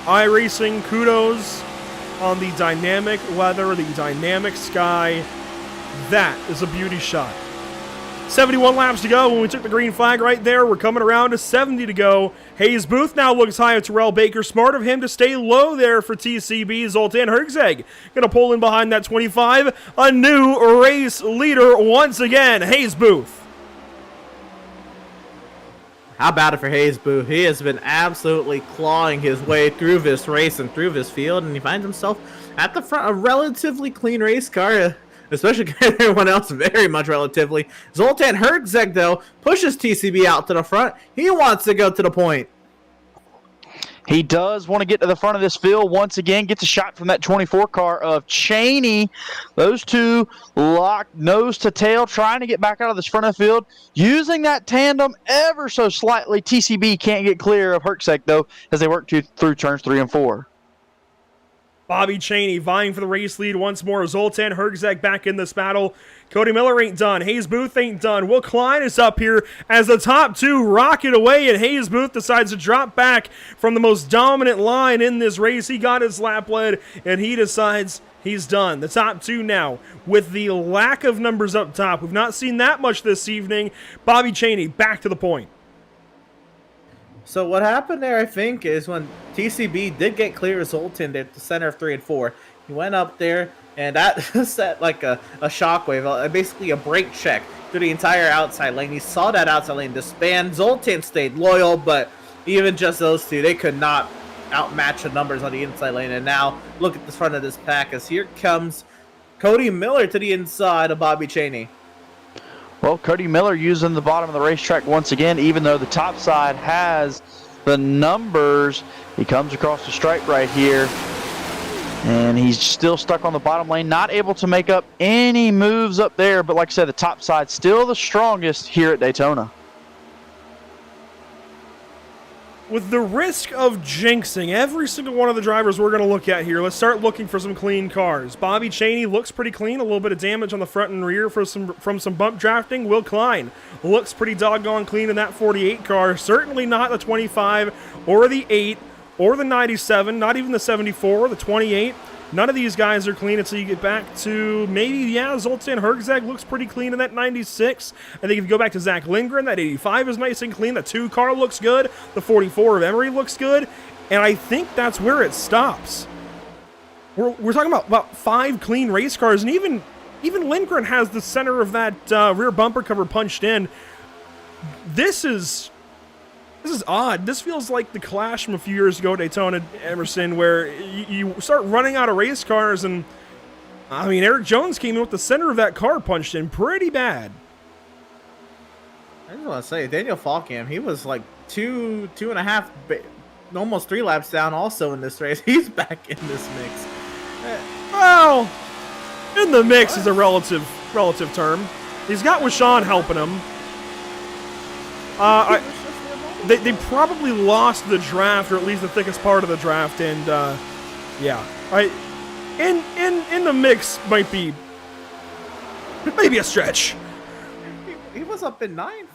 iRacing, kudos on the dynamic weather, the dynamic sky. That is a beauty shot. 71 laps to go when we took the green flag right there. We're coming around to 70 to go. Hayes Booth now looks high at Terrell Baker. Smart of him to stay low there for TCB. Zoltan Herzeg going to pull in behind that 25. A new race leader once again, Hayes Booth. How about it for Hayes Booth? He has been absolutely clawing his way through this race and through this field, and he finds himself at the front. A relatively clean race car, especially compared to everyone else, very much relatively. Zoltan Herzeg, though, pushes TCB out to the front. He wants to go to the point. He does want to get to the front of this field once again. Gets a shot from that 24 car of Cheney. Those two locked nose to tail, trying to get back out of this front of the field. Using that tandem ever so slightly. TCB can't get clear of Herzeg, though, as they work through turns 3 and 4. Bobby Cheney vying for the race lead once more. Zoltan Herzeg back in this battle. Cody Miller ain't done. Hayes Booth ain't done. Will Klein is up here as the top two rocket away, and Hayes Booth decides to drop back from the most dominant line in this race. He got his lap led, and he decides he's done. The top two now, with the lack of numbers up top. We've not seen that much this evening. Bobby Cheney back to the point. So what happened there, I think, is when TCB did get clear of Zoltan at the center of 3 and 4, he went up there, and that set like a shockwave, basically a brake check through the entire outside lane. He saw that outside lane disband. Zoltan stayed loyal, but even just those two, they could not outmatch the numbers on the inside lane. And now look at the front of this pack, as here comes Cody Miller to the inside of Bobby Cheney. Well, Cody Miller using the bottom of the racetrack once again, even though the top side has the numbers. He comes across the stripe right here, and he's still stuck on the bottom lane, not able to make up any moves up there. But like I said, the top side still the strongest here at Daytona. with the risk of jinxing every single one of the drivers we're going to look at here, let's start looking for some clean cars. Bobby Chaney looks pretty clean, a little bit of damage on the front and rear from some bump drafting. Will Klein looks pretty doggone clean in that 48 car. Certainly not the 25 or the 8 or the 97, not even the 74 or the 28. None of these guys are clean until you get back to maybe, yeah, Zoltan Herzog looks pretty clean in that 96. I think if you go back to Zach Lindgren, that 85 is nice and clean. The 2 car looks good. The 44 of Emery looks good. And I think that's where it stops. We're talking about 5 clean race cars, and even Lindgren has the center of that rear bumper cover punched in. This is odd. This feels like the Clash from a few years ago, Daytona, Emerson, where you start running out of race cars, and I mean, Eric Jones came in with the center of that car punched in pretty bad. I just want to say, Daniel Falkham, he was like 2.5, almost 3 laps down also in this race. He's back in this mix. Well, in the mix is a relative term. He's got Washawn helping him. They probably lost the draft, or at least the thickest part of the draft, and yeah, in the mix might be maybe a stretch. He was up in 9th.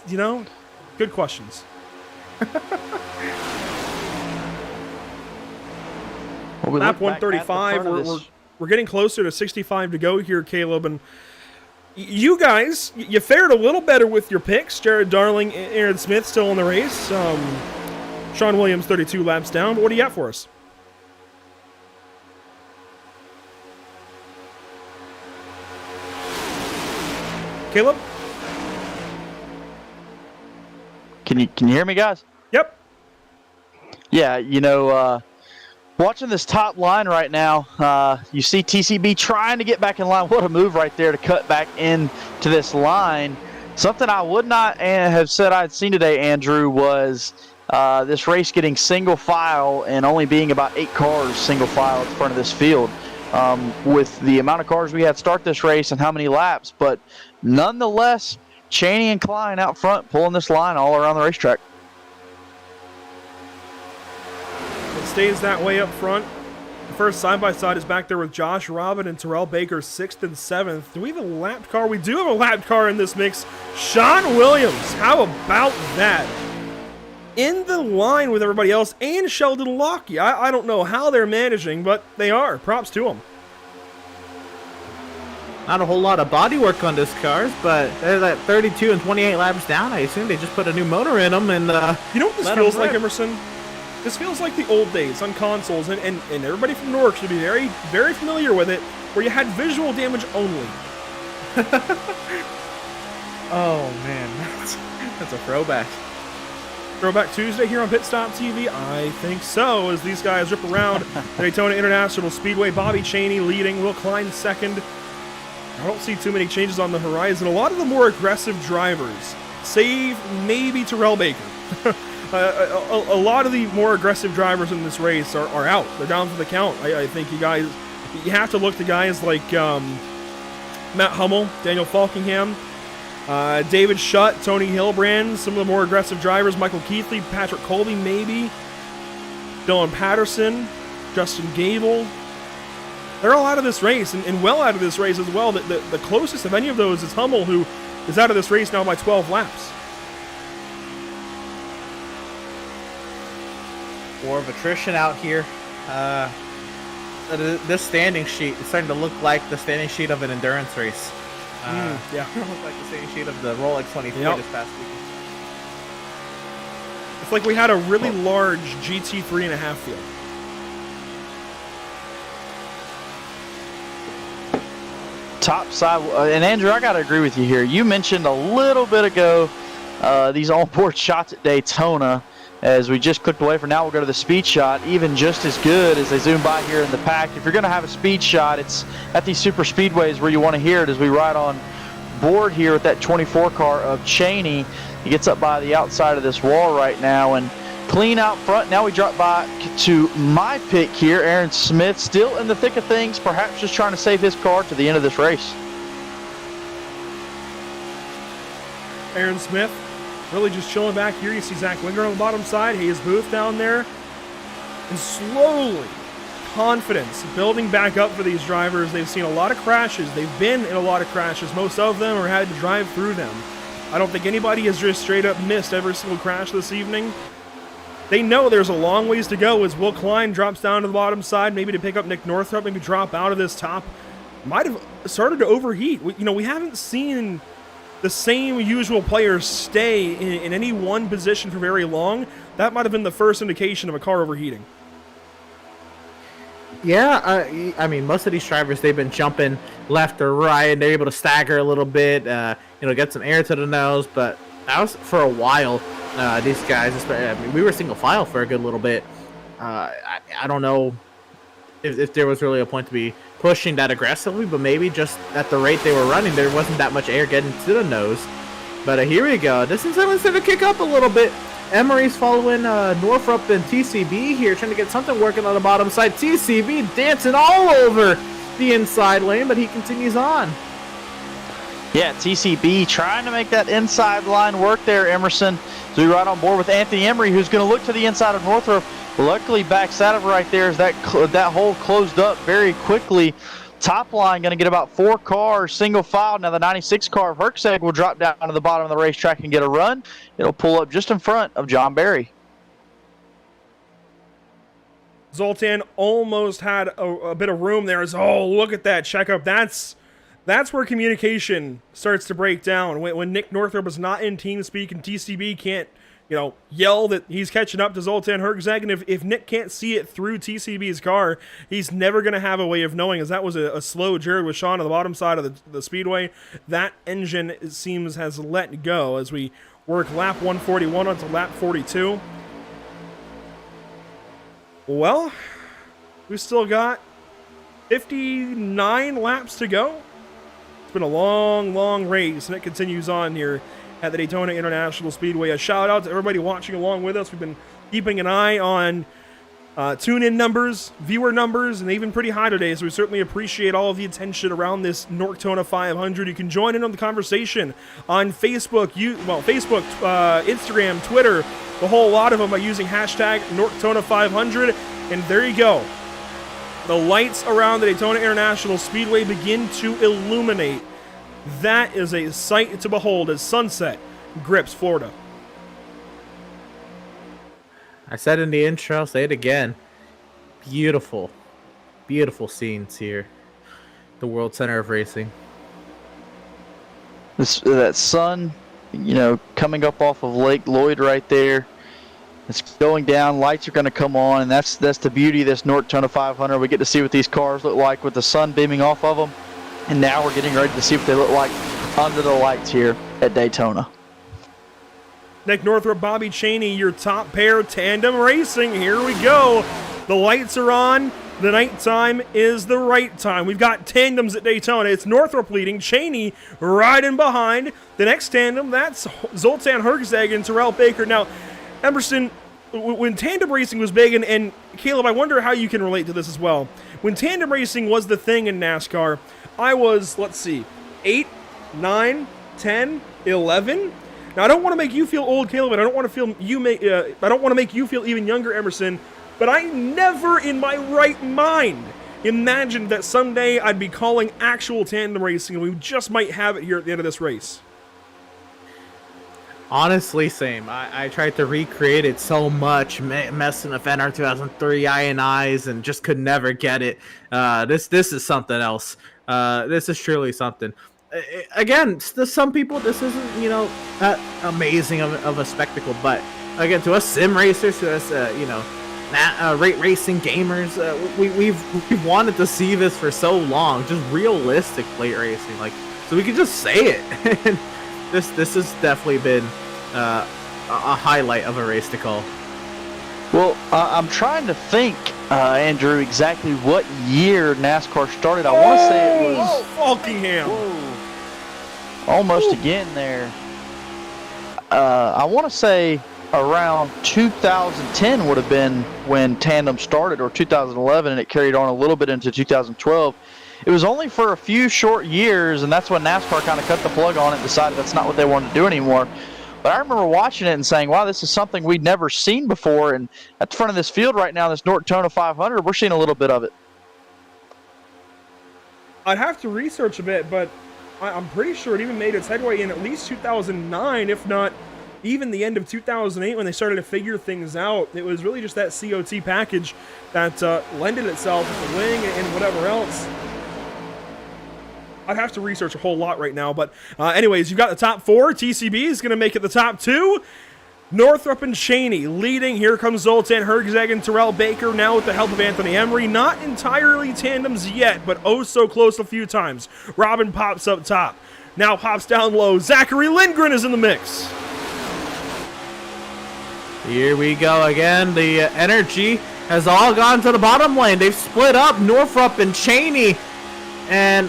You know, good questions. Lap 135. We're getting closer to 65 to go here, Caleb, and you guys, you fared a little better with your picks. Jared Darling, Aaron Smith still in the race. Sean Williams 32 laps down. But what do you got for us? Caleb? Can you hear me, guys? Yep. Yeah, you know, watching this top line right now, you see TCB trying to get back in line. What a move right there to cut back into this line. Something I would not have said I'd seen today, Andrew, was this race getting single file and only being about 8 cars single file in front of this field. With the amount of cars we had start this race and how many laps, but nonetheless, Chaney and Klein out front pulling this line all around the racetrack. It stays that way up front. The first side-by-side is back there with Josh Robin and Terrell Baker, 6th and 7th. Do we have a lapped car? We do have a lapped car in this mix. Sean Williams, how about that? In the line with everybody else, and Sheldon Lockey. I don't know how they're managing, but they are. Props to them. Not a whole lot of bodywork on this cars, but they're at 32 and 28 laps down. I assume they just put a new motor in them and you know what this feels like, Emerson? This feels like the old days on consoles, and everybody from NORC should be very, very familiar with it, where you had visual damage only. Oh man, that's a throwback. Throwback Tuesday here on Pit Stop TV? I think so, as these guys rip around the Daytona International Speedway. Bobby Chaney leading, Will Klein second. I don't see too many changes on the horizon. A lot of the more aggressive drivers, save maybe Terrell Baker. A lot of the more aggressive drivers in this race are out. They're down for the count. I think you have to look to guys like Matt Hummel, Daniel Falkingham, David Shutt, Tony Hilbrand, some of the more aggressive drivers, Michael Keithley, Patrick Colby maybe, Dylan Patterson, Justin Gable. They're all out of this race, and well out of this race as well. The closest of any of those is Hummel, who is out of this race now by 12 laps. War of attrition out here. This standing sheet is starting to look like the standing sheet of an endurance race. Yeah. It looks like the standing sheet of the Rolex 23 Yep. this past weekend. It's like we had a really large GT 3.5 field. Top side, and Andrew, I got to agree with you here. You mentioned a little bit ago these on-board shots at Daytona. As we just clicked away from now, we'll go to the speed shot. Even just as good as they zoom by here in the pack. If you're going to have a speed shot, it's at these super speedways where you want to hear it as we ride on board here with that 24 car of Chaney. He gets up by the outside of this wall right now and clean out front. Now we drop by to my pick here. Aaron Smith still in the thick of things, perhaps just trying to save his car to the end of this race. Aaron Smith, really just chilling back here. You see Zach Winger on the bottom side, Hayes Booth down there. And slowly, confidence building back up for these drivers. They've seen a lot of crashes. They've been in a lot of crashes. Most of them are had to drive through them. I don't think anybody has just straight up missed every single crash this evening. They know there's a long ways to go as Will Klein drops down to the bottom side, maybe to pick up Nick Northrup, maybe drop out of this top. Might have started to overheat. We haven't seen the same usual players stay in any one position for very long. That might have been the first indication of a car overheating. Yeah, I mean, most of these drivers, they've been jumping left or right, and they're able to stagger a little bit, get some air to the nose. But that was for a while. These guys, we were single file for a good little bit. I don't know if there was really a point to be pushing that aggressively, but maybe just at the rate they were running, there wasn't that much air getting to the nose. But here we go. This is going to kick up a little bit. Emery's following Northrop and TCB here, trying to get something working on the bottom side. TCB dancing all over the inside lane, but he continues on. Yeah, TCB trying to make that inside line work there, Emerson. So you're right on board with Anthony Emery, who's going to look to the inside of Northrop. Luckily, backs out of right there as that hole closed up very quickly. Top line going to get about 4 cars, single file. Now the 96 car of Herczeg will drop down to the bottom of the racetrack and get a run. It'll pull up just in front of John Barry. Zoltan almost had a bit of room there. Look at that checkup. That's where communication starts to break down. When Nick Northrup is not in team speak and TCB can't, yell that he's catching up to Zoltan Herczeg, and if Nick can't see it through TCB's car, he's never going to have a way of knowing, as that was a slow Jared with Sean on the bottom side of the speedway. That engine, it seems, has let go as we work lap 141 onto lap 42. Well, we've still got 59 laps to go. It's been a long, long race, and it continues on here at the Daytona International Speedway. A shout out to everybody watching along with us. We've been keeping an eye on tune-in numbers, viewer numbers, and they've been pretty high today, so we certainly appreciate all of the attention around this Norctona 500. You can join in on the conversation on Facebook, Instagram, Twitter, the whole lot of them by using hashtag Norctona 500, and there you go. The lights around the Daytona International Speedway begin to illuminate. That is a sight to behold as sunset grips Florida. I said in the intro, I'll say it again. Beautiful, beautiful scenes here. The World Center of Racing. That sun, coming up off of Lake Lloyd right there. It's going down. Lights are going to come on, and that's the beauty of this Norctona 500. We get to see what these cars look like with the sun beaming off of them. And now we're getting ready to see what they look like under the lights here at Daytona. Nick Northrup, Bobby Cheney, your top pair, tandem racing. Here we go. The lights are on. The nighttime is the right time. We've got tandems at Daytona. It's Northrup leading, Cheney riding behind. The next tandem, that's Zoltan Herczeg and Terrell Baker. Now, Emerson, when tandem racing was big, and Caleb, I wonder how you can relate to this as well. When tandem racing was the thing in NASCAR, I was, 8, 9, 10, 11. Now I don't want to make you feel old, Caleb, and I don't want to make you feel even younger, Emerson. But I never, in my right mind, imagined that someday I'd be calling actual tandem racing, and we just might have it here at the end of this race. Honestly, same. I tried to recreate it so much, messing with NR 2003 INIs, and just could never get it. This is something else. This is truly something. Again, to some people, this isn't, that amazing of a spectacle. But again, to us sim racers, to us, racing gamers, we've wanted to see this for so long. Just realistic plate racing, so we can just say it. And this has definitely been a highlight of a race to call. Well, I'm trying to think, Andrew, exactly what year NASCAR started. I want to say it was... Falkingham! Almost again there. I want to say around 2010 would have been when tandem started, or 2011, and it carried on a little bit into 2012. It was only for a few short years, and that's when NASCAR kind of cut the plug on it and decided that's not what they wanted to do anymore. But I remember watching it and saying, wow, this is something we'd never seen before. And at the front of this field right now, this Norctona 500, we're seeing a little bit of it. I'd have to research a bit, but I'm pretty sure it even made its headway in at least 2009, if not even the end of 2008 when they started to figure things out. It was really just that COT package that lended itself with the wing and whatever else. I'd have to research a whole lot right now, but anyways, you've got the top 4. TCB is going to make it the top 2. Northrop and Cheney leading. Here comes Zoltan Hergzeg and Terrell Baker now with the help of Anthony Emery. Not entirely tandems yet, but oh so close a few times. Robin pops up top. Now pops down low. Zachary Lindgren is in the mix. Here we go again. The energy has all gone to the bottom lane. They've split up, Northrop and Cheney, and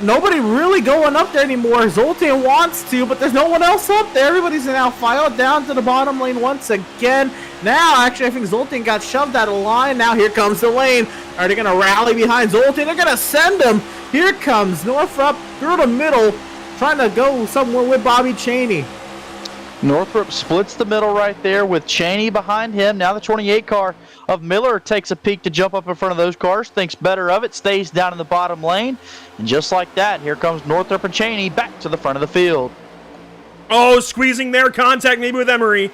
nobody really going up there anymore. Zoltan wants to, but there's no one else up there. Everybody's now filed down to the bottom lane once again. Now, actually, I think Zoltan got shoved out of line. Now here comes the lane. Are they going to rally behind Zoltan? They're going to send him. Here comes Northrop through the middle, trying to go somewhere with Bobby Cheney. Northrop splits the middle right there with Cheney behind him. Now the 28 car of Miller takes a peek to jump up in front of those cars, thinks better of it, stays down in the bottom lane. And just like that, here comes Northrop and Cheney back to the front of the field. Oh, squeezing their contact maybe with Emery.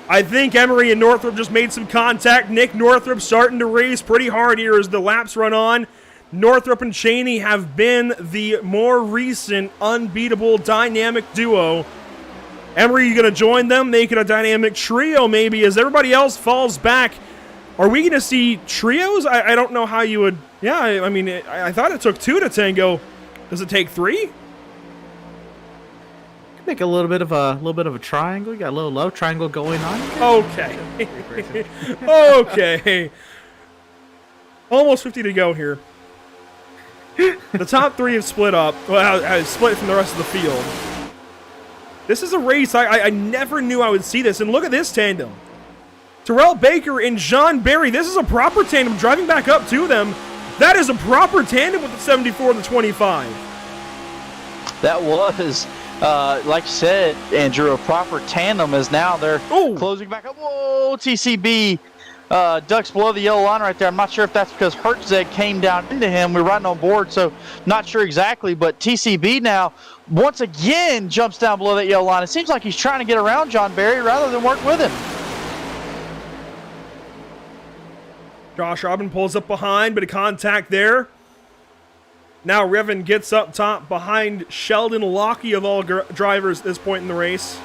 I think Emery and Northrop just made some contact. Nick Northrop starting to race pretty hard here as the laps run on. Northrop and Cheney have been the more recent unbeatable dynamic duo. Emery, you going to join them, make it a dynamic trio maybe as everybody else falls back. Are we going to see trios? I don't know how you would. Yeah, I mean, I thought it took 2 to tango. Does it take 3? Make a little bit of a triangle. You got a little love triangle going on. Okay. Okay. Almost 50 to go here. The top 3 have split up. Well, have split from the rest of the field. This is a race I never knew I would see this. And look at this tandem. Terrell Baker and John Barry. This is a proper tandem. Driving back up to them. That is a proper tandem with the 74 and the 25. That was, like you said, Andrew, a proper tandem as now they're closing back up. Whoa, TCB ducks below the yellow line right there. I'm not sure if that's because Hertzeg came down into him. We're riding on board, so not sure exactly. But TCB now, once again, jumps down below that yellow line. It seems like he's trying to get around John Barry rather than work with him. Josh Robin pulls up behind, but a contact there. Now Revan gets up top behind Sheldon Lockey of all drivers at this point in the race.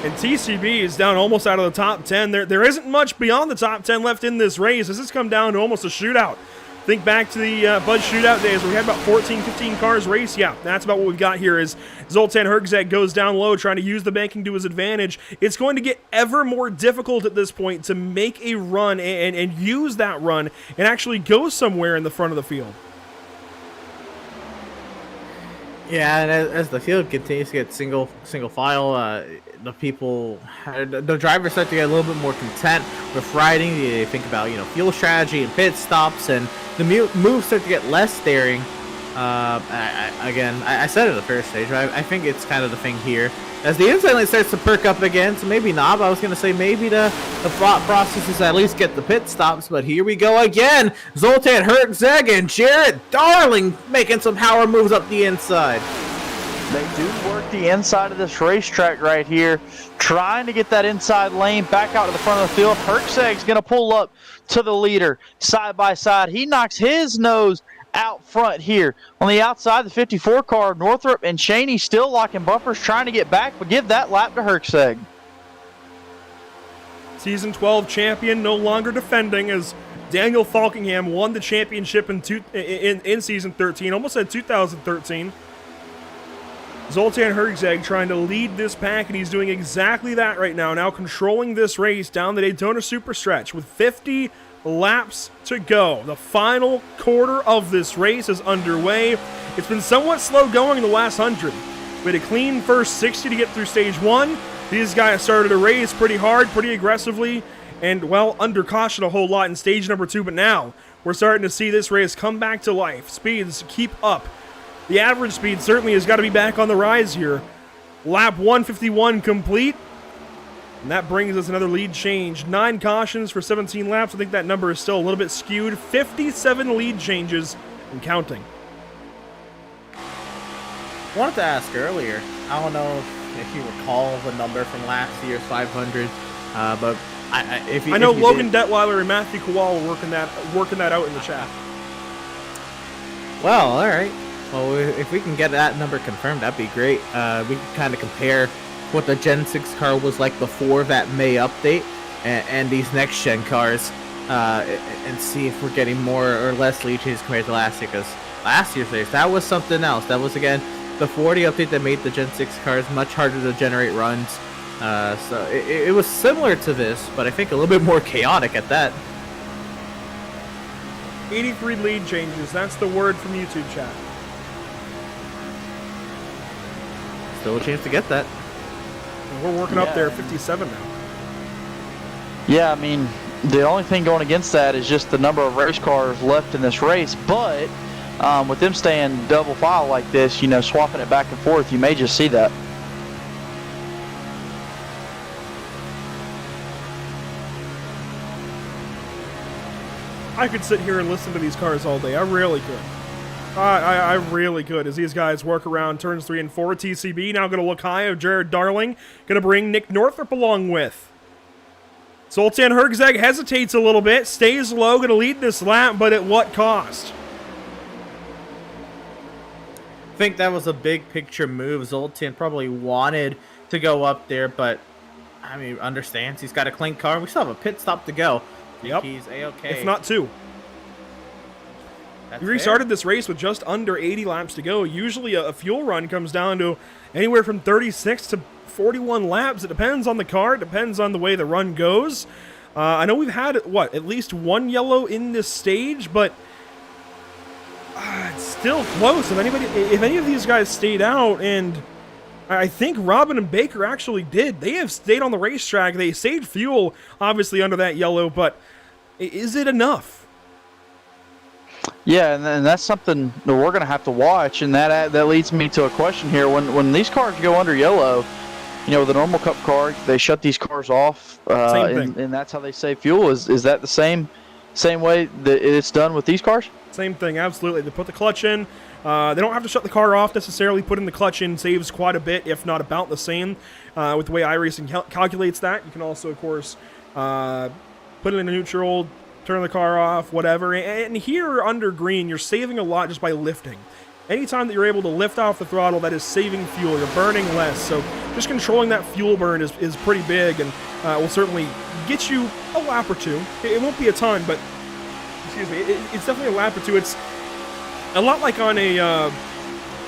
And TCB is down almost out of the top 10. There isn't much beyond the top 10 left in this race. This has come down to almost a shootout. Think back to the Bud Shootout days where we had about 14, 15 cars race. Yeah, that's about what we've got here is Zoltan Hergzeg goes down low trying to use the banking to his advantage. It's going to get ever more difficult at this point to make a run and use that run and actually go somewhere in the front of the field. Yeah, and as the field continues to get single file, the drivers start to get a little bit more content with riding. They think about fuel strategy and pit stops, and the moves start to get less daring. I said it at the first stage, but I think it's kind of the thing here as the inside lane starts to perk up again. So maybe not. But I was gonna say maybe the thought process is at least get the pit stops. But here we go again. Zoltan Hergzeg and Jarrett Darling making some power moves up the inside. They do work the inside of this racetrack right here, trying to get that inside lane back out to the front of the field. Hergzeg's going to pull up to the leader side by side. He knocks his nose out front here. On the outside, the 54 car, Northrop and Cheney still locking bumpers, trying to get back, but give that lap to Hergzeg. Season 12 champion no longer defending as Daniel Falkingham won the championship in Season 13, almost said 2013. Zoltan Hergzeg trying to lead this pack, and he's doing exactly that right now. Now controlling this race down the Daytona Superstretch with 50 laps to go. The final quarter of this race is underway. It's been somewhat slow going in the last 100. We had a clean first 60 to get through stage 1. These guys started a race pretty hard, pretty aggressively, and, well, under caution a whole lot in stage number 2. But now we're starting to see this race come back to life. Speeds keep up. The average speed certainly has got to be back on the rise here. Lap 151 complete. And that brings us another lead change. 9 cautions for 17 laps. I think that number is still a little bit skewed. 57 lead changes and counting. I wanted to ask earlier, I don't know if you recall the number from last year's 500, but I know Logan Detweiler and Matthew Kowal were working that out in the chat. Well, all right. Well, if we can get that number confirmed, that'd be great. We can kind of compare what the Gen 6 car was like before that May update and these next-gen cars and see if we're getting more or less lead changes compared to last year, because last year's race, that was something else. That was, again, before the update that made the Gen 6 cars much harder to generate runs. So it was similar to this, but I think a little bit more chaotic at that. 83 lead changes. That's the word from YouTube chat. Still a chance to get that. And we're working up there at 57 now. Yeah, I mean, the only thing going against that is just the number of race cars left in this race. But with them staying double file like this, you know, swapping it back and forth, you may just see that. I could sit here and listen to these cars all day. I really could. I really could, as these guys work around turns 3 and 4. TCB now going to look high of Jared Darling. Going to bring Nick Northrup along with. Zoltan Hergzeg hesitates a little bit, stays low, going to lead this lap, but at what cost? I think that was a big picture move. Zoltan probably wanted to go up there, but I mean, understands he's got a clean car. We still have a pit stop to go. Yep. He's A-okay. If not 2. That's We restarted this race with just under 80 laps to go. Usually a fuel run comes down to anywhere from 36 to 41 laps. It depends on the car. It depends on the way the run goes. I know we've had, at least 1 yellow in this stage, but it's still close. If any of these guys stayed out, and I think Robin and Baker actually did. They have stayed on the racetrack. They saved fuel, obviously, under that yellow, but is it enough? Yeah, and that's something that we're going to have to watch, and that leads me to a question here. When these cars go under yellow, you know, the normal Cup car, they shut these cars off, and that's how they save fuel. Is that the same way that it's done with these cars? Same thing, absolutely. They put the clutch in. They don't have to shut the car off necessarily. Putting the clutch in saves quite a bit, if not about the same, with the way iRacing calculates that. You can also, of course, put it in neutral, turn the car off, whatever. And here under green, you're saving a lot just by lifting. Anytime that you're able to lift off the throttle, that is saving fuel. You're burning less. So just controlling that fuel burn is pretty big, and will certainly get you a lap or 2. It won't be a ton, but excuse me, it's definitely a lap or 2. It's a lot like on a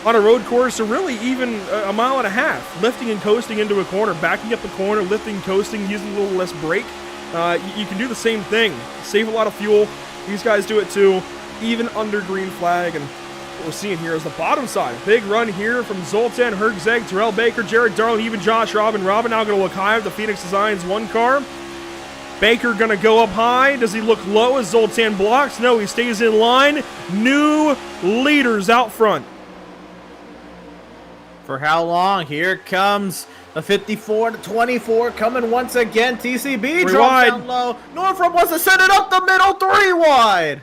road course, or really even a mile and a half. Lifting and coasting into a corner, backing up the corner, lifting, coasting, using a little less brake. You can do the same thing. Save a lot of fuel. These guys do it too, even under green flag. And what we're seeing here is the bottom side. Big run here from Zoltan Hergzeg, Terrell Baker, Jared Darling, even Josh Robin. Robin now going to look high with the Phoenix Designs 1 car. Baker going to go up high. Does he look low as Zoltan blocks? No, he stays in line. New leaders out front. For how long? Here comes the 54 to 24 coming once again. TCB drops down low. Northrup wants to set it up the middle, 3 wide.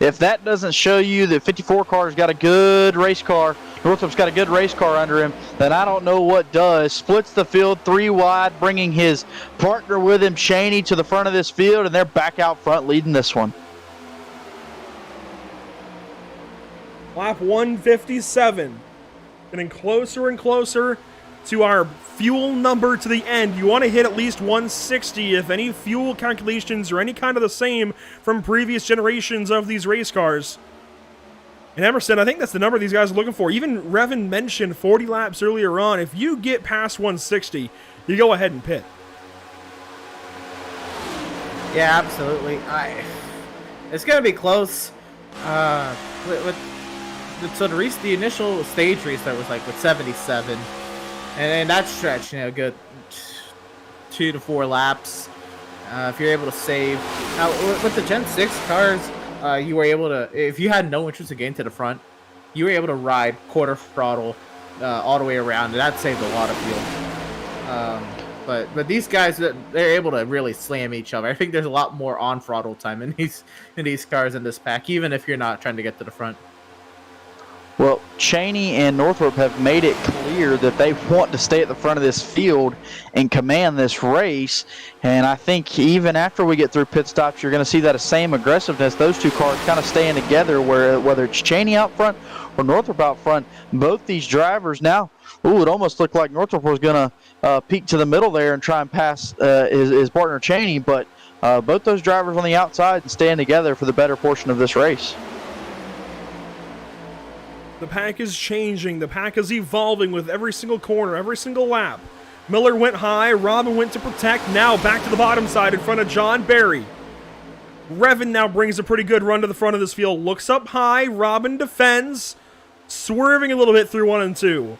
If that doesn't show you that 54 car's got a good race car, Northrup's got a good race car under him, then I don't know what does. Splits the field 3 wide, bringing his partner with him, Shaney, to the front of this field, and they're back out front leading this one. Lap 157. Getting closer and closer to our fuel number to the end. You want to hit at least 160 if any fuel calculations are any kind of the same from previous generations of these race cars. And Emerson, I think that's the number these guys are looking for. Even Revan mentioned 40 laps earlier on. If you get past 160, you go ahead and pit. Yeah, absolutely. It's going to be close. So the initial stage restart was like with 77, and in that stretch, you know, good 2 to 4 laps. If you're able to save, now with the Gen 6 cars, you were able to, if you had no interest in getting to the front, you were able to ride quarter throttle all the way around, and that saved a lot of fuel. But these guys, they're able to really slam each other. I think there's a lot more on throttle time in these cars in this pack, even if you're not trying to get to the front. Well, Cheney and Northrop have made it clear that they want to stay at the front of this field and command this race. And I think even after we get through pit stops, you're going to see that same aggressiveness. Those two cars kind of staying together, whether it's Cheney out front or Northrop out front. Both these drivers now, it almost looked like Northrop was going to peek to the middle there and try and pass his partner Cheney. But both those drivers on the outside and staying together for the better portion of this race. The pack is changing. The pack is evolving with every single corner, every single lap. Miller went high. Robin went to protect. Now back to the bottom side in front of John Barry. Revin now brings a pretty good run to the front of this field. Looks up high. Robin defends. Swerving a little bit through 1 and 2.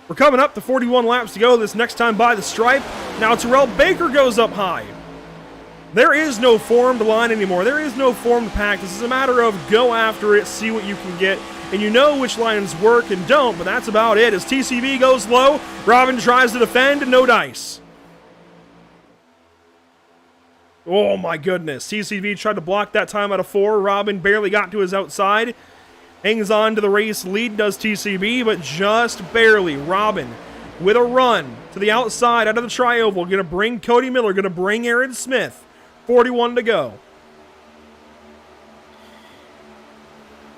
We're coming up to 41 laps to go this next time by the stripe. Now Terrell Baker goes up high. There is no formed line anymore. There is no formed pack. This is a matter of go after it, see what you can get. And you know which lines work and don't, but that's about it. As TCB goes low, Robin tries to defend and no dice. Oh my goodness. TCB tried to block that time out of 4. Robin barely got to his outside. Hangs on to the race lead, does TCB, but just barely. Robin with a run to the outside out of the tri-oval. Going to bring Cody Miller, going to bring Aaron Smith. 41 to go.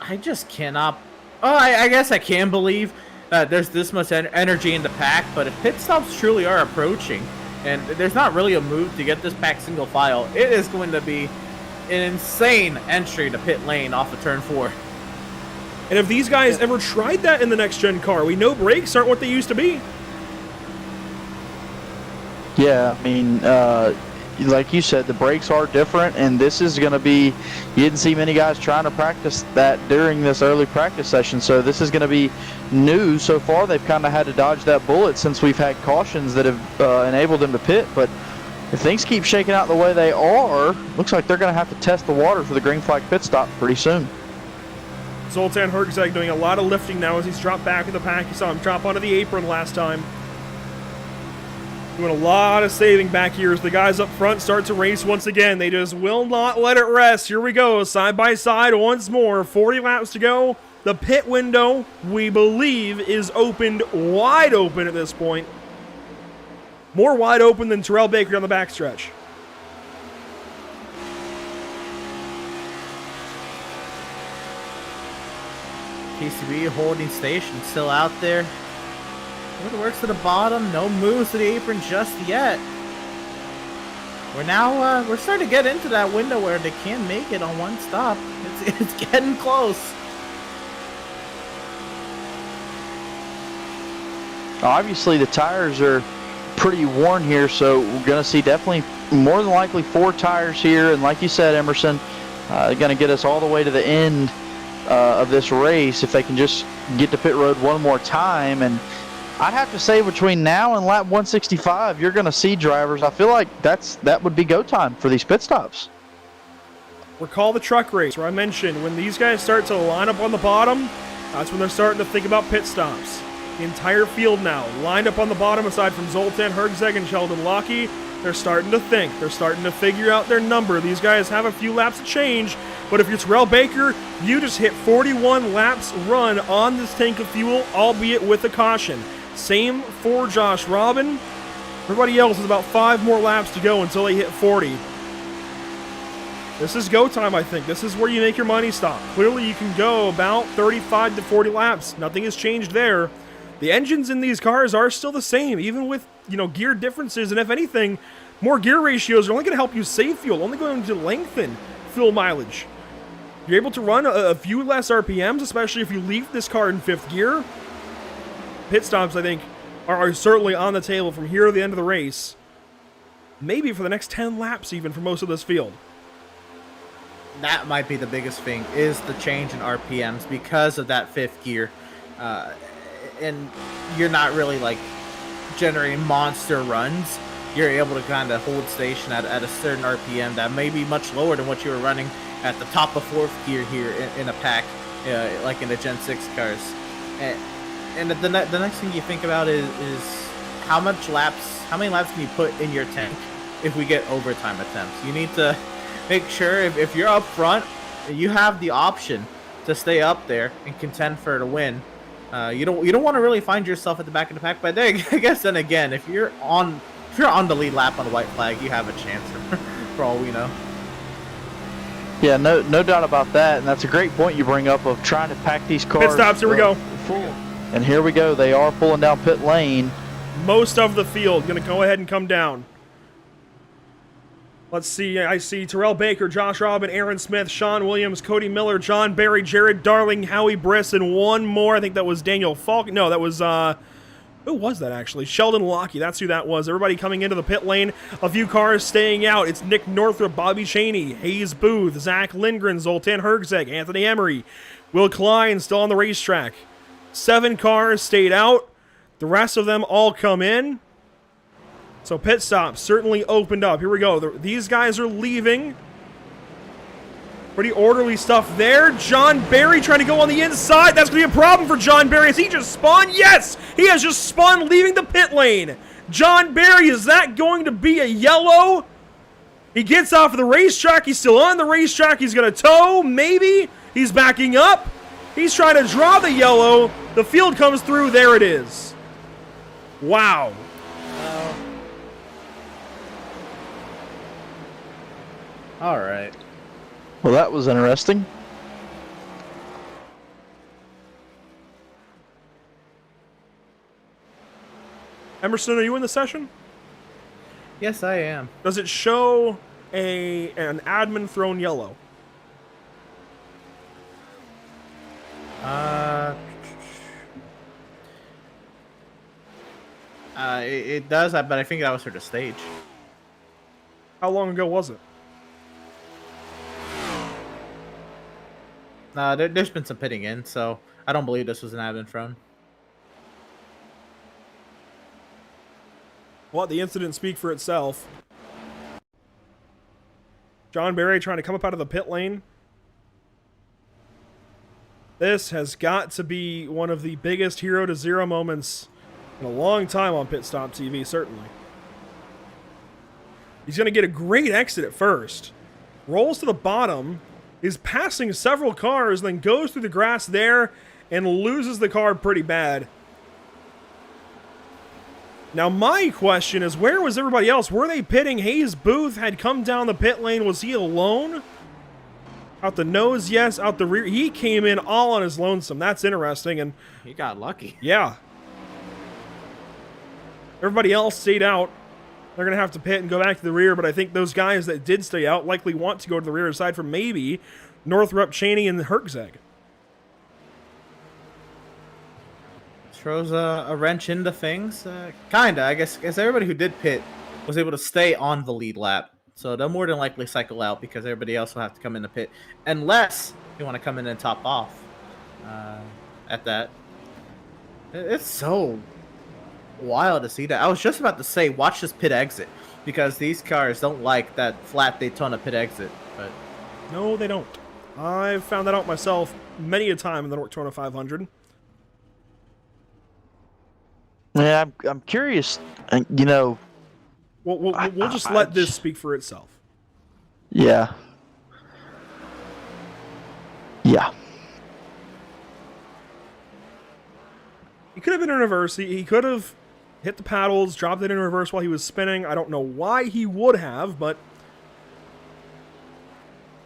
I just cannot. Oh, I guess I can believe that there's this much energy in the pack, but if pit stops truly are approaching, and there's not really a move to get this pack single file, it is going to be an insane entry to pit lane off of turn 4. And if these guys ever tried that in the next gen car, we know brakes aren't what they used to be. Yeah, I mean, like you said, the brakes are different, and this is going to be, you didn't see many guys trying to practice that during this early practice session, so this is going to be new. So far, they've kind of had to dodge that bullet since we've had cautions that have enabled them to pit, but if things keep shaking out the way they are, looks like they're going to have to test the water for the green flag pit stop pretty soon. Zoltan Herczeg doing a lot of lifting now as he's dropped back in the pack. You saw him drop onto the apron last time. Doing a lot of saving back here as the guys up front start to race once again. They just will not let it rest. Here we go, side by side once more. 40 laps to go. The pit window, we believe, is opened wide open at this point. More wide open than Terrell Baker on the backstretch. TCB holding station still out there. It works to the bottom, no moves to the apron just yet. We're starting to get into that window where they can make it on one stop. It's getting close. Obviously, the tires are pretty worn here, so we're going to see definitely more than likely 4 tires here. And like you said, Emerson, going to get us all the way to the end of this race if they can just get to pit road one more time. And I'd have to say between now and lap 165, you're going to see drivers. I feel like that would be go time for these pit stops. Recall the truck race where I mentioned when these guys start to line up on the bottom, that's when they're starting to think about pit stops. The entire field now lined up on the bottom aside from Zoltan Herczeg and Sheldon Lockie. They're starting to think. They're starting to figure out their number. These guys have a few laps to change, but if you're Terrell Baker, you just hit 41 laps run on this tank of fuel, albeit with a caution. Same for Josh Robin. Everybody else is about 5 more laps to go until they hit 40. This is go time, I think. This is where you make your money stop. Clearly, you can go about 35 to 40 laps. Nothing has changed there. The engines in these cars are still the same, even with, gear differences. And if anything, more gear ratios are only going to help you save fuel, only going to lengthen fuel mileage. You're able to run a few less RPMs, especially if you leave this car in 5th gear. Pit stops, I think, are certainly on the table from here to the end of the race. Maybe for the next 10 laps even for most of this field. That might be the biggest thing, is the change in RPMs because of that 5th gear. And you're not really generating monster runs. You're able to kind of hold station at a certain RPM that may be much lower than what you were running at the top of 4th gear here in a pack, like in the Gen 6 cars. And the next thing you think about is how many laps can you put in your tank if we get overtime attempts? You need to make sure if you're up front, you have the option to stay up there and contend for the win. You don't want to really find yourself at the back of the pack, but I guess then again, if you're on the lead lap on the white flag, you have a chance for all we know. Yeah, no doubt about that, and that's a great point you bring up of trying to pack these cars. Pit stops, here we go. Full. And here we go. They are pulling down pit lane. Most of the field going to go ahead and come down. Let's see. I see Terrell Baker, Josh Robin, Aaron Smith, Sean Williams, Cody Miller, John Barry, Jared Darling, Howie Briss, and one more. I think that was Daniel Falk. No, that was who was that actually? Sheldon Lockie. That's who that was. Everybody coming into the pit lane. A few cars staying out. It's Nick Northrup, Bobby Cheney, Hayes Booth, Zach Lindgren, Zoltan Herzeg, Anthony Emery, Will Klein still on the racetrack. 7 cars stayed out. The rest of them all come in. So pit stops certainly opened up. Here we go. These guys are leaving. Pretty orderly stuff there. John Barry trying to go on the inside. That's going to be a problem for John Barry. Has he just spun? Yes! He has just spun, leaving the pit lane. John Barry, is that going to be a yellow? He gets off of the racetrack. He's still on the racetrack. He's going to tow. Maybe. He's backing up. He's trying to draw the yellow. The field comes through. There it is. Wow. All right. Well, that was interesting. Emerson, are you in the session? Yes, I am. Does it show an admin thrown yellow? It does, but I think that was for the stage. How long ago was it? There's been some pitting in, so I don't believe this was an admin thrown. Well, the incident speak for itself. John Barry trying to come up out of the pit lane. This has got to be one of the biggest hero to zero moments in a long time on Pit Stop TV, certainly. He's going to get a great exit at first. Rolls to the bottom, is passing several cars, then goes through the grass there and loses the car pretty bad. Now, my question is, where was everybody else? Were they pitting? Hayes Booth had come down the pit lane. Was he alone? Out the nose, yes. Out the rear. He came in all on his lonesome. That's interesting. And he got lucky. Yeah. Everybody else stayed out. They're going to have to pit and go back to the rear, but I think those guys that did stay out likely want to go to the rear, aside from maybe Northrup, Cheney, and Herzeg. Throws a wrench into things. Kinda. I guess everybody who did pit was able to stay on the lead lap. So they'll more than likely cycle out because everybody else will have to come in the pit. Unless you want to come in and top off at that. It's so wild to see that. I was just about to say, watch this pit exit. Because these cars don't like that flat Daytona pit exit. But no, they don't. I've found that out myself many a time in the Norctona 500. Yeah, I'm curious. You know, we'll just let this speak for itself. Yeah. Yeah. He could have been in reverse. He could have hit the paddles, dropped it in reverse while he was spinning. I don't know why he would have, but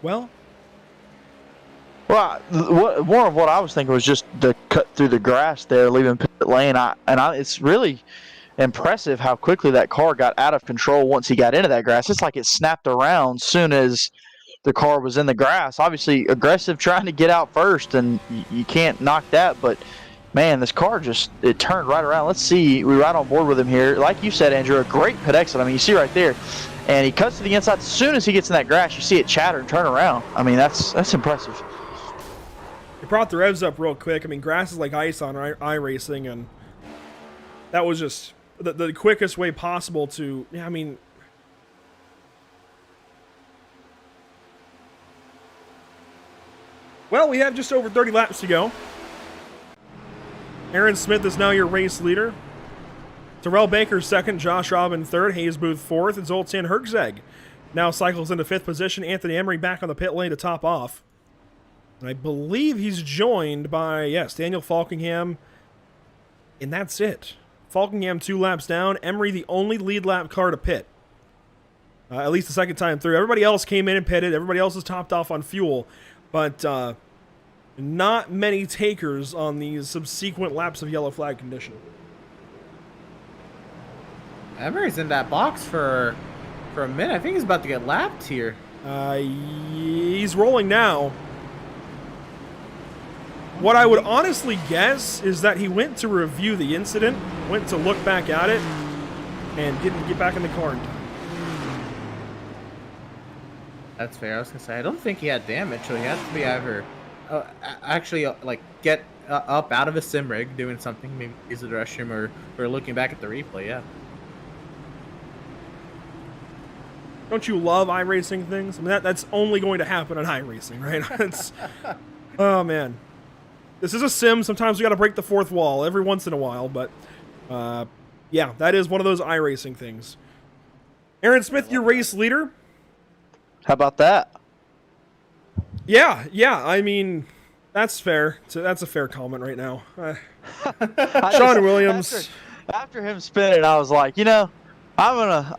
well. Well, more of what I was thinking was just the cut through the grass there, leaving pit lane. It's really impressive how quickly that car got out of control once he got into that grass. It's like it snapped around soon as the car was in the grass. Obviously, aggressive trying to get out first, and you can't knock that. But man, this car it turned right around. Let's see, we're right on board with him here. Like you said, Andrew, a great pit exit. I mean, you see right there, and he cuts to the inside. As soon as he gets in that grass, you see it chatter and turn around. I mean, that's impressive. It brought the revs up real quick. I mean, grass is like ice on iRacing, and that was just the quickest way possible to, I mean, well, we have just over 30 laps to go. Aaron Smith is now your race leader. Terrell Baker second, Josh Robin third, Hayes Booth fourth, and Zoltan Herczeg now cycles into fifth position. Anthony Emery back on the pit lane to top off. I believe he's joined by, yes, Daniel Falkingham, and that's it. Falkingham 2 laps down. Emery the only lead lap car to pit. At least the second time through. Everybody else came in and pitted. Everybody else is topped off on fuel. But not many takers on these subsequent laps of yellow flag condition. Emery's in that box for a minute. I think he's about to get lapped here. He's rolling now. What I would honestly guess is that he went to review the incident, went to look back at it, and didn't get back in the car in time. That's fair. I was gonna say I don't think he had damage, so he has to be either actually like get up out of his sim rig doing something, maybe use the restroom or looking back at the replay. Yeah. Don't you love iRacing things? I mean, that's only going to happen on iRacing, right? It's, oh man, this is a sim. Sometimes we got to break the fourth wall every once in a while, but yeah, that is one of those iRacing things. Aaron Smith, your race leader. How about that? Yeah. I mean, that's fair. So that's a fair comment right now. Sean Williams. After him spinning, I was like, I'm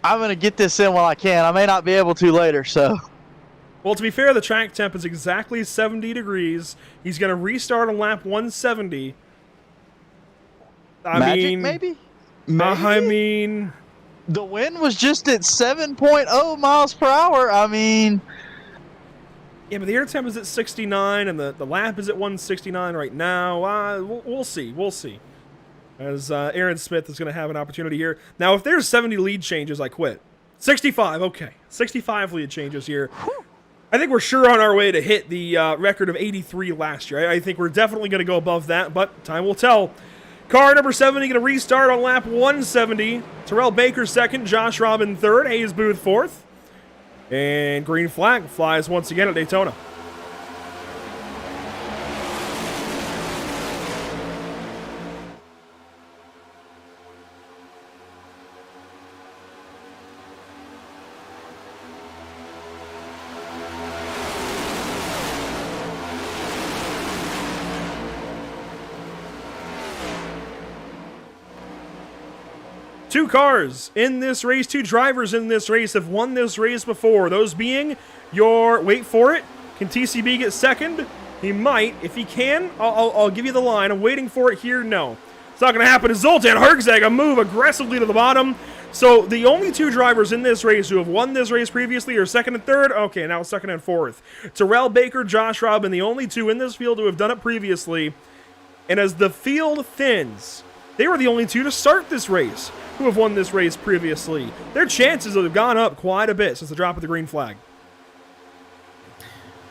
gonna get this in while I can. I may not be able to later, so. Well, to be fair, the track temp is exactly 70 degrees. He's gonna restart on lap 170. Magic, maybe? I mean, the wind was just at 7.0 miles per hour. I mean, yeah, but the air temp is at 69, and the lap is at 169 right now. We'll see. We'll see. As Aaron Smith is going to have an opportunity here. Now, if there's 70 lead changes, I quit. 65, okay. 65 lead changes here. Whew. I think we're sure on our way to hit the record of 83 last year. I think we're definitely going to go above that, but time will tell. Car number 70 going to restart on lap 170. Terrell Baker second, Josh Robin third, Hayes Booth fourth. And green flag flies once again at Daytona. Two cars in this race, two drivers in this race have won this race before. Those being your, wait for it, can TCB get second? He might. If he can, I'll give you the line. I'm waiting for it here. No. It's not going to happen. Zoltan Herczeg, a move aggressively to the bottom. So the only two drivers in this race who have won this race previously are second and third. Okay, now second and fourth. Terrell Baker, Josh Robin, the only two in this field who have done it previously. And as the field thins, they were the only two to start this race who have won this race previously. Their chances have gone up quite a bit since the drop of the green flag.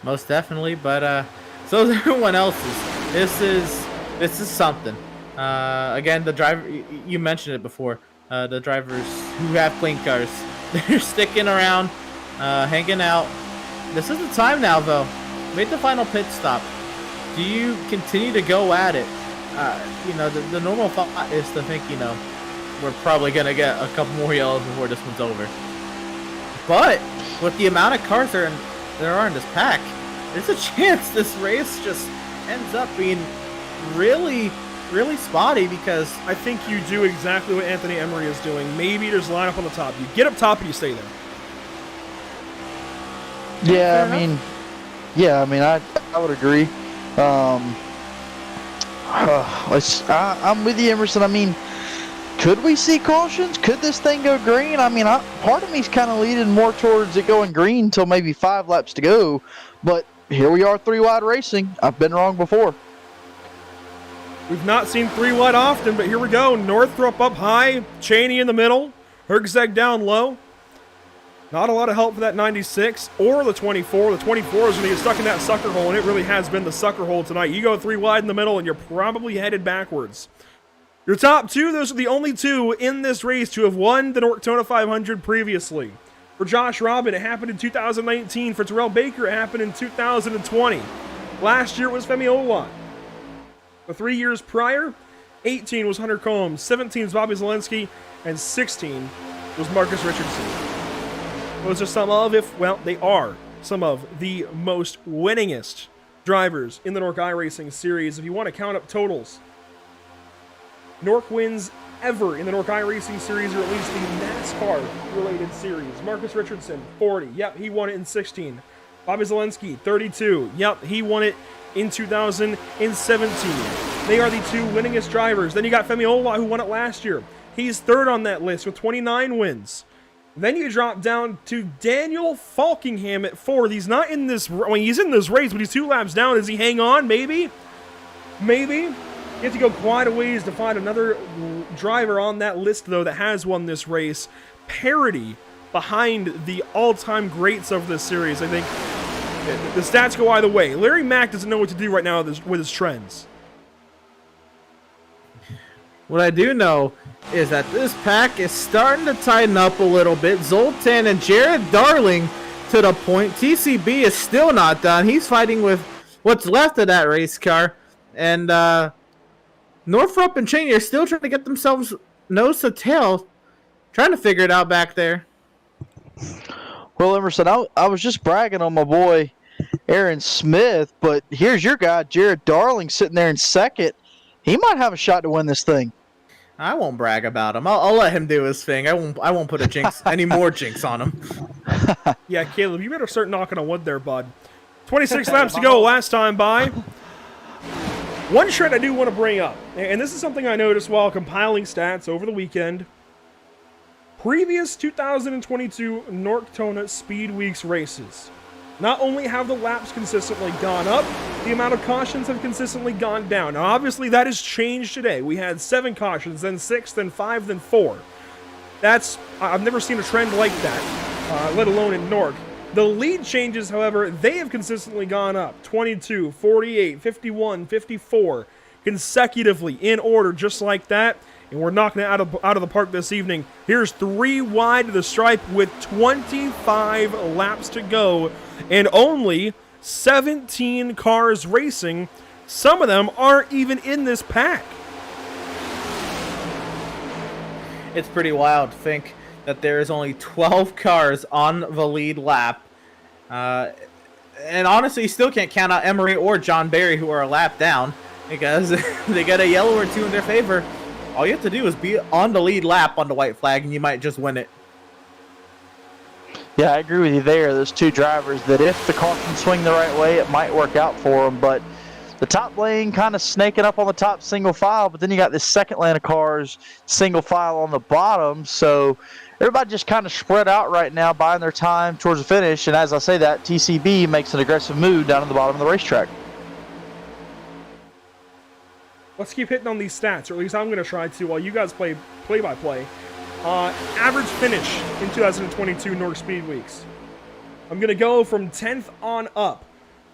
Most definitely, but so is everyone else's. This is something. Again, the driver, you mentioned it before. The drivers who have clean cars, they're sticking around, hanging out. This is the time now, though. Make the final pit stop. Do you continue to go at it? The normal thought is to think, we're probably going to get a couple more yellows before this one's over. But with the amount of cars there are in this pack, there's a chance this race just ends up being really, really spotty because I think you do exactly what Anthony Emery is doing. Maybe there's a lineup on the top. You get up top and you stay there. I would agree. I'm with you, Emerson. I mean, could we see cautions? Could this thing go green? I mean, part of me's kind of leaning more towards it going green until maybe 5 laps to go. But here we are, 3 wide racing. I've been wrong before. We've not seen 3 wide often, but here we go. Northrop up high, Cheney in the middle, Herczeg down low. Not a lot of help for that 96 or the 24. The 24 is going to get stuck in that sucker hole, and it really has been the sucker hole tonight. You go 3 wide in the middle, and you're probably headed backwards. Your top 2, those are the only 2 in this race to have won the Norctona 500 previously. For Josh Robin, it happened in 2019. For Terrell Baker, it happened in 2020. Last year, it was Femi Olon. The 3 years prior, 18 was Hunter Combs, 17 was Bobby Zelensky, and 16 was Marcus Richardson. Those are some of, they are some of the most winningest drivers in the NORC iRacing series. If you want to count up totals, NORC wins ever in the NORC iRacing series, or at least the NASCAR-related series. Marcus Richardson, 40. Yep, he won it in 16. Bobby Zelensky, 32. Yep, he won it in 2017. They are the two winningest drivers. Then you got Femi Ola, who won it last year. He's third on that list with 29 wins. Then you drop down to Daniel Falkingham at 4th. He's not in this, he's in this race, but he's 2 laps down. Does he hang on? Maybe. You have to go quite a ways to find another driver on that list, though, that has won this race. Parity behind the all-time greats of this series. I think the stats go either way. Larry Mack doesn't know what to do right now with his trends. What I do know is that this pack is starting to tighten up a little bit. Zoltan and Jared Darling to the point. TCB is still not done. He's fighting with what's left of that race car. And Northrop and Cheney are still trying to get themselves nose to tail, trying to figure it out back there. Well, Emerson, I was just bragging on my boy Aaron Smith, but here's your guy, Jared Darling, sitting there in second. He might have a shot to win this thing. I won't brag about him. I'll let him do his thing. I won't put a jinx, any more jinx on him. Yeah, Caleb, you better start knocking on wood there, bud. 26 laps to go last time by. One trend I do want to bring up, and this is something I noticed while compiling stats over the weekend. Previous 2022 Norctona Speedweeks races. Not only have the laps consistently gone up, the amount of cautions have consistently gone down. Now, obviously, that has changed today. We had 7 cautions, then 6, then 5, then 4. I've never seen a trend like that, let alone in NORC. The lead changes, however, they have consistently gone up. 22, 48, 51, 54, consecutively in order, just like that. And we're knocking it out of the park this evening. Here's 3 wide to the stripe with 25 laps to go and only 17 cars racing. Some of them aren't even in this pack. It's pretty wild to think that there is only 12 cars on the lead lap. And honestly, you still can't count out Emery or John Barry, who are a lap down, because they got a yellow or 2 in their favor. All you have to do is be on the lead lap on the white flag, and you might just win it. Yeah, I agree with you there. There's 2 drivers that if the car can swing the right way, it might work out for them. But the top lane kind of snaking up on the top single file, but then you got this second lane of cars single file on the bottom. So everybody just kind of spread out right now, buying their time towards the finish. And as I say that, TCB makes an aggressive move down at the bottom of the racetrack. Let's keep hitting on these stats, or at least I'm going to try to while you guys play play-by-play. Average finish in 2022 NORC Speedweeks. I'm going to go from 10th on up.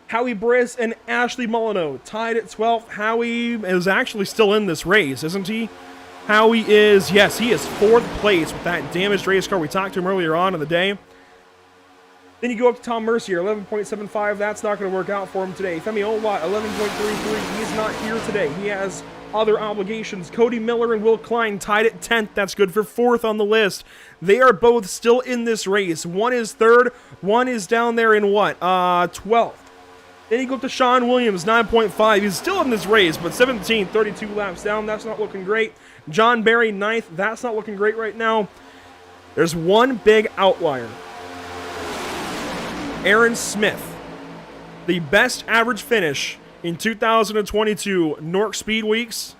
Howie Briss and Ashley Molyneux tied at 12th. Howie is actually still in this race, isn't he? Howie is, yes, he is 4th place with that damaged race car. We talked to him earlier on in the day. Then you go up to Tom Mercier, 11.75. That's not going to work out for him today. Femi Olot, 11.33. He's not here today. He has other obligations. Cody Miller and Will Klein tied at 10th. That's good for 4th on the list. They are both still in this race. One is 3rd. One is down there in what? 12th. Then you go up to Sean Williams, 9.5. He's still in this race, but 17th, 32 laps down. That's not looking great. John Barry, 9th. That's not looking great right now. There's one big outlier. Aaron Smith, the best average finish in 2022 NORC Speedweeks,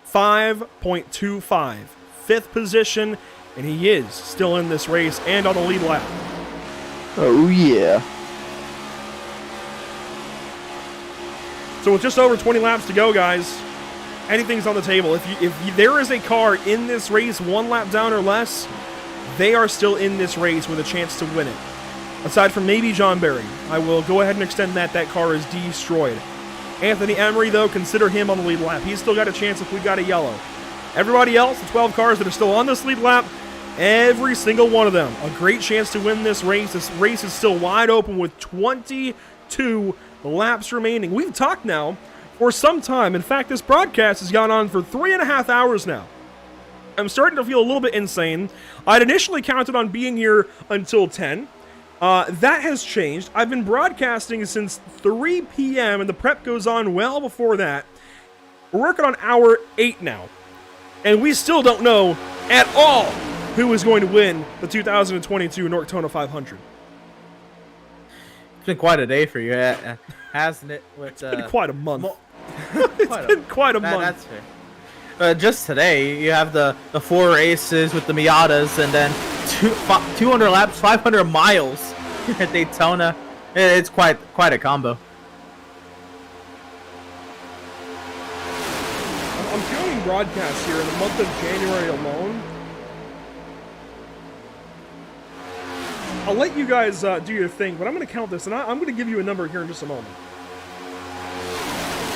5.25. 5th position, and he is still in this race and on the lead lap. Oh, yeah. So with just over 20 laps to go, guys, anything's on the table. If there is a car in this race 1 lap down or less, they are still in this race with a chance to win it. Aside from maybe John Barry, I will go ahead and extend that. That car is destroyed. Anthony Emery, though, consider him on the lead lap. He's still got a chance if we got a yellow. Everybody else, the 12 cars that are still on this lead lap, every single one of them, a great chance to win this race. This race is still wide open with 22 laps remaining. We've talked now for some time. In fact, this broadcast has gone on for 3.5 hours now. I'm starting to feel a little bit insane. I'd initially counted on being here until 10. That has changed. I've been broadcasting since 3 p.m. and the prep goes on well before that. We're working on hour 8 now. And we still don't know at all who is going to win the 2022 Norctona 500. It's been quite a day for you, hasn't it? It's been quite a month. It's been quite a month. That's fair. Just today, you have the 4 races with the Miatas, and then 200 laps, 500 miles at Daytona. It's quite a combo. I'm counting broadcasts here in the month of January alone. I'll let you guys do your thing, but I'm going to count this, and I'm going to give you a number here in just a moment.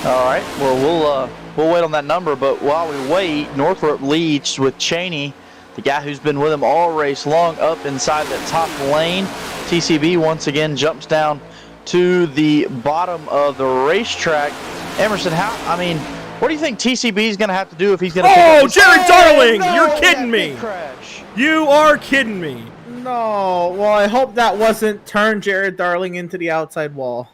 All right. Well, we'll wait on that number, but while we wait, Northrop leads with Cheney, the guy who's been with him all race long, up inside that top lane. TCB once again jumps down to the bottom of the racetrack. Emerson, what do you think TCB is going to have to do if he's going to? Oh, Jared Darling! No, you're kidding me! Crash. You are kidding me! No. Well, I hope that wasn't turn Jared Darling into the outside wall.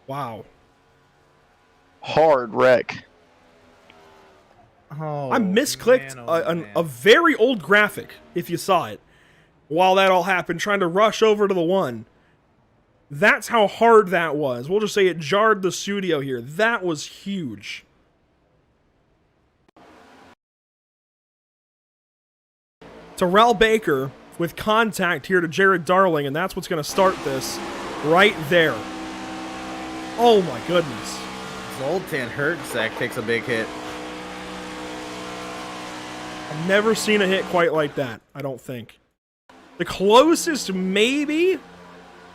Wow. Hard wreck. Oh, I misclicked a very old graphic, if you saw it, while that all happened, trying to rush over to the one. That's how hard that was. We'll just say it jarred the studio here. That was huge. Terrell Baker with contact here to Jared Darling, and that's what's going to start this right there. Oh my goodness. Zoltan Herzog takes a big hit. I've never seen a hit quite like that, I don't think. The closest maybe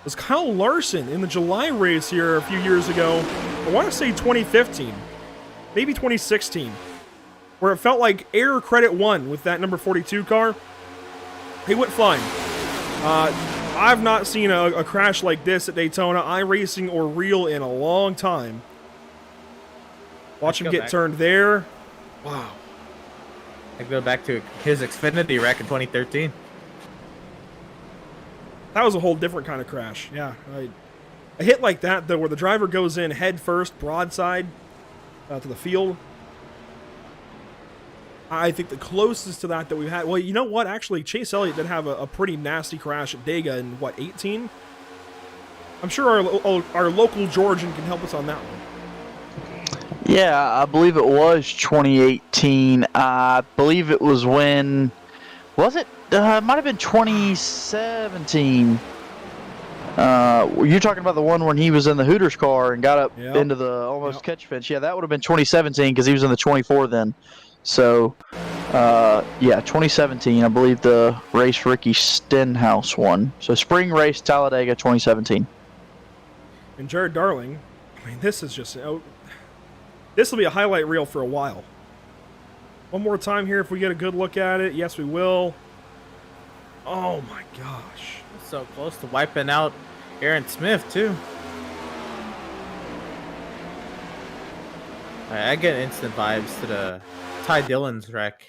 was Kyle Larson in the July race here a few years ago. I want to say 2015, maybe 2016, where it felt like Air Credit won with that number 42 car. He went flying. I've not seen a crash like this at Daytona, iRacing or real, in a long time. Watch him get turned there. Wow. I go back to his Xfinity wreck in 2013. That was a whole different kind of crash. Yeah, a hit like that, though, where the driver goes in head first, broadside to the field. I think the closest to that we've had... Well, you know what? Actually, Chase Elliott did have a pretty nasty crash at Dega in, 18? I'm sure our local Georgian can help us on that one. Yeah, I believe it was 2018. I believe it was when... Was it? It might have been 2017. You're talking about the one when he was in the Hooters car and got up into the almost catch fence. Yeah, that would have been 2017 because he was in the 24 then. So, yeah, 2017, I believe the race Ricky Stenhouse won. So, spring race Talladega 2017. And Jared Darling, I mean, this is just... this will be a highlight reel for a while. One more time here if we get a good look at it. Yes, we will. Oh, my gosh. So close to wiping out Aaron Smith, too. I get instant vibes to the Ty Dillon's wreck,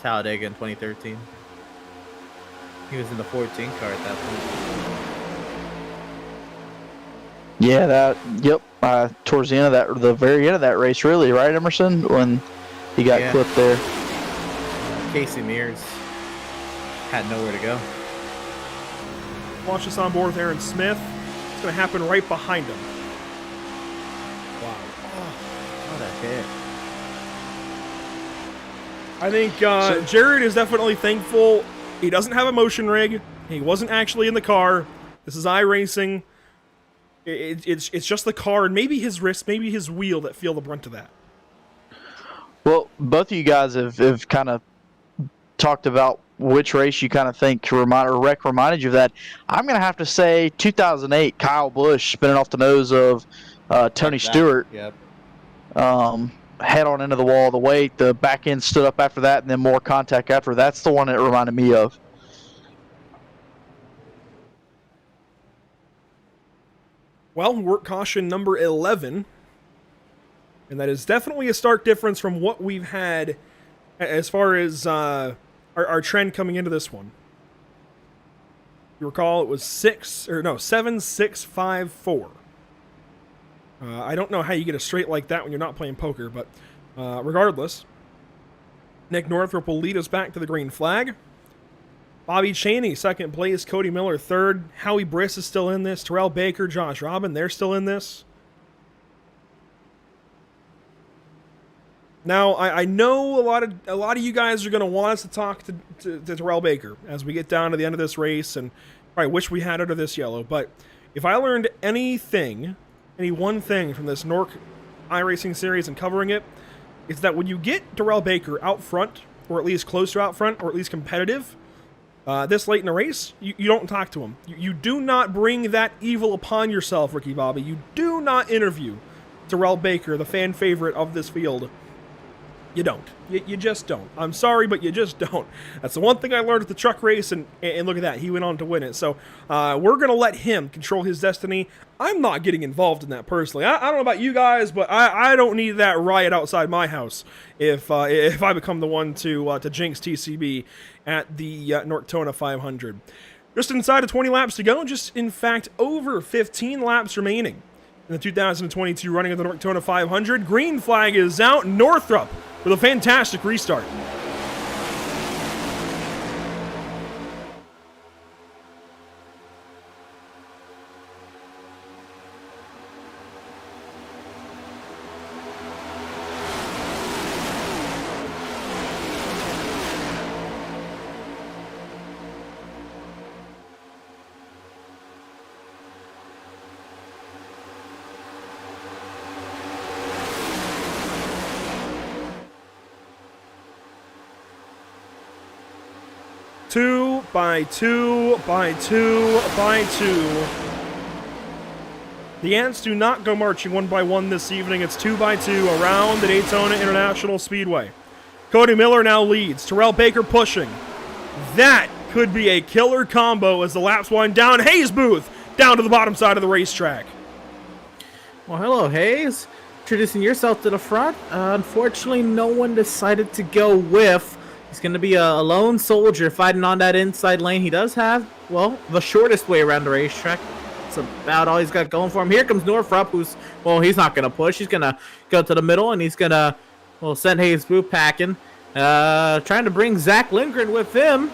Talladega in 2013. He was in the 14 car at that point. Yeah, towards the end of that, the very end of that race, really, right, Emerson, when he got clipped there. Casey Mears had nowhere to go. Watch this on board with Aaron Smith. It's going to happen right behind him. Wow. Oh, what a hit. I think Jared is definitely thankful he doesn't have a motion rig. He wasn't actually in the car. This is iRacing. It's just the car and maybe his wrist, maybe his wheel that feel the brunt of that. Well, both of you guys have kind of talked about which race you kind of think wreck reminded you of that. I'm going to have to say 2008 Kyle Busch spinning off the nose of Tony Stewart. Yep. Head on into the wall. The weight, the back end stood up after that, and then more contact after. That's the one it reminded me of. well, work caution number 11. And that is definitely a stark difference from what we've had as far as our trend coming into this one. You recall it was 7-6-5-4. I don't know how you get a straight like that when you're not playing poker, but regardless, Nick Northrup will lead us back to the green flag. Bobby Chaney, second place. Cody Miller, third. Howie Briss is still in this. Terrell Baker, Josh Robin, they're still in this. Now, I know a lot of you guys are going to want us to talk to Terrell Baker as we get down to the end of this race, and I wish we had under this yellow. But if I learned any one thing from this NORC iRacing series and covering it, it's that when you get Terrell Baker out front, or at least close to out front, or at least competitive, this late in the race, you don't talk to him. You do not bring that evil upon yourself, Ricky Bobby. You do not interview Terrell Baker, the fan favorite of this field. You don't. You just don't. I'm sorry, but you just don't. That's the one thing I learned at the truck race, and look at that. He went on to win it. So we're going to let him control his destiny. I'm not getting involved in that personally. I don't know about you guys, but I don't need that riot outside my house if I become the one to jinx TCB at the Norctona 500. Just inside of 20 laps to go. Just, in fact, over 15 laps remaining in the 2022 running of the Norctona 500. Green flag is out. Northrup with a fantastic restart. Two by two. The ants do not go marching one by one this evening. It's 2 by 2 around the Daytona International Speedway. Cody Miller now leads. Terrell Baker pushing. That could be a killer combo as the laps wind down. Hayes Booth down to the bottom side of the racetrack. Well, hello, Hayes. Introducing yourself to the front. Unfortunately, no one decided to go with. He's going to be a lone soldier fighting on that inside lane. He does have, well, the shortest way around the racetrack. That's about all he's got going for him. Here comes Northrup, who's, well, he's not going to push. He's going to go to the middle, and he's going to, well, send Hayes Booth packing. Trying to bring Zach Lindgren with him.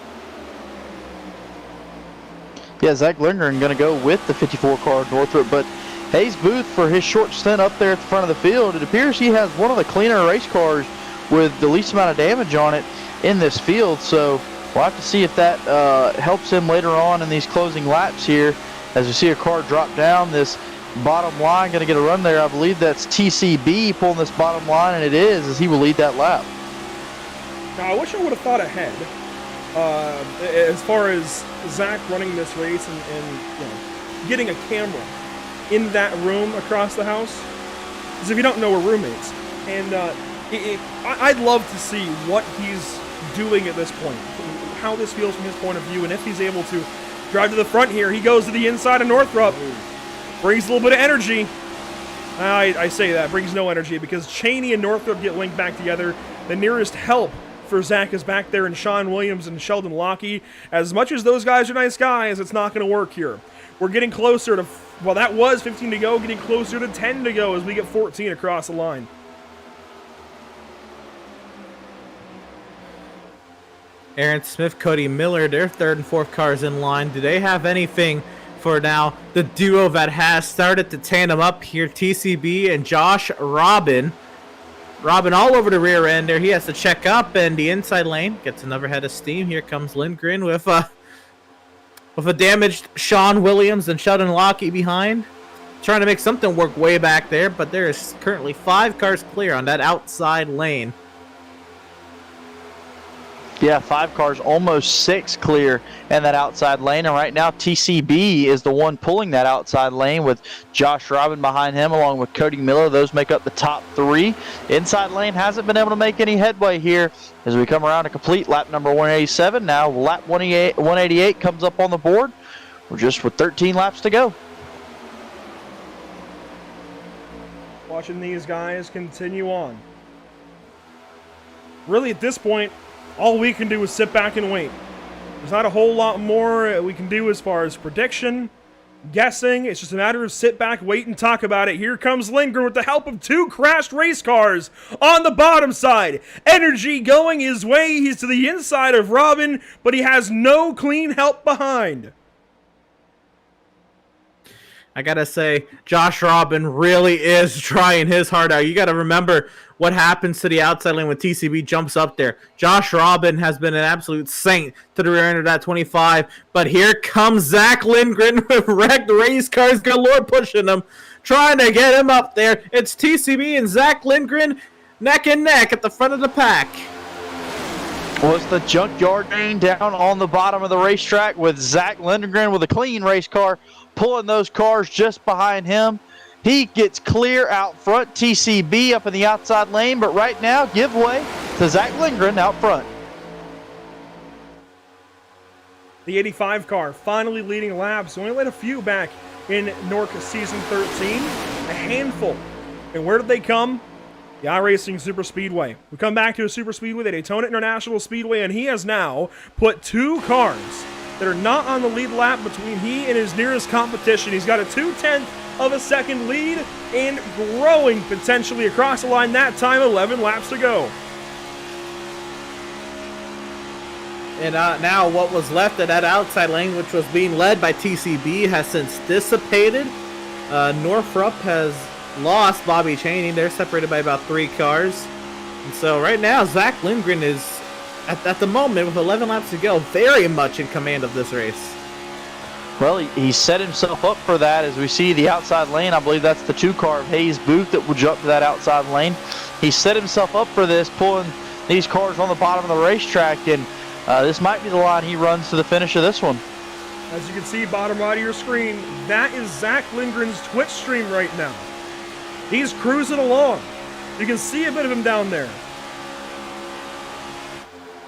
Yeah, Zach Lindgren going to go with the 54 car Northrup, but Hayes Booth, for his short stint up there at the front of the field, it appears he has one of the cleaner race cars with the least amount of damage on it in this field, so we'll have to see if that helps him later on in these closing laps here. As we see a car drop down this bottom line, going to get a run there. I believe that's TCB pulling this bottom line, and it is, as he will lead that lap. Now, I wish I would have thought ahead as far as Zach running this race and you know, getting a camera in that room across the house. Because if you don't know, we're roommates, and I'd love to see what he's doing at this point, how this feels from his point of view, and if he's able to drive to the front here. He goes to the inside of Northrup, brings a little bit of energy. I say that, brings no energy, because Chaney and Northrup get linked back together. The nearest help for Zach is back there in Sean Williams and Sheldon Lockie. As much as those guys are nice guys, it's not going to work here. We're getting closer to, well, that was 15 to go, getting closer to 10 to go as we get 14 across the line. Aaron Smith, Cody Miller, their third and fourth cars in line. Do they have anything for now? The duo that has started to tandem up here, TCB and Josh Robin. Robin all over the rear end there. He has to check up, and the inside lane gets another head of steam. Here comes Lindgren with a damaged Sean Williams and Sheldon Lockie behind. Trying to make something work way back there, but there is currently 5 cars clear on that outside lane. Yeah, 5 cars, almost 6 clear in that outside lane. And right now, TCB is the one pulling that outside lane with Josh Robin behind him along with Cody Miller. Those make up the top 3. Inside lane hasn't been able to make any headway here as we come around to complete lap number 187. Now lap 188 comes up on the board. We're just with 13 laps to go. Watching these guys continue on. Really, at this point, all we can do is sit back and wait. There's not a whole lot more we can do as far as prediction, guessing. It's just a matter of sit back, wait, and talk about it. Here comes Lindgren with the help of 2 crashed race cars on the bottom side. Energy going his way. He's to the inside of Robin, but he has no clean help behind. I gotta say, Josh Robin really is trying his heart out. You gotta remember what happens to the outside lane when TCB jumps up there. Josh Robin has been an absolute saint to the rear end of that 25, but here comes Zach Lindgren with wrecked race cars galore pushing him, trying to get him up there. It's TCB and Zach Lindgren neck and neck at the front of the pack. Well, it's the junkyard main down on the bottom of the racetrack with Zach Lindgren with a clean race car pulling those cars just behind him. He gets clear out front. TCB up in the outside lane, but right now, give way to Zach Lindgren out front. The 85 car finally leading laps. Only led a few back in NORC Season 13. A handful. And where did they come? The iRacing Super Speedway. We come back to a Super Speedway, the Daytona International Speedway, and he has now put 2 cars that are not on the lead lap between he and his nearest competition. He's got a 2/10 of a second lead and growing potentially across the line. That time, 11 laps to go. And now what was left of that outside lane, which was being led by TCB, has since dissipated. Northrop has lost Bobby Chaney. They're separated by about 3 cars. And so right now, Zach Lindgren is, at the moment, with 11 laps to go, very much in command of this race. Well, he set himself up for that. As we see the outside lane, I believe that's the 2 car of Hayes Booth that will jump to that outside lane. He set himself up for this, pulling these cars on the bottom of the racetrack, and this might be the line he runs to the finish of this one. As you can see, bottom right of your screen, that is Zach Lindgren's Twitch stream right now. He's cruising along. You can see a bit of him down there.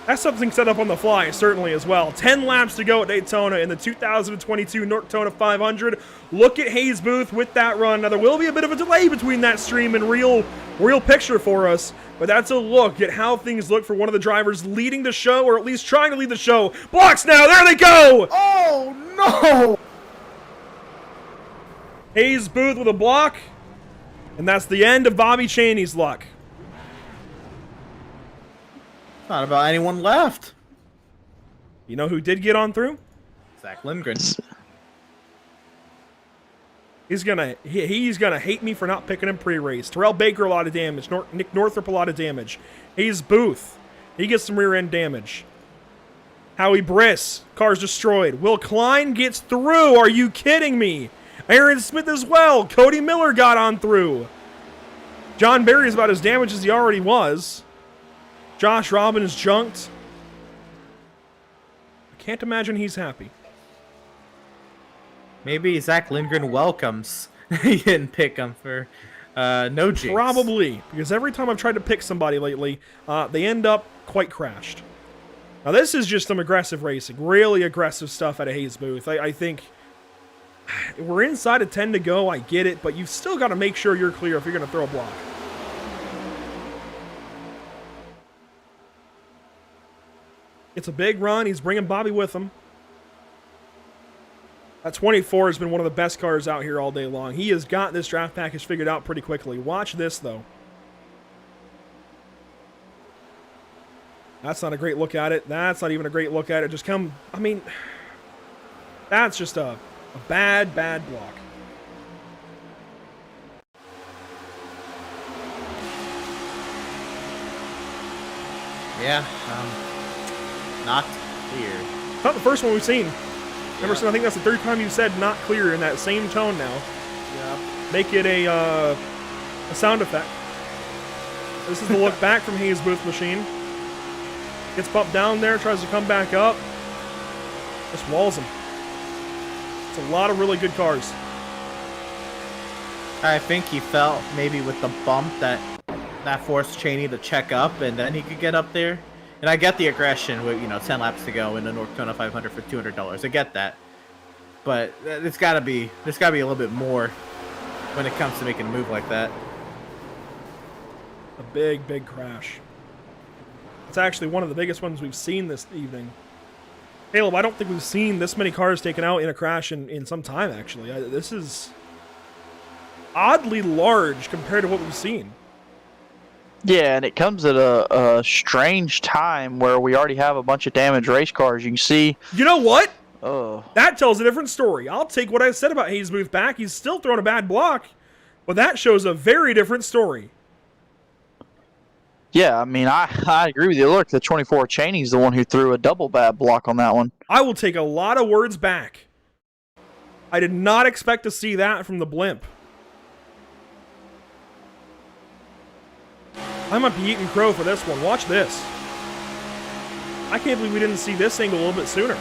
That's something set up on the fly, certainly, as well. 10 laps to go at Daytona in the 2022 Norctona 500. Look at Hayes Booth with that run. Now, there will be a bit of a delay between that stream and real picture for us, but that's a look at how things look for one of the drivers leading the show, or at least trying to lead the show. Blocks now, there they go! Oh, no! Hayes Booth with a block, and that's the end of Bobby Chaney's luck. Not about anyone left. You know who did get on through? Zach Lindgren. He's gonna hate me for not picking him pre-race. Terrell Baker, a lot of damage. Nick Northrop, a lot of damage. Hayes Booth, he gets some rear end damage. Howie Briss, car's destroyed. Will Klein gets through. Are you kidding me? Aaron Smith as well. Cody Miller got on through. John Barry is about as damaged as he already was. Josh Robin is junked. I can't imagine he's happy. Maybe Zach Lindgren welcomes he didn't pick him for no jinx. Probably, because every time I've tried to pick somebody lately, they end up quite crashed. Now this is just some aggressive racing, really aggressive stuff out of Hayes Booth. I think we're inside of 10 to go, I get it, but you've still got to make sure you're clear if you're going to throw a block. It's a big run. He's bringing Bobby with him. That 24 has been one of the best cars out here all day long. He has got this draft package figured out pretty quickly. Watch this, though. That's not a great look at it. That's not even a great look at it. That's just a bad block. Yeah, not clear. It's not the first one we've seen. Emerson, I think that's the 3rd time you've said not clear in that same tone now. Yeah. Make it a sound effect. This is the look back from Hayes Booth machine. Gets bumped down there, tries to come back up. Just walls him. It's a lot of really good cars. I think he felt maybe with the bump that forced Chaney to check up, and then he could get up there. And I get the aggression with 10 laps to go in the Norctona 500 for $200. I get that, but there's got to be a little bit more when it comes to making a move like that. A big, big crash. It's actually one of the biggest ones we've seen this evening. Caleb, I don't think we've seen this many cars taken out in a crash in some time, actually. This is oddly large compared to what we've seen. Yeah, and it comes at a strange time where we already have a bunch of damaged race cars. You can see... You know what? Oh. That tells a different story. I'll take what I said about Hayes Booth back. He's still throwing a bad block, but that shows a very different story. Yeah, I mean, I agree with you. Look, the 24 Cheney's the one who threw a double bad block on that one. I will take a lot of words back. I did not expect to see that from the blimp. I might be eating crow for this one. Watch this. I can't believe we didn't see this angle a little bit sooner.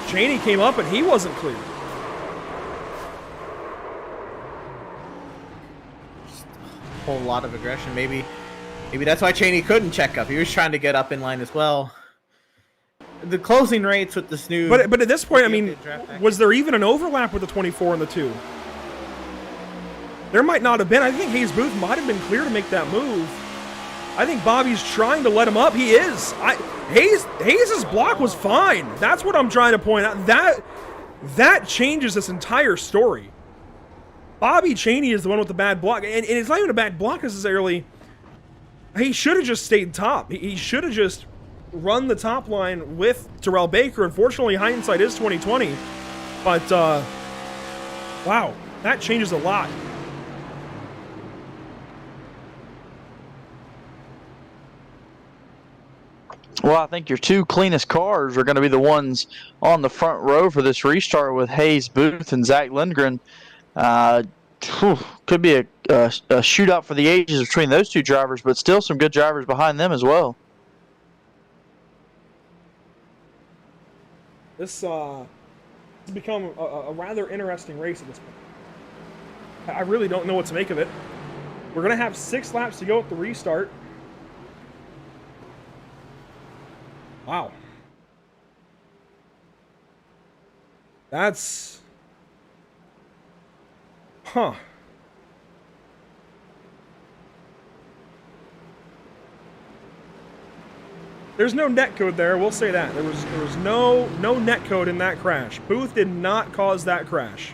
Cheney came up and he wasn't clear. Whole lot of aggression. Maybe that's why Cheney couldn't check up. He was trying to get up in line as well. The closing rates with this new... But at this point, I mean, was there even an overlap with the 24 and the 2? There might not have been. I think Hayes Booth might have been clear to make that move. I think Bobby's trying to let him up. He is. Hayes' block was fine. That's what I'm trying to point out. That changes this entire story. Bobby Cheney is the one with the bad block. And it's not even a bad block necessarily. He should have just stayed top. He should have just run the top line with Terrell Baker. Unfortunately, hindsight is 2020. But, wow, that changes a lot. Well, I think your two cleanest cars are going to be the ones on the front row for this restart with Hayes Booth and Zach Lindgren. Could be a shootout for the ages between those two drivers, but still some good drivers behind them as well. This has become a rather interesting race at this point. I really don't know what to make of it. We're going to have 6 laps to go at the restart. Wow. That's... Huh. There's no net code there, we'll say that. There was no net code in that crash. Booth did not cause that crash.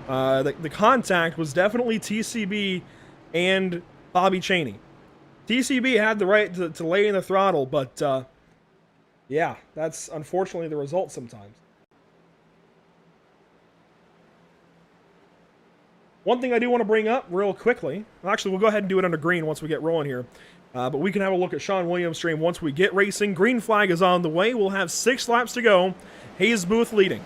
The contact was definitely TCB and Bobby Cheney. TCB had the right to lay in the throttle, but yeah, that's unfortunately the result sometimes. One thing I do want to bring up real quickly, actually we'll go ahead and do it under green once we get rolling here, but we can have a look at Sean Williams' stream once we get racing. Green flag is on the way. We'll have 6 laps to go. Hayes Booth leading.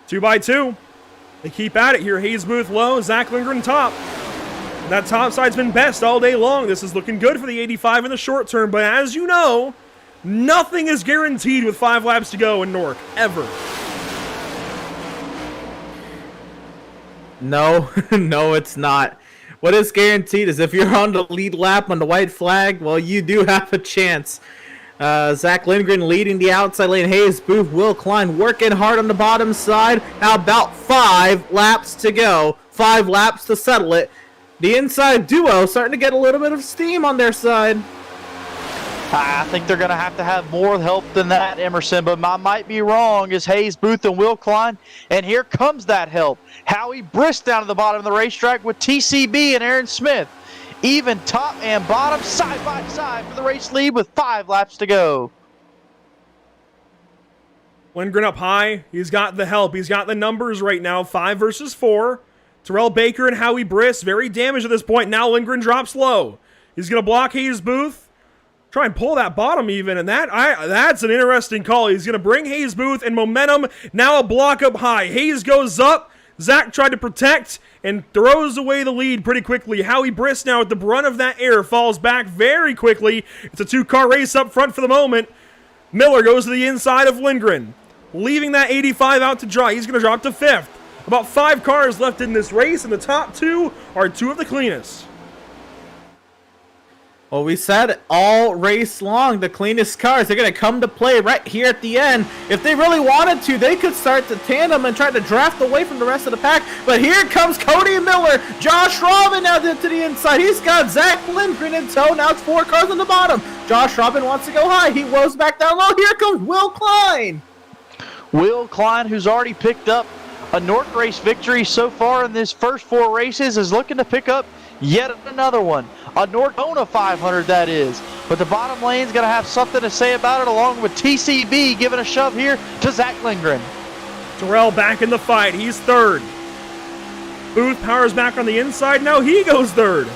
Two by two. They keep at it here. Hayes Booth low, Zach Lindgren top. That top side's been best all day long. This is looking good for the 85 in the short term, but as you know, nothing is guaranteed with 5 laps to go in NORC, ever. No, no, it's not. What is guaranteed is if you're on the lead lap on the white flag, well, you do have a chance. Zach Lindgren leading the outside lane. Hayes Booth, Will Klein working hard on the bottom side. Now about 5 laps to go. 5 laps to settle it. The inside duo starting to get a little bit of steam on their side. I think they're going to have more help than that, Emerson, but I might be wrong. Is Hayes Booth and Will Klein, and here comes that help. Howie Brisk down to the bottom of the racetrack with TCB and Aaron Smith. Even top and bottom, side by side for the race lead with 5 laps to go. Lindgren up high. He's got the help. He's got the numbers right now. 5 versus 4. Terrell Baker and Howie Brisk very damaged at this point. Now Lindgren drops low. He's going to block Hayes Booth. Try and pull that bottom even, and that's an interesting call. He's going to bring Hayes Booth in momentum. Now a block up high. Hayes goes up. Zach tried to protect and throws away the lead pretty quickly. Howie Brisk now at the brunt of that air falls back very quickly. It's a 2-car race up front for the moment. Miller goes to the inside of Lindgren, leaving that 85 out to dry. He's going to drop to 5th. About 5 cars left in this race, and the top 2 are 2 of the cleanest. Well, we said all race long, the cleanest cars are going to come to play right here at the end. If they really wanted to, they could start to tandem and try to draft away from the rest of the pack. But here comes Cody Miller. Josh Robin now to the inside. He's got Zach Lindgren in tow. Now it's 4 cars on the bottom. Josh Robin wants to go high. He rolls back down low. Here comes Will Klein. Will Klein, who's already picked up a NORC race victory so far in these first 4 races, is looking to pick up yet another one. A Norctona 500, that is. But the bottom lane's going to have something to say about it, along with TCB giving a shove here to Zach Lindgren. Terrell back in the fight. He's 3rd. Booth powers back on the inside. Now he goes 3rd.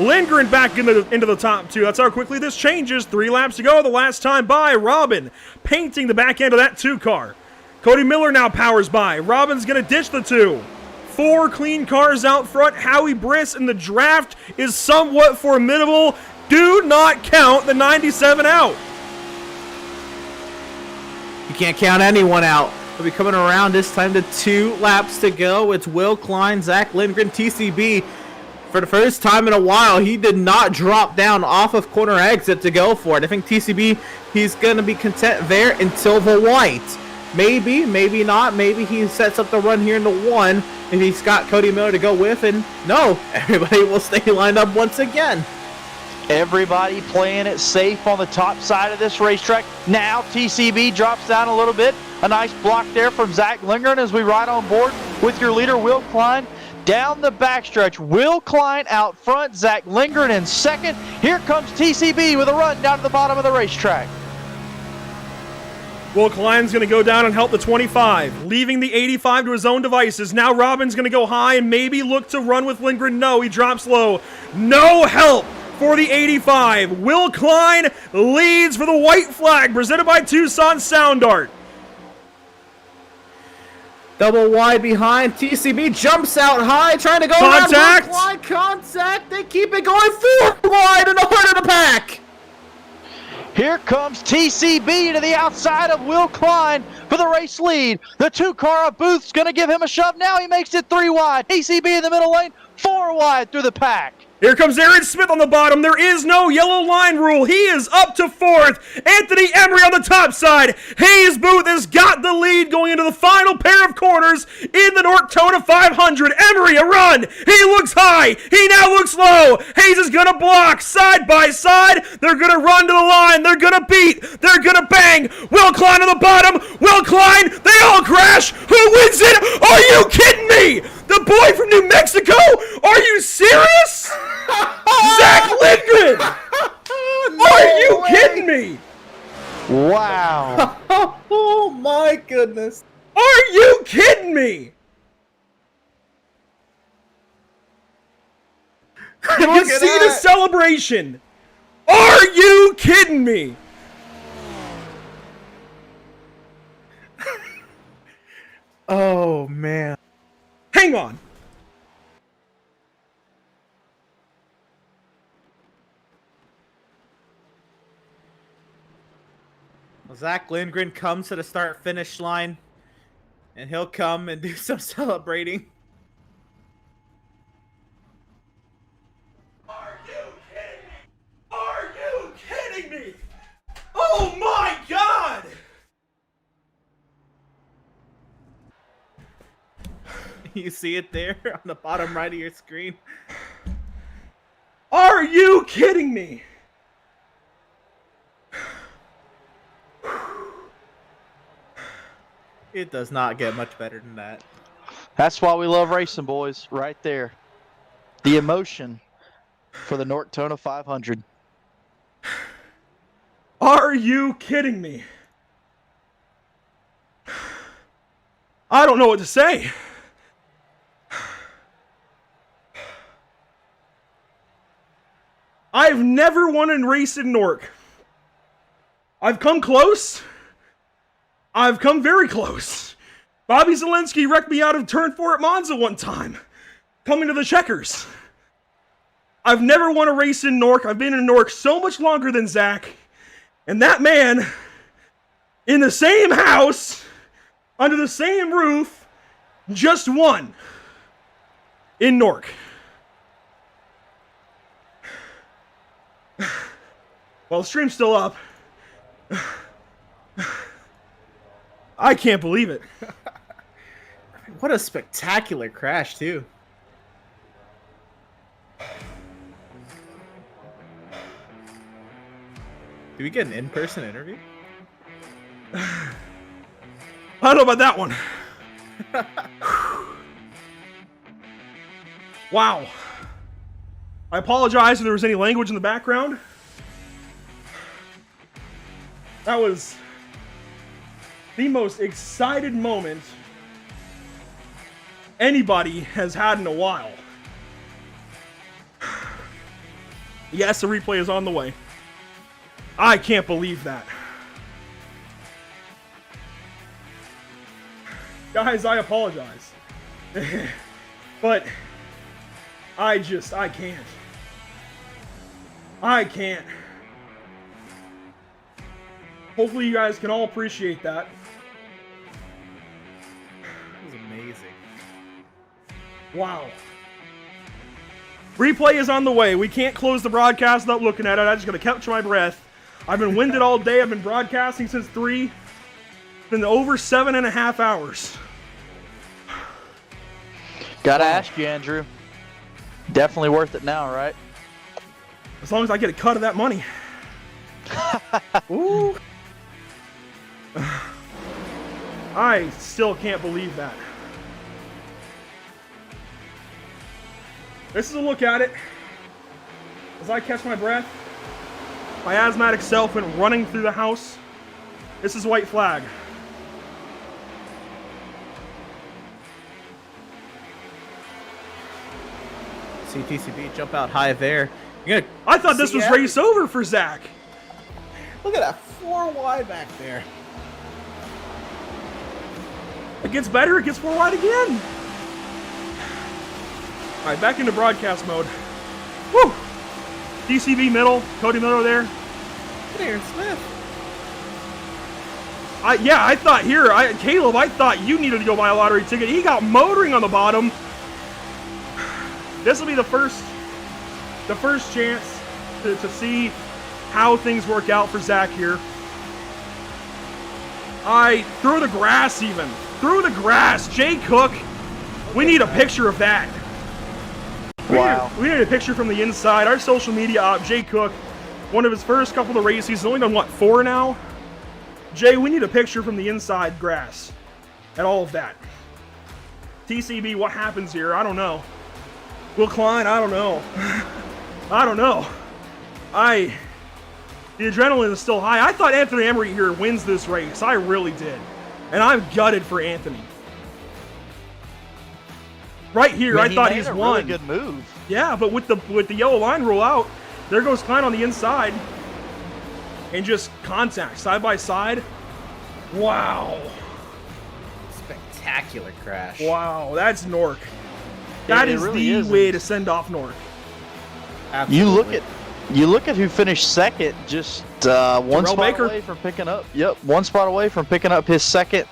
Lindgren back into the top 2. That's how quickly this changes. 3 laps to go. The last time by. Robin painting the back end of that 2 car. Cody Miller now powers by. Robin's going to ditch the 2. 4 clean cars out front. Howie Briss in the draft is somewhat formidable. Do not count the 97 out. You can't count anyone out. We'll be coming around this time to 2 laps to go. It's Will Klein, Zach Lindgren, TCB. For the first time in a while, he did not drop down off of corner exit to go for it. I think TCB, he's going to be content there until the white. Maybe, maybe not. Maybe he sets up the run here in the 1 if he's got Cody Miller to go with. And no, everybody will stay lined up once again. Everybody playing it safe on the top side of this racetrack. Now TCB drops down a little bit. A nice block there from Zach Lindgren as we ride on board with your leader, Will Klein. Down the backstretch, Will Klein out front, Zach Lindgren in 2nd. Here comes TCB with a run down to the bottom of the racetrack. Will Klein's going to go down and help the 25, leaving the 85 to his own devices. Now Robin's going to go high and maybe look to run with Lindgren. No, he drops low. No help for the 85. Will Klein leads for the white flag, presented by Tucson Sound Art. Double wide behind. TCB jumps out high, trying to go Contact! around. Will Klein, contact. They keep it going 4 wide in the heart of the pack. Here comes TCB to the outside of Will Klein for the race lead. The 2 car of Booth's going to give him a shove. Now he makes it 3 wide. TCB in the middle lane, 4 wide through the pack. Here comes Aaron Smith on the bottom. There is no yellow line rule. He is up to 4th. Anthony Emery on the top side. Hayes Booth has got the lead going into the final pair of corners in the Norctona 500. Emery, a run. He looks high. He now looks low. Hayes is going to block side by side. They're going to run to the line. They're going to beat. They're going to bang. Will Klein on the bottom. Will Klein. They all crash. Who wins it? Are you kidding me? The boy from New Mexico? Are you serious? Zach Lindgren! Are you kidding me? Wow. Oh my goodness. Are you kidding me? You see the celebration. Are you kidding me? Oh man. Hang on. Zach Lindgren comes to the start-finish line, and he'll come and do some celebrating. Are you kidding me? Are you kidding me? Oh my God! You see it there on the bottom right of your screen? Are you kidding me? It does not get much better than that. That's why we love racing, boys, right there. The emotion for the Norctona 500. Are you kidding me? I don't know what to say. I've never won a race in NORC. I've come close. I've come very close. Bobby Zelensky wrecked me out of turn 4 at Monza one time, coming to the checkers. I've never won a race in NORC. I've been in NORC so much longer than Zach. And that man in the same house, under the same roof, just one in NORC. Well, the stream's still up. I can't believe it. What a spectacular crash, too. Did we get an in-person interview? I don't know about that one. Wow. I apologize if there was any language in the background. That was the most excited moment anybody has had in a while. Yes, the replay is on the way. I can't believe that. Guys, I apologize. But I can't. I can't. Hopefully you guys can all appreciate that. That was amazing. Wow. Replay is on the way. We can't close the broadcast without looking at it. I'm just going to catch my breath. I've been winded all day. I've been broadcasting since 3. It's been over 7.5 hours. Gotta ask you, Andrew. Definitely worth it now, right? As long as I get a cut of that money. Ooh. I still can't believe that. This is a look at it. As I catch my breath, my asthmatic self went running through the house. This is white flag. CTCB jump out high there. I thought this was race over for Zach. Look at that 4 wide back there. It gets better, it gets 4 wide again. All right, back into broadcast mode. Woo! DCB middle, Cody Miller there. Look at Aaron Smith. I thought here, Caleb, I thought you needed to go buy a lottery ticket. He got motoring on the bottom. This will be the first chance to see how things work out for Zach here. Through the grass even. Through the grass. Jay Cook, we need a picture of that. Wow. We need a picture from the inside. Our social media op, Jay Cook, one of his first couple of races. He's only done, what, 4 now? Jay, we need a picture from the inside grass and all of that. TCB, what happens here? I don't know. Will Klein, I don't know. I don't know. The adrenaline is still high. I thought Anthony Emery here wins this race. I really did. And I'm gutted for Anthony. Right here, I thought he's won. Really good move. Yeah, but with the yellow line rule out, there goes Klein on the inside. And just contact, side by side. Wow. Spectacular crash. Wow, that's NORC. That is really the way to send off NORC. Absolutely. You look at who finished second, just one spot Baker. away from picking up. Yep, one spot away from picking up his second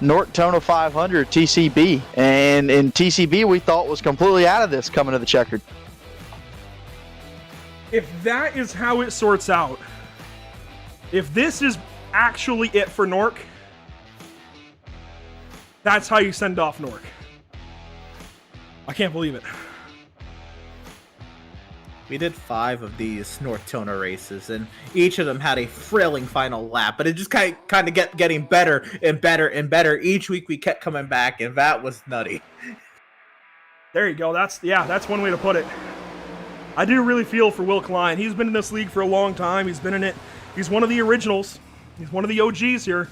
Norctona 500 TCB, and in TCB we thought was completely out of this coming to the checkered. If that is how it sorts out, if this is actually it for NORC, that's how you send off NORC. I can't believe it. We did 5 of these Norctona races, and each of them had a thrilling final lap, but it just kind of getting better and better and better. Each week we kept coming back, and that was nutty. There you go. That's one way to put it. I do really feel for Will Klein. He's been in this league for a long time. He's been in it. He's one of the originals. He's one of the OGs here.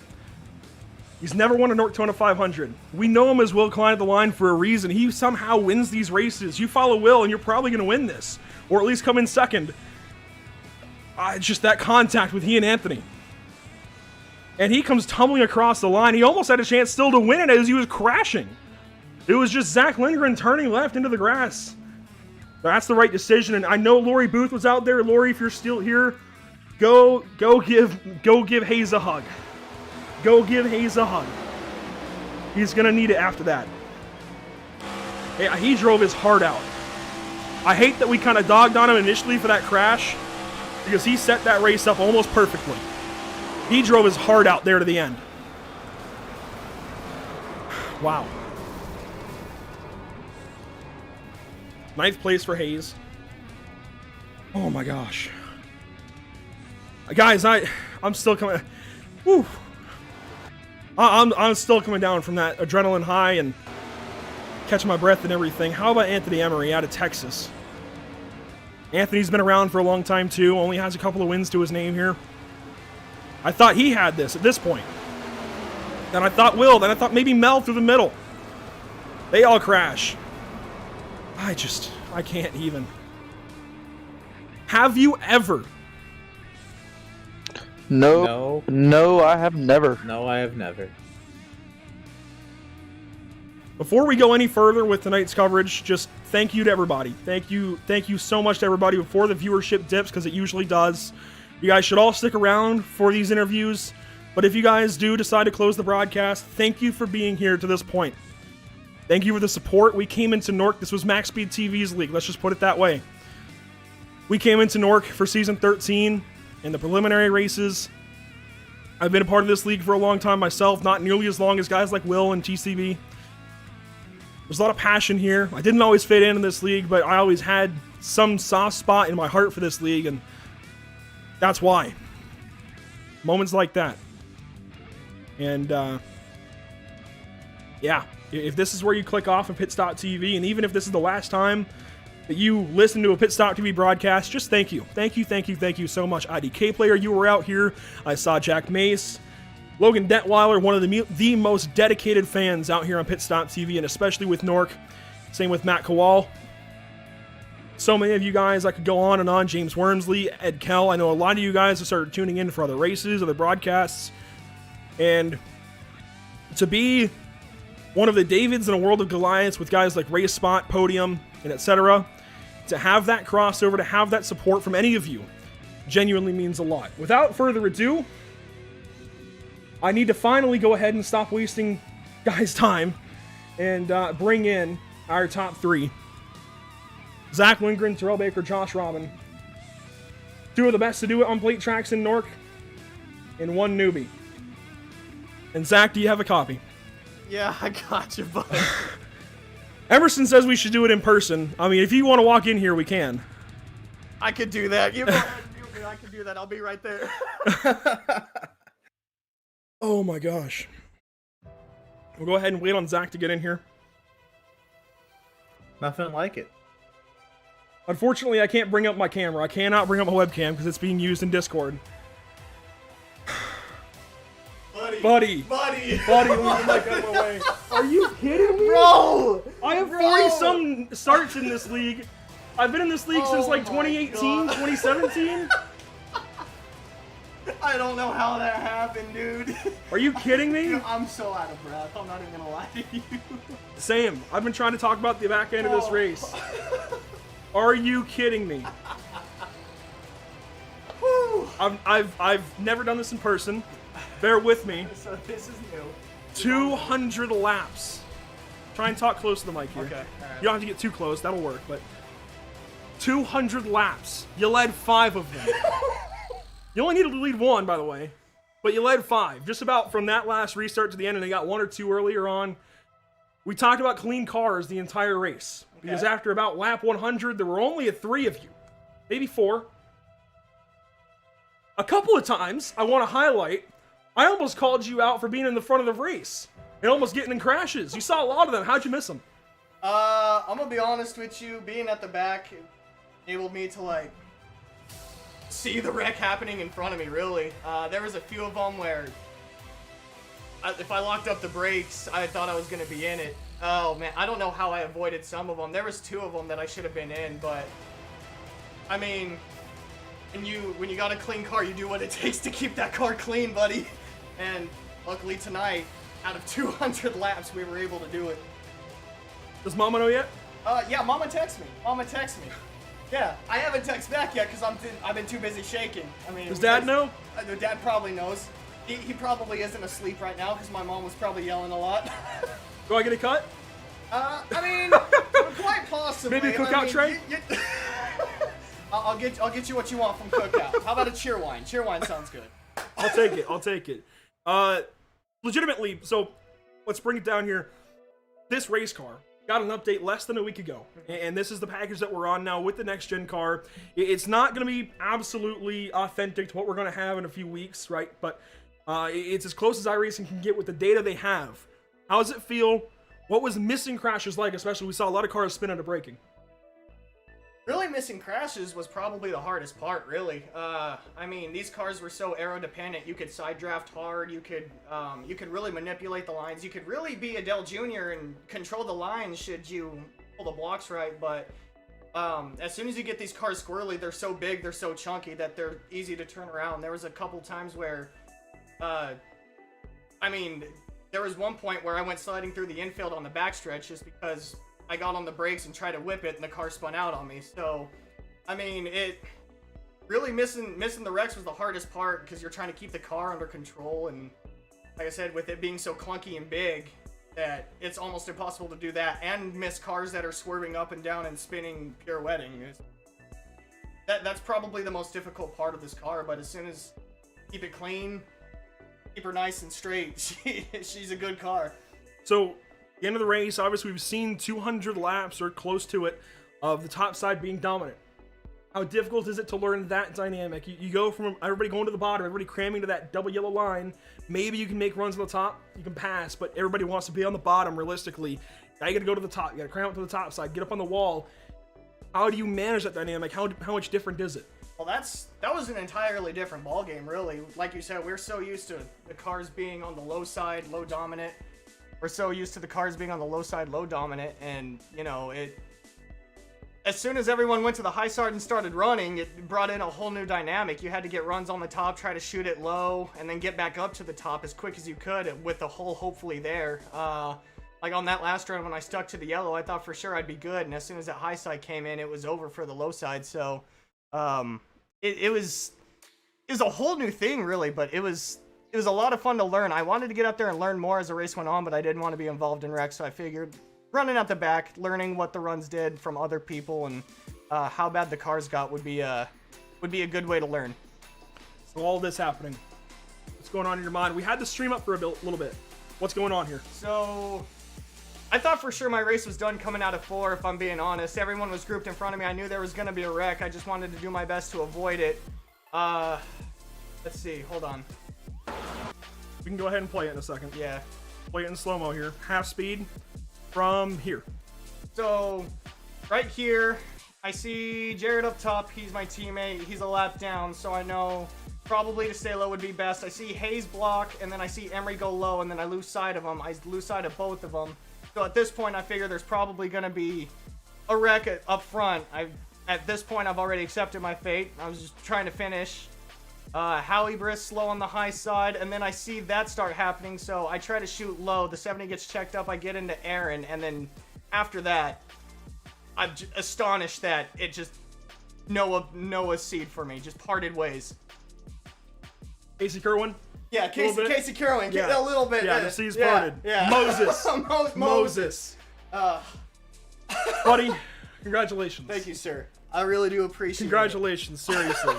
He's never won a Norctona 500. We know him as Will Klein at the line for a reason. He somehow wins these races. You follow Will, and you're probably going to win this, or at least come in second. Just that contact with he and Anthony. And he comes tumbling across the line. He almost had a chance still to win it as he was crashing. It was just Zach Lindgren turning left into the grass. That's the right decision, and I know Lori Booth was out there. Lori, if you're still here, go give Hayes a hug. Go give Hayes a hug. He's going to need it after that. Yeah, he drove his heart out. I hate that we kind of dogged on him initially for that crash because he set that race up almost perfectly. He drove his heart out there to the end. Wow. 9th place for Hayes. Oh my gosh. Guys, I'm still coming. Whew. I'm still coming down from that adrenaline high and catching my breath and everything. How about Anthony Emery out of Texas? Anthony's been around for a long time too. Only has a couple of wins to his name here. I thought he had this at this point. Then I thought Will. Then I thought maybe Mel through the middle. They all crash. I can't even. Have you ever? No. No, I have never. No, I have never. Before we go any further with tonight's coverage, just thank you to everybody. Thank you so much to everybody before the viewership dips, because it usually does. You guys should all stick around for these interviews. But if you guys do decide to close the broadcast, thank you for being here to this point. Thank you for the support. We came into NORC. This was Max Speed TV's league. Let's just put it that way. We came into NORC for Season 13 in the preliminary races. I've been a part of this league for a long time myself, not nearly as long as guys like Will and TCB. There's a lot of passion here. I didn't always fit in this league, but I always had some soft spot in my heart for this league, and that's why. Moments like that. And, yeah, if this is where you click off of Pit Stop TV, and even if this is the last time that you listen to a Pit Stop TV broadcast, just thank you. Thank you so much. IDK Player, you were out here. I saw Jack Mace. Logan Detweiler, one of the most dedicated fans out here on Pit Stop TV, and especially with NORC. Same with Matt Kowal. So many of you guys, I could go on and on. James Wormsley, Ed Kell. I know a lot of you guys have started tuning in for other races, other broadcasts. And to be one of the Davids in a world of Goliaths with guys like Race Spot, Podium, and etc., to have that crossover, to have that support from any of you, genuinely means a lot. Without further ado, I need to finally go ahead and stop wasting guys' time and bring in our top 3. Zach Lindgren, Terrell Baker, Josh Robin. 2 of the best to do it on plate tracks in NORC, and 1 newbie. And Zach, do you have a copy? Yeah, I got you, bud. Emerson says we should do it in person. I mean, if you want to walk in here, we can. I could do that. You go ahead and do it. I can do that. I'll be right there. Oh my gosh. We'll go ahead and wait on Zach to get in here. Nothing like it. Unfortunately, I can't bring up my camera. I cannot bring up my webcam because it's being used in Discord. Buddy, leave the mic out of my way. Are you kidding me? Bro! I have 40-some starts in this league. I've been in this league since like 2018, 2017. I don't know how that happened, dude. Are you kidding me? I'm so out of breath. I'm not even gonna lie to you. Same. I've been trying to talk about the back end of this race. Are you kidding me? I've never done this in person. Bear with me. So this is new. 200 laps. Try and talk close to the mic here. Okay. All right. You don't have to get too close. That'll work. But 200 laps. You led 5 of them. You only needed to lead 1, by the way. But you led 5. Just about from that last restart to the end, and they got 1 or 2 earlier on. We talked about clean cars the entire race. Okay. Because after about lap 100, there were only 3 of you. Maybe 4. A couple of times, I want to highlight, I almost called you out for being in the front of the race and almost getting in crashes. You saw a lot of them. How'd you miss them? I'm gonna be honest with you. Being at the back enabled me to like see the wreck happening in front of me. Really, there was a few of them where if I locked up the brakes, I thought I was gonna be in it. Oh man, I don't know how I avoided some of them. There was 2 of them that I should have been in, but I mean, when you got a clean car, you do what it takes to keep that car clean, buddy. And luckily tonight, out of 200 laps, we were able to do it. Does Mama know yet? Yeah, Mama texted me. Yeah, I haven't texted back yet because I've been too busy shaking. I mean, does Dad know? Dad probably knows. He probably isn't asleep right now because my mom was probably yelling a lot. Do I get a cut? I mean, quite possibly. Maybe a cookout tray? I'll get you what you want from cookout. How about a cheer wine? Cheer wine sounds good. I'll take it. Legitimately, so let's bring it down here. This race car got an update less than a week ago, and this is the package that we're on now with the next gen car. It's not going to be absolutely authentic to what we're going to have in a few weeks, right? But it's as close as iRacing can get with the data they have. How does it feel? What was missing crashes like? Especially, we saw a lot of cars spin under braking. Really, missing crashes was probably the hardest part, really. I mean, these cars were so aero-dependent. You could side draft hard. You could really manipulate the lines. You could really be a Dell Jr. and control the lines should you pull the blocks right. But as soon as you get these cars squirrely, they're so big, they're so chunky that they're easy to turn around. There was a couple times where, I mean, there was one point where I went sliding through the infield on the backstretch just because I got on the brakes and tried to whip it and the car spun out on me. So, I mean, it really missing the wrecks was the hardest part because you're trying to keep the car under control. And like I said, with it being so clunky and big, that it's almost impossible to do that and miss cars that are swerving up and down and spinning pirouetting. That's probably the most difficult part of this car. But as soon as you keep it clean, keep her nice and straight, she's a good car. So, the end of the race, obviously we've seen 200 laps or close to it of the top side being dominant. How difficult is it to learn that dynamic? You go from everybody going to the bottom, everybody cramming to that double yellow line. Maybe you can make runs on the top, you can pass, but everybody wants to be on the bottom realistically. Now you gotta go to the top, you gotta cram up to the top side, get up on the wall. How do you manage that dynamic? How much different is it? Well, that was an entirely different ball game, really. Like you said, we're so used to the cars being on the low side, low dominant. We're so used to the cars being on the low side, low dominant, and you know, as soon as everyone went to the high side and started running, it brought in a whole new dynamic. You had to get runs on the top, try to shoot it low, and then get back up to the top as quick as you could with the hole hopefully there. Like on that last run when I stuck to the yellow, I thought for sure I'd be good, and as soon as that high side came in, it was over for the low side. So it was a whole new thing, really, but it was a lot of fun to learn. I wanted to get up there and learn more as the race went on, but I didn't want to be involved in wrecks, so I figured running at the back, learning what the runs did from other people, and how bad the cars got would be a good way to learn. So all this happening, what's going on in your mind? We had the stream up for a little bit. What's going on here? So I thought for sure my race was done coming out of 4, if I'm being honest. Everyone was grouped in front of me. I knew there was going to be a wreck. I just wanted to do my best to avoid it. Let's see. Hold on. We can go ahead and play it in a second. Yeah. Play it in slow-mo here. Half speed from here. So, right here, I see Jared up top. He's my teammate. He's a lap down, so I know probably to stay low would be best. I see Hayes block, and then I see Emery go low, and then I lose sight of him. I lose sight of both of them. So at this point, I figure there's probably going to be a wreck up front. At this point, I've already accepted my fate. I was just trying to finish. Howie Briss slow on the high side, and then I see that start happening, so I try to shoot low. The 70 gets checked up, I get into Aaron, and then after that, I'm astonished that it just Noah's seed for me, just parted ways. Casey Kerwin? Yeah, Casey Kerwin, yeah. A little bit. Yeah, the seas parted. Yeah. Moses. Moses. Buddy, congratulations. Thank you, sir. I really do appreciate Congratulations, seriously.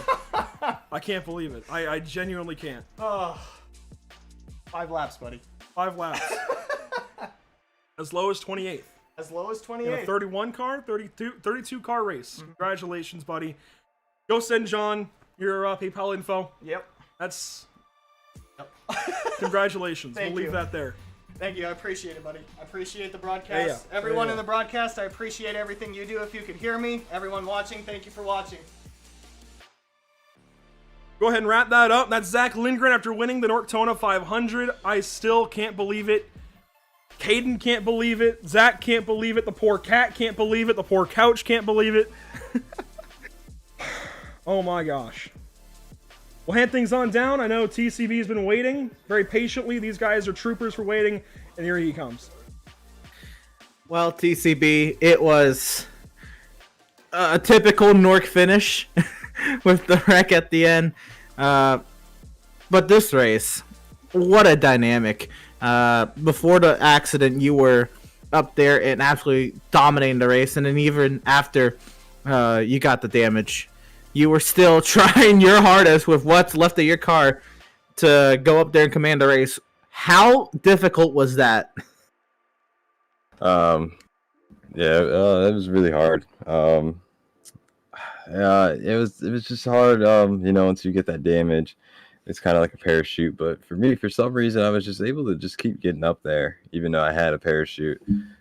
I can't believe it. I genuinely can't. 5 laps, buddy. 5 laps. As low as 28th. As low as 28th. In a 31 car, 32 car race. Mm-hmm. Congratulations, buddy. Go send John your PayPal info. Yep. That's... Yep. Congratulations. We'll leave that there. Thank you. I appreciate it, buddy. I appreciate the broadcast. Yeah. Everyone in the broadcast, I appreciate everything you do. If you could hear me, everyone watching, thank you for watching. Go ahead and wrap that up. That's Zach Lindgren after winning the Norctona 500. I still can't believe it. Caden can't believe it. Zach can't believe it. The poor cat can't believe it. The poor couch can't believe it. Oh my gosh. We'll hand things on down. I know TCB has been waiting very patiently. These guys are troopers for waiting, and here he comes. Well, TCB, it was a typical NORC finish with the wreck at the end. But this race, what a dynamic. Before the accident, you were up there and absolutely dominating the race, and then even after you got the damage, you were still trying your hardest with what's left of your car to go up there and command the race. How difficult was that? It was really hard. Yeah, it was just hard. Once you get that damage, it's kind of like a parachute. But for me, for some reason, I was just able to just keep getting up there, even though I had a parachute.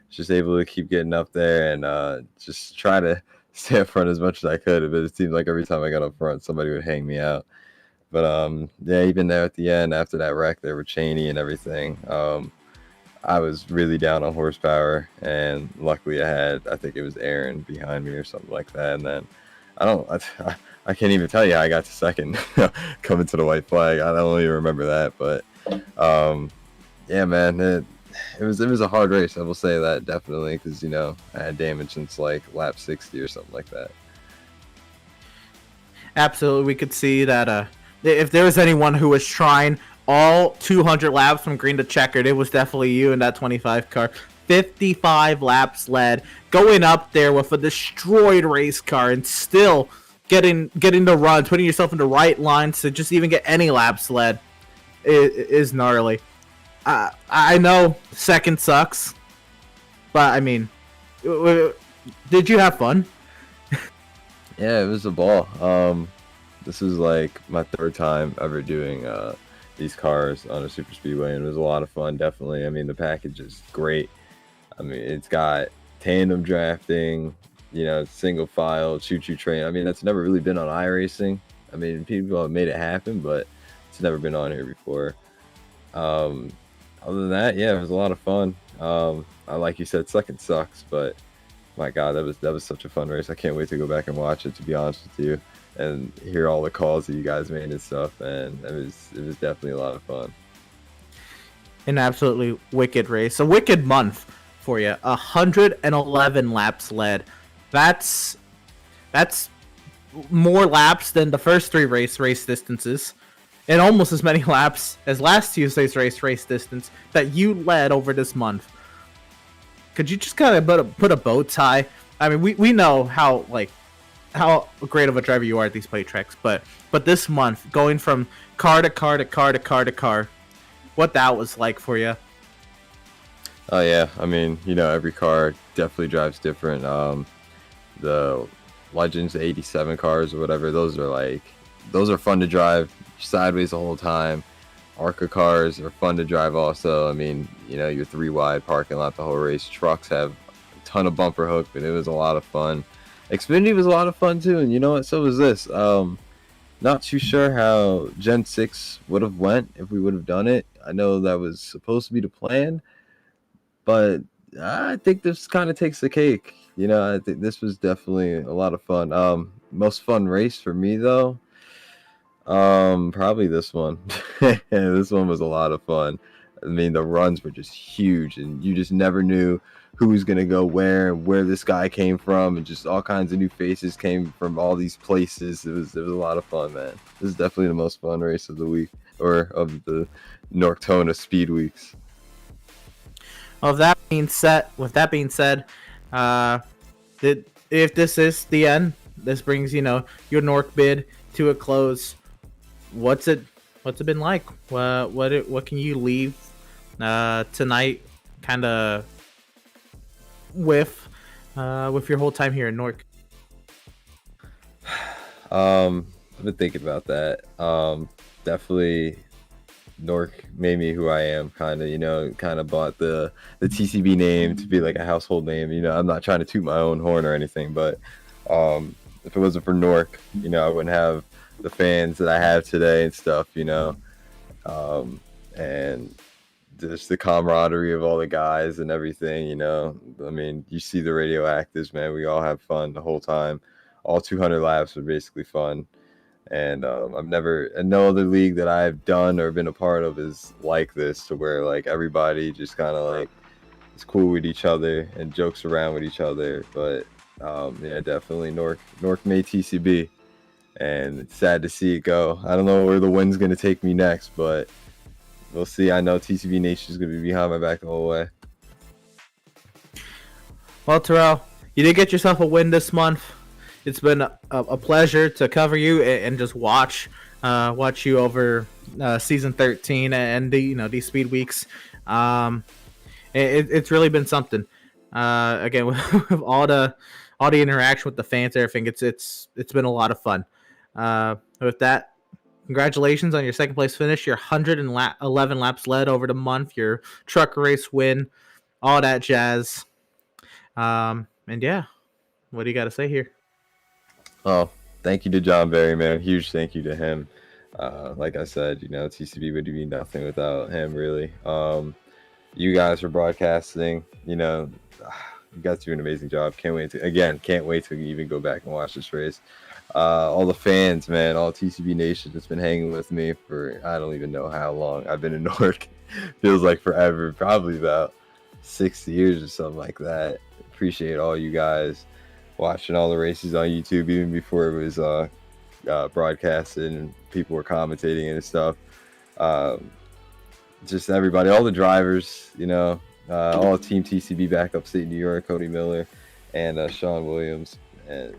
Just able to keep getting up there and just try to stay up front as much as I could. But it seemed like every time I got up front, somebody would hang me out. But yeah, even there at the end, after that wreck there with Cheney and everything, I was really down on horsepower, and luckily I think it was Aaron behind me or something like that. And then I can't even tell you how I got to second coming to the white flag. I don't even remember that, but yeah, man, it was a hard race. I will say that definitely, because I had damage since like lap 60 or something like that. Absolutely, we could see that if there was anyone who was trying all 200 laps from green to checkered, it was definitely you in that 25 car. 55 laps led, going up there with a destroyed race car and still getting the run, putting yourself in the right lines to just even get any laps led is gnarly. I know second sucks, but I mean, did you have fun? Yeah, it was a ball. This is like my third time ever doing these cars on a super speedway, and it was a lot of fun. Definitely. I mean, the package is great. I mean, it's got tandem drafting, single file, choo-choo train. I mean, that's never really been on iRacing. I mean, people have made it happen, but it's never been on here before. Other than that, yeah, it was a lot of fun. Like you said, second sucks, but my God, that was such a fun race. I can't wait to go back and watch it, to be honest with you, and hear all the calls that you guys made and stuff. And it was definitely a lot of fun. An absolutely wicked race, a wicked month for you. 111 laps led. That's more laps than the first three race distances, and almost as many laps as last Tuesday's race distance that you led over this month. Could you just kind of put a bow tie? I mean, we know how great of a driver you are at these plate tracks, but this month, going from car to car to car to car to car, what that was like for you? Oh yeah, I mean, every car definitely drives different. The Legends 87 cars or whatever, those are fun to drive sideways the whole time. ARCA cars are fun to drive also. I mean, your 3 wide parking lot the whole race. Trucks have a ton of bumper hook, but it was a lot of fun. Xfinity was a lot of fun too, and you know what? So was this. Not too sure how Gen 6 would have went if we would have done it. I know that was supposed to be the plan, but I think this kind of takes the cake. I think this was definitely a lot of fun. Most fun race for me though, probably this one. This one was a lot of fun. I mean, the runs were just huge, and you just never knew who was gonna go where and where this guy came from, and just all kinds of new faces came from all these places. It was a lot of fun, man. This is definitely the most fun race of the week, or of the Norctona Speedweeks. With that being said, if this is the end, this brings your NORC bid to a close. What's it been like? What can you leave tonight, kind of with your whole time here in NORC? I've been thinking about that. Definitely NORC made me who I am, kind of bought the TCB name to be like a household name. I'm not trying to toot my own horn or anything, but if it wasn't for NORC, I wouldn't have the fans that I have today and stuff, and just the camaraderie of all the guys and everything, I mean, you see the radioactives, man, we all have fun the whole time. All 200 laps were basically fun. And no other league that I've done or been a part of is like this, to where like everybody just kind of like is cool with each other and jokes around with each other. But yeah, definitely NORC made TCB, and it's sad to see it go. I don't know where the wind's gonna take me next, but we'll see. I know TCB Nation is gonna be behind my back the whole way. Well, Terrell, you did get yourself a win this month. It's been a pleasure to cover you and just watch you over season 13 and these speed weeks. It's really been something. Again, with all the interaction with the fans, everything. It's been a lot of fun. With that, congratulations on your second place finish, your 111 laps led over the month, your truck race win, all that jazz. And yeah, what do you got to say here? Oh, thank you to John Barry, man. Huge thank you to him. Like I said, TCB would be nothing without him, really. You guys for broadcasting, you guys do an amazing job. Can't wait to even go back and watch this race. All the fans, man, all TCB Nation that's been hanging with me for I don't even know how long. I've been in NORC. Feels like forever, probably about 60 years or something like that. Appreciate all you guys watching all the races on YouTube, even before it was broadcasted and people were commentating and stuff. Just everybody, all the drivers, all Team TCB back upstate New York, Cody Miller and Sean Williams, and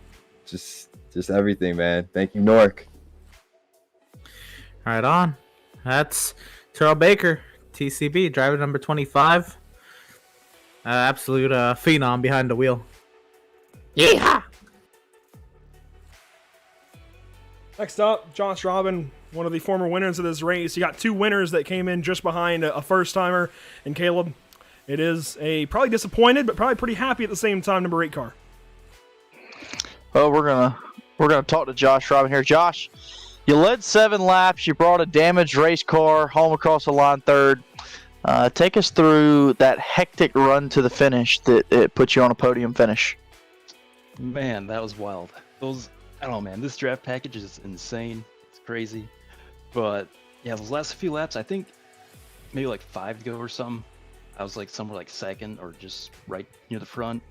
just everything, man. Thank you, NORC. Right on. That's Terrell Baker, TCB, driver number 25. Absolute phenom behind the wheel. Yeah. Next up, Josh Robin, one of the former winners of this race. You got two winners that came in just behind a first-timer, and Caleb. It is a probably disappointed, but probably pretty happy at the same time number 8 car. Well, we're gonna talk to Josh Robin here. Josh, you led 7 laps. You brought a damaged race car home across the line third. Take us through that hectic run to the finish that it put you on a podium finish. Man, that was wild. I don't know, man. This draft package is insane. It's crazy. But yeah, those last few laps, I think maybe like 5 to go or something. I was like somewhere like second or just right near the front.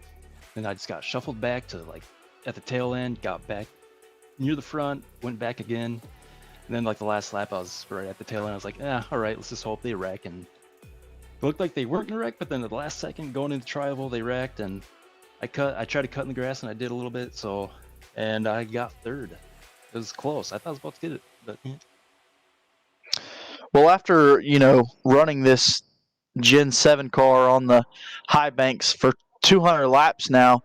Then I just got shuffled back to like at the tail end, got back near the front, went back again. And then like the last lap, I was right at the tail end. I was like, all right, let's just hope they wreck. And it looked like they weren't gonna wreck, but then at the last second, going into tribal, they wrecked. And I tried to cut in the grass, and I did a little bit. And I got third. It was close. I thought I was about to get it, but. Well, after running this Gen 7 car on the high banks for 200 laps now,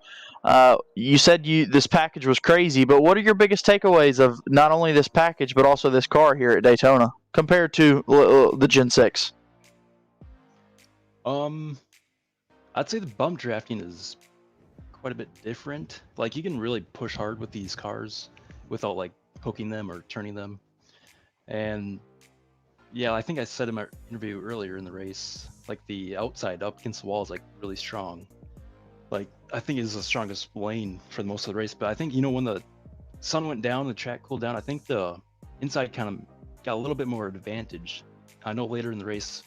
you said this package was crazy, but what are your biggest takeaways of not only this package but also this car here at Daytona compared to the Gen 6? I'd say the bump drafting is quite a bit different. Like, you can really push hard with these cars without like poking them or turning them. And yeah, I think I said in my interview earlier in the race, like the outside up against the wall is like really strong. Like, I think it's the strongest lane for most of the race. But I think, when the sun went down, the track cooled down, I think the inside kind of got a little bit more advantage. I know later in the race,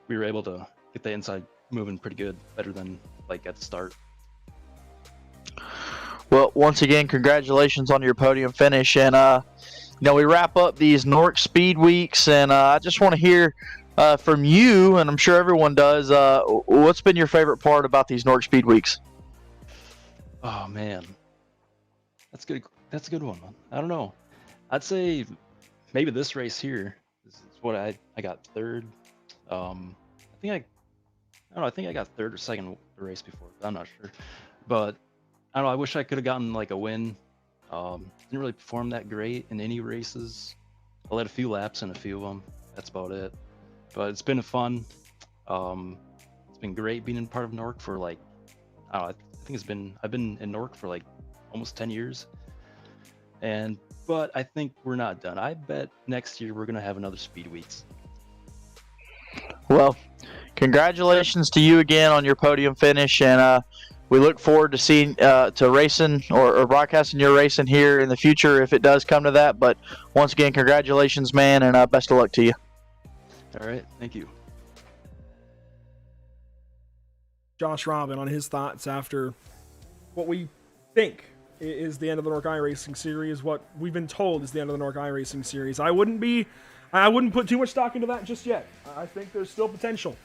we were able to get the inside moving pretty good, better than like at the start. Well, once again, congratulations on your podium finish. And, we wrap up these NORC Speed Weeks, and I just want to hear from you, and I'm sure everyone does, what's been your favorite part about these NORC Speed Weeks? Oh, man. That's good. That's a good one, man. I don't know. I'd say maybe this race here is what I got third. I think I got third or second the race before. I'm not sure. But I don't know. I wish I could have gotten like a win. Didn't really perform that great in any races. I led a few laps in a few of them. That's about it. But it's been fun. It's been great being in part of NORC for like, I don't know, I've been in NORC for like almost 10 years. But I think we're not done. I bet next year we're gonna have another Speed Weeks. Well, congratulations to you again on your podium finish, and we look forward to seeing to racing or broadcasting your racing here in the future if it does come to that. But once again, congratulations, man, and best of luck to you. All right, thank you. Josh Robin on his thoughts after what we think is the end of the NORC iRacing series, what we've been told is the end of the NORC iRacing series. I wouldn't be I wouldn't put too much stock into that just yet. I think there's still potential.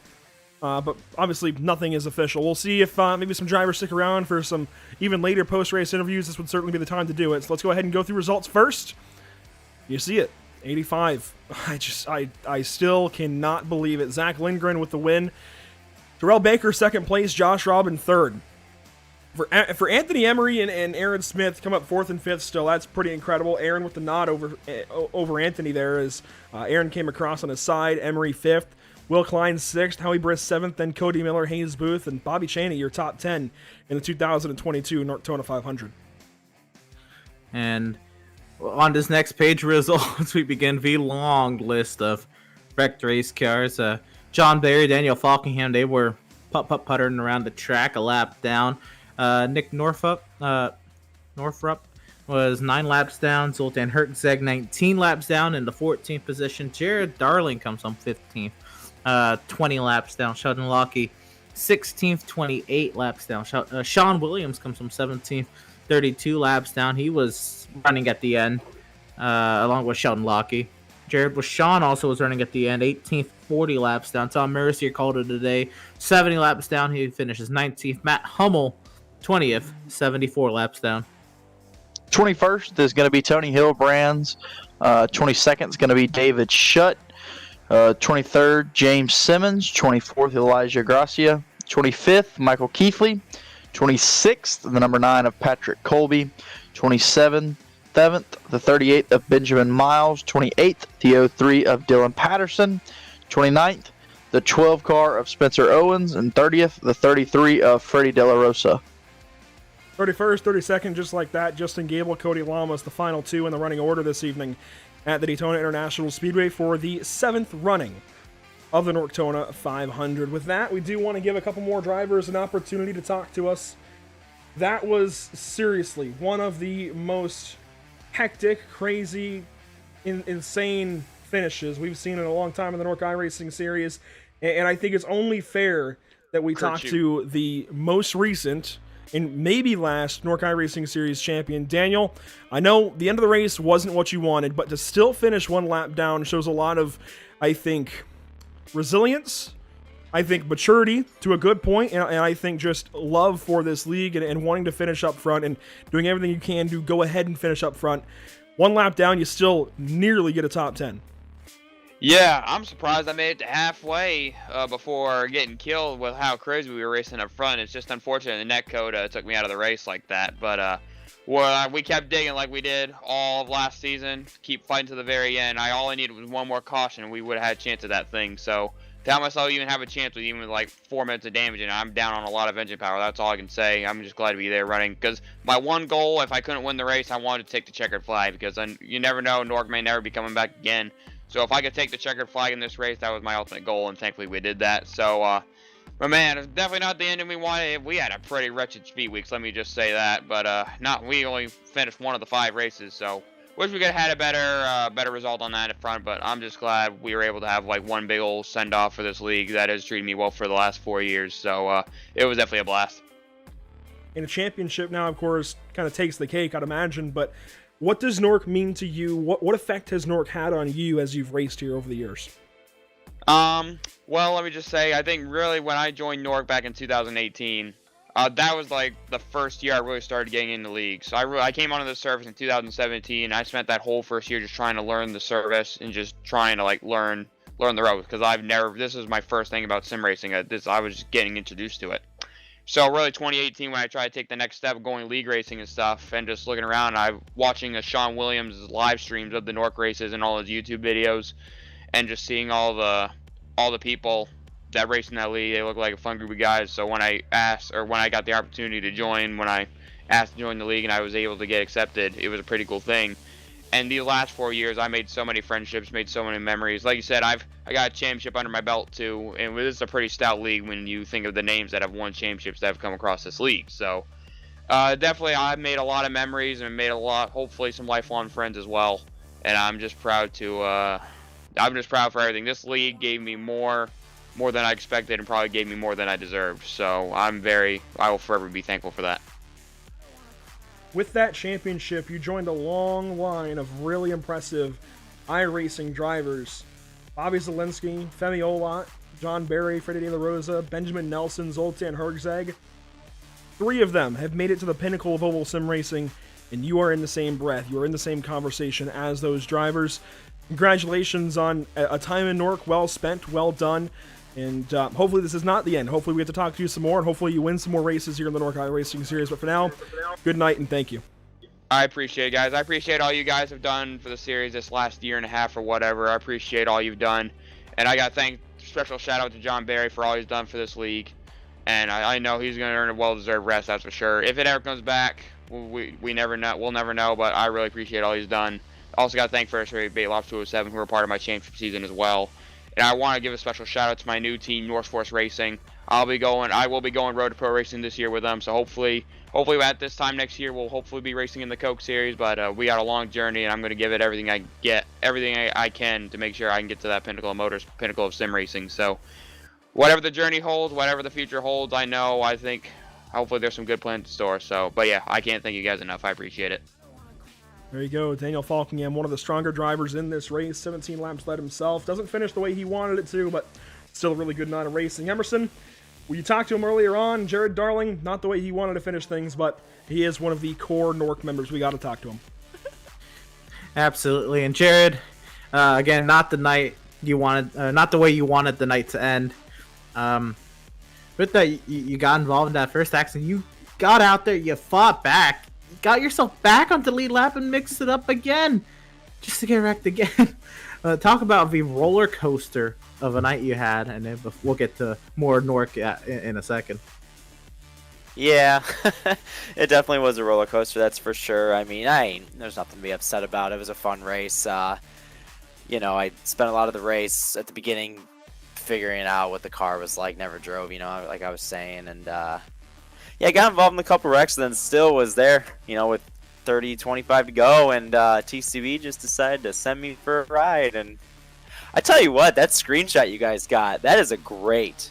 But obviously, nothing is official. We'll see if maybe some drivers stick around for some even later post-race interviews. This would certainly be the time to do it. So let's go ahead and go through results first. You see it, 85. I still cannot believe it. Zach Lindgren with the win. Terrell Baker, second place. Josh Robin, third. For Anthony Emery and Aaron Smith come up fourth and fifth still. That's pretty incredible. Aaron with the nod over Anthony there as Aaron came across on his side. Emery fifth. Will Klein sixth. Howie Briss seventh. Then Cody Miller, Hayes Booth, and Bobby Chaney, your top 10 in the 2022 Norctona 500. And on this next page results, we begin the long list of wrecked race cars. John Barry, Daniel Falkingham, they were puttering around the track a lap down. Nick Northrop was 9 laps down. Zoltan Hertzeg 19 laps down in the 14th position. Jared Darling comes on 15th, 20 laps down. Sheldon Lockie 16th, 28 laps down. Sean Williams comes from 17th, 32 laps down. He was running at the end along with Sheldon Lockie. Jared Bashan also was running at the end, 18th, 40 laps down. Tom Mercier called it a day, 70 laps down. He finishes 19th. Matt Hummel, 20th, 74 laps down. 21st is going to be Tony Hillbrands. 22nd is going to be David Shutt. 23rd, James Simmons. 24th, Elijah Gracia. 25th, Michael Keithley. 26th, the number 9 of Patrick Colby. 27th, the 38th of Benjamin Miles. 28th, the 03 of Dylan Patterson. 29th, the 12 car of Spencer Owens. And 30th, the 33 of Freddie De La Rosa. 31st, 32nd, just like that. Justin Gable, Cody Lamas, the final two in the running order this evening at the Daytona International Speedway for the 7th running of the Norctona 500. With that, we do want to give a couple more drivers an opportunity to talk to us. That was seriously one of the most hectic, crazy, insane finishes we've seen in a long time in the NORC iRacing series, and I think it's only fair that we talk to the most recent and maybe last NORC iRacing Series champion, Daniel. I know the end of the race wasn't what you wanted, but to still finish one lap down shows a lot of, I think, resilience, I think maturity to a good point, and I think just love for this league and wanting to finish up front and doing everything you can to go ahead and finish up front. One lap down, you still nearly get a top 10. Yeah, I'm surprised I made it to halfway before getting killed with how crazy we were racing up front. It's just unfortunate the netcode took me out of the race like that. But we kept digging like we did all of last season, keep fighting to the very end. All I needed was one more caution, and we would have had a chance at that thing. So tell myself even have a chance with even with like 4 minutes of damage, and I'm down on a lot of engine power. That's all I can say. I'm just glad to be there running, because my one goal, if I couldn't win the race, I wanted to take the checkered flag, because you never know, NORC may never be coming back again. So if I could take the checkered flag in this race, that was my ultimate goal, and thankfully we did that. So, but man, it's definitely not the ending we wanted. We had a pretty wretched Speedweeks, let me just say that. But we only finished one of the 5 races, so wish we could have had a better result on that in front. But I'm just glad we were able to have like one big old send off for this league that has treated me well for the last 4 years. So it was definitely a blast. And a championship now, of course, kind of takes the cake, I'd imagine. But what does NORC mean to you? What effect has NORC had on you as you've raced here over the years? Well, let me just say, I think really when I joined NORC back in 2018, that was like the first year I really started getting into the league. So I came onto the service in 2017. I spent that whole first year just trying to learn the service and just trying to like learn the ropes, because this is my first thing about sim racing. I was just getting introduced to it. So really 2018, when I tried to take the next step of going league racing and stuff, and just looking around, I'm watching Sean Williams' live streams of the NORC races and all his YouTube videos, and just seeing all the people that race in that league. They look like a fun group of guys. So when I got the opportunity to join, when I asked to join the league and I was able to get accepted, it was a pretty cool thing. And these last 4 years, I made so many friendships, made so many memories. Like you said, I got a championship under my belt too, and this is a pretty stout league when you think of the names that have won championships that have come across this league. So definitely, I've made a lot of memories and made hopefully some lifelong friends as well. And I'm just proud for everything. This league gave me more than I expected, and probably gave me more than I deserved. So I will forever be thankful for that. With that championship, you joined a long line of really impressive iRacing drivers Bobby Zielinski, Femi Olot, John Barry, Freddie De La Rosa, Benjamin Nelson, Zoltan Herzeg. 3 of them have made it to the pinnacle of oval sim racing, and you are in the same breath. You are in the same conversation as those drivers. Congratulations on a time in NORC well spent, well done. And hopefully this is not the end. Hopefully we get to talk to you some more, and hopefully you win some more races here in the NORC iRacing Series. But for now, good night and thank you. I appreciate it, guys. I appreciate all you guys have done for the series this last year and a half or whatever. I appreciate all you've done. And I got to thank, special shout out to John Barry for all he's done for this league. And I know he's going to earn a well-deserved rest, that's for sure. If it ever comes back, we never know. We'll never know, but I really appreciate all he's done. Also got to thank First Rate Bailoff 207, who were part of my championship season as well. And I want to give a special shout out to my new team, North Force Racing. I will be going road to pro racing this year with them. So hopefully at this time next year, we'll hopefully be racing in the Coke Series. But we got a long journey, and I'm going to give it everything I can to make sure I can get to that pinnacle of motors, pinnacle of sim racing. So whatever the journey holds, whatever the future holds, I think hopefully there's some good plans in store. So, but yeah, I can't thank you guys enough. I appreciate it. There you go, Daniel Falkingham, one of the stronger drivers in this race. 17 laps led himself. Doesn't finish the way he wanted it to, but still a really good night of racing. Emerson, well, you talked to him earlier on. Jared Darling, not the way he wanted to finish things, but he is one of the core NORC members. We got to talk to him. Absolutely. And Jared, again, not the night you wanted, not the way you wanted the night to end. But that you got involved in that first accident, you got out there, you fought back, got yourself back onto the lead lap and mixed it up again just to get wrecked again. Talk about the roller coaster of a night you had, and then we'll get to more NORC in a second. Yeah, it definitely was a roller coaster, that's for sure. I mean, there's nothing to be upset about. It was a fun race. You know, I spent a lot of the race at the beginning figuring out what the car was like. Never drove, you know, like I was saying, and yeah, I got involved in a couple wrecks, then still was there, you know, with 30-25 to go, and TCB just decided to send me for a ride. And I tell you what, that screenshot you guys got, that is a great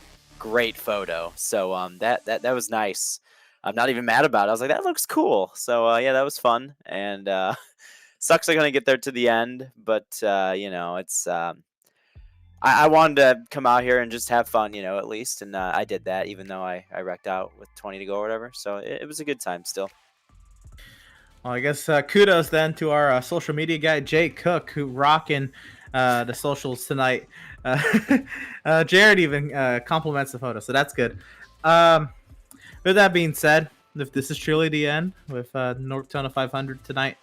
photo. So that was nice. I'm not even mad about it. I was like, that looks cool. So yeah, that was fun. And sucks I couldn't get there to the end, but you know, it's I wanted to come out here and just have fun, you know, at least. And I did that, even though I wrecked out with 20 to go or whatever. So it was a good time still. Well, I guess kudos then to our social media guy, Jake Cook, who rocking the socials tonight. Jared even compliments the photo, so that's good. With that being said, if this is truly the end with Norctona 500 tonight,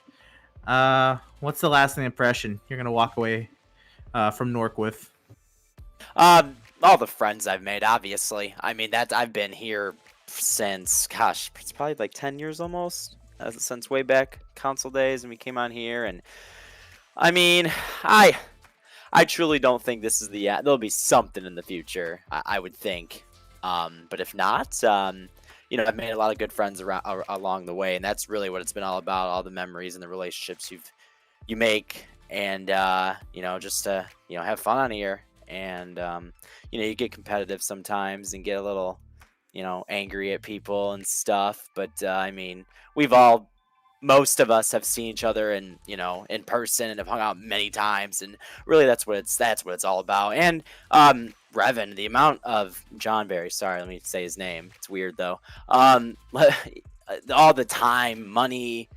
what's the lasting impression you're going to walk away from NORC with? All the friends I've made, obviously. I mean, I've been here since, gosh, it's probably like 10 years almost. Since way back console days, and we came on here, and I mean, I truly don't think this is the end. There'll be something in the future, I would think, but if not, you know, I've made a lot of good friends along the way, and that's really what it's been all about, all the memories and the relationships you make, and you know, just to, you know, have fun on here. And you know, you get competitive sometimes and get a little, you know, angry at people and stuff, but I mean, most of us have seen each other in, you know, in person and have hung out many times, and really that's what it's all about. And Revan, the amount of John Barry, sorry, let me say his name, it's weird though, all the time, money,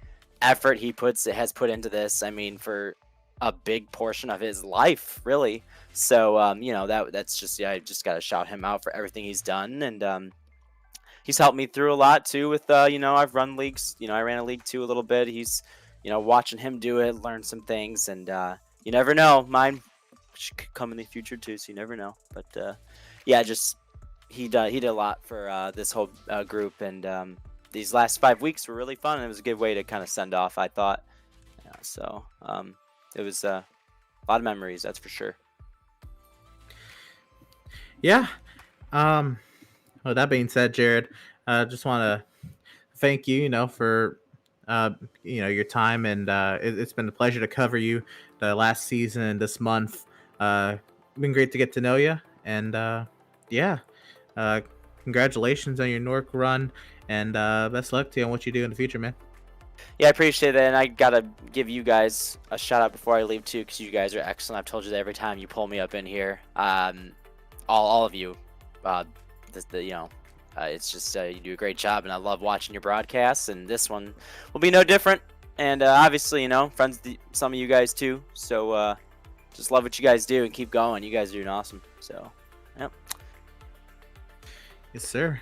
effort he has put into this, I mean, for a big portion of his life, really. So you know, that's just, yeah, I just gotta shout him out for everything he's done. And he's helped me through a lot too with, you know, I've run leagues, you know, I ran a league too a little bit. He's, you know, watching him do it, learn some things, and you never know, mine could come in the future too, so you never know. But yeah, just he did a lot for this whole group, and these last 5 weeks were really fun, and it was a good way to kind of send off, I thought. Yeah, so it was a lot of memories, that's for sure. Yeah. Well, that being said, Jared, just want to thank you, you know, for you know, your time, and it's been a pleasure to cover you the last season and this month. Been great to get to know you, and yeah, congratulations on your NORC run, and best luck to you on what you do in the future, man. Yeah, I appreciate that, and I gotta give you guys a shout out before I leave too, because you guys are excellent. I've told you that every time you pull me up in here. All of you, it's just you do a great job, and I love watching your broadcasts. And this one will be no different. And obviously, friends, some of you guys too. So just love what you guys do and keep going. You guys are doing awesome. So, yep. Yes, sir.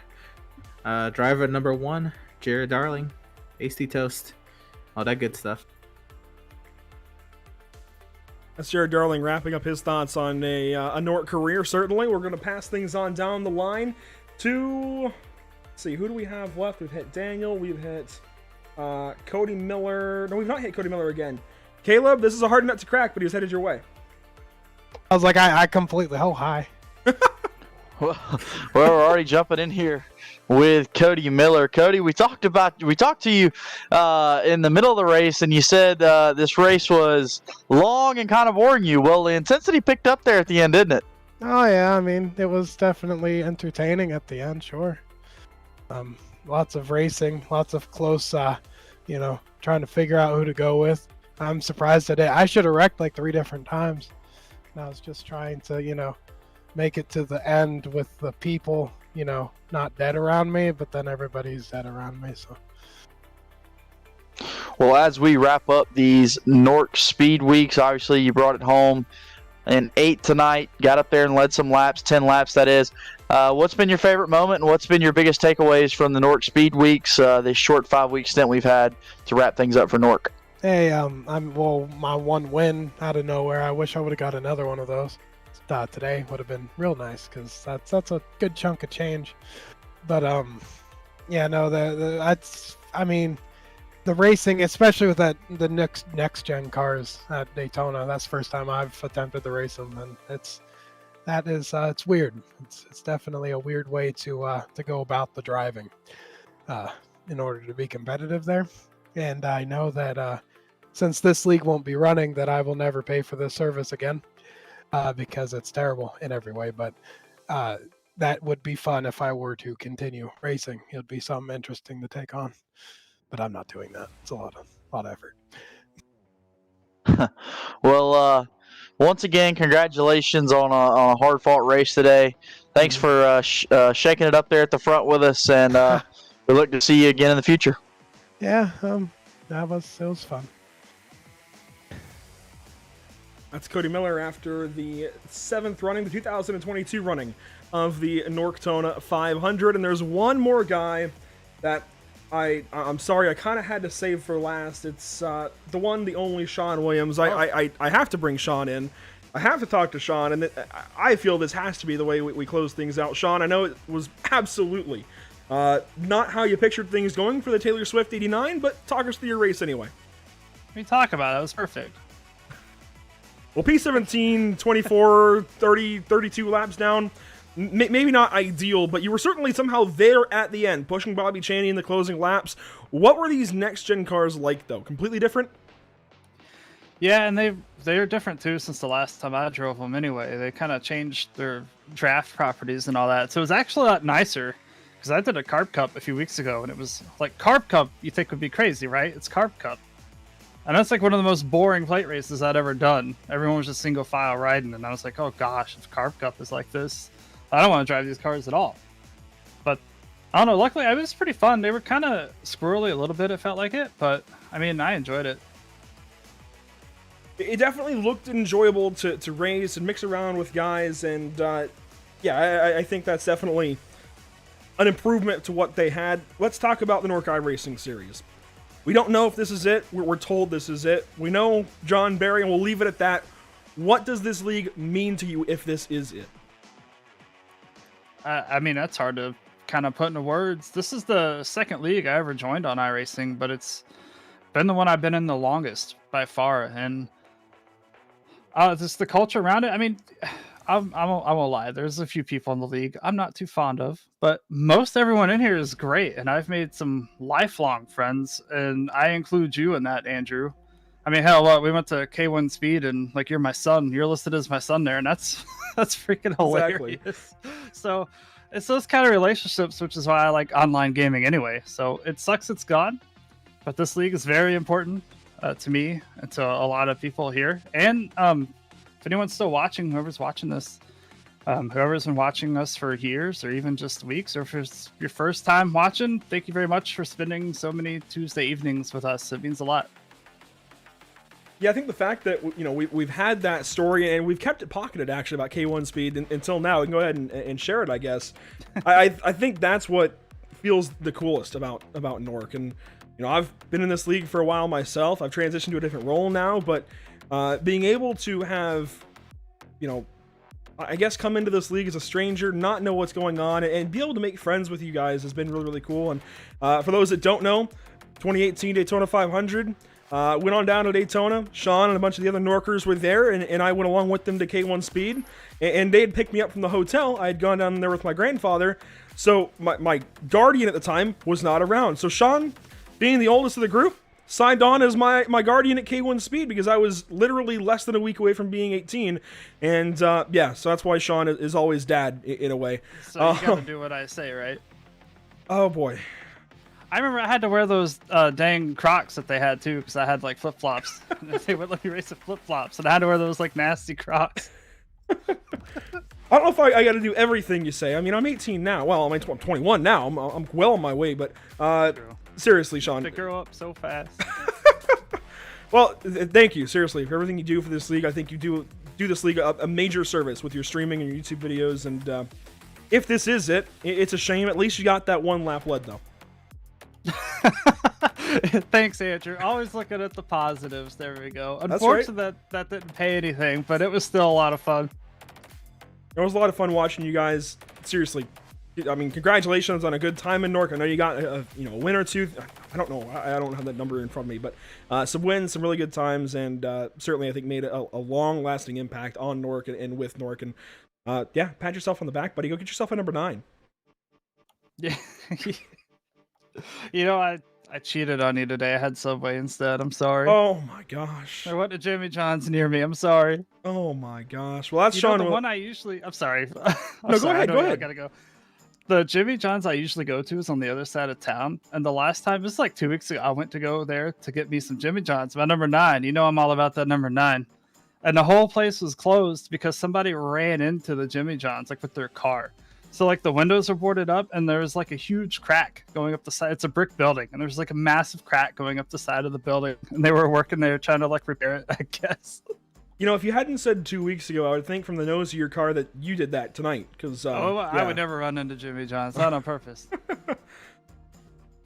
Driver number 1, Jared Darling, AC Toast, all that good stuff. That's Jared Darling wrapping up his thoughts on a NORC career. Certainly, we're going to pass things on down the line to, let's see, who do we have left? We've hit Daniel, we've hit Cody Miller. No, we've not hit Cody Miller again. Caleb, this is a hard nut to crack, but he was headed your way. I was like, I completely, hi. Well, we're already jumping in here with Cody Miller. Cody, we talked to you in the middle of the race, and you said this race was long and kind of boring you. Well, the intensity picked up there at the end, didn't it? Oh yeah, I mean, it was definitely entertaining at the end, sure. Lots of racing, lots of close, trying to figure out who to go with. I'm surprised today. I should have wrecked like 3 different times. And I was just trying to, make it to the end with the people, not dead around me, but then everybody's dead around me, so. Well, as we wrap up these NORC Speed Weeks, obviously you brought it home in 8 tonight, got up there and led some laps, 10 laps that is. What's been your favorite moment, and what's been your biggest takeaways from the NORC Speed Weeks, this short 5-week stint we've had to wrap things up for NORC? Hey, my one win out of nowhere. I wish I would have got another one of those. Today would have been real nice, because that's a good chunk of change. But the racing, especially with the next gen cars at Daytona, that's the first time I've attempted to race them, and it's weird. It's definitely a weird way to go about the driving in order to be competitive there. And I know that since this league won't be running, that I will never pay for this service again. Because it's terrible in every way, but that would be fun if I were to continue racing. It'd be something interesting to take on, but I'm not doing that. It's a lot of effort. Well, once again, congratulations on a hard-fought race today. Thanks for shaking it up there at the front with us, and we look to see you again in the future. Yeah, it was fun. That's Cody Miller after the 7th running, the 2022 running of the Norctona 500. And there's one more guy that I'm sorry, I kind of had to save for last. It's the one, the only Sean Williams. I have to bring Sean in. I have to talk to Sean, and I feel this has to be the way we close things out. Sean, I know it was absolutely not how you pictured things going for the Taylor Swift 89, but talk us through your race anyway. What are you talking about? That was perfect. Well, P17, 24, 30, 32 laps down. Maybe not ideal, but you were certainly somehow there at the end, pushing Bobby Chaney in the closing laps. What were these next-gen cars like, though? Completely different? Yeah, and they're different, too, since the last time I drove them anyway. They kind of changed their draft properties and all that. So it was actually a lot nicer, because I did a Carb Cup a few weeks ago, and it was like, Carb Cup you think would be crazy, right? It's Carb Cup. And that's like one of the most boring plate races I'd ever done. Everyone was just single file riding, and I was like, oh gosh, if Carb Cup is like this, I don't want to drive these cars at all. But I don't know, luckily it was pretty fun. They were kind of squirrely a little bit, it felt like it, but I mean, I enjoyed it. It definitely looked enjoyable to race and mix around with guys, and yeah, I think that's definitely an improvement to what they had. Let's talk about the NORC iRacing series. We don't know if this is it. We're told this is it. We know John Barry, and we'll leave it at that. What does this league mean to you if this is it? I mean, that's hard to kind of put into words. This is the second league I ever joined on iRacing, but it's been the one I've been in the longest by far. And just the culture around it. I mean, I won't lie. There's a few people in the league I'm not too fond of, but most everyone in here is great. And I've made some lifelong friends, and I include you in that, Andrew. I mean, hell, we went to K1 Speed, and like, you're my son. You're listed as my son there, and that's freaking hilarious. Exactly. So it's those kind of relationships, which is why I like online gaming anyway. So it sucks it's gone, but this league is very important to me and to a lot of people here. And if anyone's still watching, whoever's watching this, whoever's been watching us for years or even just weeks, or if it's your first time watching, thank you very much for spending so many Tuesday evenings with us. It means a lot. Yeah, I think the fact that we've had that story and we've kept it pocketed actually about K1 Speed until now. We can go ahead and share it, I guess. I think that's what feels the coolest about NORC. And I've been in this league for a while myself. I've transitioned to a different role now, but being able to have, I guess, come into this league as a stranger, not know what's going on, and be able to make friends with you guys has been really, really cool. And for those that don't know, 2018 Daytona 500. Went on down to Daytona. Sean and a bunch of the other Norkers were there, and I went along with them to K1 Speed. And they had picked me up from the hotel. I had gone down there with my grandfather. So my guardian at the time was not around. So Sean, being the oldest of the group, signed on as my guardian at K1 Speed because I was literally less than a week away from being 18. And yeah, so that's why Sean is always dad in a way. So you gotta do what I say, right? Oh boy. I remember I had to wear those dang Crocs that they had too, because I had like flip flops. They would let me race with flip flops, and I had to wear those like nasty Crocs. I don't know if I got to do everything you say. I mean, I'm 18 now. Well, I'm 21 now. I'm well on my way, but seriously, Sean. To grow up so fast. Well, thank you, seriously, for everything you do for this league. I think you do this league a major service with your streaming and your YouTube videos, and if this is it, it's a shame. At least you got that one lap led, though. Thanks, Andrew. Always looking at the positives. There we go. That's Unfortunately, right. that didn't pay anything, but it was still a lot of fun. It was a lot of fun watching you guys. Seriously, I mean, congratulations on a good time in NORC. I know you got a win or two. I don't know. I don't have that number in front of me, but some wins, some really good times, and certainly I think made a long-lasting impact on NORC and with NORC. And yeah, pat yourself on the back, buddy. Go get yourself a number 9. Yeah. I cheated on you today. I had Subway instead. I'm sorry. Oh my gosh. I went to Jimmy John's near me. I'm sorry. Oh my gosh. Well, that's Sean. Sean. The one I usually. I'm sorry. No, go ahead. Go ahead. I gotta go. The Jimmy John's I usually go to is on the other side of town. And the last time, this is like 2 weeks ago, I went to go there to get me some Jimmy John's. My number 9. I'm all about that number 9. And the whole place was closed because somebody ran into the Jimmy John's like with their car. So like the windows are boarded up and there's like a huge crack going up the side. It's a brick building and there's like a massive crack going up the side of the building. And they were working there trying to like repair it, I guess. If you hadn't said 2 weeks ago, I would think from the nose of your car that you did that tonight. Because I would never run into Jimmy John's, not on purpose.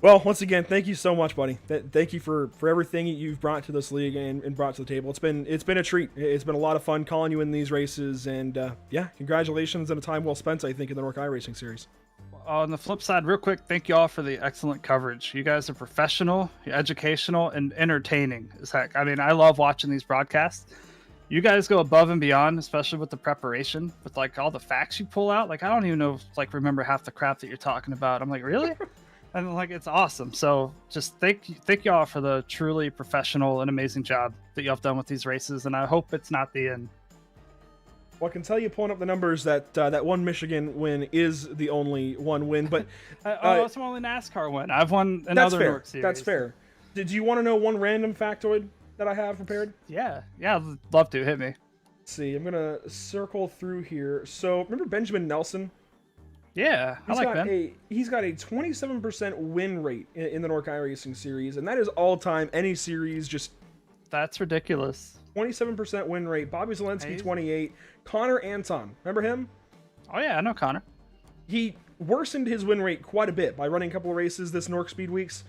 Well, once again, thank you so much, buddy. Thank you for everything you've brought to this league and brought to the table. It's been a treat. It's been a lot of fun calling you in these races, and yeah, congratulations on a time well spent, I think, in the NORC iRacing series. On the flip side, real quick, thank you all for the excellent coverage. You guys are professional, educational, and entertaining as heck. I mean, I love watching these broadcasts. You guys go above and beyond, especially with the preparation, with like all the facts you pull out. Like I don't even know, remember half the crap that you're talking about. I'm like, really? And like it's awesome. So just thank y'all for the truly professional and amazing job that y'all have done with these races, and I hope it's not the end. Well, I can tell you, pulling up the numbers, that that one Michigan win is the only one win, but it's my only NASCAR win. I've won another NORC series. That's fair. Did you want to know one random factoid that I have prepared? Yeah, I'd love to. Hit me. Let's see, I'm gonna circle through here. So remember Benjamin Nelson? Yeah, I like Ben. He's got a 27% win rate in the NORC iRacing series, and that is all time, any series. Just that's ridiculous. 27% win rate. Bobby Zelensky 28. Connor Anton, remember him? Oh yeah, I know Connor. He worsened his win rate quite a bit by running a couple of races this NORC Speedweeks.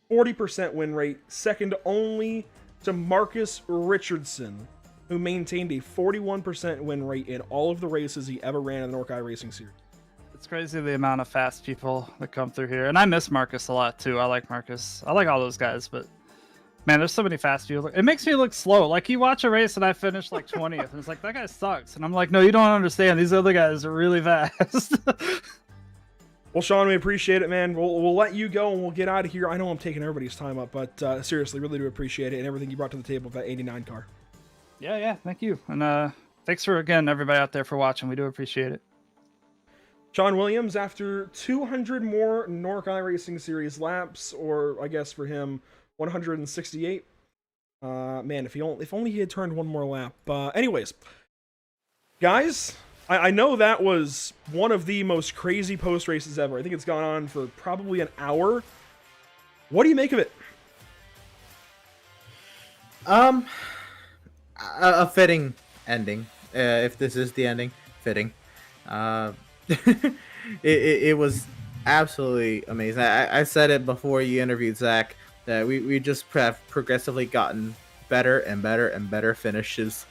40% win rate, second only to Marcus Richardson, who maintained a 41% win rate in all of the races he ever ran in the NORC iRacing series. It's crazy the amount of fast people that come through here. And I miss Marcus a lot too. I like Marcus. I like all those guys, but man, there's so many fast people. It makes me look slow. Like you watch a race and I finish like 20th and it's like, that guy sucks. And I'm like, no, you don't understand. These other guys are really fast. Well, Sean, we appreciate it, man. We'll let you go and we'll get out of here. I know I'm taking everybody's time up, but seriously, really do appreciate it and everything you brought to the table with that 89 car. Yeah, thank you. And thanks for, again, everybody out there for watching. We do appreciate it. Sean Williams, after 200 more NORC iRacing series laps, or I guess for him, 168. Man, if only he had turned one more lap. Anyways, guys, I know that was one of the most crazy post races ever. I think it's gone on for probably an hour. What do you make of it? A fitting ending. If this is the ending, fitting. It was absolutely amazing. I said it before you interviewed Zach that we just have progressively gotten better and better and better finishes.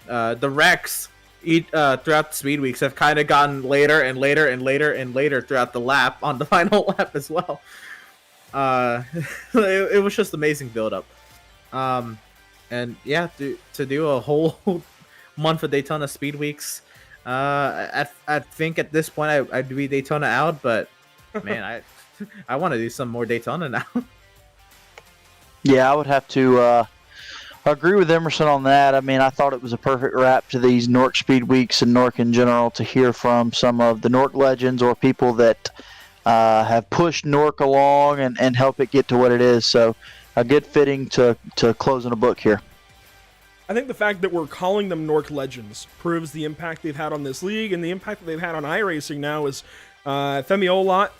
The wrecks throughout the speed weeks have kind of gotten later and later and later and later throughout the lap on the final lap as well. It was just amazing build up. And yeah, to do a whole month of Daytona speed weeks. I think at this point I'd be Daytona out, but man, I want to do some more Daytona now. Yeah, I would have to agree with Emerson on that. I mean, I thought it was a perfect wrap to these NORC Speed Weeks and NORC in general to hear from some of the NORC legends or people that have pushed NORC along and help it get to what it is. So a good fitting to closing a book here. I think the fact that we're calling them NORC legends proves the impact they've had on this league, and the impact that they've had on iRacing now is Femi Olot,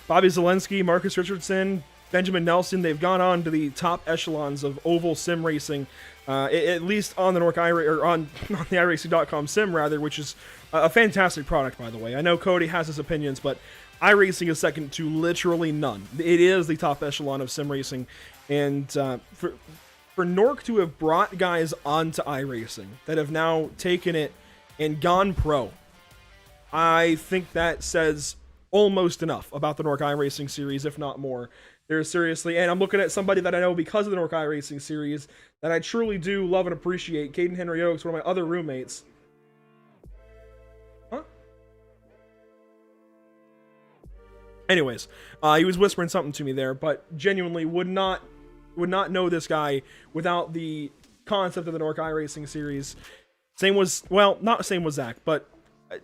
Bobby Zelensky, Marcus Richardson, Benjamin Nelson. They've gone on to the top echelons of oval sim racing, at least on the NORC on the iRacing.com sim rather, which is a fantastic product, by the way. I know Cody has his opinions, but iRacing is second to literally none. It is the top echelon of sim racing, and for NORC to have brought guys onto iRacing that have now taken it and gone pro, I think that says almost enough about the NORC iRacing series, if not more. There's seriously, and I'm looking at somebody that I know because of the NORC iRacing series that I truly do love and appreciate. Caden Henry Oaks, one of my other roommates. Huh? Anyways, he was whispering something to me there, but genuinely would not know this guy without the concept of the NORC iRacing series. Same was, well, not same with Zach, but I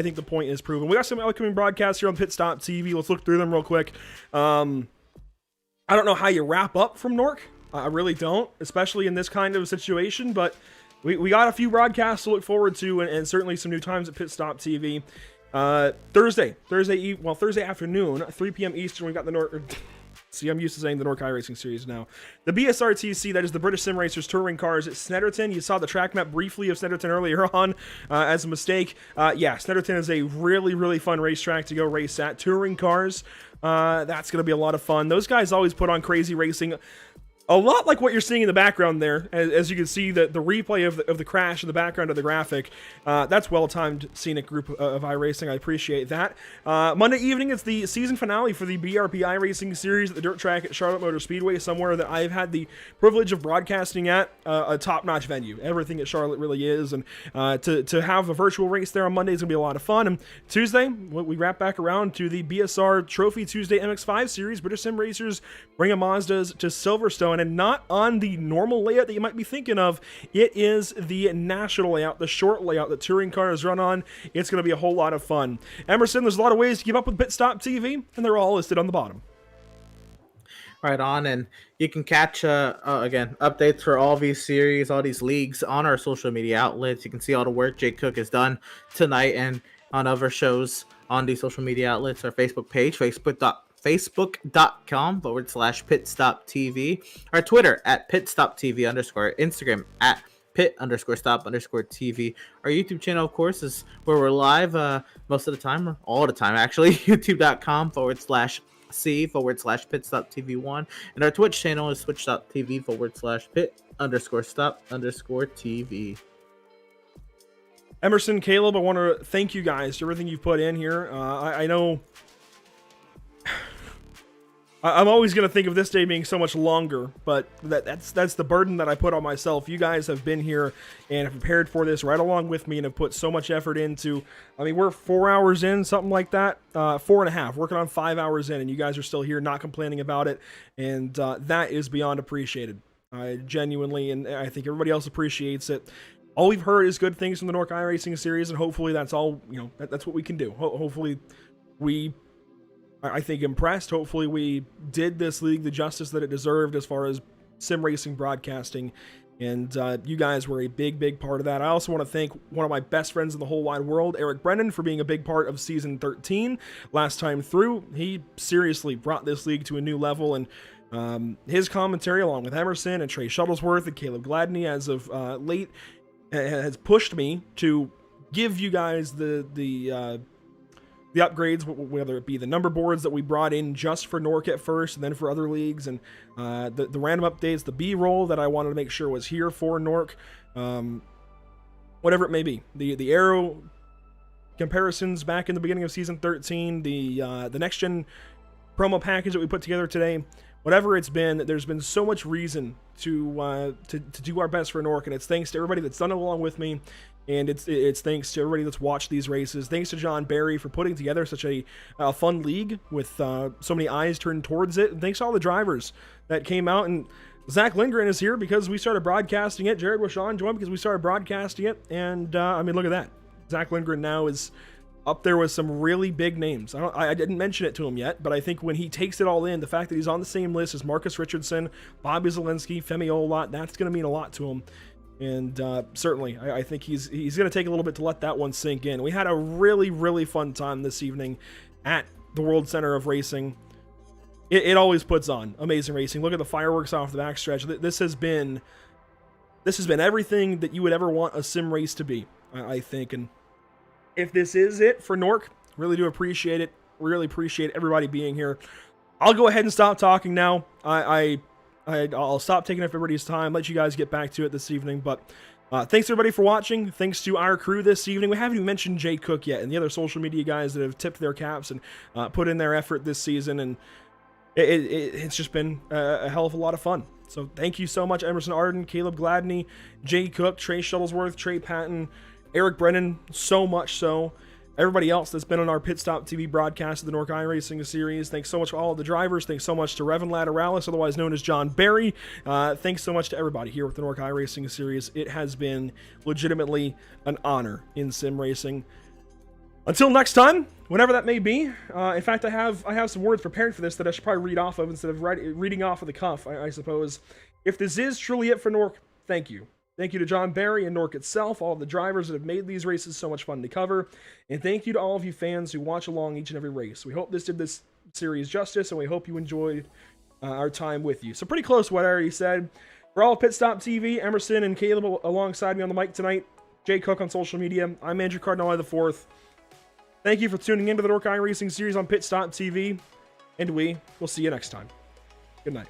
think the point is proven. We got some upcoming broadcasts here on Pit Stop TV. Let's look through them real quick. I don't know how you wrap up from NORC. I really don't, especially in this kind of situation, but we got a few broadcasts to look forward to, and certainly some new times at Pit Stop TV. Thursday afternoon, 3 p.m. Eastern, we got the NORC. See, I'm used to saying the NORC iRacing series now. The BSRTC, that is the British Sim Racers Touring Cars at Snetterton. You saw the track map briefly of Snetterton earlier on as a mistake. Yeah, Snetterton is a really, really fun racetrack to go race at. Touring Cars, that's going to be a lot of fun. Those guys always put on crazy racing. A lot like what you're seeing in the background there, as you can see the replay of the crash in the background of the graphic. That's well-timed scenic group of iRacing. I appreciate that. Monday evening, it's the season finale for the BRP iRacing series at the dirt track at Charlotte Motor Speedway, somewhere that I've had the privilege of broadcasting at, a top-notch venue. Everything at Charlotte really is, and to have a virtual race there on Monday is going to be a lot of fun. And Tuesday, we wrap back around to the BSR Trophy Tuesday MX-5 series. British Sim Racers bring a Mazdas to Silverstone, and not on the normal layout that you might be thinking of. It is the national layout, the short layout that touring cars run on. It's going to be a whole lot of fun. Emerson, there's a lot of ways to keep up with Pit Stop TV, and they're all listed on the bottom. Right on, and you can catch again updates for all these series, all these leagues on our social media outlets. You can see all the work Jake Cook has done tonight and on other shows on these social media outlets. Our Facebook page, facebook.com/pitstoptv, our Twitter at pitstoptv_, Instagram at pit_stop_tv. Our YouTube channel, of course, is where we're live most of the time, or all the time actually. youtube.com/c/pitstoptv1, and our Twitch channel is twitch.tv/pit_stop_tv. Emerson, Caleb, I want to thank you guys for everything you've put in here. I know I'm always going to think of this day being so much longer, but that's the burden that I put on myself. You guys have been here and have prepared for this right along with me and have put so much effort into, I mean, we're 4 hours in, something like that, 4.5, working on 5 hours in, and you guys are still here not complaining about it, and that is beyond appreciated. Genuinely, and I think everybody else appreciates it. All we've heard is good things from the NORC iRacing series, and hopefully that's all, that's what we can do. Hopefully we I think, impressed. Hopefully we did this league the justice that it deserved as far as sim racing broadcasting. And you guys were a big part of that. I also want to thank one of my best friends in the whole wide world, Eric Brennan, for being a big part of Season 13 last time through. He seriously brought this league to a new level, and his commentary, along with Emerson and Trey Shuttlesworth and Caleb Gladney, as of late, has pushed me to give you guys the upgrades, whether it be the number boards that we brought in just for NORC at first and then for other leagues, and the random updates, the B-roll that I wanted to make sure was here for NORC, whatever it may be. The arrow comparisons back in the beginning of Season 13, the next-gen promo package that we put together today, whatever it's been, there's been so much reason to do our best for NORC, and it's thanks to everybody that's done it along with me. And it's thanks to everybody that's watched these races. Thanks to John Barry for putting together such a fun league with so many eyes turned towards it. And thanks to all the drivers that came out. And Zach Lindgren is here because we started broadcasting it. Jared Washon joined because we started broadcasting it. And I mean, look at that. Zach Lindgren now is up there with some really big names. I didn't mention it to him yet, but I think when he takes it all in, the fact that he's on the same list as Marcus Richardson, Bobby Zelensky, Femi Olot, that's going to mean a lot to him. And certainly, I think he's going to take a little bit to let that one sink in. We had a really fun time this evening at the World Center of Racing. It always puts on amazing racing. Look at the fireworks off the backstretch. This has been everything that you would ever want a sim race to be, I think. And if this is it for NORC, really do appreciate it. Really appreciate everybody being here. I'll go ahead and stop talking now. I'll stop taking up everybody's time, let you guys get back to it this evening. But thanks everybody for watching. Thanks to our crew this evening. We haven't even mentioned Jay Cook yet and the other social media guys that have tipped their caps and put in their effort this season. And it's just been a hell of a lot of fun. So thank you so much, Emerson Arden, Caleb Gladney, Jay Cook, Trey Shuttlesworth, Trey Patton, Eric Brennan, so much so. Everybody else that's been on our Pit Stop TV broadcast of the NORC iRacing series. Thanks so much to all of the drivers. Thanks so much to Revan Lateralis, otherwise known as John Barry. Thanks so much to everybody here with the NORC iRacing series. It has been legitimately an honor in sim racing. Until next time, whenever that may be. In fact, I have some words prepared for this that I should probably read off of instead of reading off of the cuff, I suppose. If this is truly it for NORC, thank you. Thank you to John Barry and NORC itself, all of the drivers that have made these races so much fun to cover. And thank you to all of you fans who watch along each and every race. We hope this did this series justice, and we hope you enjoyed our time with you. So pretty close to what I already said. For all of Pit Stop TV, Emerson and Caleb alongside me on the mic tonight, Jay Cook on social media, I'm Andrew Cardinale IV. Thank you for tuning into the NORC iRacing series on Pit Stop TV, and we will see you next time. Good night.